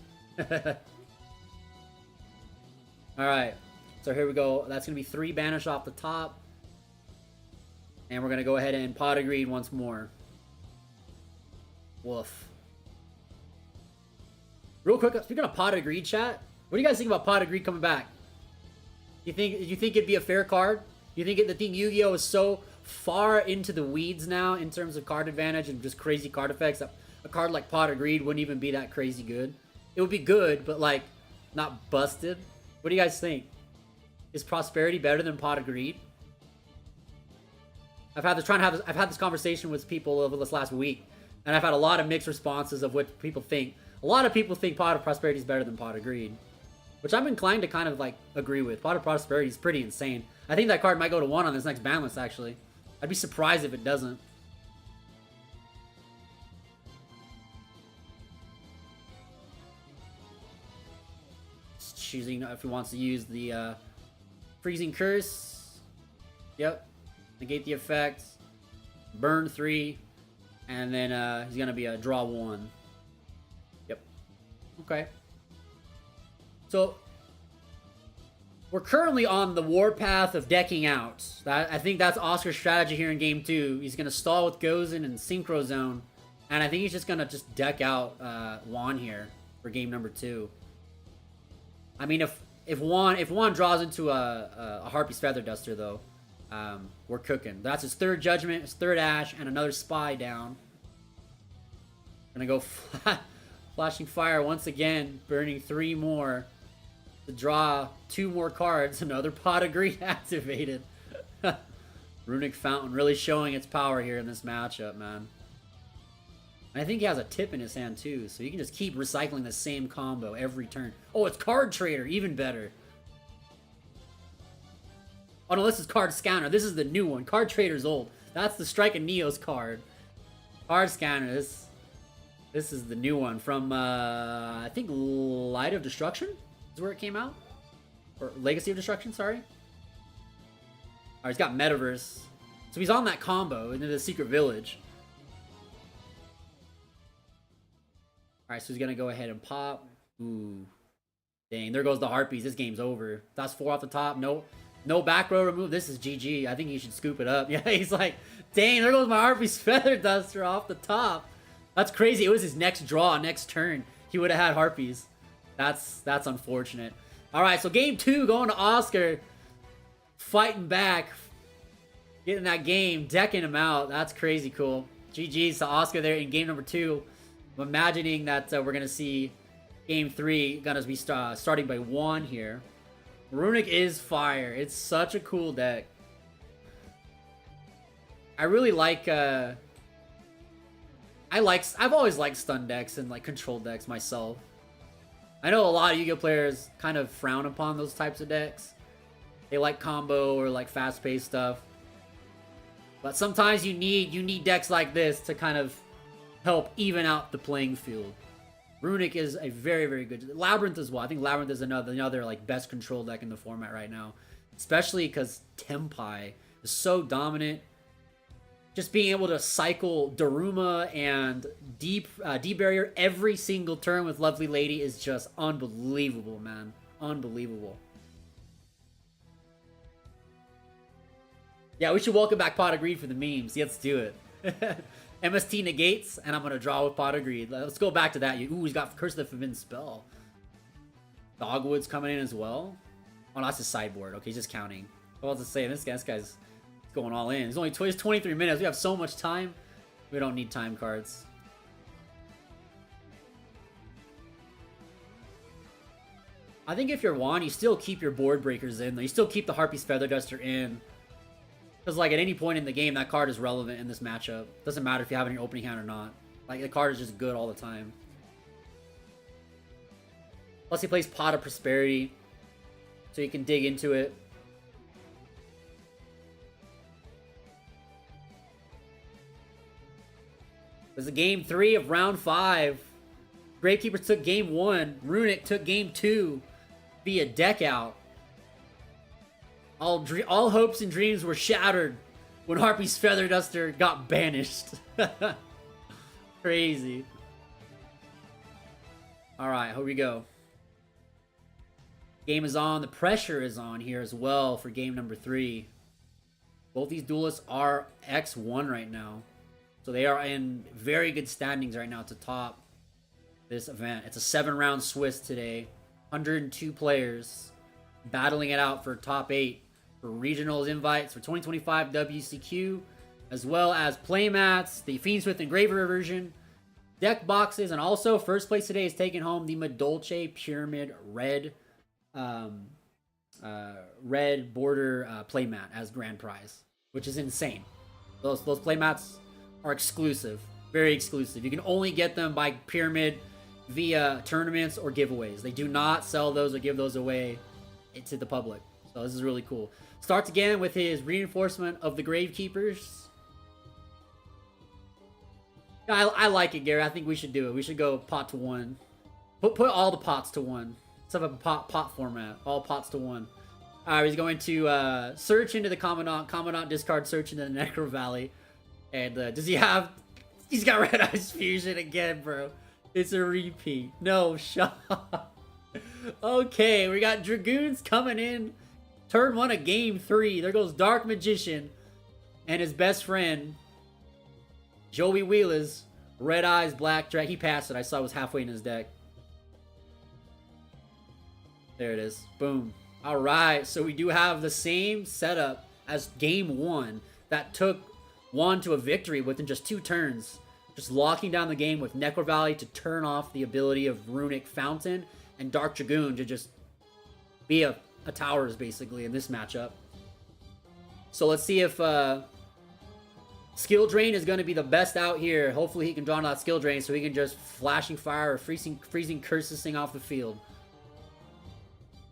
Alright. So here we go. That's going to be 3 banish off the top. And we're going to go ahead and Pot of Greed once more. Woof. Real quick, speaking of Pot of Greed, chat, what do you guys think about Pot of Greed coming back? You think it'd be a fair card? You think the thing Yu-Gi-Oh is so far into the weeds now in terms of card advantage and just crazy card effects that a card like Pot of Greed wouldn't even be that crazy good? It would be good, but like not busted. What do you guys think? Is Prosperity better than Pot of Greed? I've had this conversation with people over this last week, and I've had a lot of mixed responses of what people think. A lot of people think Pot of Prosperity is better than Pot of Greed, which I'm inclined to kind of like agree with. Pot of Prosperity is pretty insane. I think that card might go to 1 on this next ban list, actually. I'd be surprised if it doesn't. Just choosing if he wants to use the Freezing Curse. Yep. Negate the effect. Burn 3. And then he's going to be a draw 1. Yep. Okay. So, we're currently on the warpath of decking out. I think that's Oscar's strategy here in Game 2. He's going to stall with Gozen and Synchro Zone. And I think he's just going to just deck out Juan here for Game number 2. I mean, if Juan draws into a Harpy's Feather Duster, though, we're cooking. That's his 3rd Judgment, his 3rd Ash, and another Spy down. Gonna go Flashing Fire once again, burning 3 more. To draw 2 more cards, another Pot of Greed activated. Runic Fountain really showing its power here in this matchup, man. I think he has a tip in his hand too, so you can just keep recycling the same combo every turn. Oh, it's Card Trader, even better. Oh no, this is Card Scanner. This is the new one. Card Trader's old. That's the Strike and Neos card. Card Scanner, this is the new one from, I think Light of Destruction? Is where it came out? Or Legacy of Destruction, sorry. Alright, he's got Metaverse. So he's on that combo into the Secret Village. Alright, so he's gonna go ahead and pop. Ooh. Dang, there goes the Harpies. This game's over. That's 4 off the top. No back row remove. This is GG. I think he should scoop it up. Yeah, he's like, dang, there goes my Harpy's Feather Duster off the top. That's crazy. It was his next draw, next turn. He would have had Harpies. That's unfortunate. Alright, so game 2 going to Oscar. Fighting back. Getting that game. Decking him out. That's crazy cool. GG's to Oscar there in game number 2. I'm imagining that we're going to see game 3 going to be starting by 1 here. Runic is fire. It's such a cool deck. I really like... I've always liked stun decks and like control decks myself. I know a lot of Yu-Gi-Oh players kind of frown upon those types of decks. They like combo or like fast-paced stuff. But sometimes you need decks like this to kind of help even out the playing field. Runic is a very, very good... Labyrinth as well. I think Labyrinth is another like best control deck in the format right now. Especially because Tenpai is so dominant. Just being able to cycle Daruma and D-Barrier every single turn with Lovely Lady is just unbelievable, man. Unbelievable. Yeah, we should welcome back Pot of Greed for the memes. Let's do it. MST negates, and I'm going to draw with Pot of Greed. Let's go back to that. Ooh, he's got Curse of the Forbidden Spell. Dogwood's coming in as well. Oh, no, that's his sideboard. Okay, he's just counting. I was to say, this guy's going all in. It's only 23 minutes. We have so much time. We don't need time cards. I think if you're Juan, you still keep your board breakers in. You still keep the Harpy's Feather Duster in. Because, like, at any point in the game, that card is relevant in this matchup. Doesn't matter if you have it in your opening hand or not. Like, the card is just good all the time. Plus, he plays Pot of Prosperity. So you can dig into it. This is game 3 of round 5. Gravekeepers took game 1. Runic took game 2 via deck out. All hopes and dreams were shattered when Harpy's Feather Duster got banished. Crazy. Alright, here we go. Game is on. The pressure is on here as well for game number 3. Both these duelists are X1 right now. So they are in very good standings right now to top this event. It's a 7-round Swiss today. 102 players battling it out for top 8 for regionals invites for 2025 WCQ, as well as playmats, the fiendsmith engraver version, deck boxes, and also first place today is taking home the Madolche Pyramid red red border playmat as grand prize, which is insane. Those playmats are exclusive, very exclusive. You can only get them by Pyramid via tournaments or giveaways. They do not sell those or give those away to the public. So this is really cool. Starts again with his reinforcement of the Gravekeepers. I like it, Gary. I think we should do it. We should go pot to 1. Put all the pots to 1. Let's have a pot format. All pots to 1. Alright, he's going to search into the Commandant. Commandant discard search into the Necro Valley. And does he have... He's got Red Eyes Fusion again, bro. It's a repeat. No shot. Okay, we got Dragoons coming in. Turn 1 of game 3. There goes Dark Magician and his best friend, Joey Wheeler's Red Eyes Black Drag. He passed it. I saw it was halfway in his deck. There it is. Boom. All right. So we do have the same setup as game 1 that took Juan to a victory within just 2 turns. Just locking down the game with Necro Valley to turn off the ability of Runic Fountain and Dark Dragoon to just be a towers basically in this matchup. So let's see if Skill Drain is going to be the best out here. Hopefully he can draw that Skill Drain so he can just Flashing Fire or freezing Curse this thing off the field.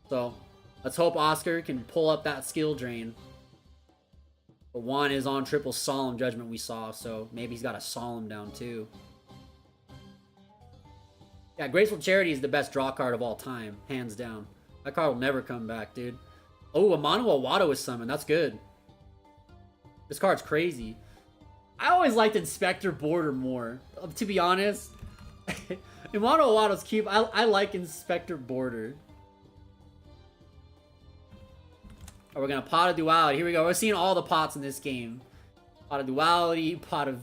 So let's hope Oscar can pull up that Skill Drain. But Juan is on triple Solemn Judgment we saw, so maybe he's got a Solemn down too. Yeah, Graceful Charity is the best draw card of all time, hands down. That card will never come back, dude. Oh, a Mono Awato is summoned. That's good. This card's crazy. I always liked Inspector Border more, to be honest. Mono Awato's cute. I like Inspector Border. Oh, we're going to Pot of Duality. Here we go. We're seeing all the pots in this game. Pot of Duality, Pot of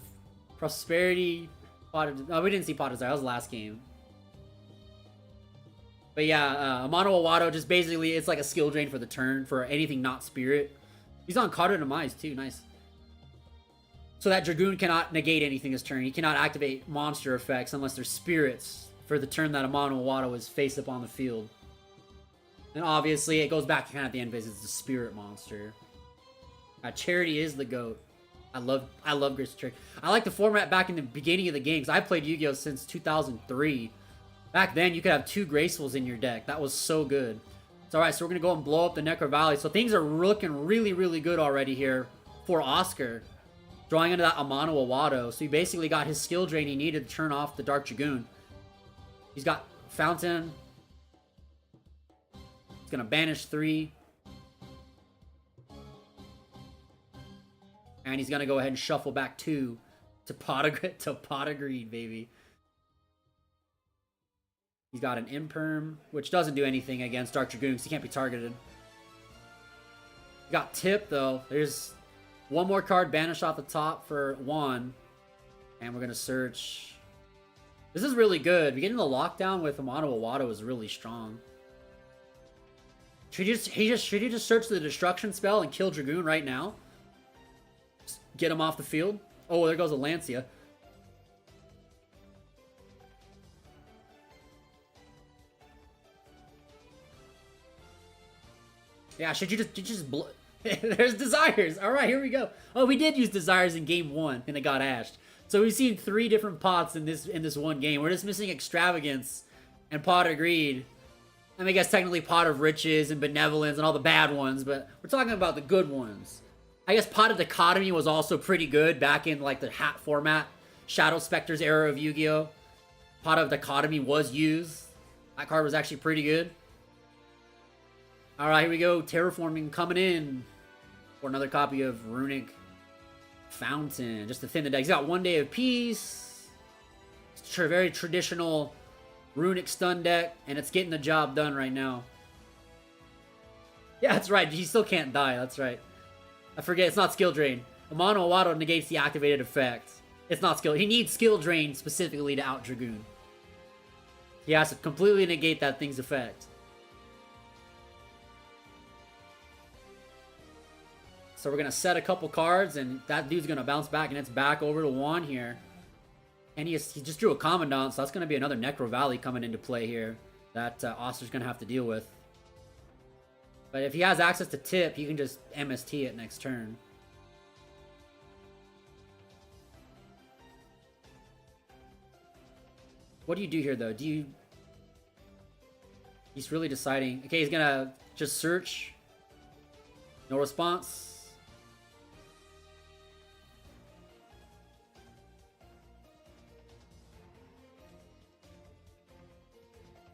Prosperity, Pot of... No, we didn't see Pot of Desire. That was the last game. But yeah, Mono Awato just basically, it's like a skill drain for the turn for anything not Spirit. He's on Carter Demise too. Nice. So that Dragoon cannot negate anything this turn. He cannot activate monster effects unless they're Spirits for the turn that a Mono Awato is face up on the field. And obviously, it goes back to kind of the end phase. It's the Spirit monster. Charity is the GOAT. I love Graceful Charity. I like the format back in the beginning of the game because I played Yu-Gi-Oh! Since 2003. Back then, you could have 2 Gracefuls in your deck. That was so good. So, alright, so we're going to go and blow up the Necro Valley. So things are looking really, really good already here for Oscar. Drawing into that Amano Awato. So he basically got his skill drain he needed to turn off the Dark Dragoon. He's got Fountain. He's going to banish 3. And he's going to go ahead and shuffle back 2 to Pot of Greed, baby. He's got an Imperm, which doesn't do anything against Dark Dragoon because he can't be targeted. He got Tip, though. There's one more card banished off the top for Juan. And we're going to search. This is really good. Getting the lockdown with Amano Awato is really strong. Should he just search the Destruction spell and kill Dragoon right now? Just get him off the field? Oh, there goes a Lancia. Yeah, should you just There's Desires. All right, here we go. Oh, we did use Desires in game 1, and it got ashed. So we've seen 3 different pots in this one game. We're just missing Extravagance and Pot of Greed. I mean, I guess technically Pot of Riches and Benevolence and all the bad ones, but we're talking about the good ones. I guess Pot of Dichotomy was also pretty good back in like the hat format. Shadow Spectre's era of Yu-Gi-Oh! Pot of Dichotomy was used. That card was actually pretty good. Alright, here we go. Terraforming coming in for another copy of Runic Fountain. Just to thin the deck. He's got 1 Day of Peace. It's a very traditional Runic stun deck, and it's getting the job done right now. Yeah, that's right. He still can't die. That's right. I forget. It's not skill drain. Amano Awado negates the activated effect. It's not skill. He needs skill drain specifically to out Dragoon. He has to completely negate that thing's effect. So we're going to set a couple cards, and that dude's going to bounce back, and it's back over to Juan here. And he just drew a Commandant, so that's going to be another Necro Valley coming into play here that Oster's going to have to deal with. But if he has access to tip, he can just MST it next turn. What do you do here, though? He's really deciding. Okay, he's going to just search. No response.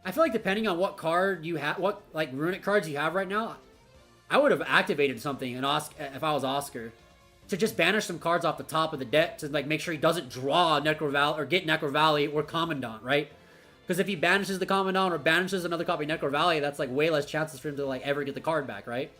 I feel like depending on what card you have, what like Runic cards you have right now, I would have activated something in if I was Oscar, to just banish some cards off the top of the deck to like make sure he doesn't draw Necro Valley or get Necro Valley or Commandant, right? Because if he banishes the Commandant or banishes another copy of Necro Valley, that's like way less chances for him to like ever get the card back, right?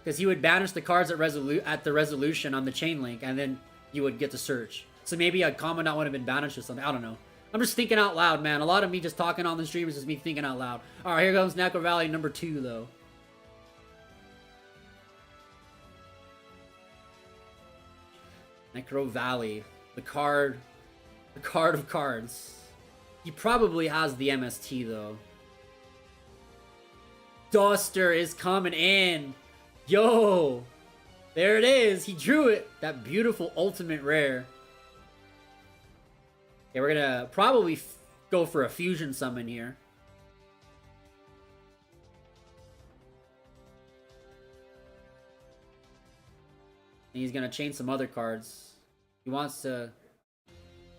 Because he would banish the cards at the resolution on the chain link, and then you would get the search. So maybe a Commandant would have been banished or something. I don't know. I'm just thinking out loud, man. A lot of me just talking on the stream is just me thinking out loud. Alright, here comes Necro Valley number 2, though. Necro Valley. The card of cards. He probably has the MST, though. Duster is coming in. Yo! There it is. He drew it. That beautiful ultimate rare. Okay, we're gonna probably go for a fusion summon here. And he's gonna chain some other cards. He wants to.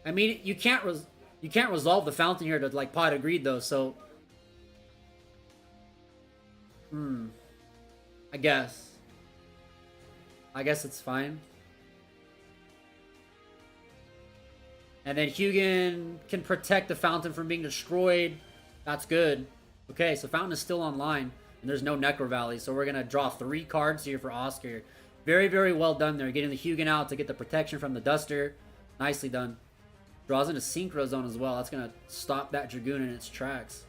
I mean, you can't resolve the fountain here to like Pot of Greed though. So, I guess it's fine. And then Hugin can protect the fountain from being destroyed. That's good. Okay, so fountain is still online. And there's no Necro Valley. So we're going to draw 3 cards here for Oscar. Very, very well done there. Getting the Hugin out to get the protection from the Duster. Nicely done. Draws into Synchro Zone as well. That's going to stop that Dragoon in its tracks.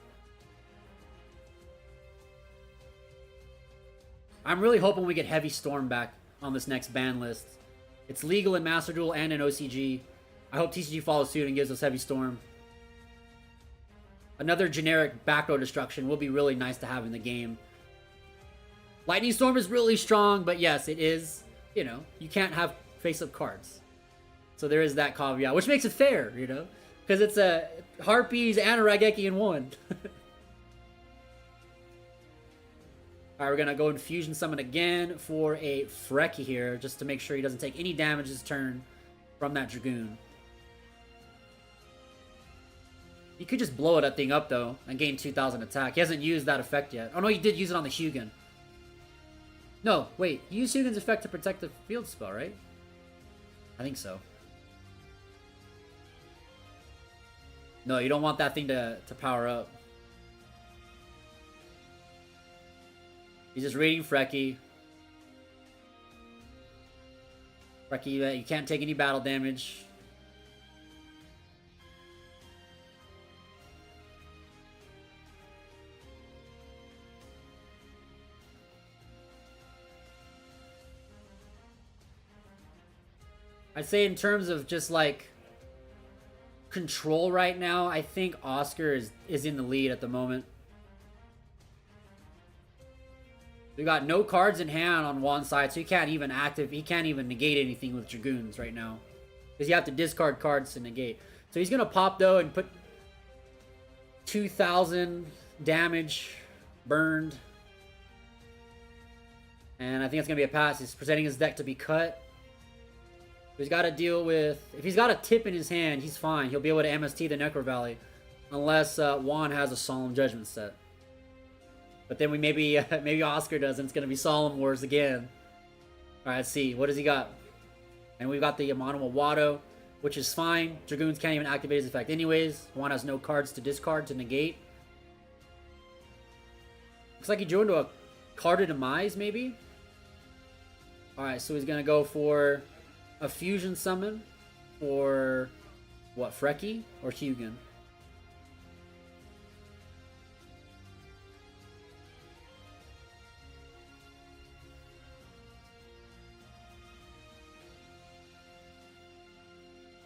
I'm really hoping we get Heavy Storm back on this next ban list. It's legal in Master Duel and in OCG. I hope TCG follows suit and gives us Heavy Storm. Another generic back row destruction will be really nice to have in the game. Lightning Storm is really strong, but yes, it is, you know, you can't have face-up cards. So there is that caveat, which makes it fair, you know? Because it's a Harpies and a Raigeki in one. Alright, we're going to go and Fusion Summon again for a Freki here, just to make sure he doesn't take any damage this turn from that Dragoon. He could just blow that thing up, though, and gain 2,000 attack. He hasn't used that effect yet. Oh, no, he did use it on the Hugin. No, wait. He used Hugin's effect to protect the field spell, right? I think so. No, you don't want that thing to power up. He's just raiding Freki. Freki, you can't take any battle damage. I'd say in terms of just like control right now, I think Oscar is in the lead at the moment. We got no cards in hand on one side, so he can't even negate anything with Dragoons right now. Because you have to discard cards to negate. So he's gonna pop though and put 2,000 damage burned. And I think it's gonna be a pass. He's presenting his deck to be cut. He's got to deal with... If he's got a tip in his hand, he's fine. He'll be able to MST the Necro Valley. Unless Juan has a Solemn Judgment set. But then maybe Oscar does, and it's going to be Solemn Wars again. Alright, let's see. What does he got? And we've got the Mono Wado, which is fine. Dragoons can't even activate his effect anyways. Juan has no cards to discard to negate. Looks like he drew into a card of Demise, maybe? Alright, so he's going to go for... a fusion summon for what, Freki or Hugin?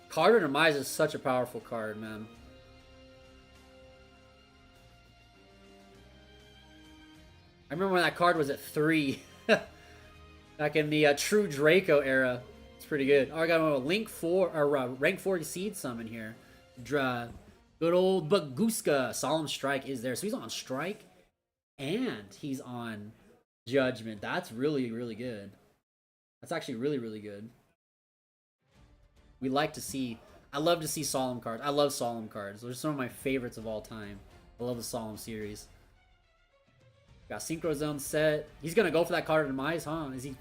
Card of Demise is such a powerful card, man. I remember when that card was at 3 back in the True Draco era. Pretty good. Oh, I got a rank 4 seed summon here. Good old Baguska. Solemn Strike is there. So he's on Strike and he's on Judgment. That's really, really good. That's actually really, really good. We like to see... I love to see Solemn cards. I love Solemn cards. Those are some of my favorites of all time. I love the Solemn series. Got Synchro Zone set. He's going to go for that card of Demise, huh? Is he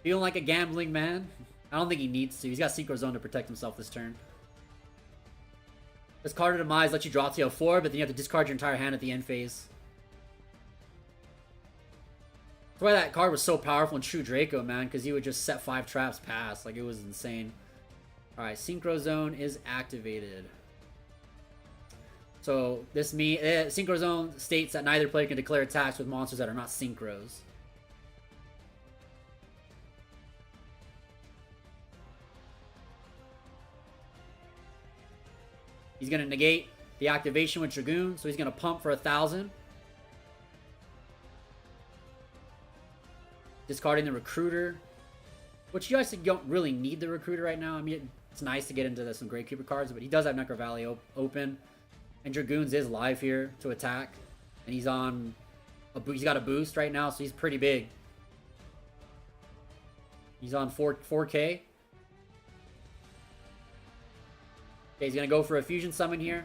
feeling like a gambling man? I don't think he needs to. He's got Synchro Zone to protect himself this turn. This card of Demise lets you draw TO4, but then you have to discard your entire hand at the end phase. That's why that card was so powerful in True Draco, man, because he would just set 5 traps past. Like, it was insane. Alright, Synchro Zone is activated. So, this Synchro Zone states that neither player can declare attacks with monsters that are not Synchros. He's going to negate the activation with Dragoon, so he's going to pump for 1,000. Discarding the Recruiter, which you guys don't really need the Recruiter right now. I mean, it's nice to get into some Gravekeeper cards, but he does have Necro Valley open. And Dragoons is live here to attack. And he's on... he's got a boost right now, so he's pretty big. He's on 4K. Okay, he's going to go for a fusion summon here.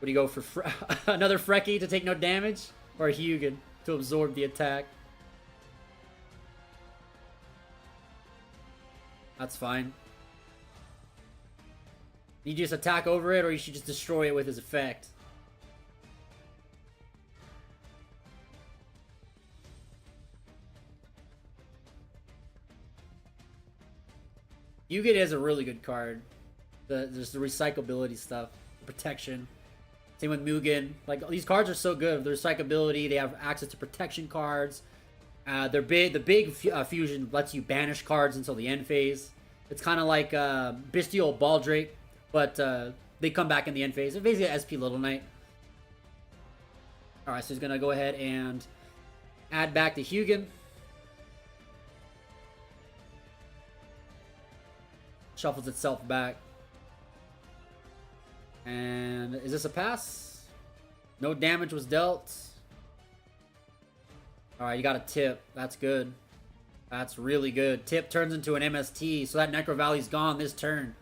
Would he go for another Freki to take no damage? Or a Hugin to absorb the attack? That's fine. You just attack over it, or you should just destroy it with his effect. Yugioh is a really good card. There's the recyclability stuff, protection. Same with Mugen. Like, these cards are so good. The recyclability, they have access to protection cards. They're big. The big fusion lets you banish cards until the end phase. It's kind of like Bestial Baldrake, but they come back in the end phase. It's basically SP Little Knight. Alright, so he's going to go ahead and add back the Hugin. Shuffles itself back. And is this a pass? No damage was dealt. Alright, you got a tip. That's good. That's really good. Tip turns into an MST, so that Necro Valley's gone this turn.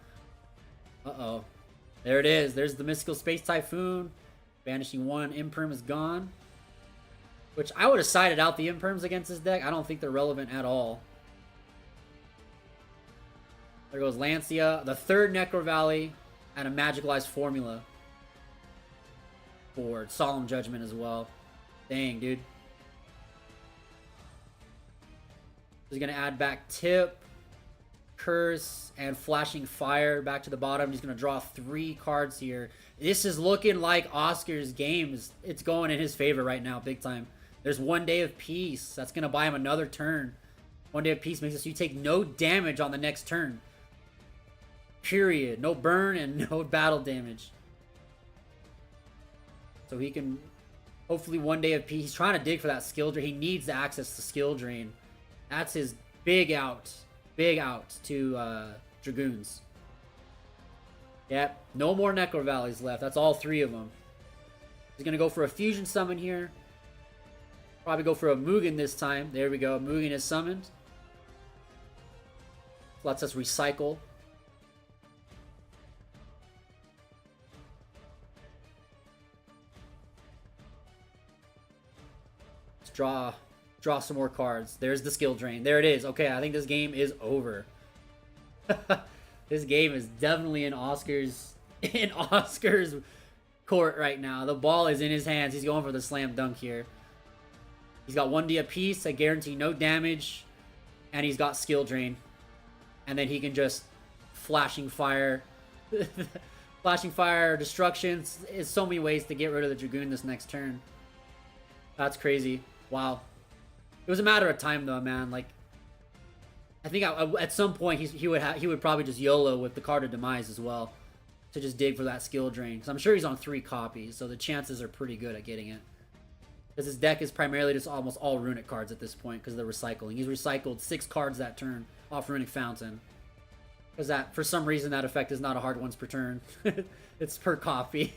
Uh-oh. There it is. There's the Mystical Space Typhoon. Banishing 1. Imperm is gone. Which, I would have sided out the Imperms against this deck. I don't think they're relevant at all. There goes Lancia. The third Necro Valley and a Magicalized Formula. For Solemn Judgment as well. Dang, dude. He's going to add back Tip, Curse, and Flashing Fire back to the bottom. He's going to draw 3 cards here. This is looking like Oscar's game. It's going in his favor right now, big time. There's 1 Day of Peace. That's going to buy him another turn. 1 Day of Peace makes it so you take no damage on the next turn. Period. No burn and no battle damage. So he can Hopefully one day of peace. He's trying to dig for that skill drain. He needs the access to skill drain. That's his big out. Big out to Dragoons. Yep. No more Necro Valleys left. That's all 3 of them. He's going to go for a fusion summon here. Probably go for a Mugen this time. There we go. Mugen is summoned. Lets us recycle. Let's draw some more cards. There's the skill drain. There it is. Okay, I think this game is over. This game is definitely in Oscar's court right now. The ball is in his hands. He's going for the slam dunk here. He's got 1D apiece. I guarantee no damage. And he's got skill drain. And then he can just flashing fire. Flashing fire, destruction. There's so many ways to get rid of the Dragoon this next turn. That's crazy. Wow. It was a matter of time though, man. Like, I think at some point he would probably just YOLO with the card of demise as well. To just dig for that skill drain. Because I'm sure he's on 3 copies. So the chances are pretty good at getting it. Because his deck is primarily just almost all Runic cards at this point because of the recycling. He's recycled 6 cards that turn off Runic Fountain. Because that, for some reason, that effect is not a hard once per turn. It's per copy.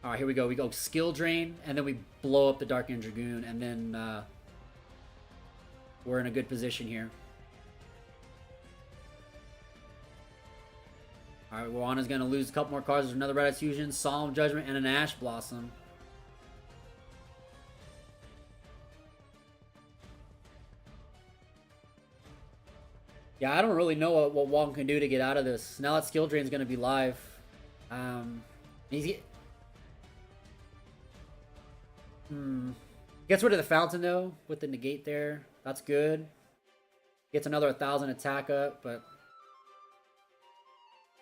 Alright, here we go. We go skill drain, and then we blow up the Dark End Dragoon, and then we're in a good position here. Alright, Wana's going to lose a couple more cards. There's another Red Eyes Fusion, Solemn Judgment, and an Ash Blossom. Yeah, I don't really know what Wong can do to get out of this. Now that skill drain is going to be live. Gets rid of the fountain though with the negate there. That's good. Gets another 1,000 attack up, but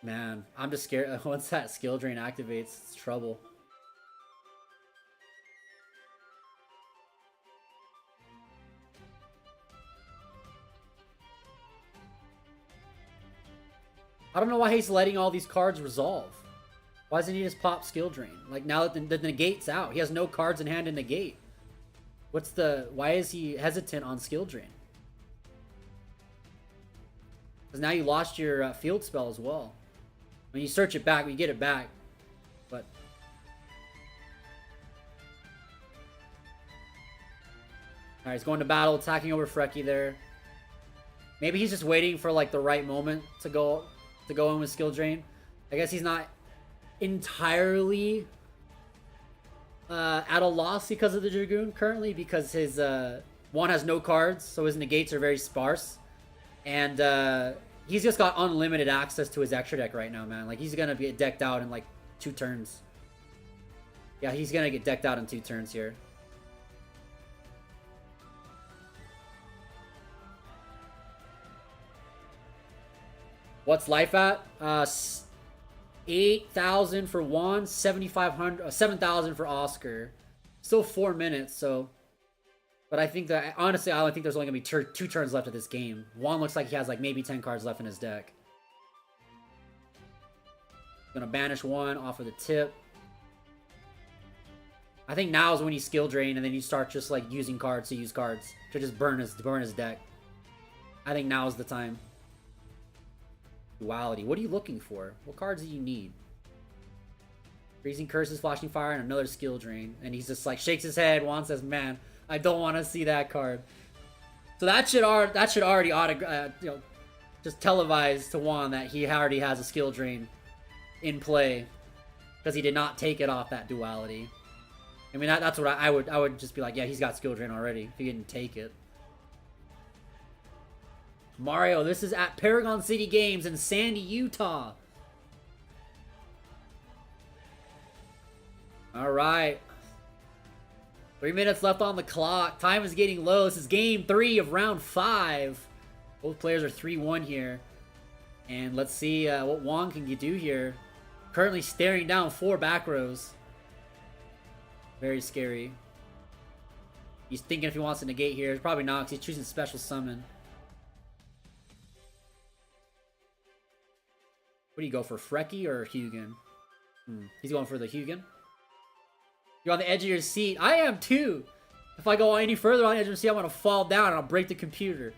man, I'm just scared. Once that skill drain activates, it's trouble. I don't know why he's letting all these cards resolve. Why doesn't he just pop skill drain? Like, now that the negate's out, he has no cards in hand to negate. Why is he hesitant on skill drain? Because now you lost your field spell as well. When you search it back, you get it back. But alright, he's going to battle, attacking over Freki there. Maybe he's just waiting for like the right moment to go in with skill drain. I guess he's not entirely at a loss because of the Dragoon currently, because his one has no cards, so his negates are very sparse, and he's just got unlimited access to his extra deck right now, man. Like, he's gonna get decked out in like 2 turns. Yeah, he's gonna get decked out in 2 turns here. What's life at? 8,000 for Juan, 7,500, 7,000 for Oscar. Still 4 minutes, so. But I think that, honestly, I think there's only gonna be 2 turns left of this game. Juan looks like he has like maybe 10 cards left in his deck. Gonna banish 1 off of the tip. I think now is when you skill drain, and then you start just like using cards to use cards to just burn his deck. I think now is the time. Duality. What are you looking for? What cards do you need? Freezing Curses, Flashing Fire, and another skill drain. And he's just like shakes his head. Juan says, "Man, I don't want to see that card." So that should already just televise to Juan that he already has a skill drain in play, because he did not take it off that duality. I mean, that's what I would just be like, yeah, he's got skill drain already if he didn't take it. Mario, this is at Paragon City Games in Sandy, Utah. Alright. 3 minutes left on the clock. Time is getting low. This is game 3 of round 5. Both players are 3-1 here. And let's see what Wong can do here. Currently staring down 4 back rows. Very scary. He's thinking if he wants to negate here. Probably not, because he's choosing special summon. What do you go for, Frecky or Hugin? He's going for the Hugin. You're on the edge of your seat. I am too. If I go any further on the edge of the seat, I'm gonna fall down and I'll break the computer.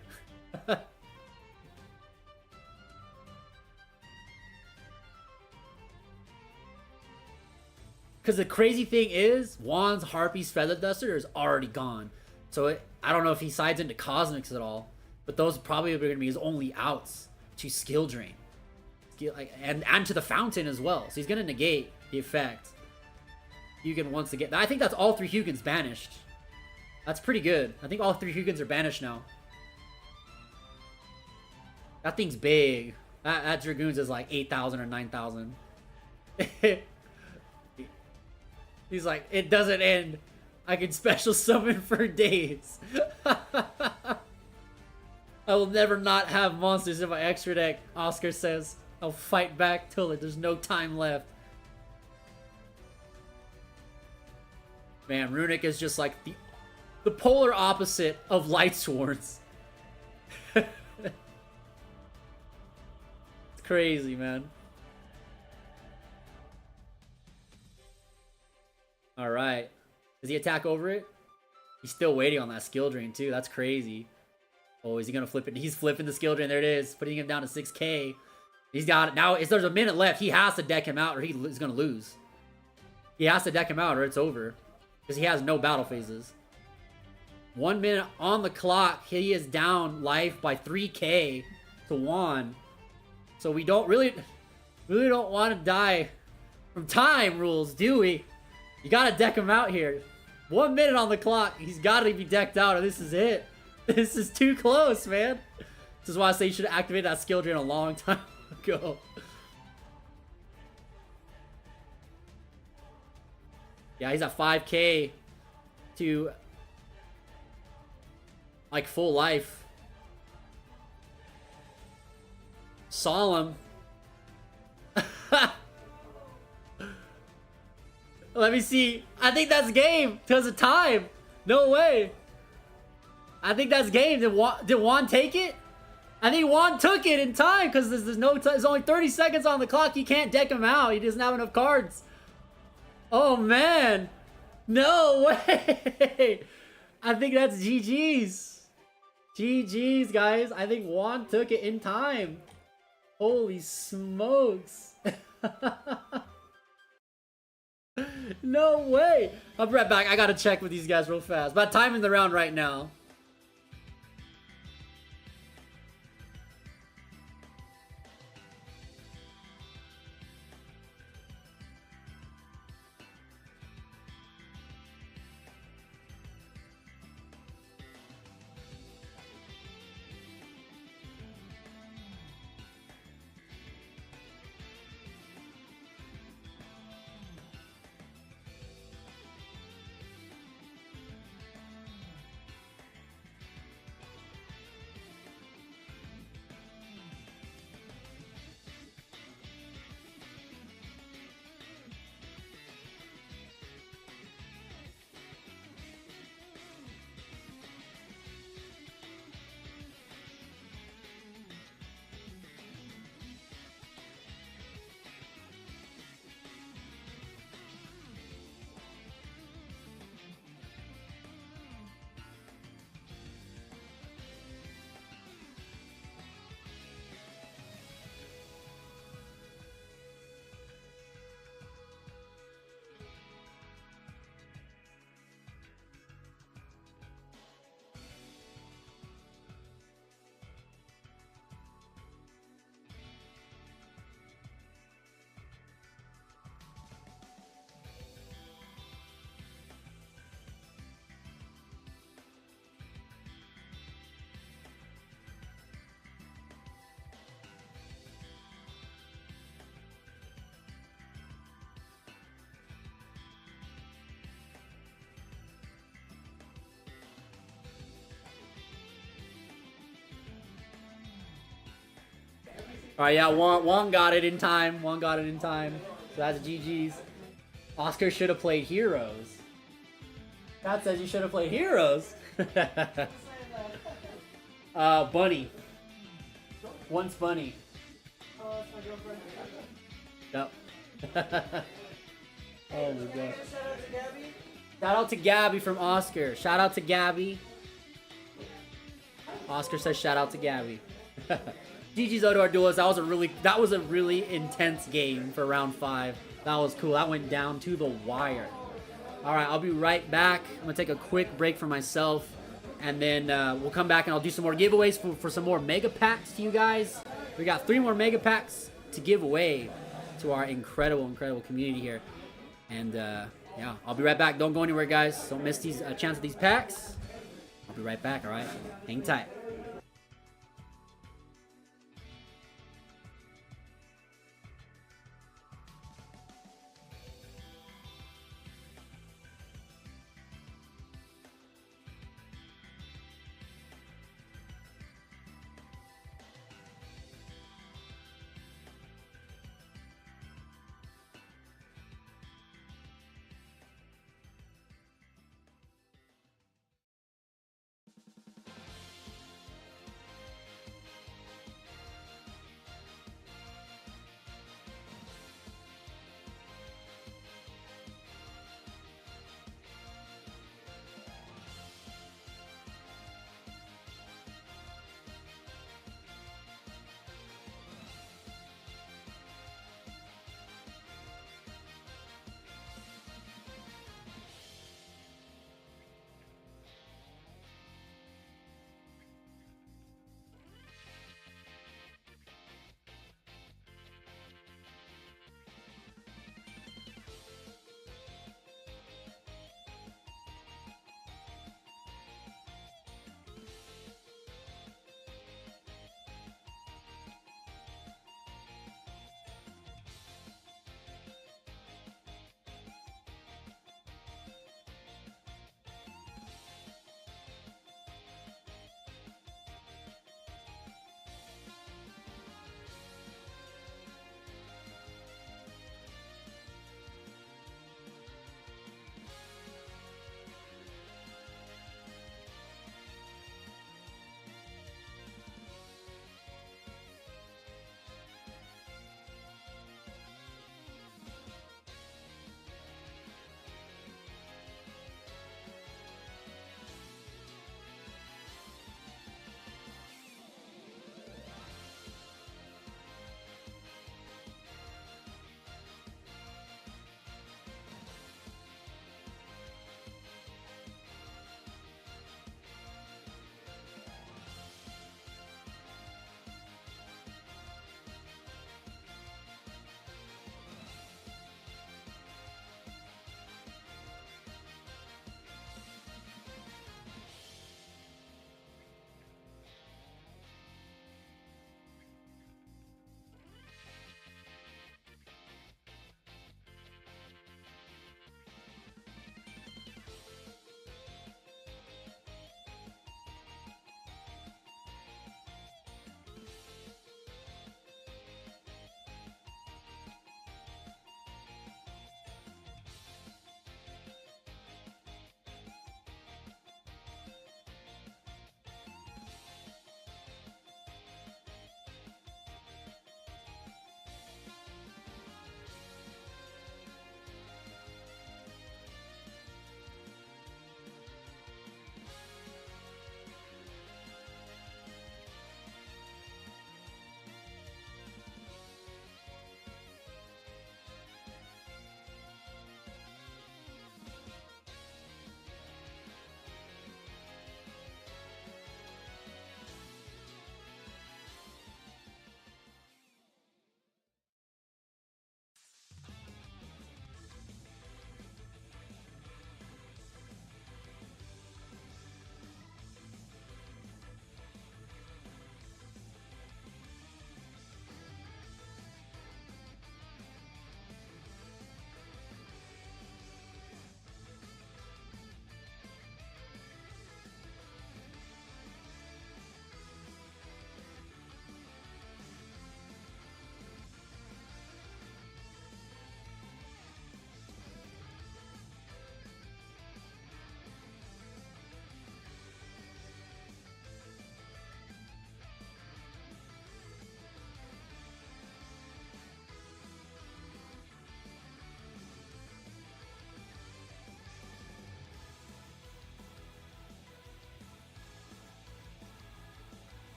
Because the crazy thing is, Juan's Harpy's Feather Duster is already gone. So I don't know if he sides into Cosmics at all. But those probably are going to be his only outs to skill drain. And to the Fountain as well. So he's going to negate the effect. Hugin wants to get... I think that's all 3 Hugins banished. That's pretty good. I think all 3 Hugins are banished now. That thing's big. That Dragoons is like 8,000 or 9,000. He's like, it doesn't end. I can special summon for days. I will never not have monsters in my extra deck, Oscar says. I'll fight back till there's no time left. Man, Runic is just like the polar opposite of Light Swords. It's crazy, man. Alright. Does he attack over it? He's still waiting on that skill drain too. That's crazy. Oh, is he gonna flip it? He's flipping the skill drain. There it is. Putting him down to 6k. He's got it. Now, there's a minute left. He has to deck him out or he's gonna lose. He has to deck him out or it's over. Because he has no battle phases. 1 minute on the clock. He is down life by 3k to Juan. So we don't really don't want to die from time rules, do we? You gotta deck him out here. 1 minute on the clock. He's gotta be decked out or this is it. This is too close, man. This is why I say you should have activated that skill drain a long time ago. Yeah, he's at 5k to like full life. Solemn. Let me see. I think that's game because of time. No way. I think that's game. Did Juan take it? I think Juan took it in time because there's no there's only 30 seconds on the clock. You can't deck him out. He doesn't have enough cards. Oh man. No way. I think that's GG's. GG's, guys. I think Juan took it in time. Holy smokes. No way. I'll be right back. I gotta check with these guys real fast. But timing the round right now. Alright, yeah, Juan got it in time. Juan got it in time. So that's GG's. Oscar should have played Heroes. That says you should have played Heroes. Bunny. Once Bunny. Oh, that's my girlfriend. Yep. Oh my god. Shout out to Gabby from Oscar. Shout out to Gabby. Oscar says shout out to Gabby. GG's Odor Duelist. That was a really intense game for round 5. That was cool. That went down to the wire. Alright, I'll be right back. I'm gonna take a quick break for myself. And then we'll come back and I'll do some more giveaways for some more mega packs to you guys. We got 3 more mega packs to give away to our incredible community here. And yeah, I'll be right back. Don't go anywhere, guys. Don't miss these chance of these packs. I'll be right back, alright? Hang tight.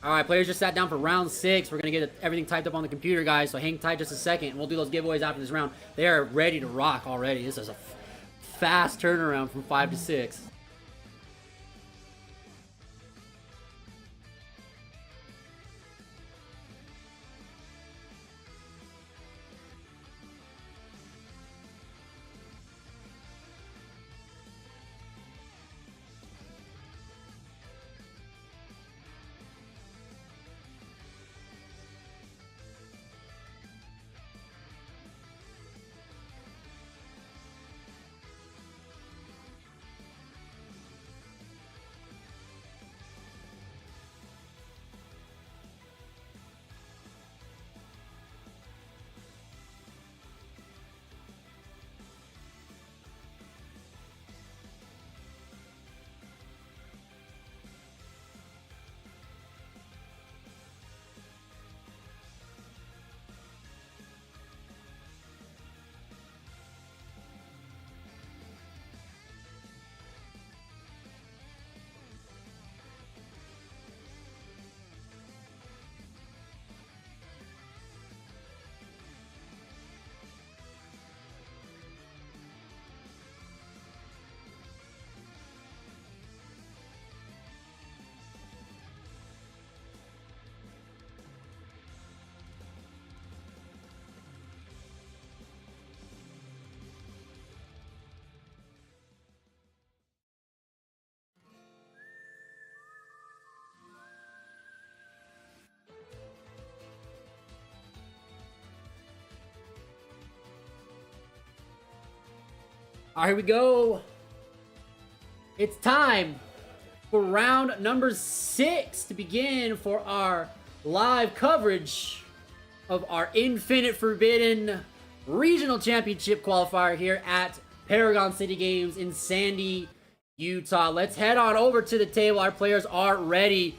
Alright, players just sat down for round 6. We're going to get everything typed up on the computer, guys, so hang tight just a second, and we'll do those giveaways after this round. They are ready to rock already. This is a fast turnaround from 5 to 6. Alright, here we go. It's time for round number 6 to begin for our live coverage of our Infinite Forbidden Regional Championship qualifier here at Paragon City Games in Sandy, Utah. Let's head on over to the table. Our players are ready.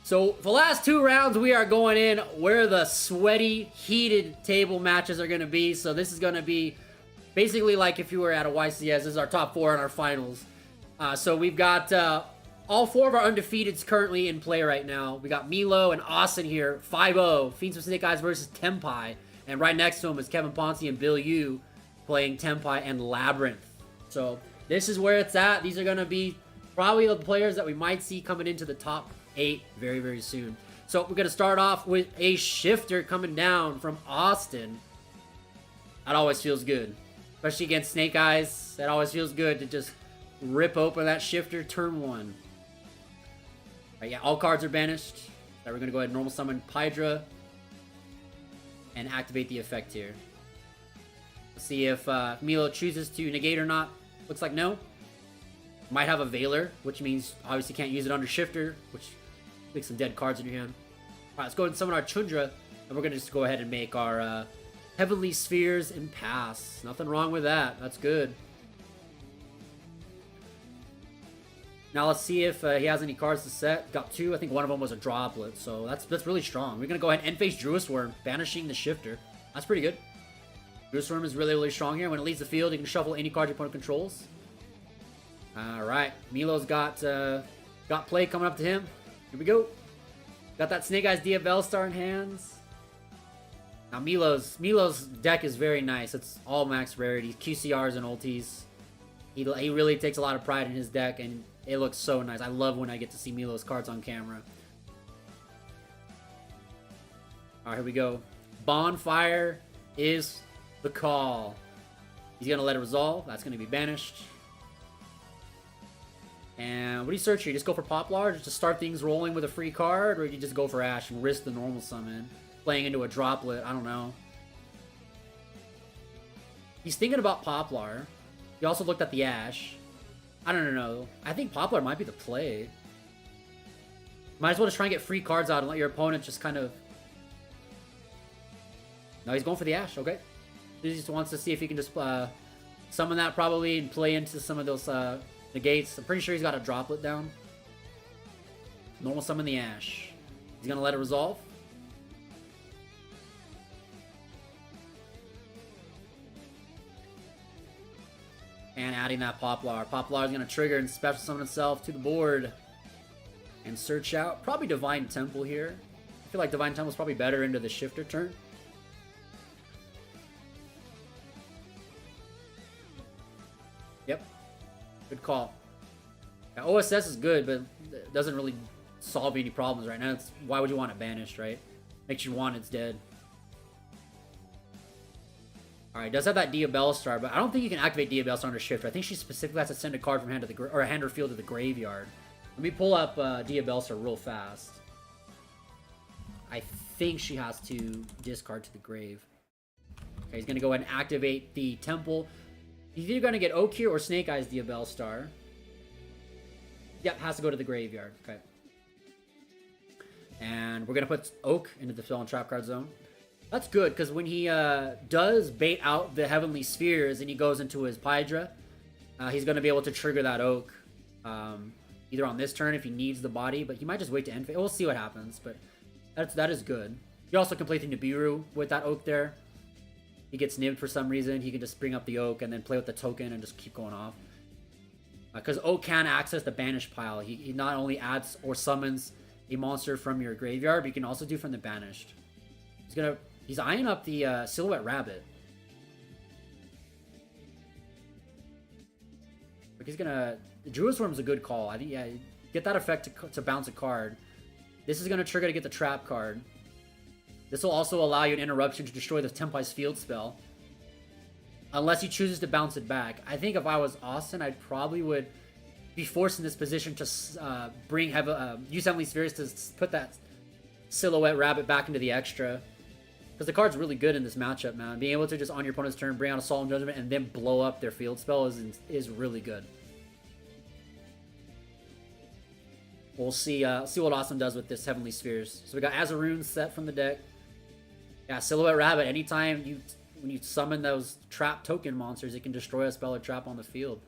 So, for the last 2 rounds, we are going in where the sweaty, heated table matches are going to be. So, this is going to be basically like if you were at a YCS. This is our top 4 in our finals. So we've got all 4 of our undefeateds currently in play right now. We got Milo and Austin here, 5-0. Fiends with Snake Eyes versus Tenpai. And right next to him is Kevin Ponce and Bill Yu playing Tenpai and Labyrinth. So this is where it's at. These are going to be probably the players that we might see coming into the top 8 very, very soon. So we're going to start off with a shifter coming down from Austin. That always feels good. Especially against Snake Eyes. That always feels good to just rip open that shifter turn 1. Right, yeah, all cards are banished. So we're going to go ahead and normal summon Pydra and activate the effect here. Let's see if Milo chooses to negate or not. Looks like no. Might have a Veiler, which means obviously can't use it under shifter, which makes some dead cards in your hand. Alright, let's go ahead and summon our Chundra, and we're going to just go ahead and make our Heavenly Spheres and pass. Nothing wrong with that. That's good. Now let's see if he has any cards to set. Got 2. I think one of them was a droplet, so that's really strong. We're going to go ahead and face Druid Worm, banishing the shifter. That's pretty good. Druid Worm is really, really strong here. When it leaves the field, you can shuffle any card your opponent controls. Alright. Milo's got play coming up to him. Here we go. Got that Snake Eyes Dia Bellstar in hands. Now Milo's deck is very nice. It's all max rarities, QCRs and ultis. He really takes a lot of pride in his deck, and it looks so nice. I love when I get to see Milo's cards on camera. Alright, here we go. Bonfire is the call. He's going to let it resolve. That's going to be banished. And what do you search here? You just go for Poplar just to start things rolling with a free card, or you just go for Ash and risk the normal summon? Playing into a droplet, I don't know. He's thinking about Poplar. He also looked at the Ash. I don't know. I think Poplar might be the play. Might as well just try and get free cards out and let your opponent just kind of... No, he's going for the Ash, okay. He just wants to see if he can just summon that probably and play into some of those negates. I'm pretty sure he's got a droplet down. Normal summon the Ash. He's going to let it resolve. And adding that Poplar. Poplar is going to trigger and special summon itself to the board. and search out. Probably Divine Temple here. I feel like Divine Temple's probably better into the shifter turn. Yep. Good call. Yeah, OSS is good, but it doesn't really solve any problems right now. Why would you want it banished, right? Makes you want it's dead. Alright, does have that Diabell Star, but I don't think you can activate Diabell Star under Shifter. I think she specifically has to send a card from hand to the or hand or field to the graveyard. Let me pull up Diabell Star real fast. I think she has to discard to the grave. Okay, he's gonna go ahead and activate the temple. He's either gonna get Oak here or Snake Eyes Diabell Star. Yep, has to go to the graveyard. Okay. And we're gonna put Oak into the spell and trap card zone. That's good, because when he does bait out the Heavenly Spheres and he goes into his Pydra, he's going to be able to trigger that Oak either on this turn if he needs the body, but he might just wait to end phase. We'll see what happens, but that is good. You also can play the Nibiru with that Oak there. He gets nibbed for some reason, he can just bring up the Oak and then play with the token and just keep going off. Because Oak can access the Banished pile. He not only adds or summons a monster from your graveyard, but you can also do from the Banished. He's eyeing up the Silhouette Rabbit. Like he's gonna... The Druid Swarm's a good call. I think, yeah, get that effect to bounce a card. This is gonna trigger to get the Trap card. This will also allow you an interruption to destroy the Tenpai's field spell. Unless he chooses to bounce it back. I think if I was Austin, I probably would be forced in this position to use Heavenly Spheres to put that Silhouette Rabbit back into the extra. Because the card's really good in this matchup, man. Being able to just on your opponent's turn bring out a Solemn Judgment and then blow up their field spell is really good. We'll see what Austin does with this Heavenly Spheres. So we got Azaroon set from the deck. Yeah, Silhouette Rabbit. Anytime when you summon those trap token monsters, it can destroy a spell or trap on the field.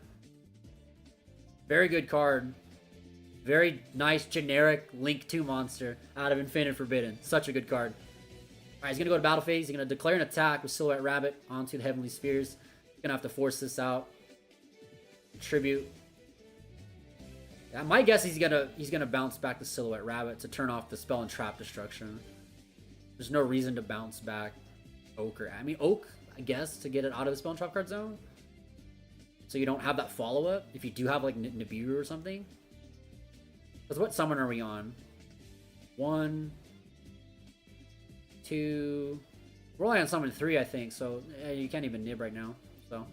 Very good card. Very nice generic Link 2 monster out of Infinite Forbidden. Such a good card. Alright, he's going to go to battle phase. He's going to declare an attack with Silhouette Rabbit onto the Heavenly Spheres. He's going to have to force this out. Tribute. Yeah, my guess is he's gonna bounce back the Silhouette Rabbit to turn off the spell and trap destruction. There's no reason to bounce back Oak. I mean, Oak, I guess, to get it out of the spell and trap card zone. So you don't have that follow-up if you do have, like, Nibiru or something. Because what summon are we on? 1... 2... We're only on summon 3, I think, so you can't even nib right now. So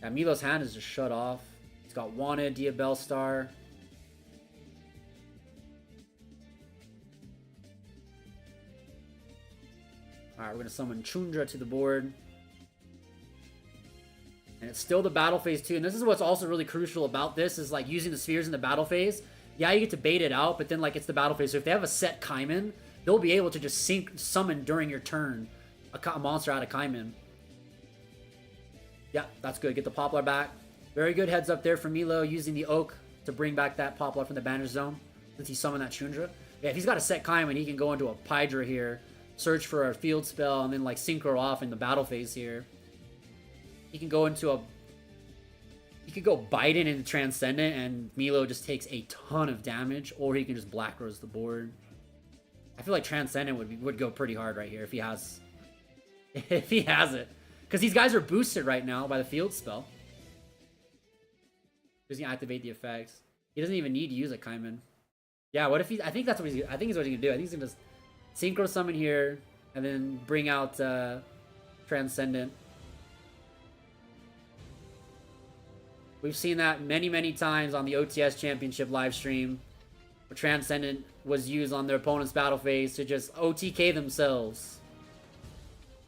yeah, Milo's hand is just shut off. It's got Wanted, Diabell Star. Alright, we're gonna summon Chundra to the board. And it's still the battle phase too. And this is what's also really crucial about this, is like using the spheres in the battle phase. Yeah, you get to bait it out, but then like it's the battle phase. So if they have a set Kaiman, they'll be able to just summon during your turn a monster out of Kaiman. Yeah, that's good. Get the Poplar back. Very good heads up there for Milo, using the Oak to bring back that Poplar from the Banish Zone, since he summoned that Chundra. Yeah, if he's got a set Kaiman, he can go into a Pydra here, search for a field spell, and then like synchro off in the battle phase here. He can go into a... He could go Biden into Transcendent, and Milo just takes a ton of damage, or he can just Black Rose the board. I feel like Transcendent would go pretty hard right here if he has... if he has it. Because these guys are boosted right now by the field spell. He's gonna activate the effects. He doesn't even need to use a Kaiman. Yeah, what if he... I think that's what he's... I think he's what he's gonna do. I think he's gonna just synchro summon here, and then bring out Transcendent. We've seen that many, many times on the OTS Championship live stream, where Transcendent was used on their opponent's battle phase to just OTK themselves.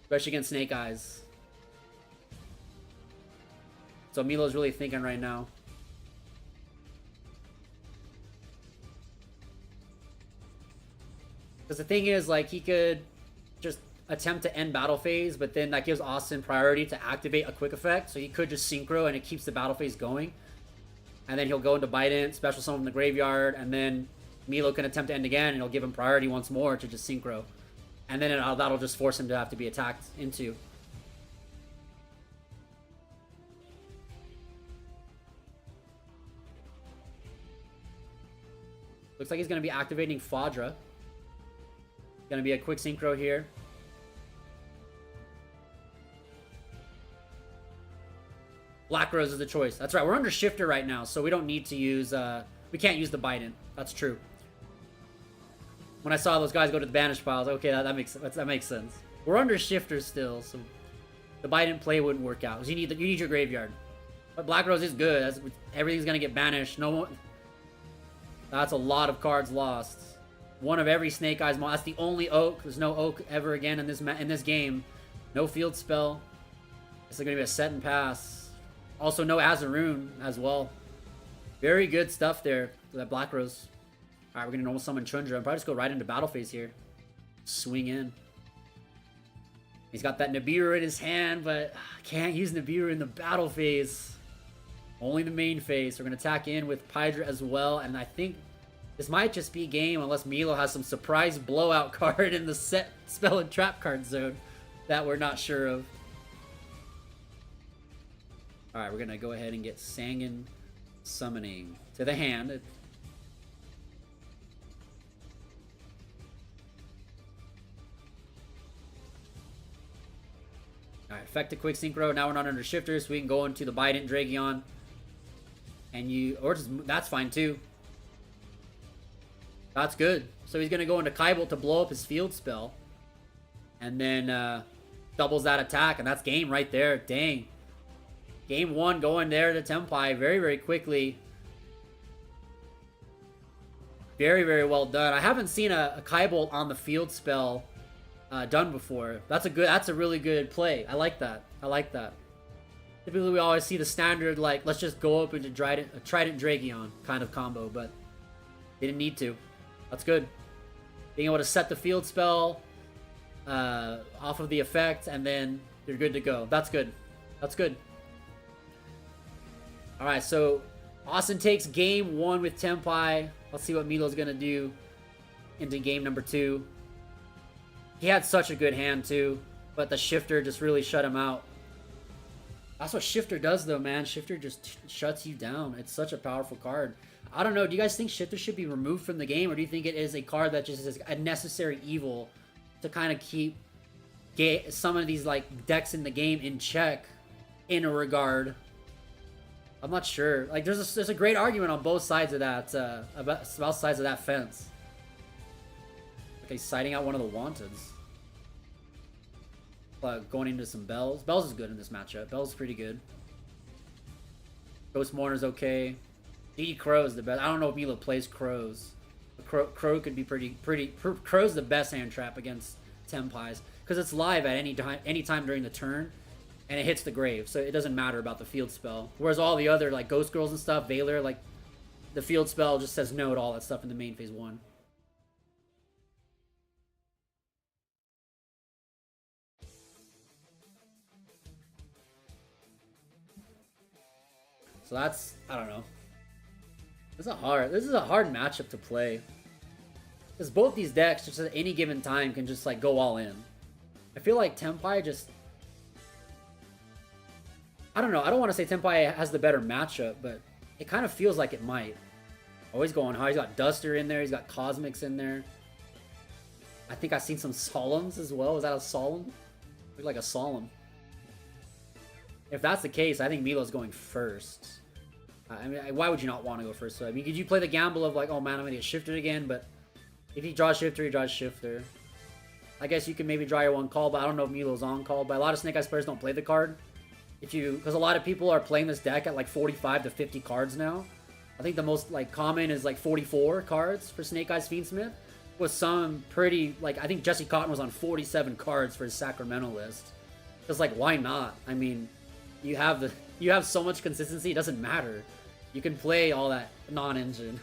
Especially against Snake Eyes. So Milo's really thinking right now. Because the thing is, like, he could just attempt to end battle phase, but then that gives Austin priority to activate a quick effect, so he could just synchro and it keeps the battle phase going. And then he'll go into Bident, special summon from the graveyard, and then Milo can attempt to end again, and he'll give him priority once more to just synchro. And then that'll just force him to have to be attacked into. Looks like he's going to be activating Fadra. Going to be a quick synchro here. Black Rose is the choice. That's right. We're under Shifter right now, so we don't need to use... we can't use the Biden. That's true. When I saw those guys go to the banish piles, okay, that makes sense. We're under Shifter still, so the Biden play wouldn't work out. You need your graveyard. But Black Rose is good. Everything's going to get banished. No one... That's a lot of cards lost. One of every Snake Eyes mon. That's the only Oak. There's no Oak ever again in this game. No field spell. This is going to be a set and pass. Also, no Azaroon as well. Very good stuff there for that Black Rose. Alright, we're going to normal summon Chundra. I'll probably just go right into battle phase here. Swing in. He's got that Nibiru in his hand, but can't use Nibiru in the battle phase. Only the main phase. We're going to attack in with Pydra as well. And I think this might just be game unless Milo has some surprise blowout card in the set spell and trap card zone that we're not sure of. Alright, we're going to go ahead and get Sangan Summoning to the hand. Alright, effect a quick synchro. Now we're not under Shifter, so we can go into the Bident Dragion. And that's fine too. That's good. So he's going to go into Kaiba to blow up his field spell. And then doubles that attack, and that's game right there. Dang. Game 1 going there to Tenpai very, very quickly. Very, very well done. I haven't seen a Kaiba on the field spell done before. That's a really good play. I like that. I like that. Typically, we always see the standard, like, let's just go up into Trident Dragion kind of combo, but they didn't need to. That's good. Being able to set the field spell off of the effect, and then you're good to go. That's good. That's good. Alright, so Austin takes game 1 with Tenpai. Let's see what Milo's going to do into game number 2. He had such a good hand, too, but the Shifter just really shut him out. That's what Shifter does, though, man. Shifter just shuts you down. It's such a powerful card. I don't know. Do you guys think Shifter should be removed from the game, or do you think it is a card that just is a necessary evil to kind of keep some of these like decks in the game in check in a regard? I'm not sure. Like, there's a great argument on both sides of that about both sides of that fence. Okay, citing out one of the Wanteds. Going into some Bells. Bells is good in this matchup. Bells is pretty good. Ghost Mourner's okay. DD Crow's the best. I don't know if Milo plays Crows. Crow could be pretty. Crow's the best hand trap against Tenpai's because it's live at any time during the turn, and it hits the grave, so it doesn't matter about the field spell. Whereas all the other like Ghost Girls and stuff, Valor, like the field spell just says no to all that stuff in the main phase 1. So that's, I don't know. This is a hard matchup to play. Because both these decks, just at any given time, can just like go all in. I feel like Tenpai just... I don't know. I don't want to say Tenpai has the better matchup, but it kind of feels like it might. Always going high. He's got Duster in there. He's got Cosmics in there. I think I've seen some Solemns as well. Is that a Solemn? Looked like a Solemn. If that's the case, I think Milo's going first. I mean, why would you not want to go first? So, I mean, could you play the gamble of like, oh man, I'm going to get shifted again? But if he draws Shifter, he draws Shifter. I guess you can maybe draw your one call, but I don't know if Milo's on call. But a lot of Snake Eyes players don't play the card. Because a lot of people are playing this deck at like 45 to 50 cards now. I think the most like common is like 44 cards for Snake Eyes Fiendsmith. With some pretty, like, I think Jesse Cotton was on 47 cards for his Sacramento list. Just like, why not? I mean, you have so much consistency, it doesn't matter. You can play all that non-engine.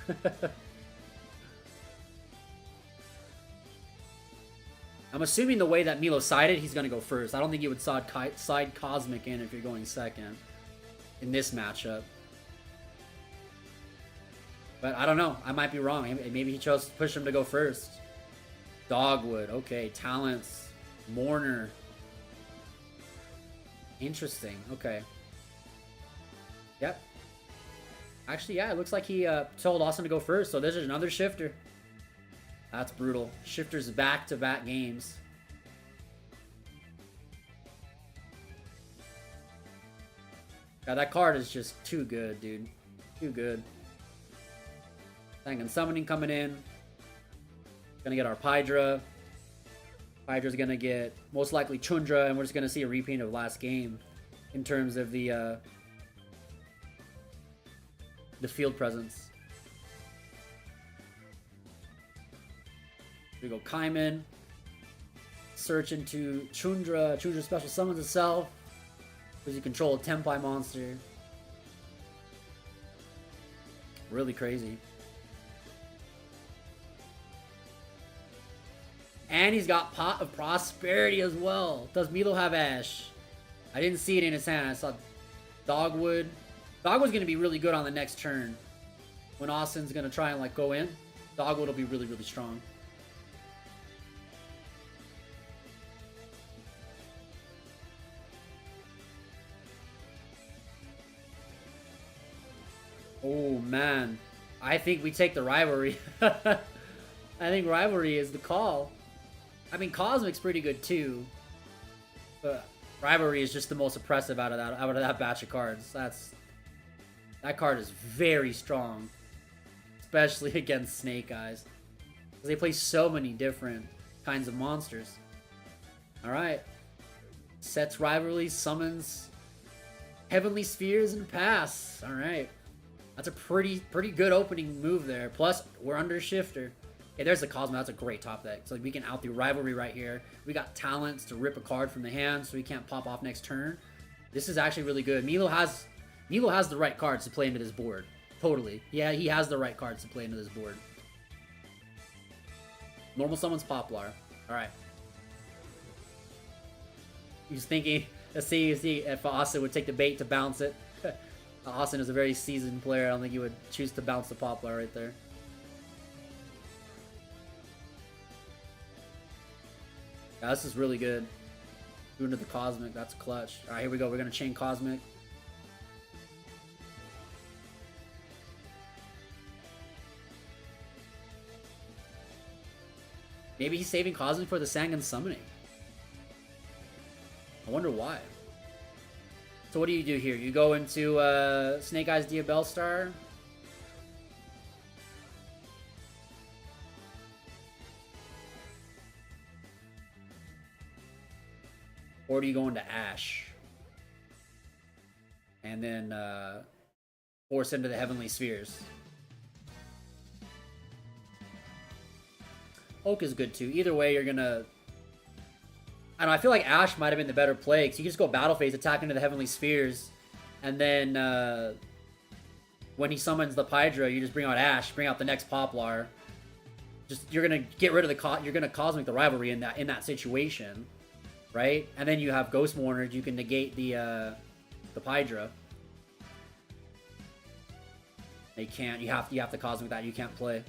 I'm assuming the way that Milo sided, he's going to go first. I don't think he would side Cosmic in if you're going second in this matchup. But I don't know. I might be wrong. Maybe he chose to push him to go first. Dogwood. Okay. Talents. Mourner. Interesting. Okay. Yep. Actually, yeah, it looks like he told Austin to go first, so there's another shifter. That's brutal. Shifters back-to-back games. God, that card is just too good, dude. Too good. Thanking Summoning coming in. Gonna get our Pydra. Pydra's gonna get most likely Chundra, and we're just gonna see a repaint of last game in terms of the field presence. Here we go, Kaiman. Search into Chundra. Chundra special summons itself. Because you control a Tenpai monster. Really crazy. And he's got Pot of Prosperity as well. Does Milo have Ash? I didn't see it in his hand. I saw Dogwood. Dogwood's going to be really good on the next turn. When Austin's going to try and like go in, Dogwood will be really, really strong. Oh man, I think we take the Rivalry. I think Rivalry is the call. I mean, Cosmic's pretty good too, but Rivalry is just the most oppressive out of that batch of cards. That card is very strong, especially against Snake Eyes, because they play so many different kinds of monsters. All right, sets Rivalry, summons Heavenly Spheres, and pass. All right. That's a pretty good opening move there. Plus, we're under Shifter. Okay, there's the Cosmo. That's a great top deck. So we can out the Rivalry right here. We got talents to rip a card from the hand so he can't pop off next turn. This is actually really good. Milo has the right cards to play into this board. Totally. Yeah, he has the right cards to play into this board. Normal summons Poplar. Alright. He's thinking, let's see if Austin would take the bait to bounce it. Austin is a very seasoned player. I don't think he would choose to bounce the Poplar right there. Yeah, this is really good. Doing to the Cosmic, that's clutch. Alright, here we go. We're going to chain Cosmic. Maybe he's saving Cosmic for the Sangan Summoning. I wonder why. So what do you do here? You go into Snake Eyes Diabellstar. Or do you go into Ash? And then force into the Heavenly Spheres. Oak is good too. Either way, you're gonna... I don't know, I feel like Ash might have been the better play, because you can just go Battle Phase, attack into the Heavenly Spheres, and then when he summons the Pydra, you just bring out Ash, bring out the next Poplar. Just you're gonna get rid of you're gonna Cosmic the Rivalry in that situation, right? And then you have Ghost Mourner, you can negate the Pydra. They can't. You have to Cosmic that. You can't play.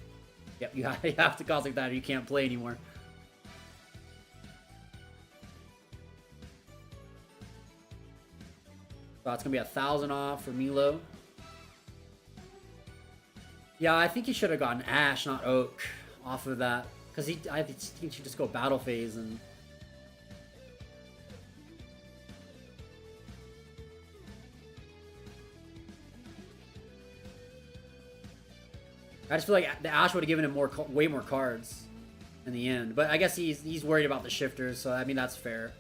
Yep, you have to Cosmic that, or you can't play anymore. So it's gonna be 1,000 off for Milo. Yeah, I think he should have gotten Ash, not Oak, off of that, because I think he should just go Battle Phase and. I just feel like the Ash would have given him way more cards in the end, but I guess he's worried about the shifters, so I mean that's fair.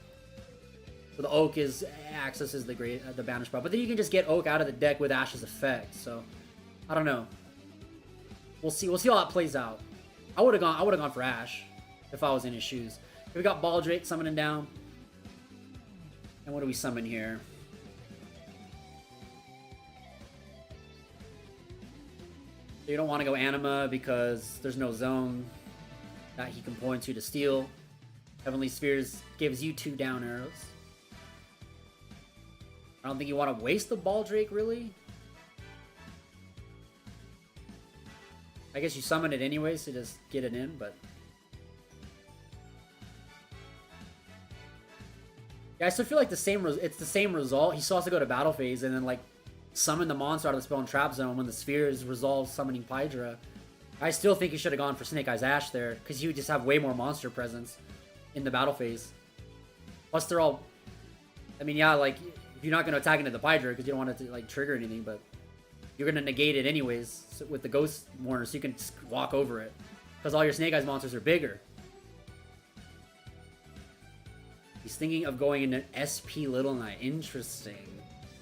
So the Oak accesses the banish spot, but then you can just get Oak out of the deck with Ash's effect. So I don't know. We'll see how that plays out. I would have gone for Ash if I was in his shoes. We got Baldrake summoning down, and what do we summon here? You don't want to go Anima because there's no zone that he can point to steal. Heavenly Spheres gives you 2 down arrows. I don't think you want to waste the Baldrake, really. I guess you summon it anyways to just get it in, but... yeah, I still feel like it's the same result. He still has to go to Battle Phase and then, like, summon the monster out of the spell and trap zone when the sphere is resolved summoning Pydra. I still think he should have gone for Snake Eyes Ash there, because he would just have way more monster presence in the battle phase. Plus, they're all... I mean, yeah, like, you're not going to attack into the Pydra, because you don't want it to, like, trigger anything, but you're going to negate it anyways with the Ghost Warner, so you can just walk over it. Because all your Snake Eyes monsters are bigger. He's thinking of going into SP Little Knight. Interesting.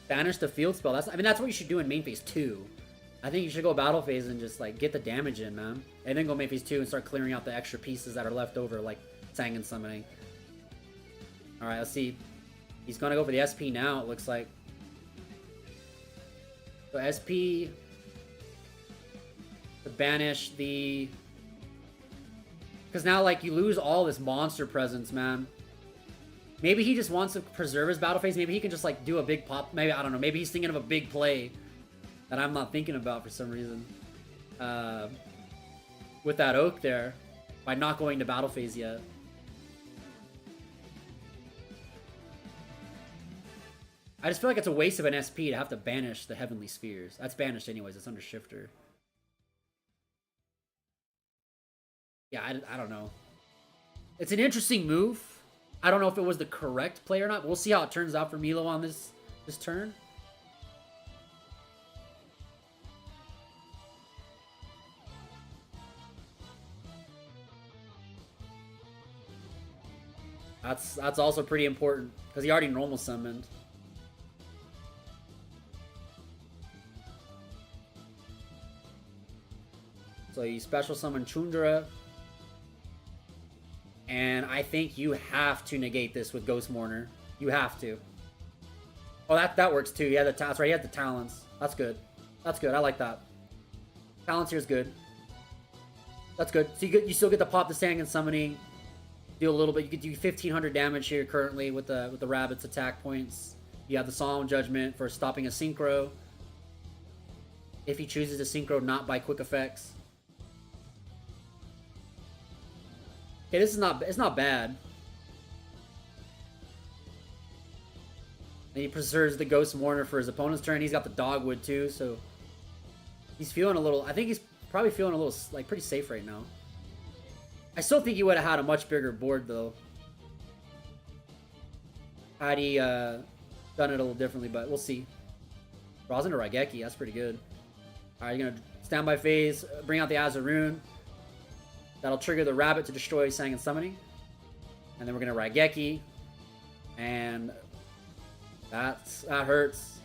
Banish the field spell. That's what you should do in main phase 2. I think you should go battle phase and just, like, get the damage in, man. And then go main phase 2 and start clearing out the extra pieces that are left over, like Sangan Summoning. Alright, let's see. He's gonna go for the SP now, it looks like. So SP... to banish the... Because now, like, you lose all this monster presence, man. Maybe he just wants to preserve his battle phase. Maybe he can just, like, do a big pop. Maybe, I don't know. Maybe he's thinking of a big play that I'm not thinking about for some reason. With that Oak there. By not going to battle phase yet. I just feel like it's a waste of an SP to have to banish the Heavenly Spheres. That's banished anyways. It's under Shifter. Yeah, I don't know. It's an interesting move. I don't know if it was the correct play or not. But we'll see how it turns out for Milo on this turn. That's also pretty important because he already normal summoned. So you special summon Chundra. And I think you have to negate this with Ghost Mourner. You have to. Oh, that works too. Yeah, that's right. He had the talents. That's good. That's good. I like that. Talents here is good. That's good. So you still get to pop the Sangan Summoning. Do a little bit. You could do 1,500 damage here currently with the rabbit's attack points. You have the Solemn Judgment for stopping a synchro. If he chooses to synchro not by quick effects. Okay, it's not bad. And he preserves the Ghost Mourner for his opponent's turn. He's got the Dogwood too, so he's feeling a little. I think he's probably feeling a little like pretty safe right now. I still think he would have had a much bigger board though, had he done it a little differently. But we'll see. Draws into Raigeki. That's pretty good. All right, you're gonna standby phase, bring out the Azarune. That'll trigger the rabbit to destroy Sangan Summoning. And then we're going to Raigeki. And that hurts.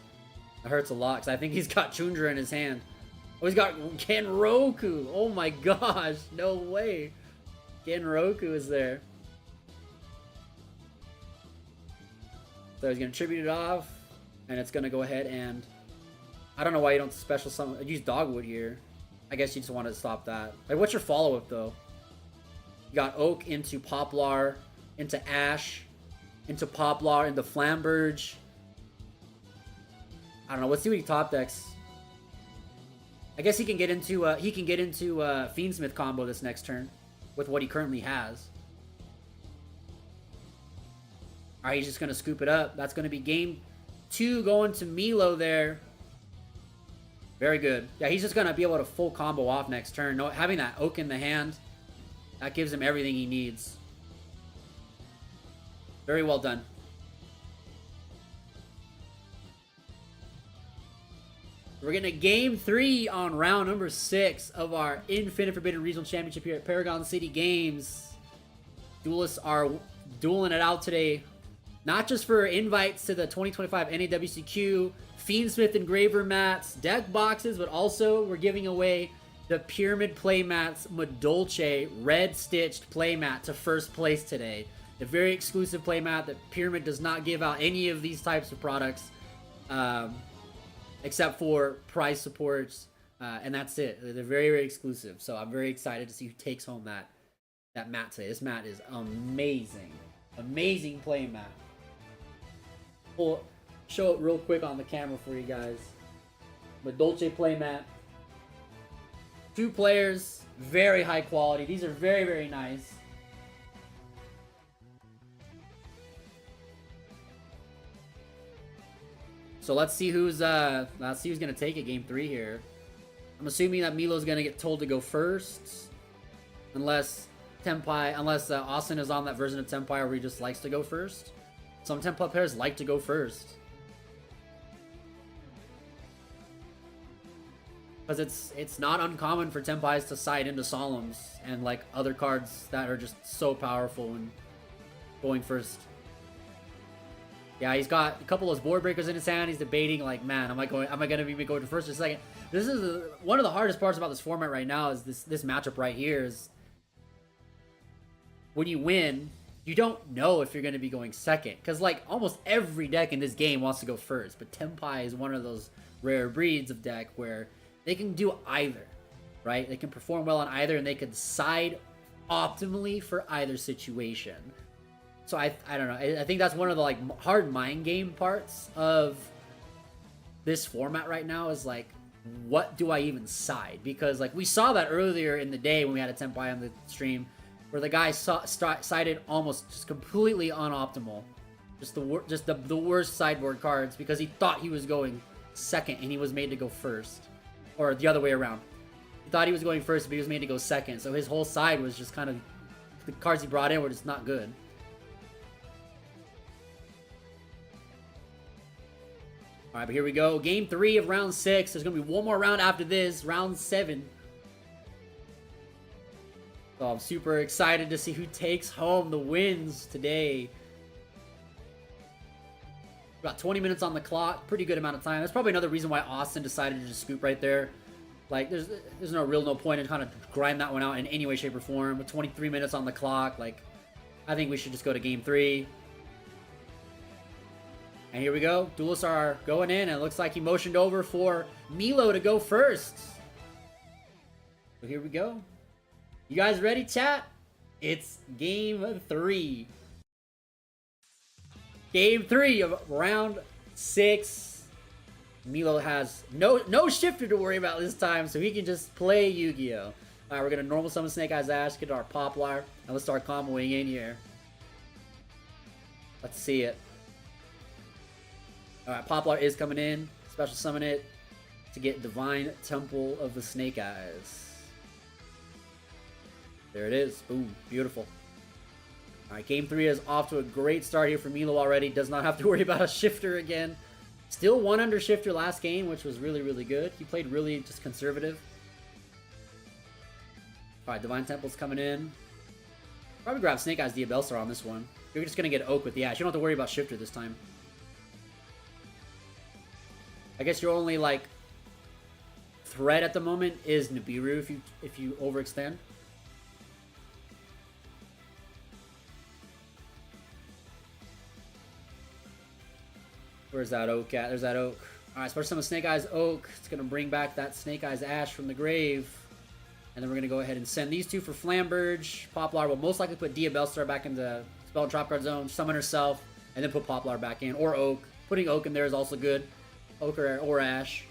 That hurts a lot because I think he's got Chundra in his hand. Oh, he's got Genroku. Oh my gosh. No way. Genroku is there. So he's going to tribute it off. And it's going to go ahead and... I don't know why you don't special summon... Use Dogwood here. I guess you just want to stop that. Like, what's your follow-up, though? You got Oak into Poplar, into Ash, into Poplar, into Flamberge. I don't know. Let's see what he top decks. I guess he can get into Fiendsmith combo this next turn with what he currently has. All right, he's just gonna scoop it up. That's gonna be game 2 going to Milo there. Very good. Yeah, he's just gonna be able to full combo off next turn. No, having that Oak in the hand. That gives him everything he needs. Very well done. We're getting a game 3 on round number 6 of our Infinite Forbidden Regional Championship here at Paragon City Games. Duelists are dueling it out today. Not just for invites to the 2025 NAWCQ, Fiendsmith Engraver mats, deck boxes, but also we're giving away the Pyramid Playmats Madolce Red Stitched Playmat to first place today. The very exclusive playmat that Pyramid does not give out any of these types of products except for prize supports, and that's it. They're very, very exclusive. So I'm very excited to see who takes home that mat today. This mat is amazing. Amazing playmat. We'll show it real quick on the camera for you guys. Madolce playmat. 2 players, very high quality. These are very, very nice. So let's see who's gonna take it game 3 here. I'm assuming that Milo's gonna get told to go first, unless Austin is on that version of Tenpai where he just likes to go first. Some Tenpai players like to go first. Because it's not uncommon for Tenpais to side into Solemns and like other cards that are just so powerful and going first. Yeah, he's got a couple of those board breakers in his hand. He's debating like, man, am I gonna be going to first or second? This is one of the hardest parts about this format right now is this matchup right here is when you win, you don't know if you're going to be going second. Because, like, almost every deck in this game wants to go first. But Tenpai is one of those rare breeds of deck where they can do either, right? They can perform well on either, and they can side optimally for either situation. So, I don't know. I think that's one of the, like, hard mind game parts of this format right now is, like, what do I even side? Because, like, we saw that earlier in the day when we had a Tenpai on the stream, where the guy sided almost just completely unoptimal. Just the worst sideboard cards because he thought he was going second and he was made to go first. Or the other way around. He thought he was going first, but he was made to go second. So his whole side was just kind of... the cards he brought in were just not good. Alright, but here we go. Game 3 of round 6. There's going to be one more round after this. Round 7. So I'm super excited to see who takes home the wins today. About 20 minutes on the clock. Pretty good amount of time. That's probably another reason why Austin decided to just scoop right there. Like, there's no point in kind of grind that one out in any way, shape, or form. With 23 minutes on the clock, like, I think we should just go to game 3. And here we go. Duelists are going in, and it looks like he motioned over for Milo to go first. So here we go. You guys ready, chat? It's game 3. Game 3 of round 6. Milo has no shifter to worry about this time, so he can just play Yu-Gi-Oh! Alright, we're gonna normal summon Snake Eyes Ash, get our Poplar, and let's start comboing in here. Let's see it. Alright, Poplar is coming in. Special summon it to get Divine Temple of the Snake Eyes. There it is. Boom. Beautiful. Alright, game 3 is off to a great start here for Milo already. Does not have to worry about a shifter again. Still 1 under shifter last game, which was really, really good. He played really just conservative. Alright, Divine Temple's coming in. Probably grab Snake Eyes Diabellstar on this one. You're just going to get Oak with the Ash. You don't have to worry about shifter this time. I guess your only, like, threat at the moment is Nibiru if you overextend. Where's that Oak at? There's that Oak. Alright, special summon Snake Eyes Oak. It's going to bring back that Snake Eyes Ash from the grave. And then we're going to go ahead and send these two for Flamberge. Poplar will most likely put Diabellstar back into Spell and Trap Card Zone, summon herself, and then put Poplar back in. Or Oak. Putting Oak in there is also good. Oak or Ash.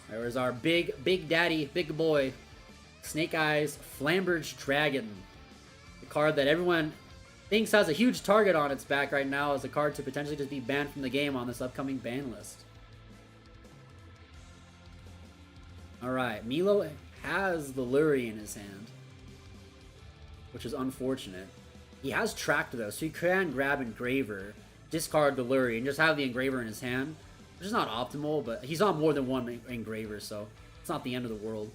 There's our big daddy, big boy, Snake Eyes Flamberge Dragon. The card that everyone thinks has a huge target on its back right now as a card to potentially just be banned from the game on this upcoming ban list. Alright, Milo has the Luri in his hand, which is unfortunate. He has Tracked though, so he can grab Engraver, discard the Luri, and just have the Engraver in his hand, which is not optimal, but he's on more than one Engraver, so it's not the end of the world.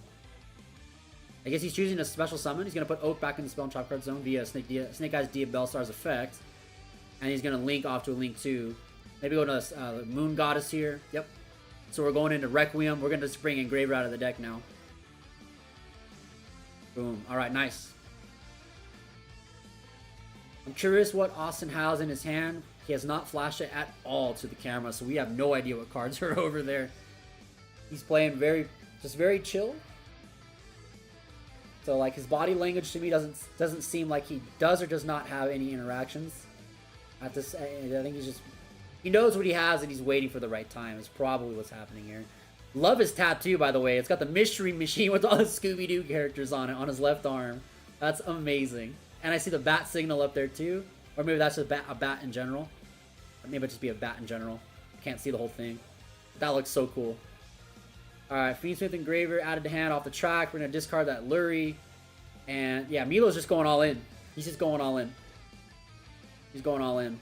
I guess he's choosing a special summon. He's going to put Oak back in the Spell and Trap Card Zone via Snake Eyes Diabellstar's effect. And he's going to link off to a Link 2. Maybe go to Moon Goddess here. Yep. So we're going into Requiem. We're going to just bring Engraver out of the deck now. Boom. Alright, nice. I'm curious what Austin has in his hand. He has not flashed it at all to the camera, so we have no idea what cards are over there. He's playing very chill. So, like, his body language to me doesn't seem like he does or does not have any interactions. At this, I think he knows what he has and he's waiting for the right time. Is probably what's happening here. Love his tattoo, by the way. It's got the Mystery Machine with all the Scooby-Doo characters on it on his left arm. That's amazing. And I see the bat signal up there too, or maybe that's just a bat in general. Maybe just be a bat in general. Can't see the whole thing. That looks so cool. Alright, fiendsmith engraver added to hand off the track. We're gonna discard that Lurie. And yeah, Milo's just going all in. He's just going all in. He's going all in.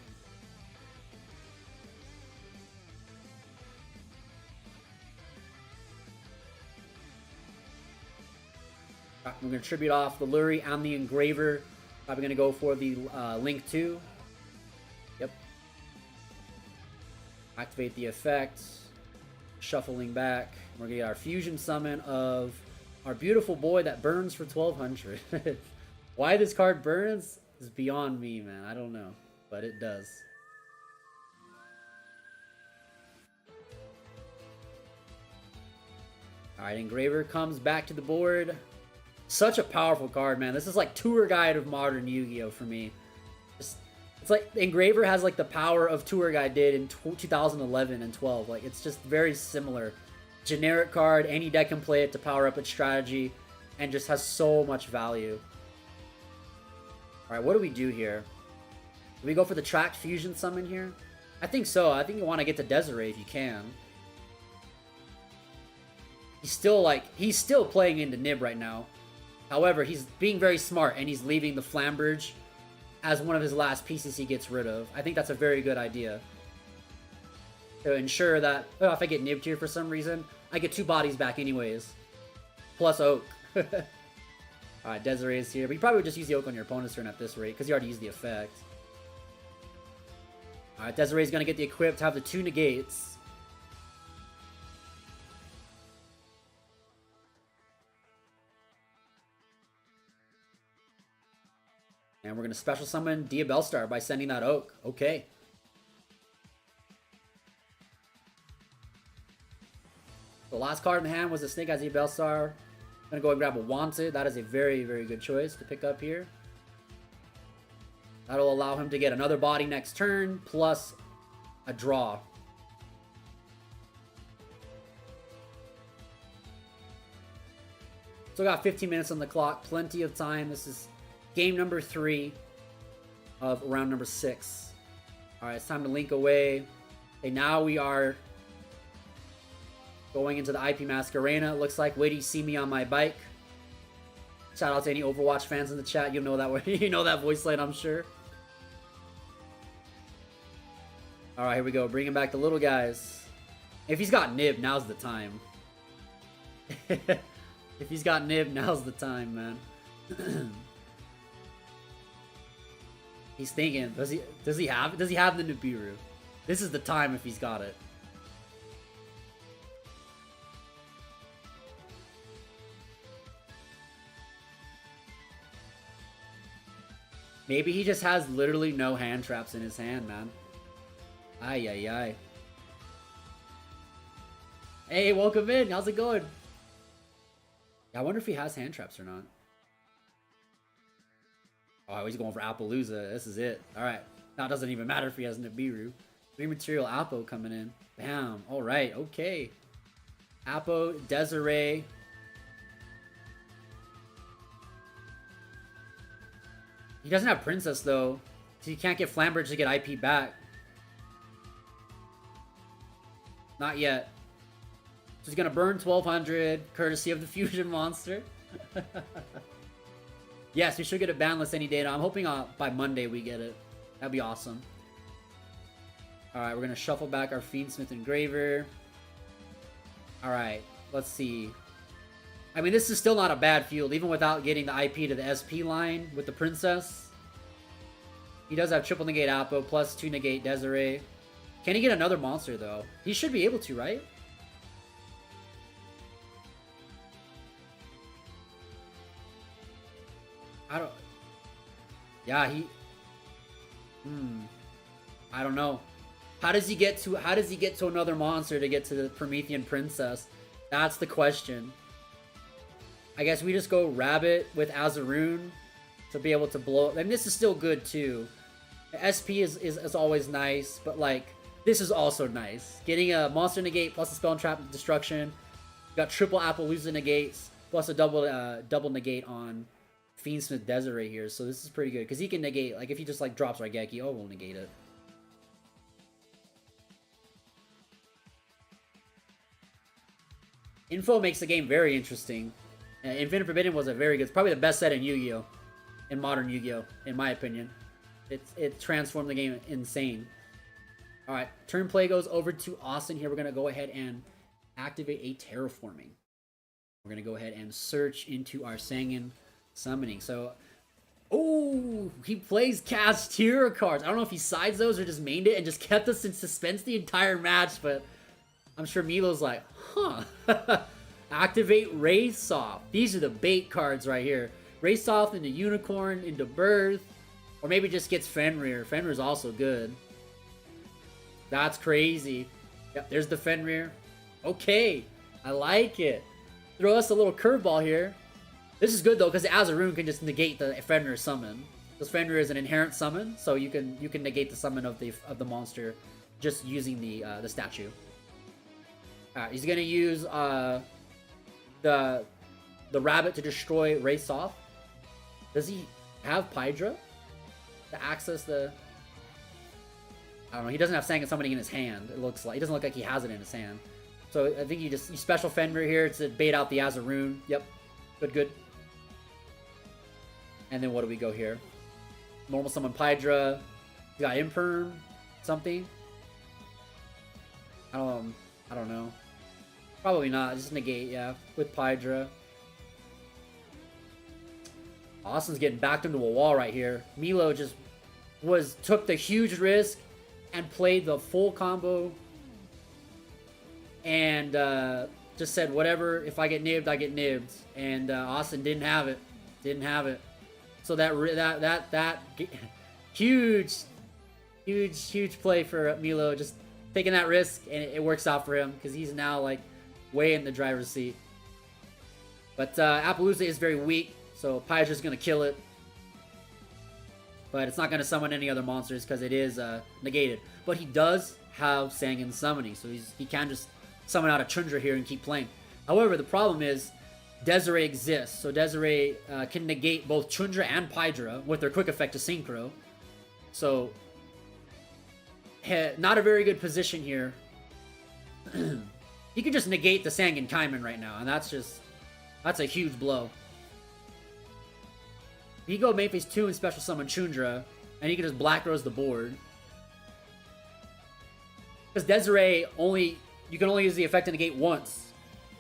Right, we're going to tribute off the Lurie and the engraver. Probably going to go for the Link 2. Yep. Activate the effect. Shuffling back. We're going to get our fusion summon of our beautiful boy that burns for 1200. Why this card burns is beyond me, man. I don't know. But it does. Alright, Engraver comes back to the board. Such a powerful card, man. This is like tour guide of modern Yu-Gi-Oh! For me. It's like Engraver has like the power of tour guide did in 2011 and 12. Like, it's just very similar. Generic card, any deck can play it to power up its strategy, and just has so much value. Alright, what do we do here? Do we go for the tracked fusion summon here? I think so. I think you want to get to Desiree if you can. He's still playing into Nib right now. However, he's being very smart, and he's leaving the Flamberge as one of his last pieces he gets rid of. I think that's a very good idea. To ensure that, oh, if I get nibbed here for some reason, I get 2 bodies back anyways. Plus Oak. Alright, Desiree is here. But you probably would just use the Oak on your opponent's turn at this rate, because you already used the effect. Alright, Desiree is going to get the equip to have the 2 negates. And we're going to special summon Dia Bellstar by sending that Oak. Okay. The last card in the hand was the Snake Eyes Dia Bellstar. I'm going to go and grab a Wanted. That is a very, very good choice to pick up here. That'll allow him to get another body next turn, plus a draw. Still got 15 minutes on the clock. Plenty of time. This is game number 3 of round number 6. Alright, it's time to link away. Okay, now we are going into the IP Mask Arena. It looks like, wait till you see me on my bike. Shout out to any Overwatch fans in the chat. You'll know that you know that voice line, I'm sure. Alright, here we go. Bringing back the little guys. If he's got Nib, now's the time. If he's got Nib, now's the time, man. He's thinking, does he have the Nibiru? This is the time if he's got it. Maybe he just has literally no hand traps in his hand, man. Ay, ay, ay. Hey, welcome in. How's it going? I wonder if he has hand traps or not. Oh, he's going for Appaloosa. This is it. Alright. Now it doesn't even matter if he has Nibiru. 3 material Appo coming in. Bam. Alright. Okay. Appo, Desiree. He doesn't have Princess, though. So he can't get Flamberge to get IP back. Not yet. So he's going to burn 1200, courtesy of the Fusion Monster. Yes, we should get a ban list any day now. I'm hoping by Monday we get it. That'd be awesome. Alright, we're going to shuffle back our Fiendsmith Engraver. Alright, let's see. I mean, this is still not a bad field, even without getting the IP to the SP line with the Princess. He does have triple negate Appo, plus 2 negate Desiree. Can he get another monster, though? He should be able to, right? I don't... Yeah, he... I don't know. How does he get to another monster to get to the Promethean Princess? That's the question. I guess we just go Rabbit with Azaroon to be able to blow... And this is still good, too. The SP is always nice, but, like, this is also nice. Getting a Monster Negate plus a Spell and Trap Destruction. Got triple Appaloosa Negates, plus a double Negate on Fiendsmith Desiree here, so this is pretty good. Because he can negate, like, if he just, like, drops Raigeki, oh, we'll negate it. Info makes the game very interesting. Infinite Forbidden was a very good, probably the best set in Yu-Gi-Oh! In modern Yu-Gi-Oh! In my opinion. It transformed the game insane. Alright, turn play goes over to Austin here. We're going to go ahead and activate a terraforming. We're going to go ahead and search into our Sangan summoning. So, oh, he plays Castira cards. I don't know if he sides those or just mained it and just kept us in suspense the entire match, but I'm sure Milo's like, huh. Activate Race Off. These are the bait cards right here. Race Off into Unicorn, into Birth, or maybe just gets Fenrir. Fenrir's also good. That's crazy. Yep, there's the Fenrir. Okay, I like it. Throw us a little curveball here. This is good though, because the Azaroon can just negate the Fenrir summon. Because Fenrir is an inherent summon, so you can negate the summon of the monster just using the statue. Alright, he's gonna use the rabbit to destroy Race Off. Does he have Pydra to access the? I don't know. He doesn't have Sangan summoning in his hand. It looks like he doesn't look like he has it in his hand. So I think you special Fenrir here to bait out the Azaroon. Yep, good. And then what do we go here? Normal summon Pydra. You got Imperm, something. I don't know. Probably not. Just negate, yeah, with Pydra. Austin's getting backed into a wall right here. Milo just took the huge risk and played the full combo. And just said, whatever, if I get nibbed, I get nibbed. And Austin didn't have it. Didn't have it. So that huge play for Milo, just taking that risk, and it works out for him because he's now like way in the driver's seat. But Appaloosa is very weak, so Pydra's gonna kill it. But it's not gonna summon any other monsters because it is negated. But he does have Sangan summoning, so he can just summon out a Chundra here and keep playing. However, the problem is Desiree exists, so Desiree can negate both Chundra and Pydra with their quick effect to Synchro. So, not a very good position here. He can just negate the Sangan Kaiman right now, and that's a huge blow. He can go main phase 2 and special summon Chundra, and he can just Black Rose the board. Because Desiree you can only use the effect to negate once.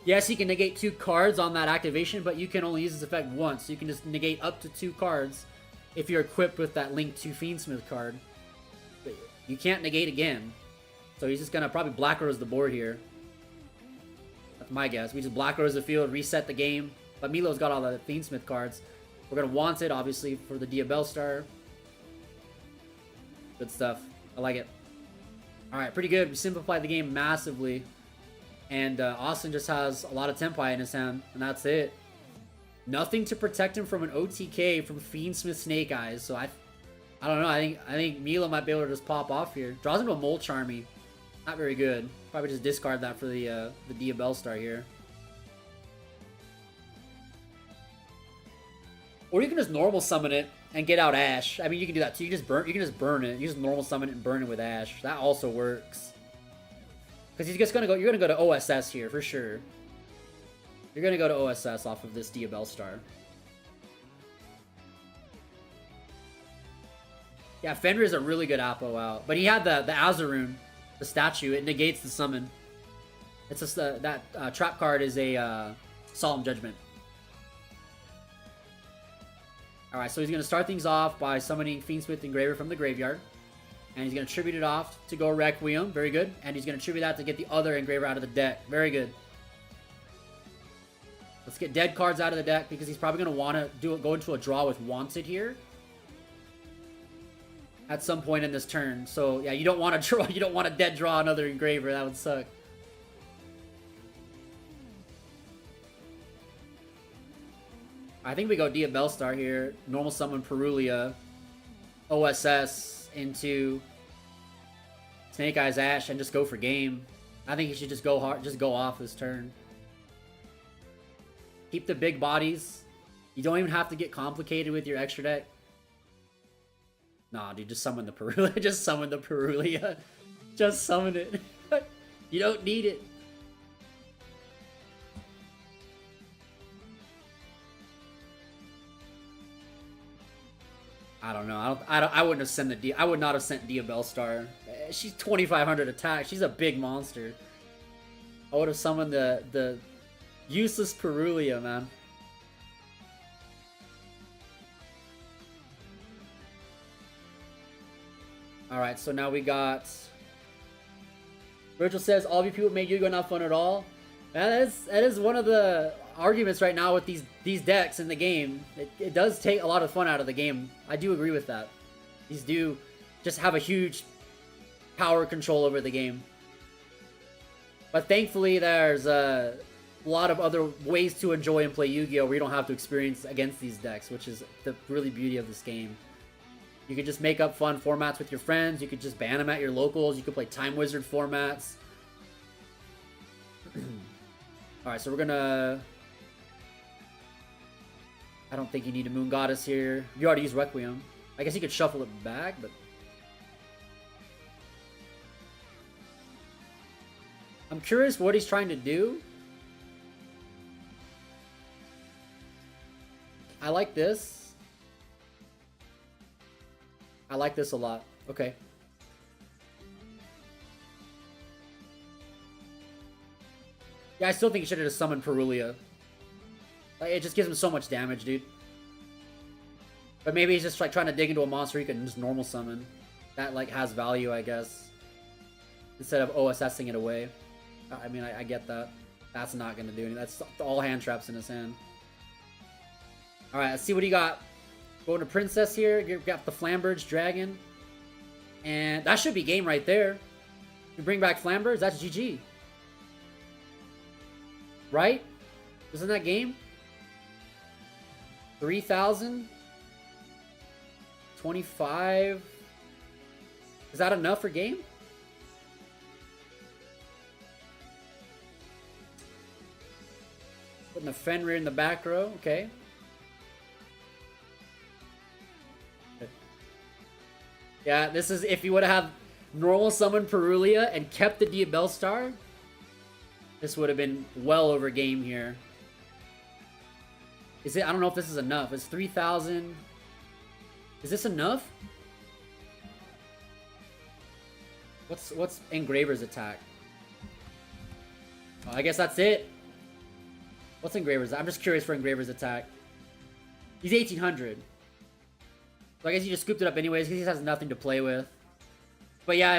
Yes, he can negate 2 cards on that activation, but you can only use this effect once. So you can just negate up to 2 cards if you're equipped with that Link to Fiendsmith card. But you can't negate again. So he's just going to probably Black Rose the board here. That's my guess. We just Black Rose the field, reset the game. But Milo's got all the Fiendsmith cards. We're going to want it, obviously, for the Diabell Star. Good stuff. I like it. Alright, pretty good. We simplified the game massively. And Austin just has a lot of Tenpai in his hand, and that's it. Nothing to protect him from an OTK from Fiendsmith Snake Eyes. So I don't know. I think Milo might be able to just pop off here. Draws into a Mole Charmy. Not very good. Probably just discard that for the Diabell Star here. Or you can just normal summon it and get out Ash. I mean, you can do that too. You can just burn it. You just normal summon it and burn it with Ash. That also works. Because he's just you're gonna go to OSS here for sure. You're gonna go to OSS off of this Diabell Star. Yeah, Fenrir is a really good Appo out, but he had the Azaroon, the statue. It negates the summon. It's just that trap card is a Solemn Judgment. All right, so he's gonna start things off by summoning Fiendsmith Engraver from the graveyard. And he's going to tribute it off to go Requiem. Very good. And he's going to tribute that to get the other Engraver out of the deck. Very good. Let's get dead cards out of the deck because he's probably going to want to go into a draw with Wanted here at some point in this turn. So, yeah, you don't want to draw. You don't want to dead draw another Engraver. That would suck. I think we go Diabell Star here. Normal summon Perulia. OSS into Snake Eyes Ash and just go for game. I think he should just go hard, just go off his turn. Keep the big bodies. You don't even have to get complicated with your extra deck. Nah, dude, just summon the Perulia. Just summon the Perulia. Just summon it. You don't need it. I don't know. I wouldn't have sent I would not have sent Dia Bellstar. She's 2,500 attack. She's a big monster. I would have summoned the useless Perulia, man. Alright, so now we got... Virgil says, all of you people made Yu-Gi-Oh! Not fun at all. That is one of the arguments right now with these decks in the game. It does take a lot of fun out of the game. I do agree with that. These do just have a huge power control over the game. But thankfully there's a lot of other ways to enjoy and play Yu-Gi-Oh! Where you don't have to experience against these decks, which is the really beauty of this game. You could just make up fun formats with your friends. You could just ban them at your locals. You could play Time Wizard formats. Alright, so we're gonna... I don't think you need a Moon Goddess here. You already used Requiem. I guess you could shuffle it back, but... I'm curious what he's trying to do. I like this. I like this a lot. Okay. Yeah, I still think he should have just summoned Perulia. Like, it just gives him so much damage, dude. But maybe he's just like trying to dig into a monster he can just normal summon. That like has value, I guess. Instead of OSSing it away. I mean, I get that. That's not gonna do anything. That's all hand traps in his hand. Alright, let's see what he got. Going to Princess here. You got the Flamberge Dragon. And that should be game right there. You bring back Flamberge, that's GG. Right? Isn't that game? 3,000? 25? Is that enough for game? Putting the Fenrir in the back row, okay. Yeah, this is if you would have normal summon Perulia and kept the Dia Bellstar, this would have been well over game here. Is it? I don't know if this is enough. It's 3,000. Is this enough? What's Engraver's attack? Oh, I guess that's it. What's Engraver's? I'm just curious for Engraver's attack. He's 1,800. So I guess he just scooped it up anyways because he has nothing to play with. But yeah,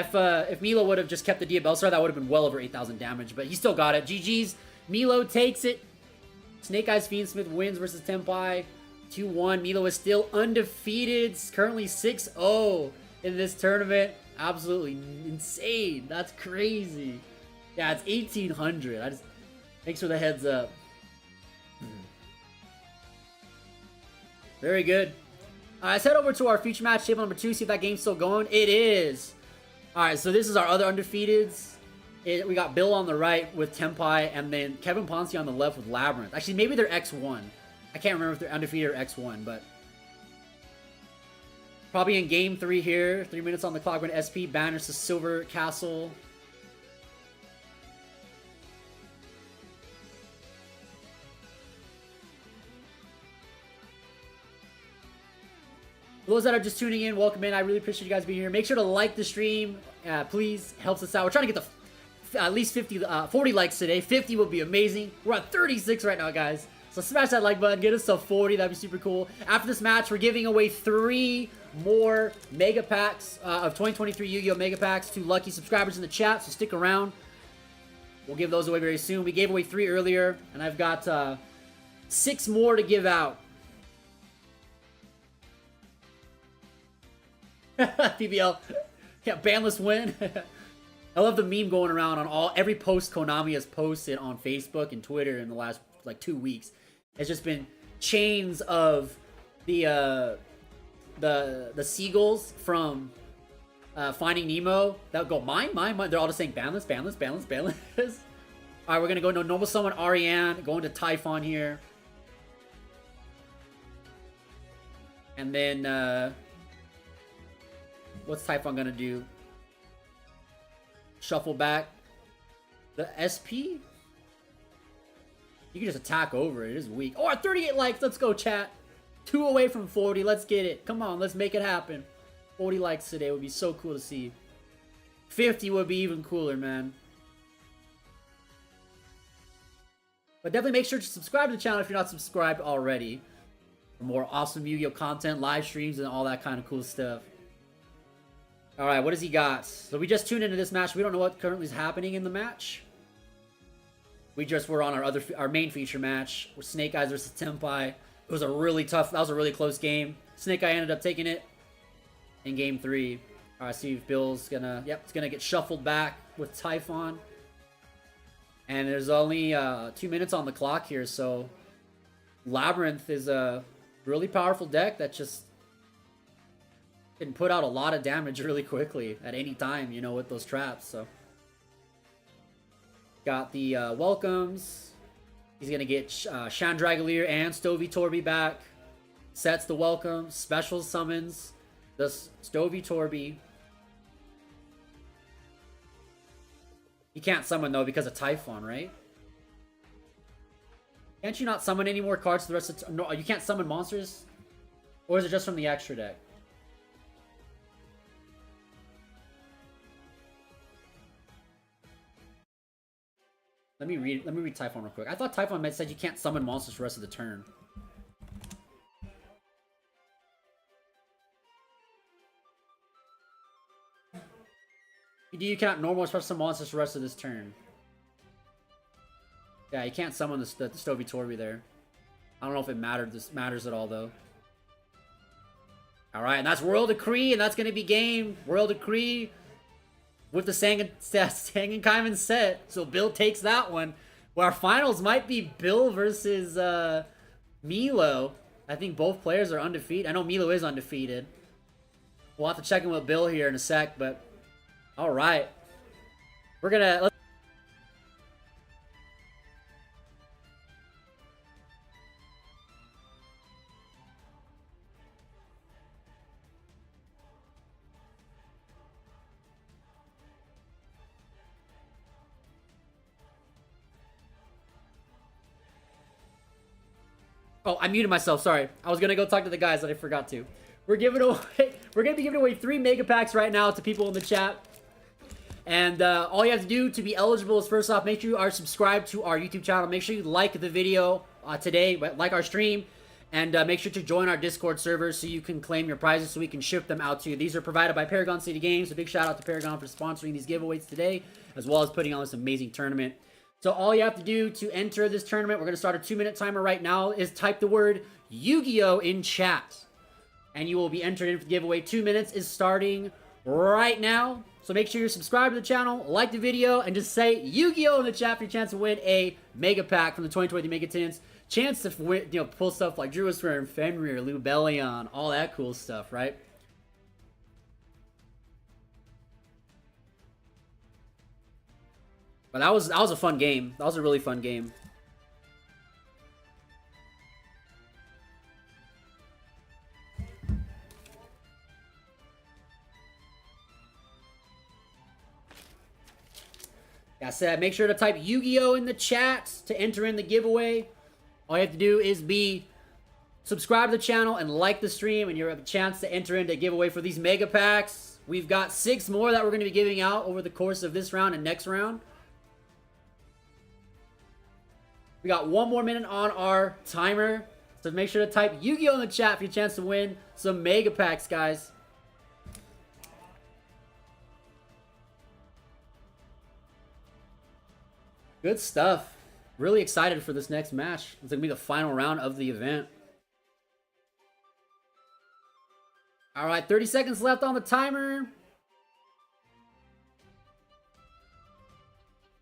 if Milo would have just kept the Dia Bellstar, that would have been well over 8,000 damage. But he still got it. GG's. Milo takes it. Snake Eyes Fiendsmith wins versus Tenpai. 2-1. Milo is still undefeated. It's currently 6-0 in this tournament. Absolutely insane. That's crazy. Yeah, it's 1,800. Thanks for the heads up. Very good. Let's head over to our feature match table number 2, see if that game's still going. It is. Alright, so this is our other undefeateds. We got Bill on the right with Tenpai, and then Kevin Ponce on the left with Labyrinth. Actually, maybe they're X1. I can't remember if they're undefeated or X1, but... Probably in game 3 here. 3 minutes on the clock when SP banners to Silver Castle. For those that are just tuning in, welcome in. I really appreciate you guys being here. Make sure to like the stream, please. Helps us out. We're trying to get at least 40 likes today. 50 would be amazing. We're at 36 right now, guys. So smash that like button. Get us to 40. That'd be super cool. After this match, we're giving away 3 more Mega Packs of 2023 Yu-Gi-Oh! Mega Packs to lucky subscribers in the chat, so stick around. We'll give those away very soon. We gave away 3 earlier, and I've got 6 more to give out. PBL. Yeah, banless win. I love the meme going around on every post Konami has posted on Facebook and Twitter in the last like 2 weeks. It's just been chains of the seagulls from Finding Nemo that go mine. They're all just saying banless. All right, we're gonna go to normal summon Ariane, going to Typhon here, and then what's Typhon gonna do? Shuffle back the SP. You can just attack over it. It is weak. Oh, at 38 likes. Let's go, chat. 2 away from 40. Let's get it. Come on, let's make it happen. 40 likes today would be so cool to see. 50 would be even cooler, man. But definitely make sure to subscribe to the channel if you're not subscribed already. For more awesome Yu-Gi-Oh content, live streams, and all that kind of cool stuff. Alright, what does he got? So we just tuned into this match. We don't know what currently is happening in the match. We just were on our main feature match. With Snake Eyes versus Tenpai. It was a really tough, that was a really close game. Snake Eye ended up taking it in game 3. Alright, see if Bill's gonna, yep, it's gonna get shuffled back with Typhon. And there's only 2 minutes on the clock here, so Labyrinth is a really powerful deck that just can put out a lot of damage really quickly at any time, you know, with those traps. So got the welcomes. He's gonna get Chandragolier and Stovey Torby back. Sets the welcome. Special summons the Stovey Torby. You can't summon though because of Typhon, right? Can't you not summon any more cards the rest of the no, you can't summon monsters? Or is it just from the extra deck? Let me read Typhon real quick. I thought Typhon said you can't summon monsters for the rest of the turn. You cannot normal special summon monsters for the rest of this turn. Yeah, you can't summon the Stovey Torby there. I don't know if it matters at all though. Alright, and that's World Decree, and that's gonna be game. World Decree with the Sangenkaimen set. So Bill takes that one. Well, our finals might be Bill versus Milo. I think both players are undefeated. I know Milo is undefeated. We'll have to check in with Bill here in a sec, but alright. We're gonna... Oh, I muted myself. Sorry. I was gonna go talk to the guys that I forgot to. We're giving away. We're gonna be giving away 3 mega packs right now to people in the chat. And all you have to do to be eligible is, first off, make sure you are subscribed to our YouTube channel. Make sure you like the video today, like our stream, and make sure to join our Discord server so you can claim your prizes so we can ship them out to you. These are provided by Paragon City Games. A big shout out to Paragon for sponsoring these giveaways today, as well as putting on this amazing tournament. So all you have to do to enter this tournament, we're going to start a 2-minute timer right now, is type the word Yu-Gi-Oh in chat. And you will be entered in for the giveaway. 2 minutes is starting right now. So make sure you're subscribed to the channel, like the video, and just say Yu-Gi-Oh in the chat for your chance to win a mega pack from the 2020 Mega Tins. Chance to win, you know, pull stuff like Druisware, Fenrir, Lubellion, all that cool stuff, right? But that was a fun game. That was a really fun game. Like I said, make sure to type Yu-Gi-Oh in the chat to enter in the giveaway. All you have to do is be subscribe to the channel and like the stream, and you have a chance to enter into a giveaway for these mega packs. We've got 6 more that we're going to be giving out over the course of this round and next round. We got 1 more minute on our timer, so make sure to type Yu-Gi-Oh in the chat for your chance to win some mega packs, guys. Good stuff. Really excited for this next match. It's gonna be the final round of the event. All right, 30 seconds left on the timer.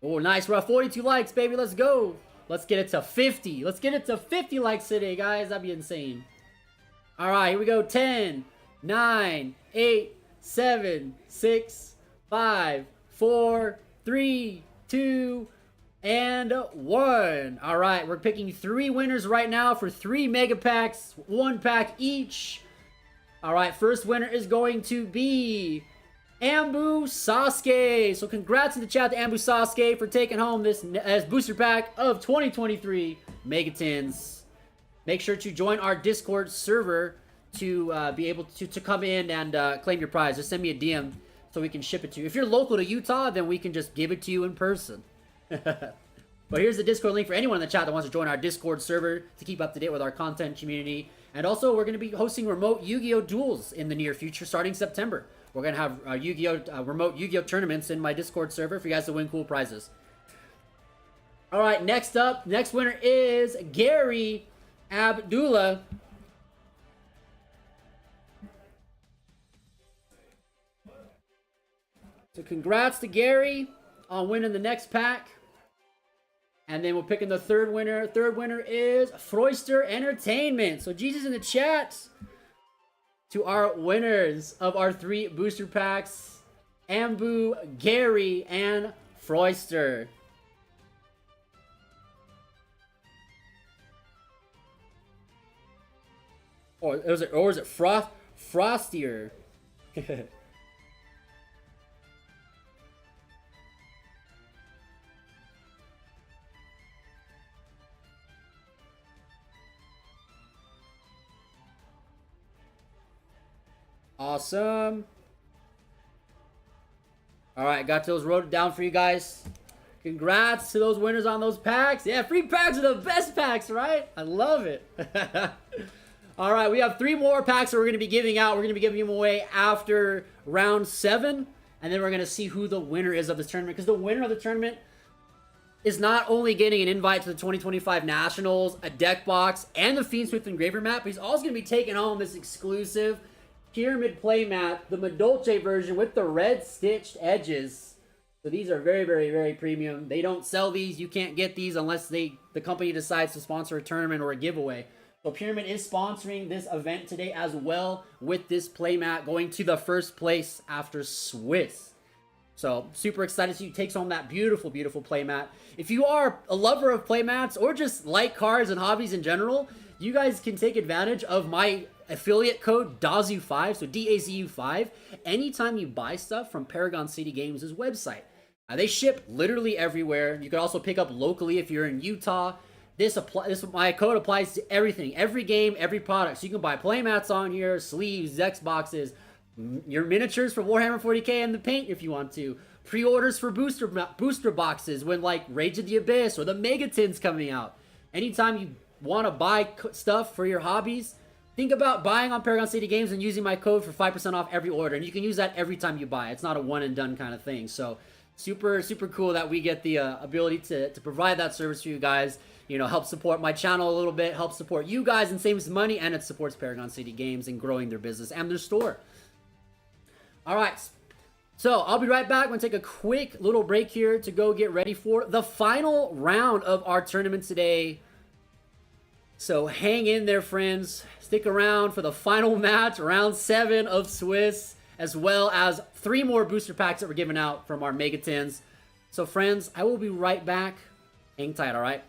Oh, nice. We're at 42 likes, baby. Let's go. Let's get it to 50. Let's get it to 50 likes today, guys. That'd be insane. All right, here we go. 10, 9, 8, 7, 6, 5, 4, 3, 2, and 1. All right, we're picking 3 winners right now for 3 mega packs, 1 pack each. All right, first winner is going to be Ambu Sasuke. So congrats in the chat to Ambu Sasuke for taking home this as booster pack of 2023 Mega Tins. make sure to join our Discord server to be able to come in and claim your prize. Just send me a DM so we can ship it to you. If you're local to Utah, then we can just give it to you in person. But here's the Discord link for anyone in the chat that wants to join our Discord server to keep up to date with our content community. And also, we're going to be hosting remote Yu-Gi-Oh! Duels in the near future starting September. We're going to have remote Yu-Gi-Oh! Tournaments in my Discord server for you guys to win cool prizes. All right, next up, next winner is Gary Abdullah. So congrats to Gary on winning the next pack. And then we're picking the third winner. Third winner is Froyster Entertainment. So Jesus in the chat to our winners of our 3 booster packs. Ambu, Gary, and Froyster. Or is it Frostier? Awesome. All right, got those wrote down for you guys. Congrats to those winners on those packs. Yeah, free packs are the best packs, right? I love it. All right, we have 3 more packs that we're going to be giving out. We're going to be giving them away after round 7. And then we're going to see who the winner is of this tournament. Because the winner of the tournament is not only getting an invite to the 2025 Nationals, a deck box, and the Fiendsmith Engraver map, but he's also going to be taking home this exclusive Pyramid playmat, the Madolche version with the red stitched edges. So these are very, very, very premium. They don't sell these. You can't get these unless the company decides to sponsor a tournament or a giveaway. So Pyramid is sponsoring this event today as well with this playmat going to the first place after Swiss. So super excited to see who takes home that beautiful, beautiful playmat. If you are a lover of playmats or just like cards and hobbies in general, you guys can take advantage of my affiliate code DAZU5, so DAZU5, anytime you buy stuff from Paragon City Games' website. They ship literally everywhere. You can also pick up locally if you're in Utah. My code applies to everything, every game, every product. So you can buy playmats on here, sleeves, Xboxes, your miniatures for Warhammer 40k and the paint if you want to. Pre-orders for booster boxes when like Rage of the Abyss or the Megatin's coming out. Anytime you want to buy stuff for your hobbies, think about buying on Paragon City Games and using my code for 5% off every order. And you can use that every time you buy. It's not a one and done kind of thing. So super, super cool that we get the ability to provide that service for you guys. You know, help support my channel a little bit, help support you guys and saves money, and it supports Paragon City Games in growing their business and their store. All right. So I'll be right back. I'm going to take a quick little break here to go get ready for the final round of our tournament today. So hang in there, friends. Stick around for the final match, round 7 of Swiss, as well as 3 more booster packs that we're giving out from our Megatins. So friends, I will be right back. Hang tight, all right?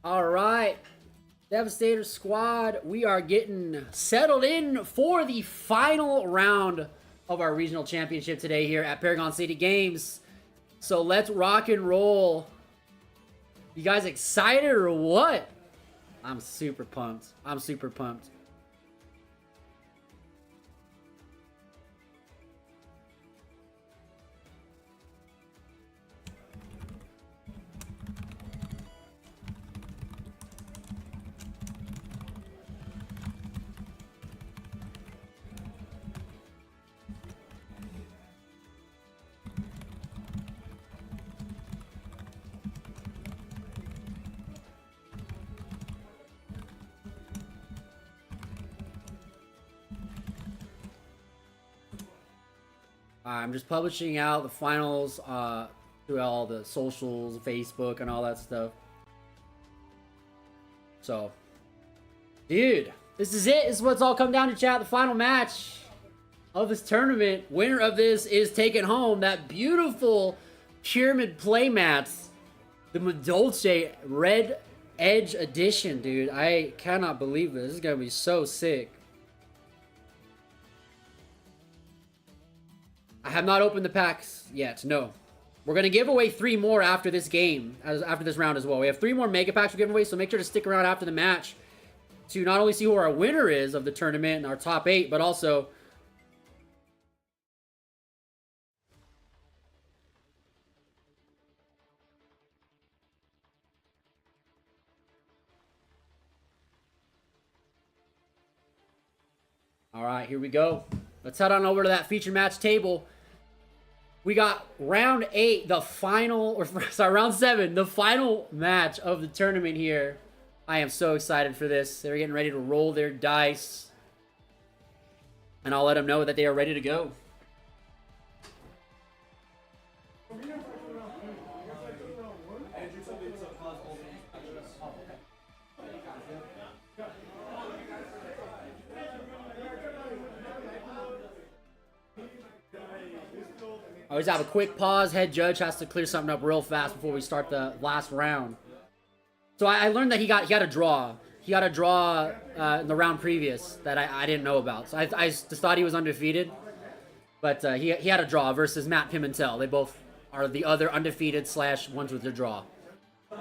All right, Devastator squad, we are getting settled in for the final round of our regional championship today here at Paragon City Games. So let's rock and roll. You guys excited or what? I'm super pumped. I'm super pumped. I'm just publishing out the finals through all the socials, Facebook, and all that stuff. So, dude, this is it. This is what's all come down to, chat. The final match of this tournament. Winner of this is taking home that beautiful pyramid playmats, the Madolce Red Edge Edition, dude. I cannot believe this. This is gonna be so sick. I have not opened the packs yet, no. We're going to give away 3 more after this game, after this round as well. We have 3 more mega packs we're giving away, so make sure to stick around after the match to not only see who our winner is of the tournament and our top 8, but also... All right, here we go. Let's head on over to that feature match table. We got round 8, the final, or sorry, round 7, the final match of the tournament here. I am so excited for this. They're getting ready to roll their dice. And I'll let them know that they are ready to go. I always have a quick pause. Head judge has to clear something up real fast before we start the last round. So I learned that he got a draw. He got a draw in the round previous that I didn't know about. So I just thought he was undefeated. But he had a draw versus Matt Pimentel. They both are the other undefeated / ones with their draw.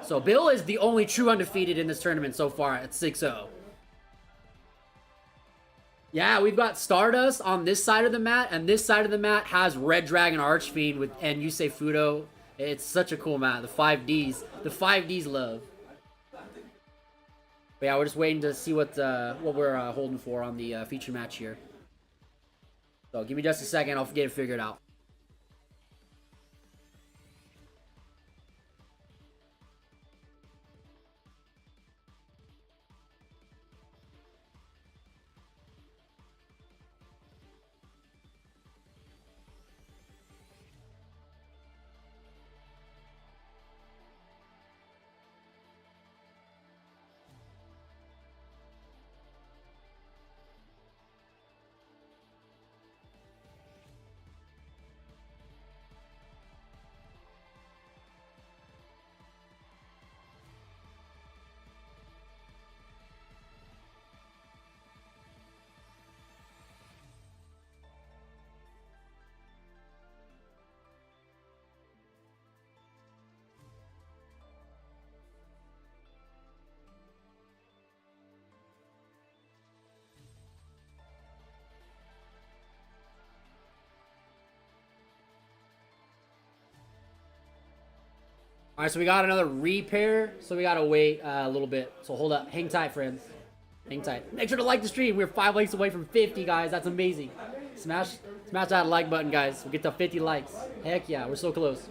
So Bill is the only true undefeated in this tournament so far at 6-0. Yeah, we've got Stardust on this side of the mat, and this side of the mat has Red Dragon Archfiend and Yusei Fudo. It's such a cool mat. The 5Ds. The 5Ds love. But yeah, we're just waiting to see what we're holding for on the feature match here. So give me just a second. I'll get it figured out. All right, so we got another repair, so we gotta wait a little bit. So hold up, hang tight, friends. Hang tight. Make sure to like the stream. We're 5 likes away from 50, guys. That's amazing. Smash that like button, guys. We'll get to 50 likes. Heck yeah, we're so close.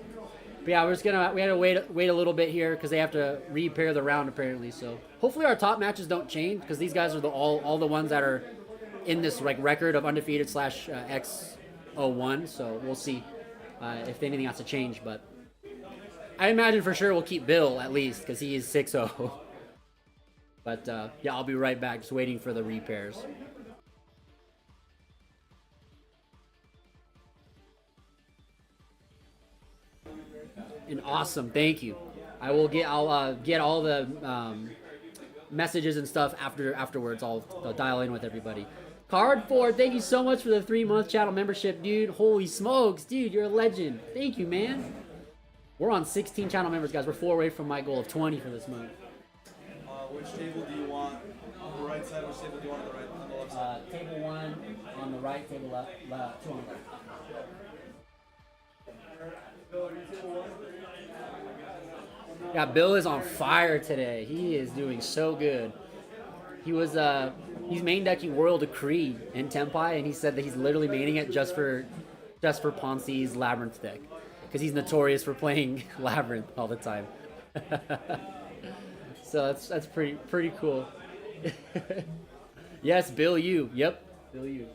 But yeah, we had to wait a little bit here because they have to repair the round apparently. So hopefully our top matches don't change because these guys are all the ones that are in this like record of undefeated / X01. So we'll see if anything has to change, but. I imagine for sure we'll keep Bill at least because he is 6-0. But yeah, I'll be right back. Just waiting for the repairs. And awesome, thank you. I'll get all the messages and stuff afterwards. I'll dial in with everybody. Card Ford, thank you so much for the 3-month channel membership, dude. Holy smokes, dude, you're a legend. Thank you, man. We're on 16 channel members, guys. We're 4 away from my goal of 20 for this month. Which table do you want on the right side? Which table do you want on the right, on the left side? Table 1 on the right, table left, 2 on the left. Yeah, Bill is on fire today. He is doing so good. He's main decking Royal Decree in Tenpai, and he said that he's literally maining it just for Ponzi's Labyrinth deck, because he's notorious for playing Labyrinth all the time. So that's pretty cool. Yes, Bill Yu. Yep, Bill Yu.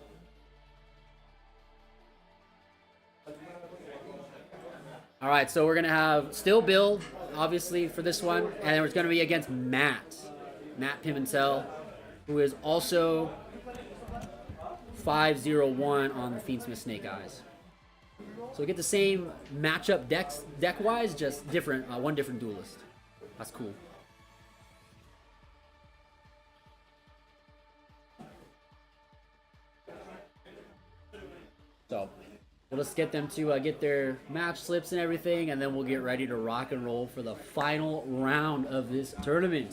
All right, so we're gonna have still Bill, obviously, for this one, and then it's gonna be against Matt Pimentel, who is also 501 on the fiendsmith Snake Eyes. So we get the same matchup deck-wise, just different, one different duelist. That's cool. So we'll just get them to get their match slips and everything, and then we'll get ready to rock and roll for the final round of this tournament.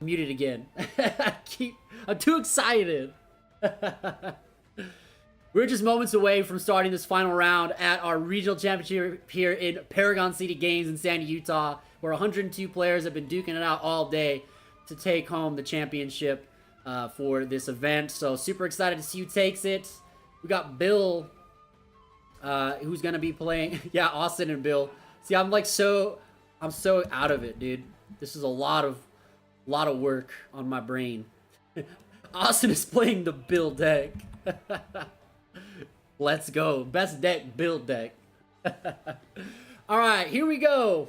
Muted again. I'm too excited. We're just moments away from starting this final round at our regional championship here in Paragon City Games in Sandy, Utah, where 102 players have been duking it out all day to take home the championship for this event. So super excited to see who takes it. We got Bill, who's gonna be playing. Yeah, Austin and Bill. See, I'm so out of it, dude. This is a lot of work on my brain. Austin is playing the Bill deck. Let's go. Best deck, build deck. All right, here we go.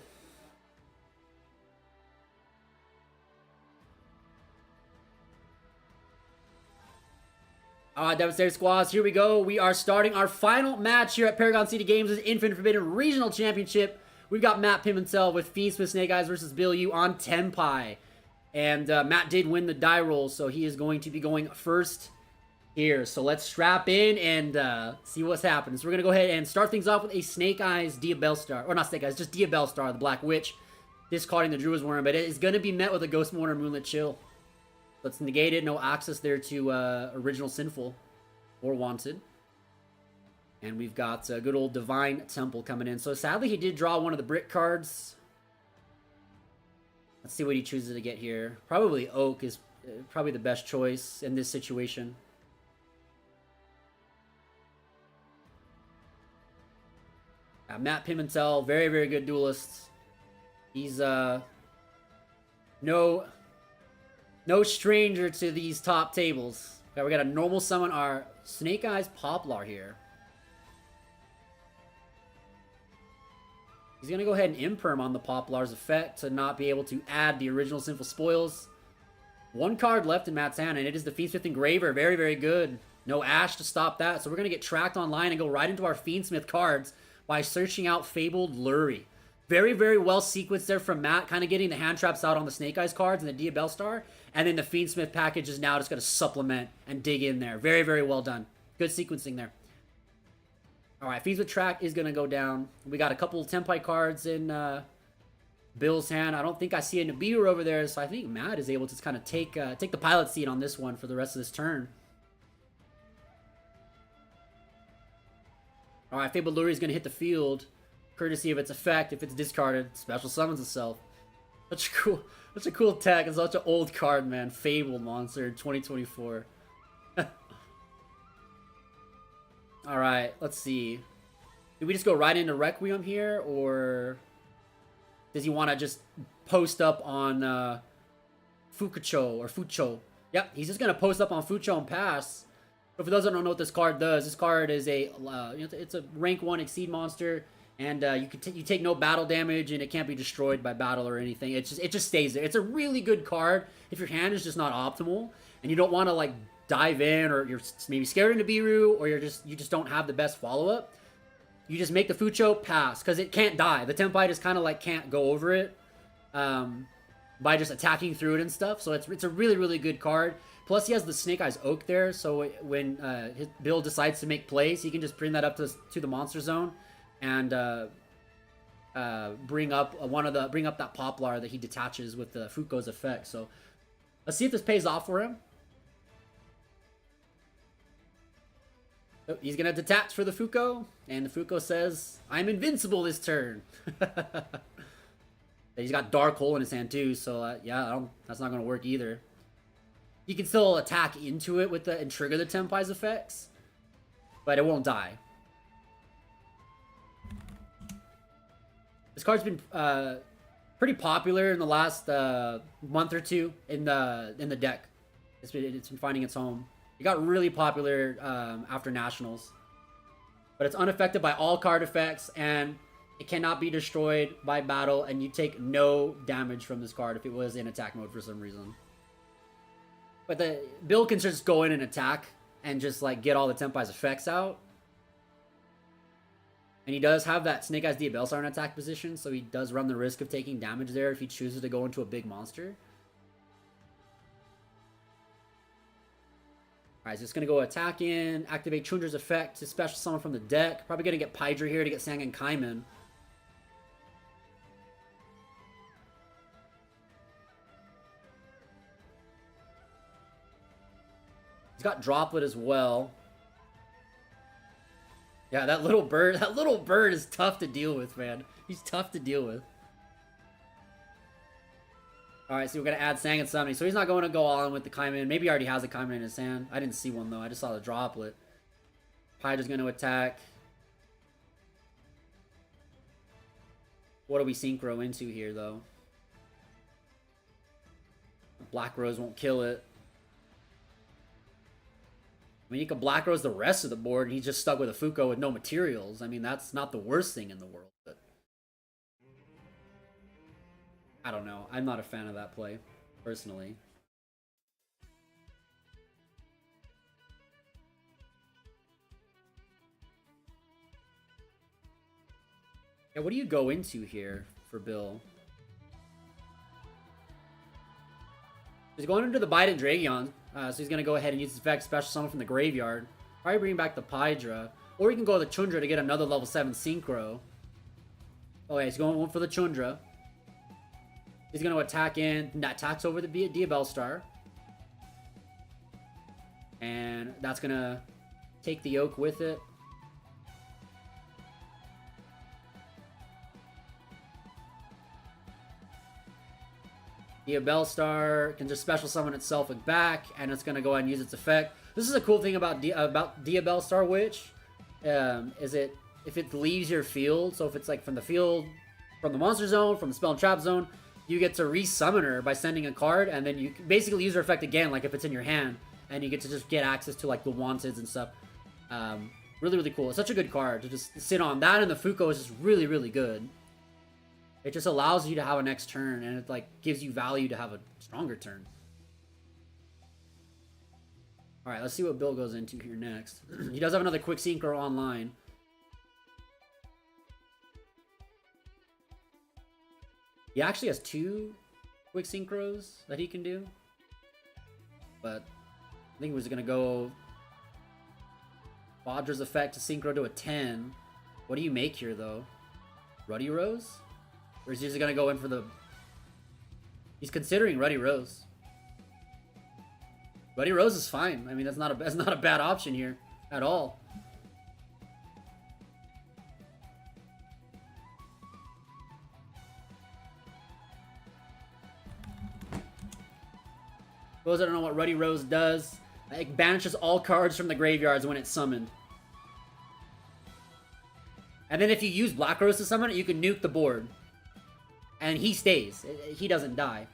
All right, Devastator Squads, here we go. We are starting our final match here at Paragon City Games' Infinite Forbidden Regional Championship. We've got Matt Pimentel with fiendsmith Snake Eyes versus Bill Yu on Tenpai. And Matt did win the die roll, so he is going to be going first here. So let's strap in and see what's happening. So we're going to go ahead and start things off with a Snake Eyes Diabellstar. Or not Snake Eyes, just Diabellstar, the Black Witch. Discarding the Druid's Worm, but it is going to be met with a Ghost Mourner Moonlit Chill. Let's negate it. No access there to Original Sinful or Wanted. And we've got good old Divine Temple coming in. So sadly, he did draw one of the brick cards. Let's see what he chooses to get here. Probably Oak is probably the best choice in this situation. Matt Pimentel, very, very good duelist. He's no stranger to these top tables. Okay, we got a normal summon our Snake Eyes Poplar here. He's going to go ahead and imperm on the Poplar's effect to not be able to add the original Sinful Spoils. One card left in Matt's hand, and it is the Fiendsmith Engraver. Very, very good. No Ash to stop that, so we're going to get tracked online and go right into our Fiendsmith cards by searching out Fabled Lurie. Very, very well sequenced there from Matt, kind of getting the hand traps out on the Snake Eyes cards and the Diabell Star, and then the Fiendsmith package is now just going to supplement and dig in there. Very, very well done. Good sequencing there. Alright, Fiendsmith Track is going to go down. We got a couple of Tenpai cards in Bill's hand. I don't think I see a Nibiru over there, so I think Matt is able to kind of take the pilot seat on this one for the rest of this turn. Alright, Fabled Lurie is going to hit the field, courtesy of its effect. If it's discarded, special summons itself. Such a cool tech. It's such an old card, man. Fabled monster in 2024. Alright, let's see. Do we just go right into Requiem here, or does he want to just post up on Fukucho or Fucho? Yep, he's just going to post up on Fucho and pass. But for those that don't know what this card does, this card is it's a rank 1 Exceed monster, and you take no battle damage, and it can't be destroyed by battle or anything. It just stays there. It's a really good card if your hand is just not optimal, and you don't want to like dive in, or you're maybe scared of Nibiru, or you just don't have the best follow-up. You just make the Fucho pass, because it can't die. The Tenpai just kind of like can't go over it by just attacking through it and stuff. So it's a really, really good card. Plus he has the Snake Eyes Oak there, so when Bill decides to make plays, he can just bring that up to the monster zone and bring up that Poplar that he detaches with the Fuko's effect. So let's see if this pays off for him. Oh, he's going to detach for the Fuko, and the Fuko says, I'm invincible this turn. He's got Dark Hole in his hand too, so yeah, that's not going to work either. You can still attack into it and trigger the Tenpai's effects, but it won't die. This card's been pretty popular in the last month or two in the deck. It's been finding its home. It got really popular after Nationals. But it's unaffected by all card effects, and it cannot be destroyed by battle, and you take no damage from this card if it was in attack mode for some reason. But Bill can just go in and attack and just like get all the Tenpai's effects out. And he does have that Snake Eyes Diabell Star in attack position, so he does run the risk of taking damage there if he chooses to go into a big monster. Alright, so it's going to go attack in, activate Chundra's effect to special summon from the deck. Probably going to get Pydra here to get Sangan Kaiman. He's got Droplet as well. Yeah, that little bird is tough to deal with, man. He's tough to deal with. Alright, so we're going to add Sangan Summoning. So he's not going to go all in with the Kaiman. Maybe he already has a Kaiman in his hand. I didn't see one, though. I just saw the Droplet. Hydra's going to attack. What do we Synchro into here, though? Black Rose won't kill it. I mean, you can Black Rose the rest of the board, and he's just stuck with a Fuko with no materials. I mean, that's not the worst thing in the world, but I don't know. I'm not a fan of that play, personally. Yeah, what do you go into here for Bill? He's going into the Biden Dragion, so he's going to go ahead and use his effect special summon from the graveyard. Probably bring back the Pydra. Or he can go to the Chundra to get another level 7 Synchro. Oh yeah, he's going for the Chundra. He's going to attack in. That attacks over the Diabell Star. And that's going to take the Oak with it. Diabell Star can just special summon itself back, and it's going to go ahead and use its effect. This is a cool thing about Diabell Star Witch, is if it leaves your field, so if it's like from the field, from the monster zone, from the spell and trap zone, you get to resummon her by sending a card, and then you basically use her effect again, like if it's in your hand. and you get to just get access to like the wanteds and stuff. Really, really cool. It's such a good card to just sit on. That and the Fuko is just really, really good. It just allows you to have a next turn, and it like gives you value to have a stronger turn. All right, let's see what Bill goes into here next. He does have another quick synchro online. He actually has 2 quick synchros that he can do. But I think he was going to go Vadra's effect to synchro to a 10. What do you make here, though? Ruddy Rose? Or is he just going to go in for the... He's considering Ruddy Rose. Ruddy Rose is fine. I mean, that's not a bad option here at all. For those that don't know what Ruddy Rose does, it banishes all cards from the graveyards when it's summoned. And then if you use Black Rose to summon it, you can nuke the board. And he stays. He doesn't die.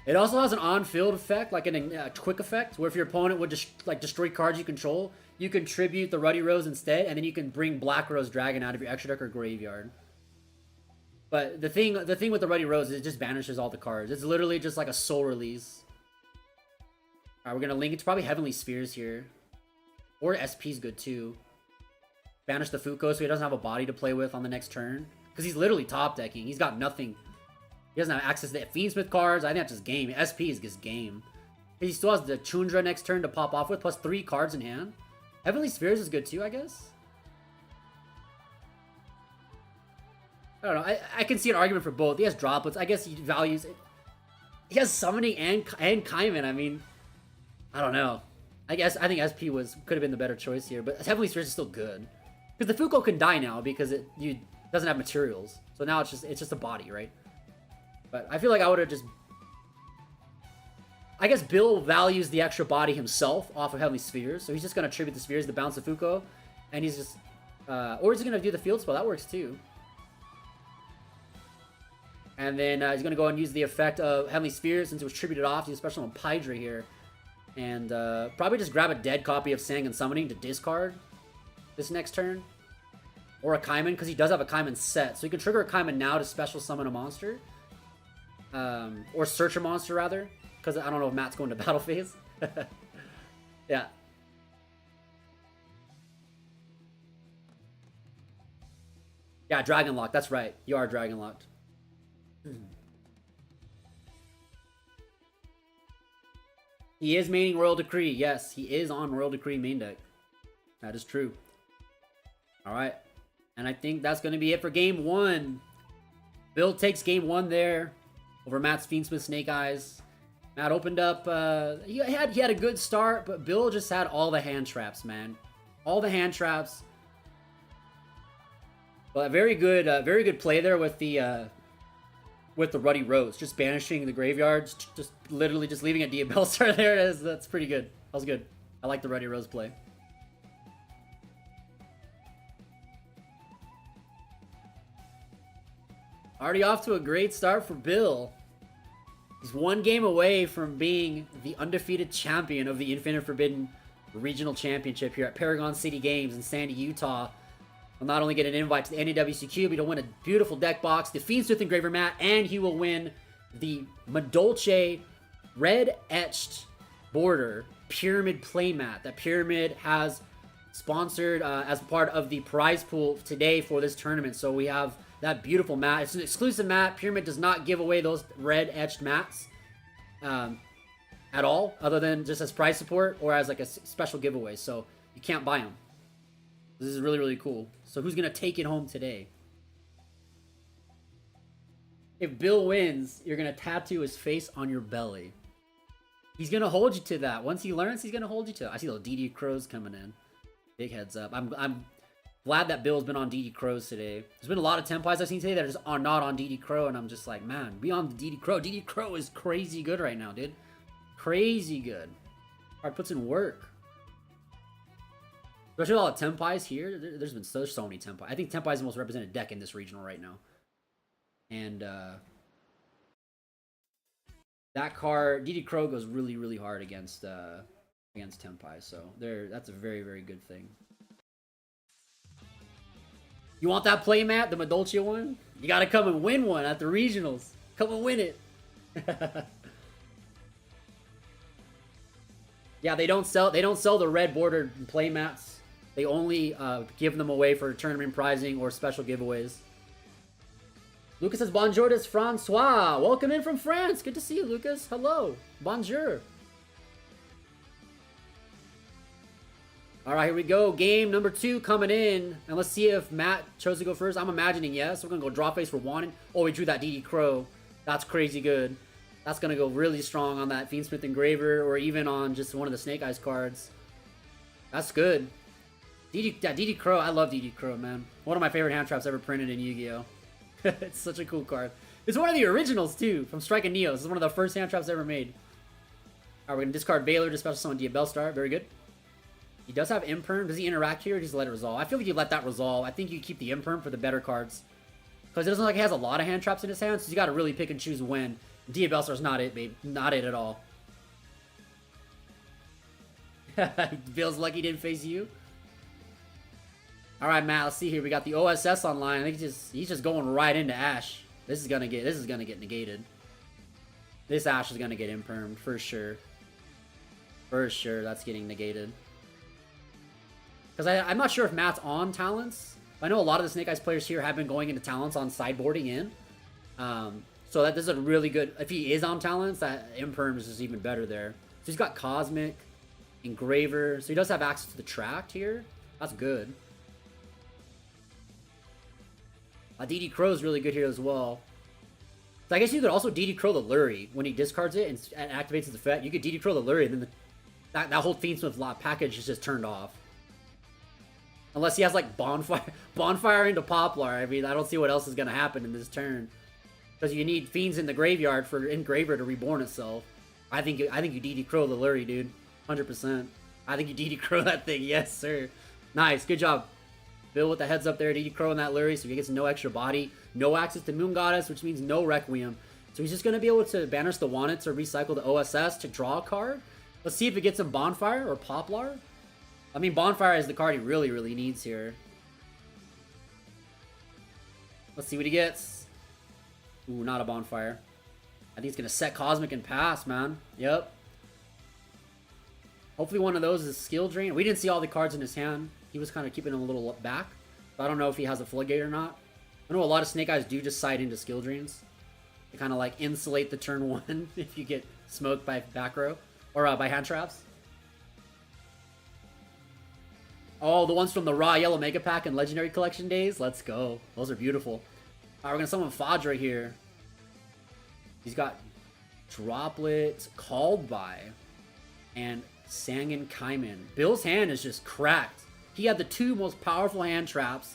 It also has an on-field effect, like a quick effect, where if your opponent would just destroy cards you control, you can tribute the Ruddy Rose instead, and then you can bring Black Rose Dragon out of your extra deck or graveyard. But the thing with the Ruddy Rose is it just banishes all the cards. It's literally just like a soul release. Alright, we're gonna link it to probably Heavenly Spheres here. Or SP's good too. Banish the Fuko so he doesn't have a body to play with on the next turn. Because he's literally top decking. He's got nothing. He doesn't have access to the fiendsmith cards. I think that's just game. SP is just game. He still has the Chundra next turn to pop off with, plus 3 cards in hand. Heavenly Spheres is good too, I guess. I don't know. I can see an argument for both. He has droplets. I guess he values it. He has summoning and Kaiman. I mean, I don't know. I think SP could have been the better choice here, but Heavenly Spheres is still good because the Fuko can die now because it doesn't have materials. So now it's just a body, right? But I feel like I would have just... I guess Bill values the extra body himself off of Heavenly Spheres, so he's just going to tribute the Spheres to bounce the Fuko, and he's just... or he's going to do the field spell, that works too. And then he's going to go and use the effect of Heavenly Spheres since it was tributed off. He's a special on Pydra here. And probably just grab a dead copy of Sang and Summoning to discard this next turn. Or a Kaiman, because he does have a Kaiman set. So he can trigger a Kaiman now to special summon a monster. Or search a monster, rather. Because I don't know if Matt's going to battle phase. Yeah. Yeah, Dragon Lock. That's right. You are Dragon Locked. He is maining Royal Decree. Yes, he is on Royal Decree main deck. That is true. Alright. And I think that's going to be it for game 1. Bill takes game 1 there over Matt's Fiendsmith Snake Eyes. Matt opened up... he had a good start, but Bill just had all the hand traps, man. All the hand traps. But very good play there with the Ruddy Rose. Just banishing the graveyards. Just literally just leaving a Diabell Star there. That's pretty good. That was good. I like the Ruddy Rose play. Already off to a great start for Bill. He's one game away from being the undefeated champion of the Infinite Forbidden Regional Championship here at Paragon City Games in Sandy, Utah. He'll not only get an invite to the NAWCQ, but he'll win a beautiful deck box, the Fiendsmith Engraver mat, and he will win the Madolche red etched border Pyramid playmat that Pyramid has sponsored as part of the prize pool today for this tournament. So we have that beautiful mat. It's an exclusive mat. Pyramid does not give away those red etched mats at all, other than just as prize support or as like a special giveaway. So you can't buy them. This is really, really cool. So who's going to take it home today? If Bill wins, you're going to tattoo his face on your belly. He's going to hold you to that. Once he learns, he's going to hold you to it. I see little DD Crows coming in. Big heads up. I'm glad that Bill's been on DD Crows today. There's been a lot of Tenpais I've seen today that are not on DD Crow, and I'm just like, man, be on the DD Crow. DD Crow is crazy good right now, dude. Crazy good. Alright, puts in work. Especially all the Tenpais here. There's been so many Tenpai. I think Tenpai is the most represented deck in this regional right now. And that card, DD Crow goes really, really hard against Tenpai. So that's a very, very good thing. You want that playmat, the Madolcia one? You gotta come and win one at the regionals. Come and win it. Yeah, they don't sell the red bordered playmats. They only give them away for tournament prizing or special giveaways. Lucas says, bonjour, it's Francois. Welcome in from France. Good to see you, Lucas. Hello. Bonjour. All right, here we go. Game number 2 coming in. And let's see if Matt chose to go first. I'm imagining yes. We're going to go draw face for wanted. Oh, we drew that DD Crow. That's crazy good. That's going to go really strong on that fiendsmith engraver or even on just one of the Snake Eyes cards. That's good. DD Crow, I love DD Crow, man. One of my favorite hand traps ever printed in Yu-Gi-Oh! It's such a cool card. It's one of the originals, too, from Strike and Neo. This is one of the first hand traps ever made. Alright, we're going to discard Baylor to special summon Diabellstar. Very good. He does have Imperm. Does he interact here or just let it resolve? I feel like you let that resolve. I think you keep the Imperm for the better cards. Because it doesn't look like he has a lot of hand traps in his hand, so you got to really pick and choose when. Diabellstar's not it, babe. Not it at all. Feels lucky he didn't face you. All right, Matt. Let's see here. We got the OSS online. I think he's just going right into Ash. This is gonna get negated. This Ash is gonna get impermed for sure. For sure, that's getting negated. Because I'm not sure if Matt's on talents. I know a lot of the Snake Eyes players here have been going into talents on sideboarding in. So that is a really good. If he is on talents, that imperm is just even better there. So he's got Cosmic, Engraver. So he does have access to the Tract here. That's good. DD Crow is really good here as well. So I guess you could also DD Crow the Lurie when he discards it and activates his effect. You could DD Crow the Lurie, and then that whole Fiendsmith lot package is just turned off. Unless he has like bonfire into Poplar. I mean, I don't see what else is gonna happen in this turn. Because you need Fiends in the graveyard for Engraver to reborn itself. I think you DD Crow the Lurie, dude. 100%. I think you DD Crow that thing. Yes, sir. Nice. Good job. Bill with the heads up there. DD Crow in that Lurie, so he gets no extra body. No access to Moon Goddess, which means no Requiem. So he's just going to be able to banish the Wanted to recycle the OSS to draw a card. Let's see if it gets him Bonfire or Poplar. I mean, Bonfire is the card he really, really needs here. Let's see what he gets. Ooh, not a Bonfire. I think he's going to set Cosmic and pass, man. Yep. Hopefully one of those is Skill Drain. We didn't see all the cards in his hand. He was kind of keeping them a little back. So I don't know if he has a Floodgate or not. I know a lot of Snake Eyes do just side into Skill Drains. To kind of like insulate the turn 1 if you get smoked by back row. Or by hand traps. Oh, the ones from the Raw Yellow Mega Pack and Legendary Collection days? Let's go. Those are beautiful. Alright, we're going to summon Fadra here. He's got Droplet, Called By, and Sangan Kaiman. Bill's hand is just cracked. He had the 2 most powerful hand traps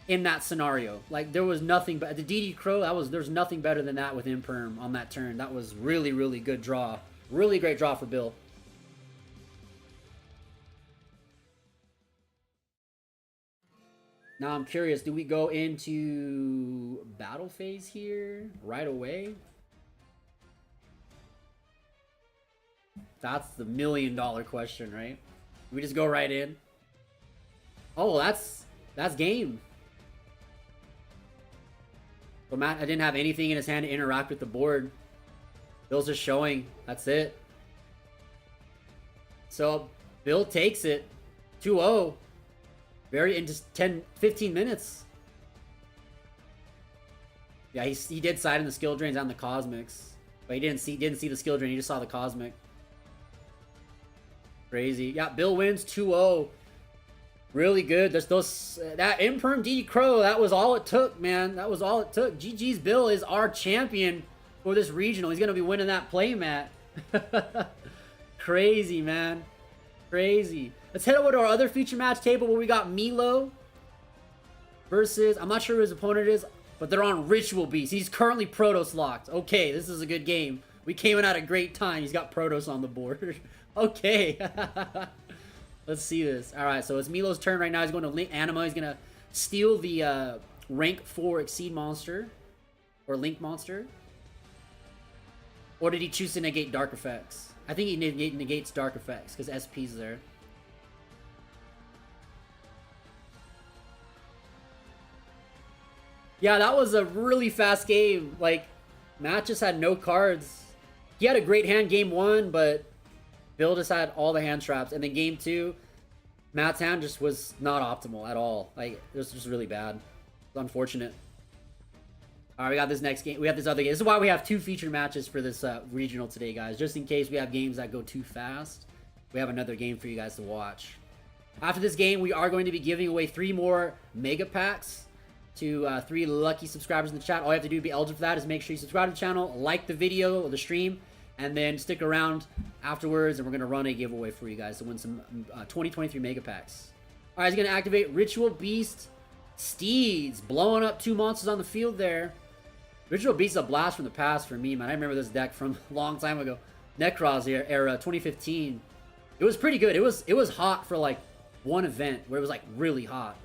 in that scenario. Like, there was nothing but the DD Crow, there's nothing better than that with Imperm on that turn. That was really, really good draw. Really great draw for Bill. Now I'm curious, do we go into battle phase here right away? That's the $1 million question, right? We just go right in. Oh, that's game. But Matt, I didn't have anything in his hand to interact with the board. Bill's just showing. That's it. So Bill takes it. 2-0. Very in just 15 minutes. Yeah, he did side in the skill drains and the cosmics. But he didn't see the skill drain, he just saw the cosmic. Crazy. Yeah, Bill wins 2-0. Really good. There's those that Imperm DD Crow, that was all it took, man. That was all it took. GG's Bill is our champion for this regional. He's gonna be winning that playmat. Crazy, man. Crazy. Let's head over to our other feature match table where we got Milo versus, I'm not sure who his opponent is, but they're on Ritual Beast. He's currently Protoss locked. Okay, this is a good game. We came in at a great time. He's got Protoss on the board. Okay. Let's see this. All right, so it's Milo's turn right now. He's going to Link Anima. He's going to steal the rank 4 Exceed monster. Or Link monster. Or did he choose to negate Dark Effects? I think he negates Dark Effects because SP's there. Yeah, that was a really fast game. Like, Matt just had no cards. He had a great hand game 1, but Bill just had all the hand traps. And then game 2, Matt's hand just was not optimal at all. Like, it was just really bad. It's unfortunate. All right, we got this next game. We have this other game. This is why we have 2 featured matches for this regional today, guys. Just in case we have games that go too fast, we have another game for you guys to watch. After this game, we are going to be giving away 3 more Mega Packs to 3 lucky subscribers in the chat. All you have to do to be eligible for that is make sure you subscribe to the channel, like the video or the stream, and then stick around afterwards, and we're going to run a giveaway for you guys to win some 2023 Mega Packs. All right, he's going to activate Ritual Beast Steeds, blowing up 2 monsters on the field there. Ritual Beast is a blast from the past for me, man. I remember this deck from a long time ago. Necros era, 2015. It was pretty good. It was hot for like one event where it was like really hot.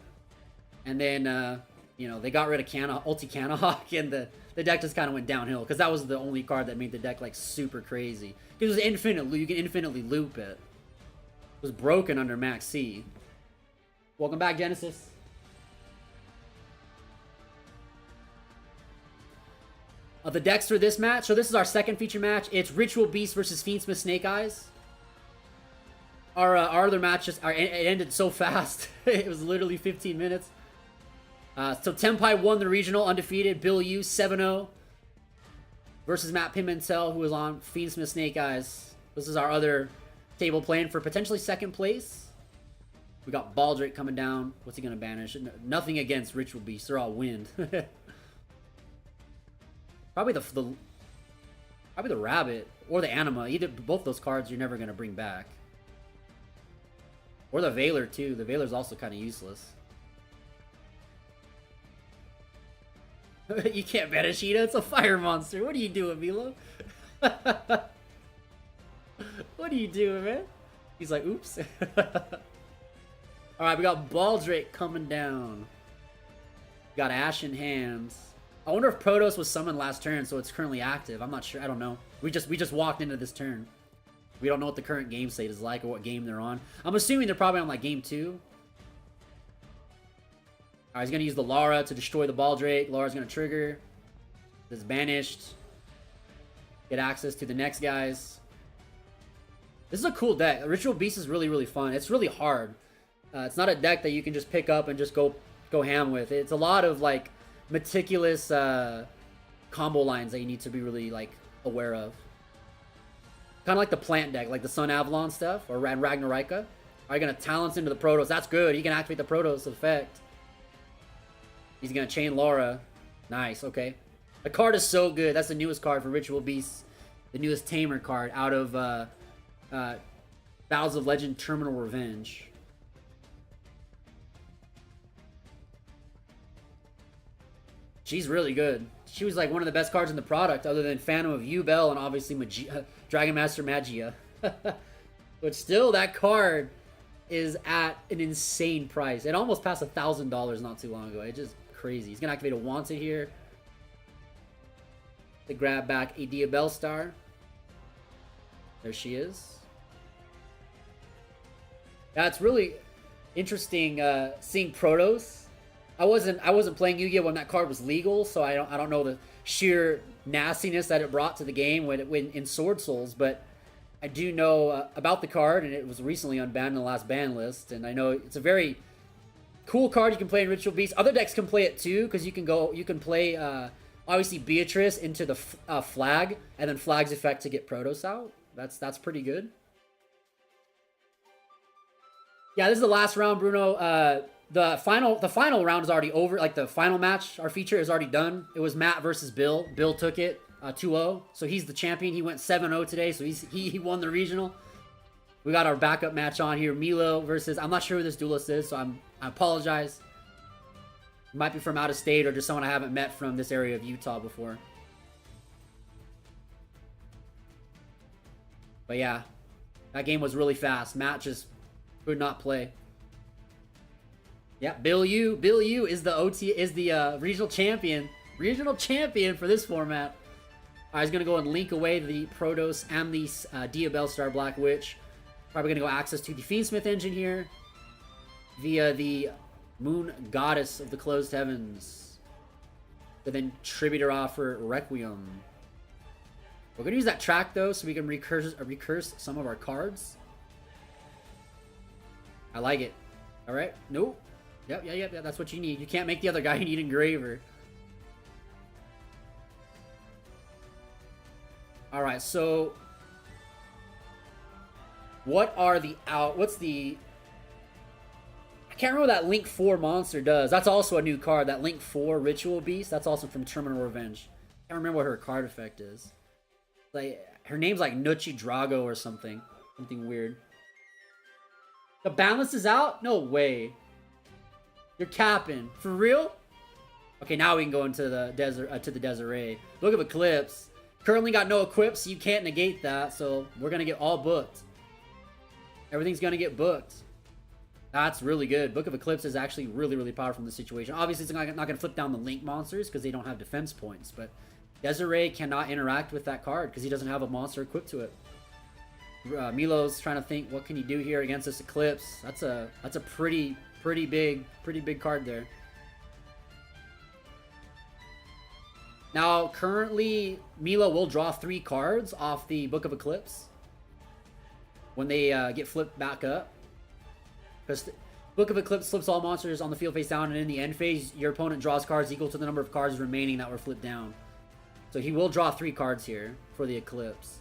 And then, you know, they got rid of Ulti Canahawk, and the deck just kind of went downhill because that was the only card that made the deck like super crazy. It was infinite. You can infinitely loop it. It was broken under Max C. Welcome back, Genesis. The decks for this match. So this is our second feature match. It's Ritual Beast versus fiendsmith Snake Eyes. Our other matches, it ended so fast. It was literally 15 minutes. So Tenpai won the regional undefeated. Bill Yu 7-0 versus Matt Pimentel, who was on fiendsmith Snake Eyes. This is our other table playing for potentially second place. We got Baldric coming down. What's he gonna banish? Nothing against Ritual Beast. They're all wind. Probably the rabbit or the anima. Both those cards you're never gonna bring back. Or the Veiler too. The Veiler's also kind of useless. You can't banish Ida. It's a fire monster. What are you doing, Milo? What are you doing, man? He's like, oops. Alright, we got Baldric coming down. We got Ashen Hands. I wonder if Protoss was summoned last turn, so it's currently active. I'm not sure. I don't know. We just walked into this turn. We don't know what the current game state is like or what game they're on. I'm assuming they're probably on like game 2. Alright, he's gonna use the Lara to destroy the Baldric. Lara's gonna trigger. This is banished. Get access to the next guys. This is a cool deck. Ritual Beast is really, really fun. It's really hard. It's not a deck that you can just pick up and just go ham with. It's a lot of like meticulous combo lines that you need to be really like aware of. Kind of like the plant deck, like the Sun Avalon stuff, or Ragnarika. Are you gonna talents into the Protoss? That's good. He can activate the Protoss effect. He's gonna chain Laura. Nice. Okay. The card is so good. That's the newest card for Ritual Beasts. The newest Tamer card out of Battles of Legend Terminal Revenge. She's really good. She was like one of the best cards in the product, other than Phantom of Yubel and obviously Dragon Master Magia. But still, that card is at an insane price. It almost passed $1,000 not too long ago. It's just crazy. He's gonna activate a Wanted here to grab back a Diabell Star. There she is. That's really interesting seeing Protoss. I wasn't playing Yu-Gi-Oh when that card was legal, so I don't know the sheer nastiness that it brought to the game when in Sword Souls, but I do know about the card, and it was recently unbanned in the last ban list, and I know it's a very cool card you can play in Ritual Beast. Other decks can play it too, because you can play obviously Beatrice into the flag, and then flag's effect to get Protoss out. That's pretty good. Yeah, this is the last round, Bruno. The final round is already over. Like the final match, our feature is already done. It was Matt versus Bill. Bill took it 2-0, so he's the champion. He went 7-0 today, so he won the regional. We got our backup match on here. Milo versus, I'm not sure who this duelist is, so I apologize. Might be from out of state or just someone I haven't met from this area of Utah before. But yeah, that game was really fast. Matt just Could not play. Yeah, Bill Yu is the regional champion. Regional champion for this format. I was gonna go and link away the Protoss and the Diabell Star Black Witch. Probably gonna go access to the Fiendsmith engine here via the Moon Goddess of the Closed Heavens. And then Tributor offer Requiem. We're gonna use that track though, so we can recurse some of our cards. I like it. All right. Nope. Yep. That's what you need. You can't make the other guy. You need Engraver. All right. So, what's the? I can't remember what that Link 4 monster does. That's also a new card. That Link 4 Ritual Beast. That's also from Terminal Revenge. I can't remember what her card effect is. Like her name's like Nuchi Drago or something. Something weird. The balance is out? No way. You're capping. For real? Okay, now we can go into the desert to the Desiree. Book of Eclipse. Currently got no equips, so you can't negate that. So we're gonna get all booked. Everything's gonna get booked. That's really good. Book of Eclipse is actually really powerful in this situation. Obviously, it's not gonna flip down the Link monsters because they don't have defense points. But Desiree cannot interact with that card because he doesn't have a monster equipped to it. Milo's trying to think, what can he do here against this Eclipse? That's a pretty big card there. Now, currently, Milo will draw 3 cards off the Book of Eclipse when they get flipped back up. Because Book of Eclipse flips all monsters on the field face down, and in the end phase, your opponent draws cards equal to the number of cards remaining that were flipped down. So he will draw 3 cards here for the Eclipse.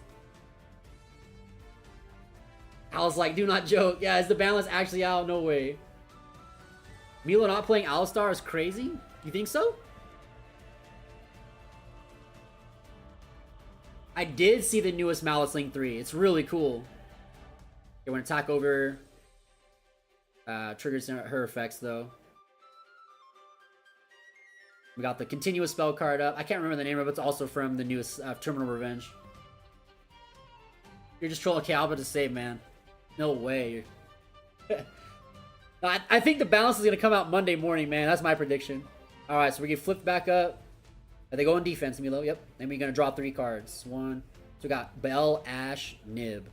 Al's like, do not joke. Yeah, is the balance actually out? No way. Milo not playing Alistar is crazy? You think so? I did see the newest Malice Link 3. It's really cool. Okay, when attack over triggers her effects though. We got the continuous spell card up. I can't remember the name of it. It's also from the newest Terminal Revenge. You're just trolling Calba to save, man. No way. I think the balance is going to come out Monday morning, man. That's my prediction. Alright, so we get flipped back up. Are they going defense, Milo? Yep. Then we're going to draw 3 cards. So we got Bell, Ash, Nib.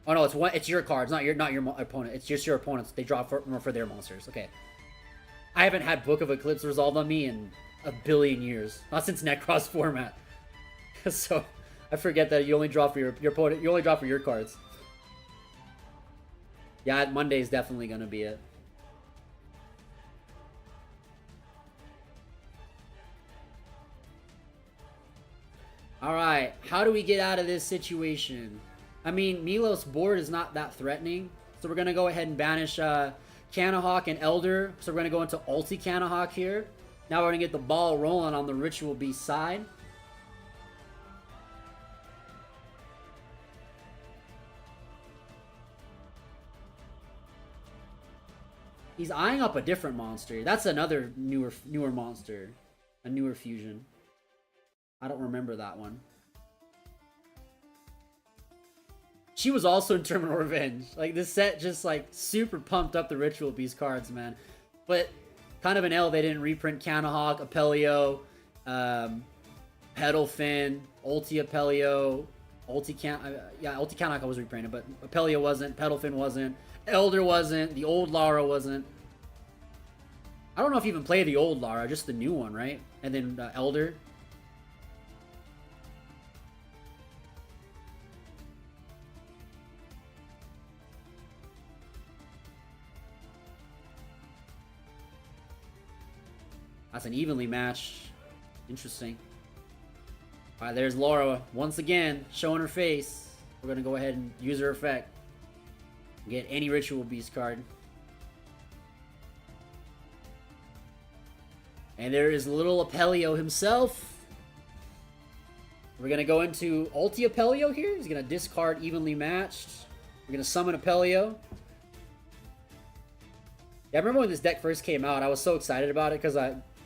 Oh no, it's your cards, not your opponent. It's just your opponents. They draw for their monsters. Okay. I haven't had Book of Eclipse resolved on me in a billion years. Not since Necros format. So I forget that you only draw for your opponent. You only draw for your cards. Yeah, Monday is definitely gonna be it. Alright, how do we get out of this situation? I mean, Milo's board is not that threatening. So we're gonna go ahead and banish Canahawk and Elder. So we're gonna go into Ulti Canahawk here. Now we're gonna get the ball rolling on the Ritual Beast side. He's eyeing up a different monster. That's another newer monster. A newer fusion. I don't remember that one. She was also in Terminal Revenge. Like, this set just, like, super pumped up the Ritual Beast cards, man. But kind of an L they didn't reprint Canahawk, Apelio, Petalfin, Ulti Apelio, Ulti Canahawk was reprinted, but Apelio wasn't, Petalfin wasn't, Elder wasn't, the old Lara wasn't. I don't know if you even play the old Lara, just the new one, right? And then Elder. That's an evenly matched. Interesting. Alright, there's Laura once again showing her face. We're gonna go ahead and use her effect. Get any Ritual Beast card. And there is little Apelio himself. We're gonna go into Ulti Apelio here. He's gonna discard evenly matched. We're gonna summon Apelio. Yeah, I remember when this deck first came out, I was so excited about it because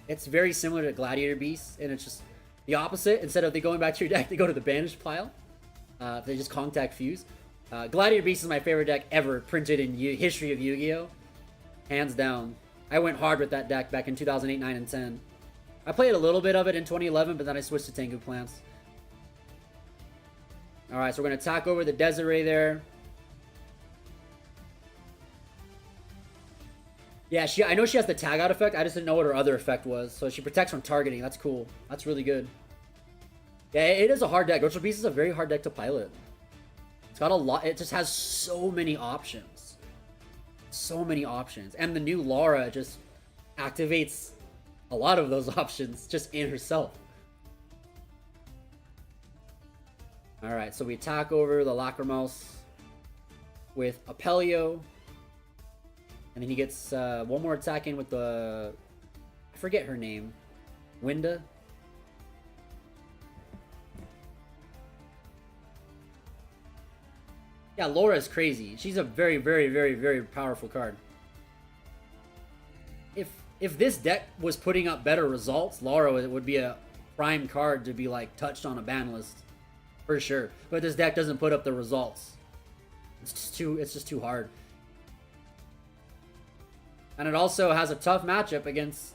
it's very similar to Gladiator Beast, and it's just the opposite. Instead of they going back to your deck, they go to the banished pile. They just contact fuse. Gladiator Beast is my favorite deck ever printed in history of Yu-Gi-Oh! Hands down. I went hard with that deck back in 2008, 9, and 10. I played a little bit of it in 2011, but then I switched to Tengu Plants. Alright, so we're going to attack over the Desiree there. Yeah, I know she has the tag out effect. I just didn't know what her other effect was. So she protects from targeting. That's cool. That's really good. Yeah, it is a hard deck. Virtual Beast is a very hard deck to pilot. It's got a lot. It just has so many options. So many options. And the new Laura just activates a lot of those options just in herself. Alright, so we attack over the Lacrimose with Apelio. And then he gets one more attack in with the... I forget her name. Winda? Yeah, Laura is crazy. She's a very, very, very, very powerful card. If this deck was putting up better results, Laura would be a prime card to be like touched on a ban list. For sure. But this deck doesn't put up the results. It's just too hard. And it also has a tough matchup against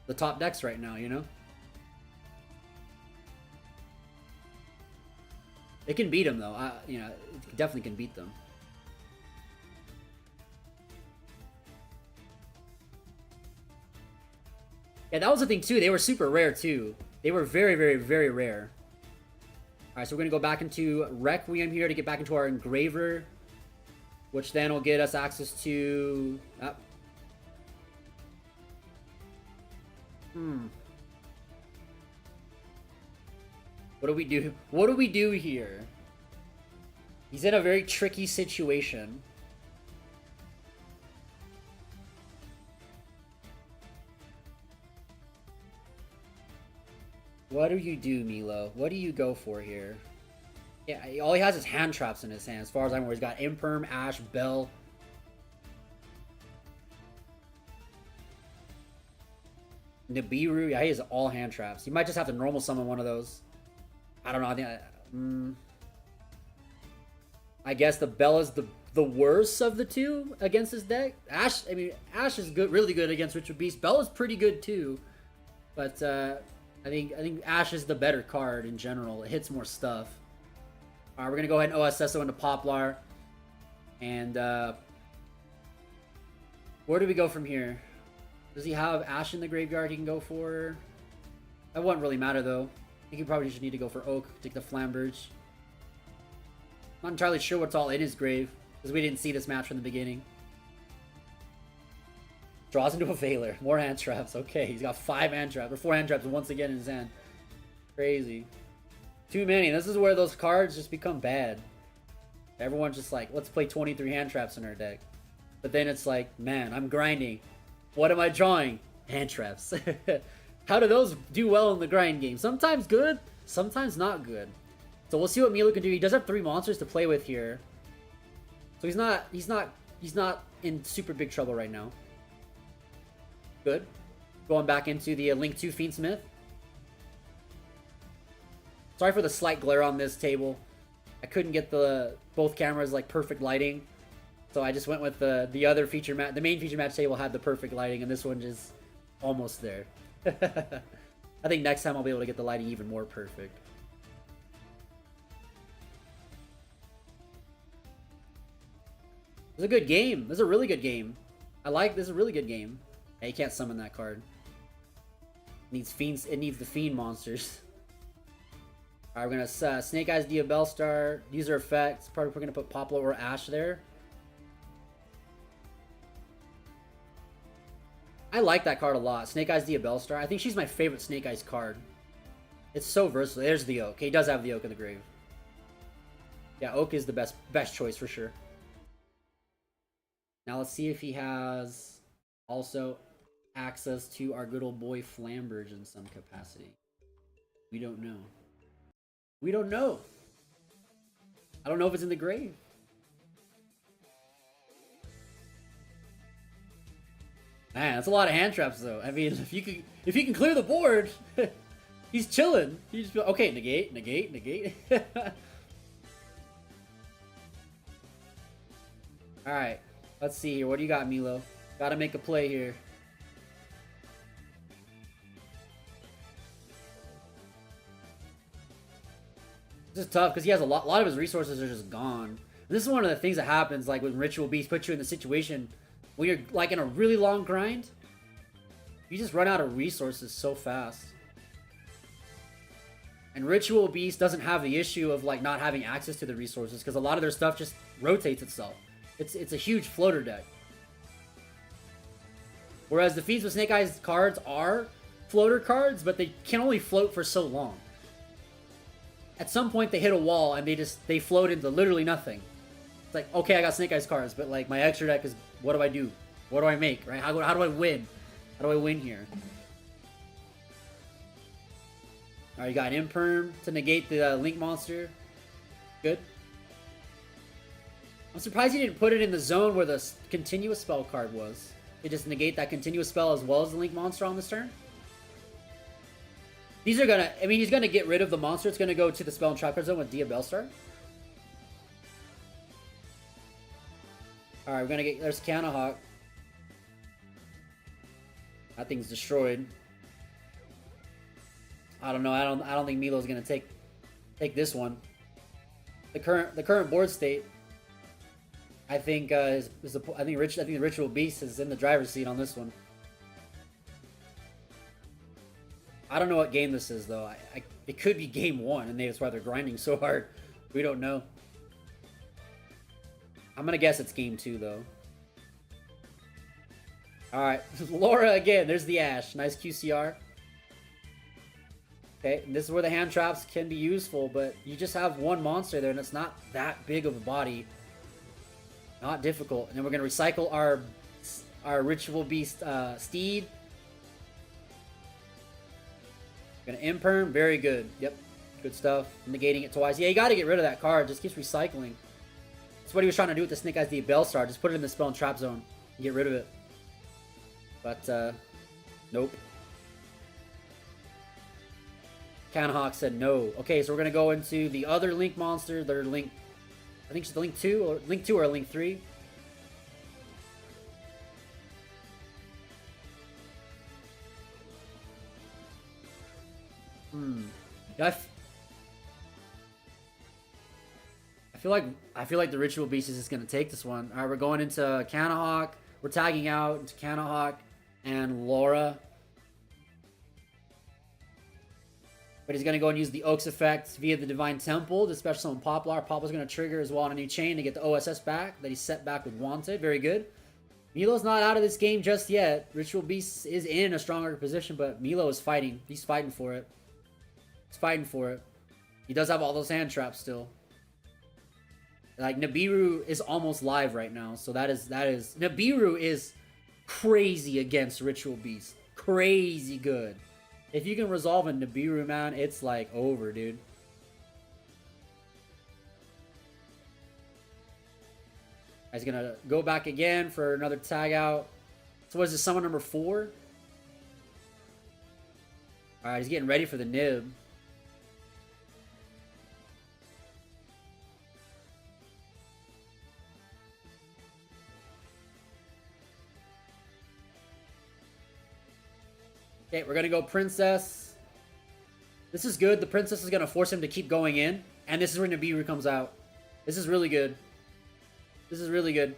the top decks right now, you know? It can beat them, though. It definitely can beat them. Yeah, that was the thing, too. They were super rare, too. They were very, very, very rare. Alright, so we're going to go back into Requiem here to get back into our Engraver. Which then will get us access to... What do we do? What do we do here? He's in a very tricky situation. What do you do, Milo? What do you go for here? Yeah, all he has is hand traps in his hand, as far as I'm aware. He's got Imperm, Ash, Bell. Nibiru, yeah, he has all hand traps. You might just have to normal summon one of those. I don't know. I think I guess the Bell is the worst of the two against his deck. Ash, I mean, Ash is good, really good against Richard Beast. Bell is pretty good too, but I think Ash is the better card in general. It hits more stuff. All right, we're gonna go ahead and OSSO into Poplar, and where do we go from here? Does he have Ash in the graveyard he can go for? That wouldn't really matter, though. I think he probably just need to go for Oak, take the Flamberge. Not entirely sure what's all in his grave, because we didn't see this match from the beginning. Draws into a Veiler. More hand traps. Okay, he's got 5 hand traps, or 4 hand traps once again in his hand. Crazy. Too many. This is where those cards just become bad. Everyone's just like, let's play 23 hand traps in our deck. But then it's like, man, I'm grinding. What am I drawing? Hand traps. How do those do well in the grind game? Sometimes good, sometimes not good. So we'll see what Milo can do. He does have 3 monsters to play with here. So he's not in super big trouble right now. Good. Going back into the Link 2 Fiendsmith. Sorry for the slight glare on this table. I couldn't get both cameras like perfect lighting. So I just went with the other feature match. The main feature match table had the perfect lighting, and this one is almost there. I think next time I'll be able to get the lighting even more perfect. It's a good game. This is a really good game. This is a really good game. Yeah, you can't summon that card. It needs fiends. It needs the fiend monsters. Alright, we're gonna Snake Eyes Diabellstar. User effects. Probably we're gonna put Poplar or Ash there. I like that card a lot. Snake Eyes Diabellstar. I think she's my favorite Snake Eyes card. It's so versatile. There's the Oak. He does have the Oak in the grave. Yeah, Oak is the best choice for sure. Now let's see if he has also access to our good old boy Flamberge in some capacity. We don't know. We don't know. I don't know if it's in the grave. Man, that's a lot of hand traps, though. I mean, if you can clear the board, he's chilling. He's just okay. Negate. Alright. Let's see here. What do you got, Milo? Gotta make a play here. This is tough because he has a lot of his resources are just gone. And this is one of the things that happens, like when Ritual Beast puts you in the situation when you're like in a really long grind. You just run out of resources so fast. And Ritual Beast doesn't have the issue of like not having access to the resources because a lot of their stuff just rotates itself. It's a huge floater deck. Whereas the Fiends with Snake Eyes cards are floater cards, but they can only float for so long. At some point, they hit a wall and they float into literally nothing. It's like, okay, I got Snake Eyes cards, but like my extra deck is, what do I do? What do I make? Right? How do I win? How do I win here? All right, you got Imperm to negate the Link monster. Good. I'm surprised you didn't put it in the zone where the continuous spell card was. To just negate that continuous spell as well as the Link monster on this turn. These are gonna, I mean, he's gonna get rid of the monster. It's gonna go to the spell and trap card zone with Dia Bellstar. Alright, we're gonna get, there's Canahawk. That thing's destroyed. I don't know, I don't think Milo's gonna take this one. The current board state, I think I think the Ritual Beast is in the driver's seat on this one. I don't know what game this is, though. It could be game 1, and that's why they're grinding so hard. We don't know. I'm gonna guess it's game 2, though. Alright, Laura again. There's the Ash. Nice QCR. Okay, and this is where the hand traps can be useful, but you just have one monster there, and it's not that big of a body. Not difficult. And then we're gonna recycle our Ritual Beast Steed. Gonna Imperm, very good. Yep, good stuff. Negating it twice. Yeah, you gotta get rid of that card. Just keeps recycling. That's what he was trying to do with the Snake Eyes the Bellstar. Just put it in the spell and trap zone and get rid of it. But nope. Canahawk said no. Okay, so we're gonna go into the other Link monster. Their Link, I think it's the Link 2 or Link 3. Yeah, I feel like the Ritual Beast is just gonna take this one. All right, we're going into Canahawk. We're tagging out into Canahawk and Laura. But he's gonna go and use the Oaks effect via the Divine Temple to special summon Poplar. Poplar's gonna trigger as well on a new chain to get the OSS back that he set back with Wanted. Very good. Milo's not out of this game just yet. Ritual Beast is in a stronger position, but Milo is fighting. He's fighting for it. He's fighting for it. He does have all those hand traps still. Like, Nibiru is almost live right now, so that is... Nibiru is crazy against Ritual Beast. Crazy good. If you can resolve a Nibiru, man, it's, like, over, dude. He's gonna go back again for another tag out. So what is this, summon number 4? Alright, he's getting ready for the nib. Okay, we're gonna go Princess. This is good. The Princess is gonna force him to keep going in. And this is where Nibiru comes out. This is really good. This is really good.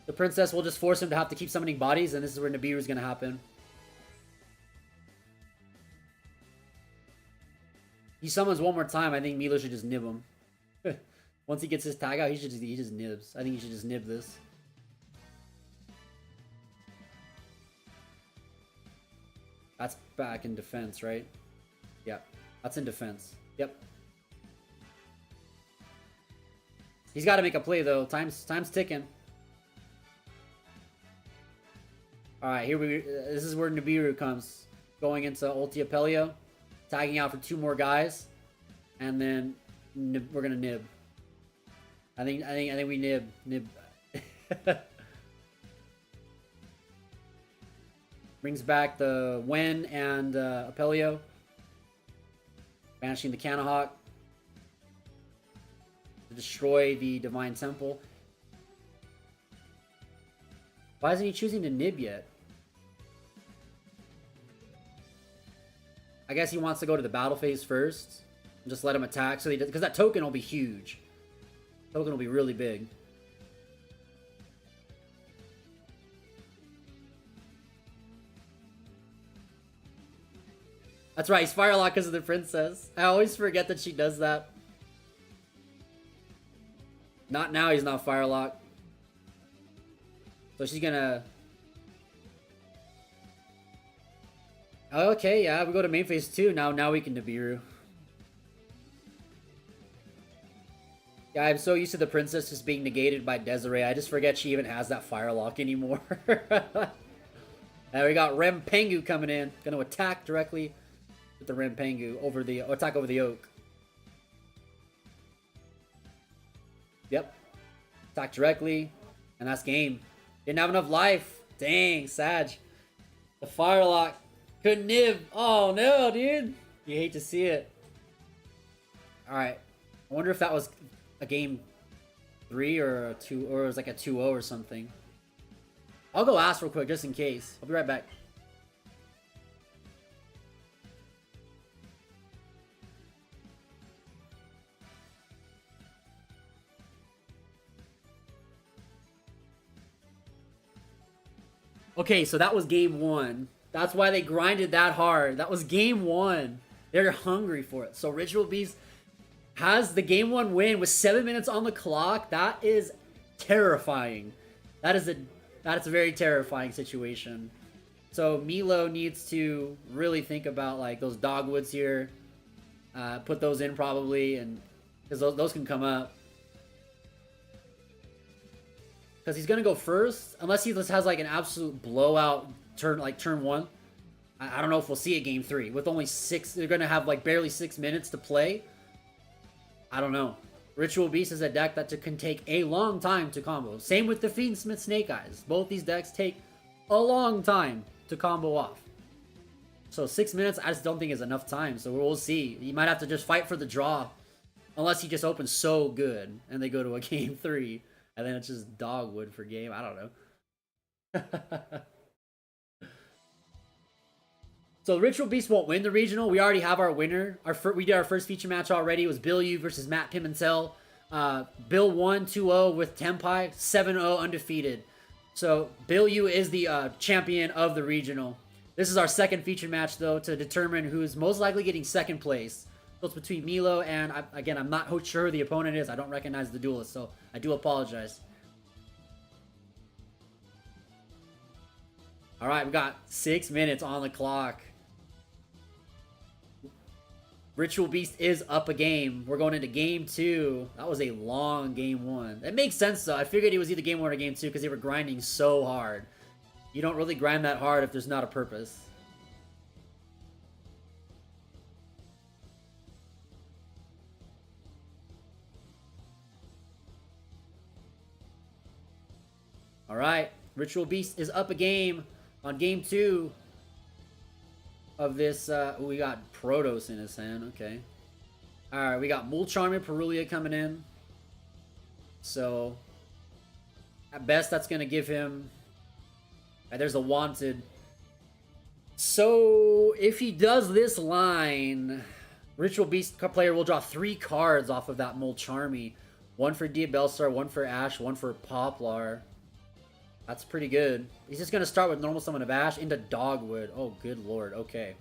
The Princess will just force him to have to keep summoning bodies, and this is where Nibiru is gonna happen. He summons one more time, I think Milo should just nib him. Once he gets his tag out, he just nibs. I think he should just nib this. That's back in defense, right? Yeah, that's in defense. Yep. He's got to make a play though. Time's ticking. All right, here we. This is where Nibiru comes, going into Ulti Apelio, tagging out for 2 more guys, and then we're gonna nib. I think we nib. Brings back the Wen and Apelio. Banishing the Canahawk. to destroy the Divine Temple. Why isn't he choosing to nib yet? I guess he wants to go to the battle phase first. And just let him attack, so he does, because that token will be huge. Token will be really big. That's right, he's Firelock because of the princess. I always forget that she does that. Not now, he's not Firelock. So she's gonna... Okay, yeah, we go to main phase 2. Now we can Nibiru. Yeah, I'm so used to the princess just being negated by Desiree. I just forget she even has that Firelock anymore. And we got Rempengu coming in. Gonna attack directly with the Rempengu over the... attack over the Oak. Yep. Attack directly. And that's game. Didn't have enough life. Dang, Sag. The Firelock. Couldn't nib. Oh no, dude. You hate to see it. Alright. I wonder if that was a game 3 or a 2, or it was like a 2-0 or something. I'll go ask real quick just in case. I'll be right back. Okay, so that was game 1. That's why they grinded that hard. That was game 1. They're hungry for it. So Ritual Beast has the game 1 win with 7 minutes on the clock. That is terrifying. That's a very terrifying situation. So Milo needs to really think about like those dogwoods here. Put those in probably, and because those can come up. Because he's gonna go first, unless he just has like an absolute blowout turn, like turn 1. I don't know if we'll see a game 3 with only 6. They're gonna have like barely 6 minutes to play. I don't know. Ritual Beast is a deck that can take a long time to combo. Same with the fiendsmith Snake Eyes. Both these decks take a long time to combo off. So 6 minutes, I just don't think is enough time. So we'll see. You might have to just fight for the draw, unless he just opens so good and they go to a game 3. And then it's just dogwood for game. I don't know. So Ritual Beast won't win the regional. We already have our winner. We did our first feature match already. It was Bill Yu versus Matt Pimentel. Bill won 2-0 with Tenpai. 7-0 undefeated. So Bill Yu is the champion of the regional. This is our second feature match, though, to determine who's most likely getting second place. So it's between Milo and, again, I'm not sure who the opponent is. I don't recognize the duelist, so I do apologize. All right, we got 6 minutes on the clock. Ritual Beast is up a game. We're going into game 2. That was a long game 1. It makes sense, though. I figured it was either game 1 or game 2 because they were grinding so hard. You don't really grind that hard if there's not a purpose. All right, Ritual Beast is up a game on game 2 of this. We got Protos in his hand. Okay. All right, we got Mulcharm and Perulia coming in. So, at best, that's going to give him... there's a Wanted. So, if he does this line, Ritual Beast player will draw 3 cards off of that Mulcharmy. 1 for Diabellstar, 1 for Ash, 1 for Poplar. That's pretty good. He's just going to start with normal summon of Ash into Dogwood. Oh, good lord. Okay.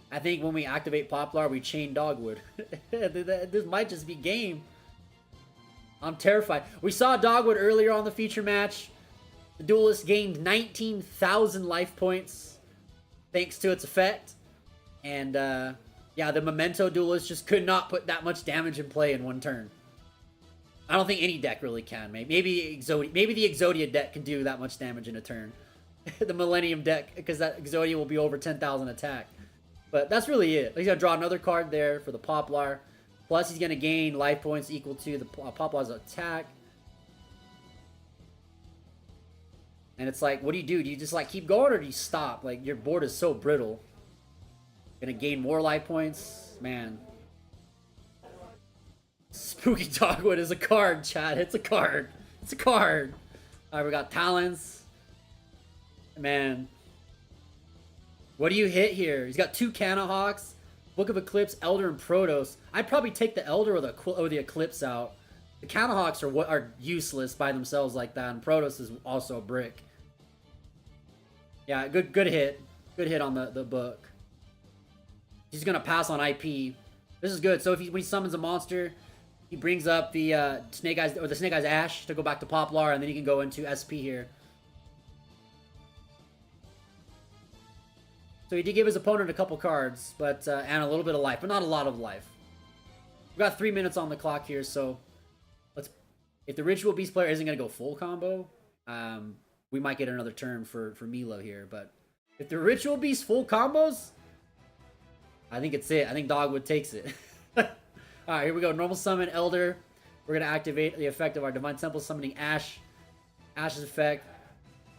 I think when we activate Poplar, we chain Dogwood. This might just be game. I'm terrified. We saw Dogwood earlier on the feature match. The duelist gained 19,000 life points thanks to its effect. And, yeah, the Memento duelist just could not put that much damage in play in one turn. I don't think any deck really can. Maybe the Exodia deck can do that much damage in a turn. The Millennium deck, because that Exodia will be over 10,000 attack. But that's really it. He's going to draw another card there for the Poplar. Plus, he's going to gain life points equal to the Poplar's attack. And it's like, what do you do? Do you just like keep going or do you stop? Like, your board is so brittle. Going to gain more life points. Man. Spooky Dogwood is a card, chat. It's a card. It's a card. Alright, we got Talons. Man. What do you hit here? He's got 2 Canahawks, Book of Eclipse, Elder, and Protos. I'd probably take the Elder or the Eclipse out. The Canahawks are useless by themselves like that, and Protos is also a brick. Yeah, good hit. Good hit on the book. He's gonna pass on IP. This is good. So if when he summons a monster, he brings up the Snake Eyes or the Snake Eyes Ash to go back to Poplar, and then he can go into SP here. So he did give his opponent a couple cards, but and a little bit of life, but not a lot of life. We've got 3 minutes on the clock here, so let's. If the Ritual Beast player isn't gonna go full combo, we might get another turn for Milo here. But if the Ritual Beast full combos, I think it's it. I think Dogwood takes it. Alright, here we go. Normal summon Elder. We're going to activate the effect of our Divine Temple summoning Ash. Ash's effect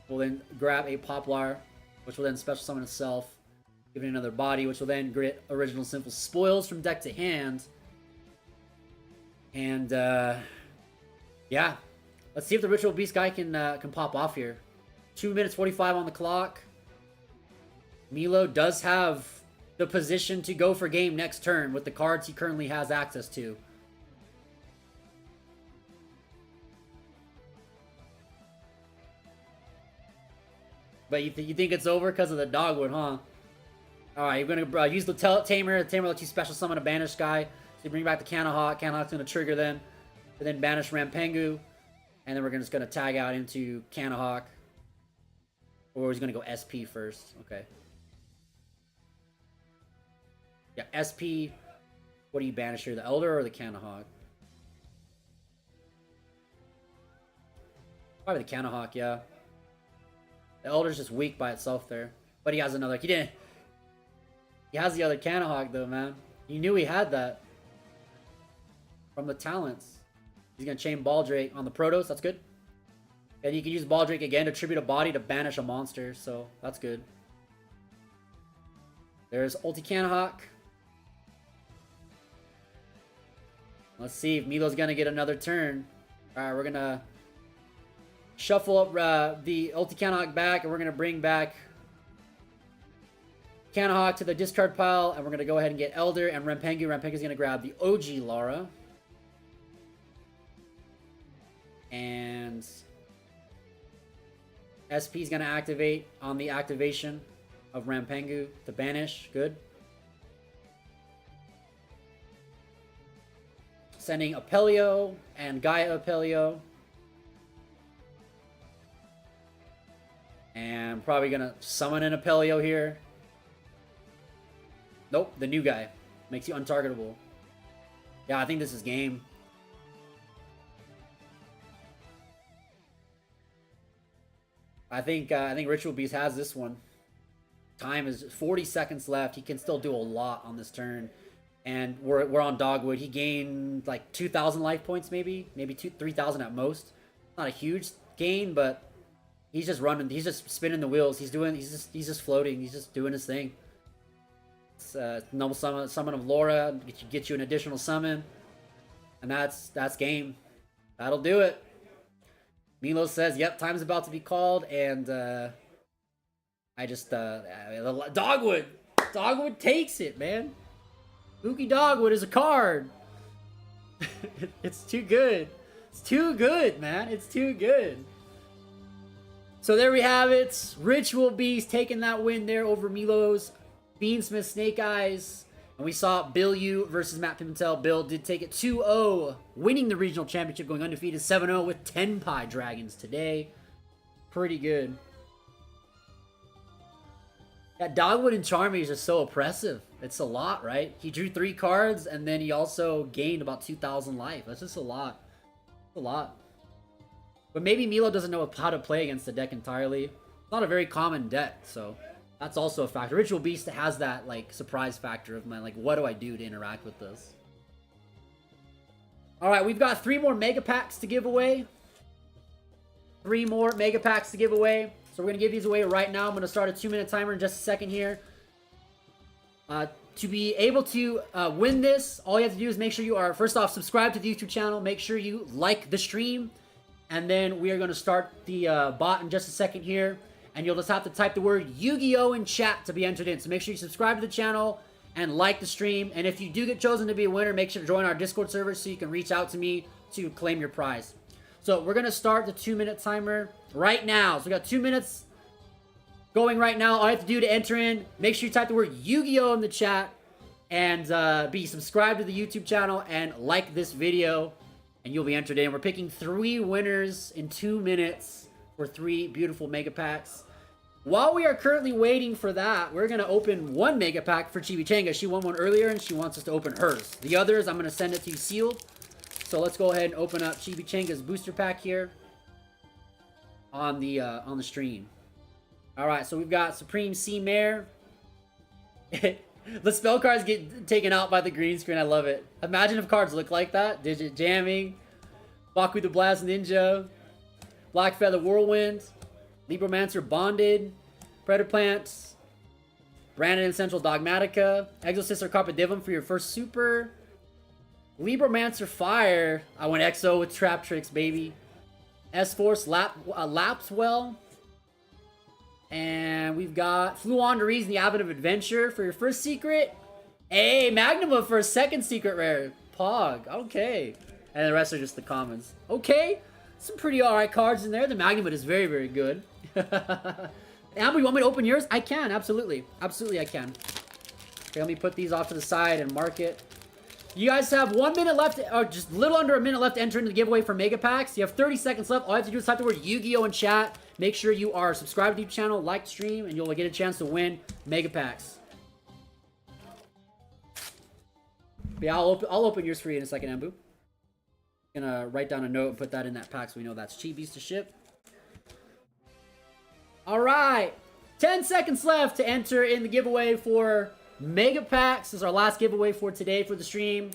will then grab a Poplar, which will then special summon itself, give it another body, which will then get original simple spoils from deck to hand. And, yeah. Let's see if the Ritual Beast guy can pop off here. 2 minutes 45 on the clock. Milo does have the position to go for game next turn with the cards he currently has access to. But you think it's over because of the Dogwood, huh? Alright, you're going to use the Tamer. The Tamer lets you special summon a banished guy. So you bring back the Canahawk. Canahawk's going to trigger then. And then banish Rampengu. And then we're just going to tag out into Canahawk. Or he's going to go SP first. Okay. Yeah, SP. What do you banish here? The Elder or the Canahawk? Probably the Canahawk, yeah. The Elder's just weak by itself there. But he has another. He didn't. He has the other Canahawk though, man. You knew he had that. From the talents. He's going to chain Baldrake on the Protos. That's good. And you can use Baldrake again to tribute a body to banish a monster. So, that's good. There's Ulti Canahawk. Let's see if Milo's going to get another turn. Alright, we're going to shuffle up the Ulti Canahawk back, and we're going to bring back Canahawk to the discard pile, and we're going to go ahead and get Elder and Rampengu. Rampengu's going to grab the OG Lara. And SP's going to activate on the activation of Rampengu to banish. Good. Sending Apelio and Gaia Apelio. And probably going to summon an Apelio here. Nope, the new guy. Makes you untargetable. Yeah, I think this is game. I think Ritual Beast has this one. Time is 40 seconds left. He can still do a lot on this turn. And we're on Dogwood. He gained like 2,000 life points, maybe 3,000 at most. Not a huge gain, but he's just running. He's just spinning the wheels. He's just floating. He's just doing his thing. It's normal summon of Laura. Get you an additional summon, and that's game. That'll do it. Milo says, "Yep, time's about to be called," and I just Dogwood takes it, man. Spooky Dogwood is a card. It's too good. It's too good, man. It's too good. So there we have it. Ritual Beast taking that win there over Milo's fiendsmith Snake Eyes. And we saw Bill Yu versus Matt Pimentel. Bill did take it 2-0, winning the regional championship, going undefeated 7-0 with Tenpai Dragons today. Pretty good. That Dogwood and Charmy is just so oppressive. It's a lot, right? He drew 3 cards, and then he also gained about 2,000 life. That's just a lot. It's a lot. But maybe Milo doesn't know how to play against the deck entirely. It's not a very common deck, so that's also a factor. Ritual Beast has that like surprise factor of like, what do I do to interact with this? Alright, we've got 3 more Mega Packs to give away. 3 more Mega Packs to give away. So we're going to give these away right now. I'm going to start a 2-minute timer in just a second here. to be able to win this, all you have to do is make sure you are, first off, subscribe to the YouTube channel. Make sure you like the stream. And then we are going to start the bot in just a second here. And you'll just have to type the word Yu-Gi-Oh in chat to be entered in. So make sure you subscribe to the channel and like the stream. And if you do get chosen to be a winner, make sure to join our Discord server so you can reach out to me to claim your prize. So we're going to start the 2-minute timer right now. So we got 2 minutes going right now. All you have to do to enter in, make sure you type the word Yu-Gi-Oh in the chat. And be subscribed to the YouTube channel and like this video. And you'll be entered in. We're picking 3 winners in 2 minutes for 3 beautiful mega packs. While we are currently waiting for that, we're going to open 1 mega pack for Chibi-Changa. She won one earlier and she wants us to open hers. The others, I'm going to send it to you sealed. So let's go ahead and open up Chibi-Changa's booster pack here on the stream. All right, so we've got Supreme Sea Mare. The spell cards get taken out by the green screen. I love it. Imagine if cards look like that. Digit Jamming, Baku the Blast Ninja, Black Feather Whirlwind, Libromancer Bonded, Predaplant, Brandon and Central Dogmatica, Exosister Carpe Divum for your first super, Libromancer Fire. I went EXO with Trap Tricks, baby. S-Force Lapswell. And we've got Fluon to Reason, the Abbot of Adventure for your first secret. Hey, Magnuma for a second secret rare. Pog, okay. And the rest are just the commons. Okay, some pretty alright cards in there. The Magnuma is very, very good. Amber, you want me to open yours? I can, absolutely. Absolutely, I can. Okay, let me put these off to the side and mark it. You guys have 1 minute left, or just a little under a minute left to enter into the giveaway for Mega Packs. You have 30 seconds left. All you have to do is type the word Yu-Gi-Oh in chat. Make sure you are subscribed to the channel, like the stream, and you'll get a chance to win Mega Packs. Yeah, I'll open yours for you in a second, Ambu. Gonna write down a note and put that in that pack so we know that's Chibis to ship. Alright, 10 seconds left to enter in the giveaway for Mega Packs. This is our last giveaway for today for the stream.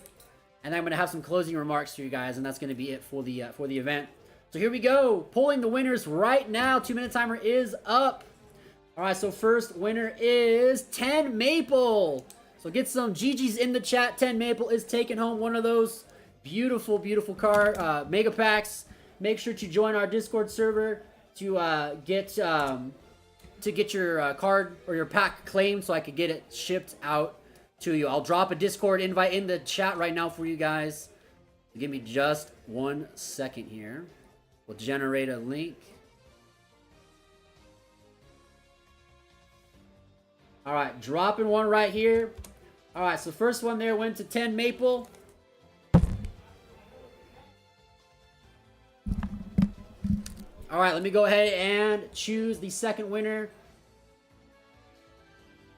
And I'm going to have some closing remarks for you guys, and that's going to be it for the event. So here we go. Pulling the winners right now. 2-minute timer is up. Alright, so first winner is 10 Maple. So get some GG's in the chat. 10 Maple is taking home one of those beautiful, beautiful Mega Packs. Make sure to join our Discord server to get your card or your pack claimed so I could get it shipped out to you. I'll drop a Discord invite in the chat right now for you guys. Give me just 1 second here. We'll generate a link. Alright, dropping one right here. Alright, so first one there went to 10 Maple. Alright, let me go ahead and choose the second winner.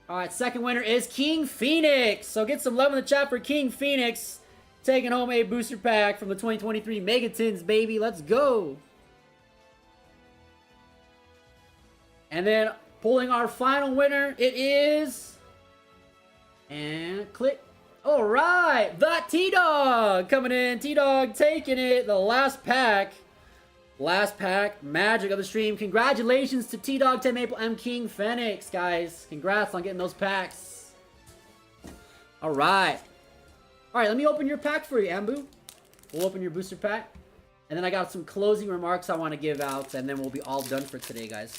Alright, second winner is King Phoenix. So get some love in the chat for King Phoenix. Taking home a booster pack from the 2023 Megatins, baby. Let's go. And then pulling our final winner, it is... And click. Alright, that T-Dog coming in. T-Dog taking it. The last pack. Last pack, magic of the stream. Congratulations to T-Dog, 10 Maple, M King Phoenix, guys. Congrats on getting those packs. Alright. Alright, let me open your pack for you, Ambu. We'll open your booster pack. And then I got some closing remarks I want to give out, and then we'll be all done for today, guys.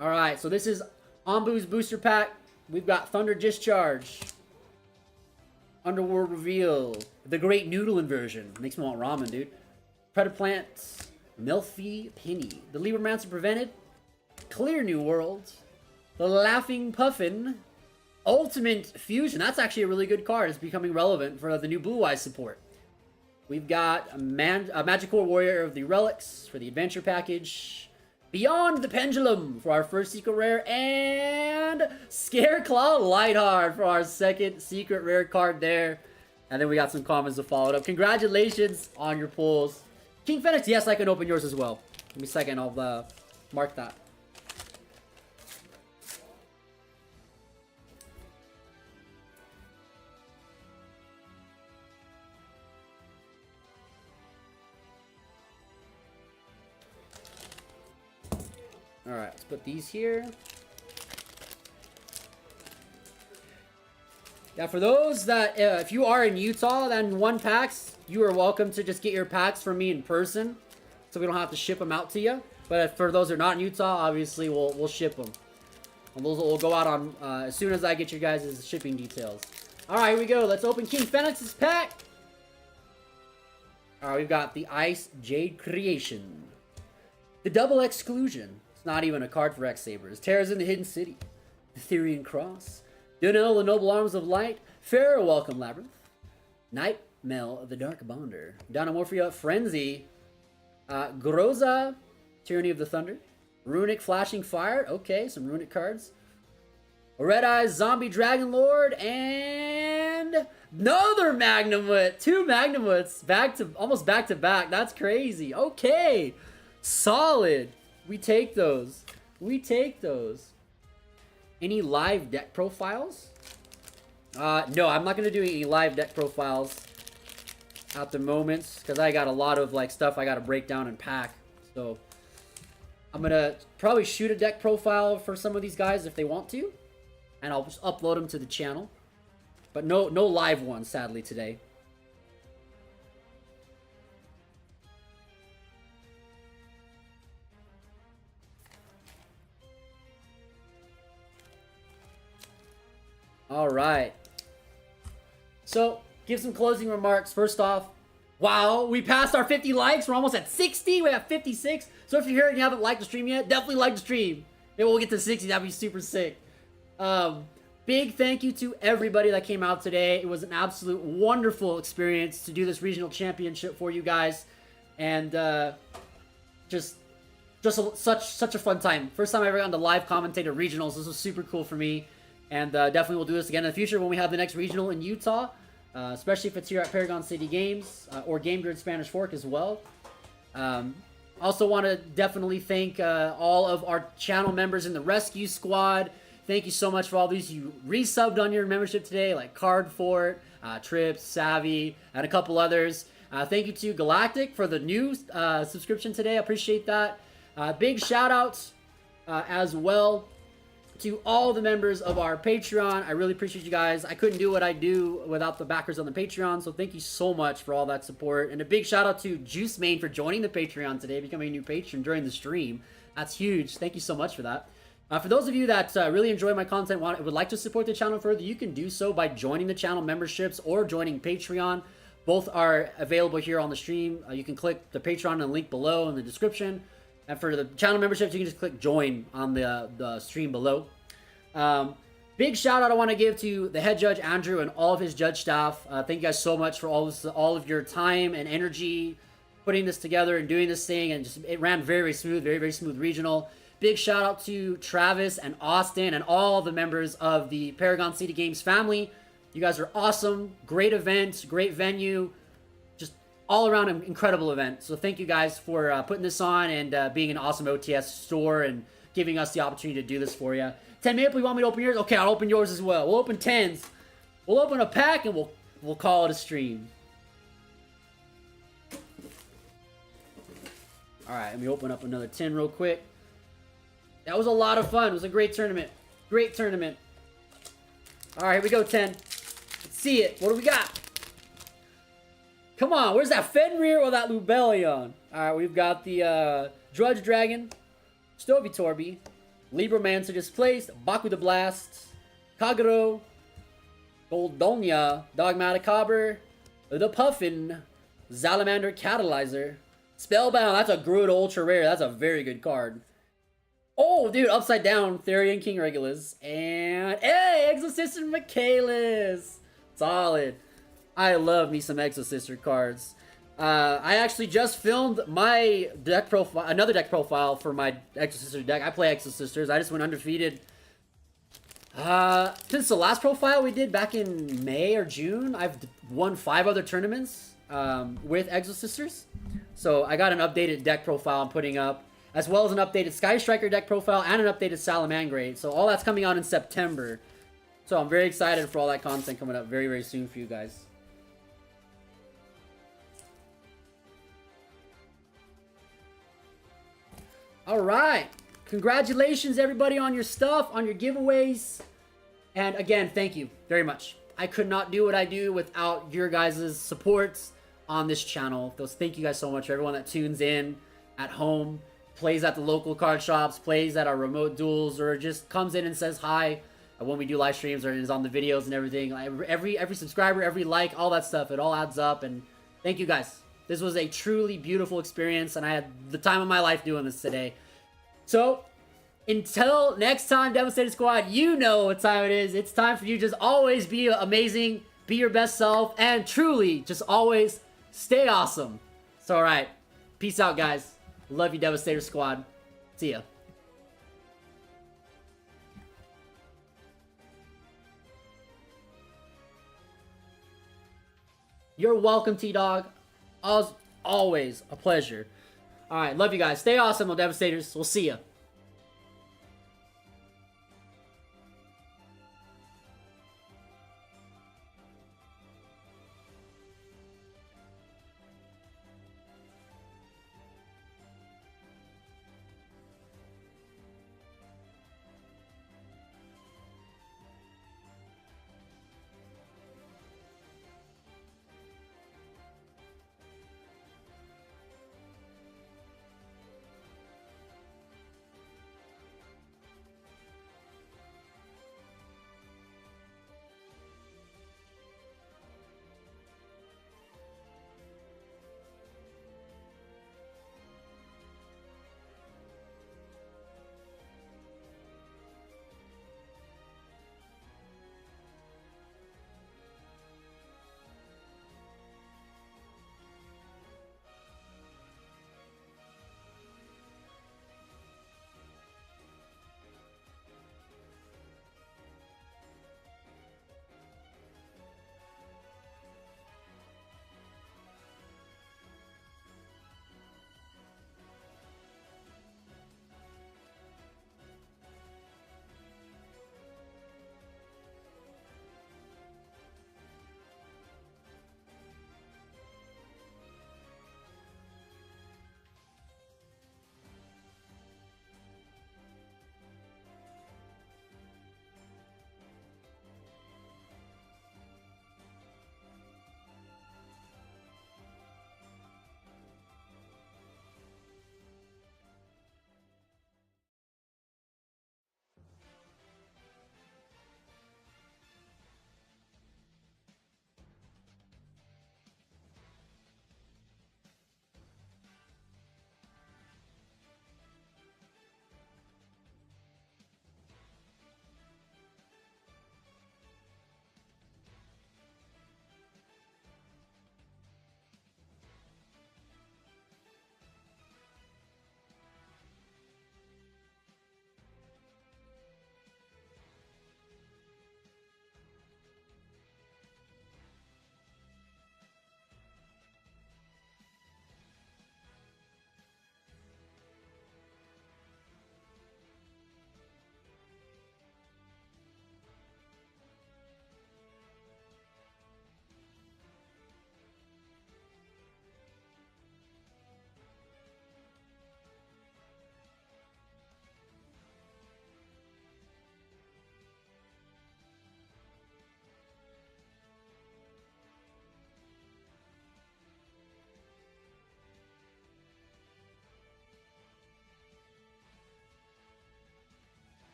Alright, so this is Ambu's booster pack. We've got Thunder Discharge, Underworld Reveal, the Great Noodle Inversion. Makes me want ramen, dude. Predaplant, Melfi Penny, the Libromancer Prevented, Clear New World, the Laughing Puffin, Ultimate Fusion. That's actually a really good card. It's becoming relevant for the new Blue Eyes support. We've got a Magical Warrior of the Relics for the Adventure Package, Beyond the Pendulum for our first secret rare, and Scareclaw Lightheart for our second secret rare card there. And then we got some comments to follow it up. Congratulations on your pulls. King Phoenix, yes, I can open yours as well. Give me a second, I'll mark that. Alright, let's put these here. Yeah, for those that, if you are in Utah, then 1 packs, you are welcome to just get your packs from me in person, so we don't have to ship them out to you. But for those who are not in Utah, obviously we'll ship them. And those will go out on as soon as I get you guys' shipping details. All right, here we go. Let's open King Fenix's pack. All right, we've got the Ice Jade Creation, the Double Exclusion. It's not even a card for X Sabers. Terrors in the Hidden City, the Therian Cross. Dunel, the Noble Arms of Light. Pharaoh, Welcome Labyrinth. Nightmel, the Dark Bonder. Dynamorphia, Frenzy. Groza, Tyranny of the Thunder. Runic, Flashing Fire. Okay, some Runic cards. Red Eyes, Zombie Dragon Lord. And another Magnamut. 2 Magnamuts. Almost back to back. That's crazy. Okay. Solid. We take those. We take those. Any live deck profiles? No, I'm not going to do any live deck profiles at the moment, because I got a lot of like stuff I got to break down and pack. So I'm going to probably shoot a deck profile for some of these guys if they want to, and I'll just upload them to the channel. But no live ones, sadly, today. All right. So, give some closing remarks. First off, wow, we passed our 50 likes. We're almost at 60. We have 56. So if you're here and you haven't liked the stream yet, definitely like the stream. Maybe we'll get to 60. That'd be super sick. Big thank you to everybody that came out today. It was an absolute wonderful experience to do this regional championship for you guys. And just such a fun time. First time I ever gotten to live commentate at regionals. This was super cool for me. And definitely we'll do this again in the future when we have the next regional in Utah. Especially if it's here at Paragon City Games or Game Grid Spanish Fork as well. Also want to definitely thank all of our channel members in the rescue squad. Thank you so much for all these you resubbed on your membership today, like Card Fort, Trips, Savvy, and a couple others. Thank you to Galactic for the new subscription today. I appreciate that. Big shout outs as well to all the members of our Patreon. I really appreciate you guys. I couldn't do what I do without the backers on the Patreon, so thank you so much for all that support. And a big shout out to Juice Main for joining the Patreon today, becoming a new patron during the stream. That's huge. Thank you so much for that. For those of you that really enjoy my content, would like to support the channel further, you can do so by joining the channel memberships or joining Patreon. Both are available here on the stream. You can click the Patreon and the link below in the description. And for the channel memberships, you can just click join on the stream below. Big shout out I want to give to the head judge, Andrew, and all of his judge staff. Thank you guys so much for all of your time and energy putting this together and doing this thing. And it ran very smooth, very smooth regional. Big shout out to Travis and Austin and all the members of the Paragon City Games family. You guys are awesome. Great event, great venue. Just all around an incredible event. So thank you guys for putting this on and being an awesome OTS store and giving us the opportunity to do this for you. 10 Maple, you want me to open yours? Okay, I'll open yours as well. We'll open 10s. We'll open a pack and we'll call it a stream. Alright, let me open up another 10 real quick. That was a lot of fun. It was a great tournament. Great tournament. Alright, here we go, 10. Let's see it. What do we got? Come on, where's that Fenrir or that Lubellion? Alright, we've got the Drudge Dragon, Stovitorbi, Libromancer Displaced, Baku the Blast, Kagero, Goldonia, Dogmatic Cobber, the Puffin, Salamander Catalyzer, Spellbound. That's a good ultra rare. That's a very good card. Oh, dude, upside down, Therian King Regulus, and hey, Exosister Michaelis. Solid. I love me some Exosister cards. I actually just filmed my deck profile, another deck profile for my Exosister deck. I play Exosisters. I just went undefeated. Since the last profile we did back in May or June, I've won 5 other tournaments with Exosisters. So I got an updated deck profile I'm putting up, as well as an updated Sky Striker deck profile and an updated Salamangreat. So all that's coming out in September. So I'm very excited for all that content coming up very soon for you guys. All right. Congratulations, everybody, on your stuff, on your giveaways. And again, thank you very much. I could not do what I do without your guys' support on this channel. Thank you guys so much for everyone that tunes in at home, plays at the local card shops, plays at our remote duels, or just comes in and says hi when we do live streams or is on the videos and everything. Every subscriber, every like, all that stuff, it all adds up. And thank you guys. This was a truly beautiful experience, and I had the time of my life doing this today. So, until next time, Devastator Squad, you know what time it is. It's time for you to just always be amazing, be your best self, and truly just always stay awesome. So, alright. Peace out, guys. Love you, Devastator Squad. See ya. You're welcome, T-Dog. Always a pleasure. Alright, love you guys. Stay awesome, Devastators. We'll see ya.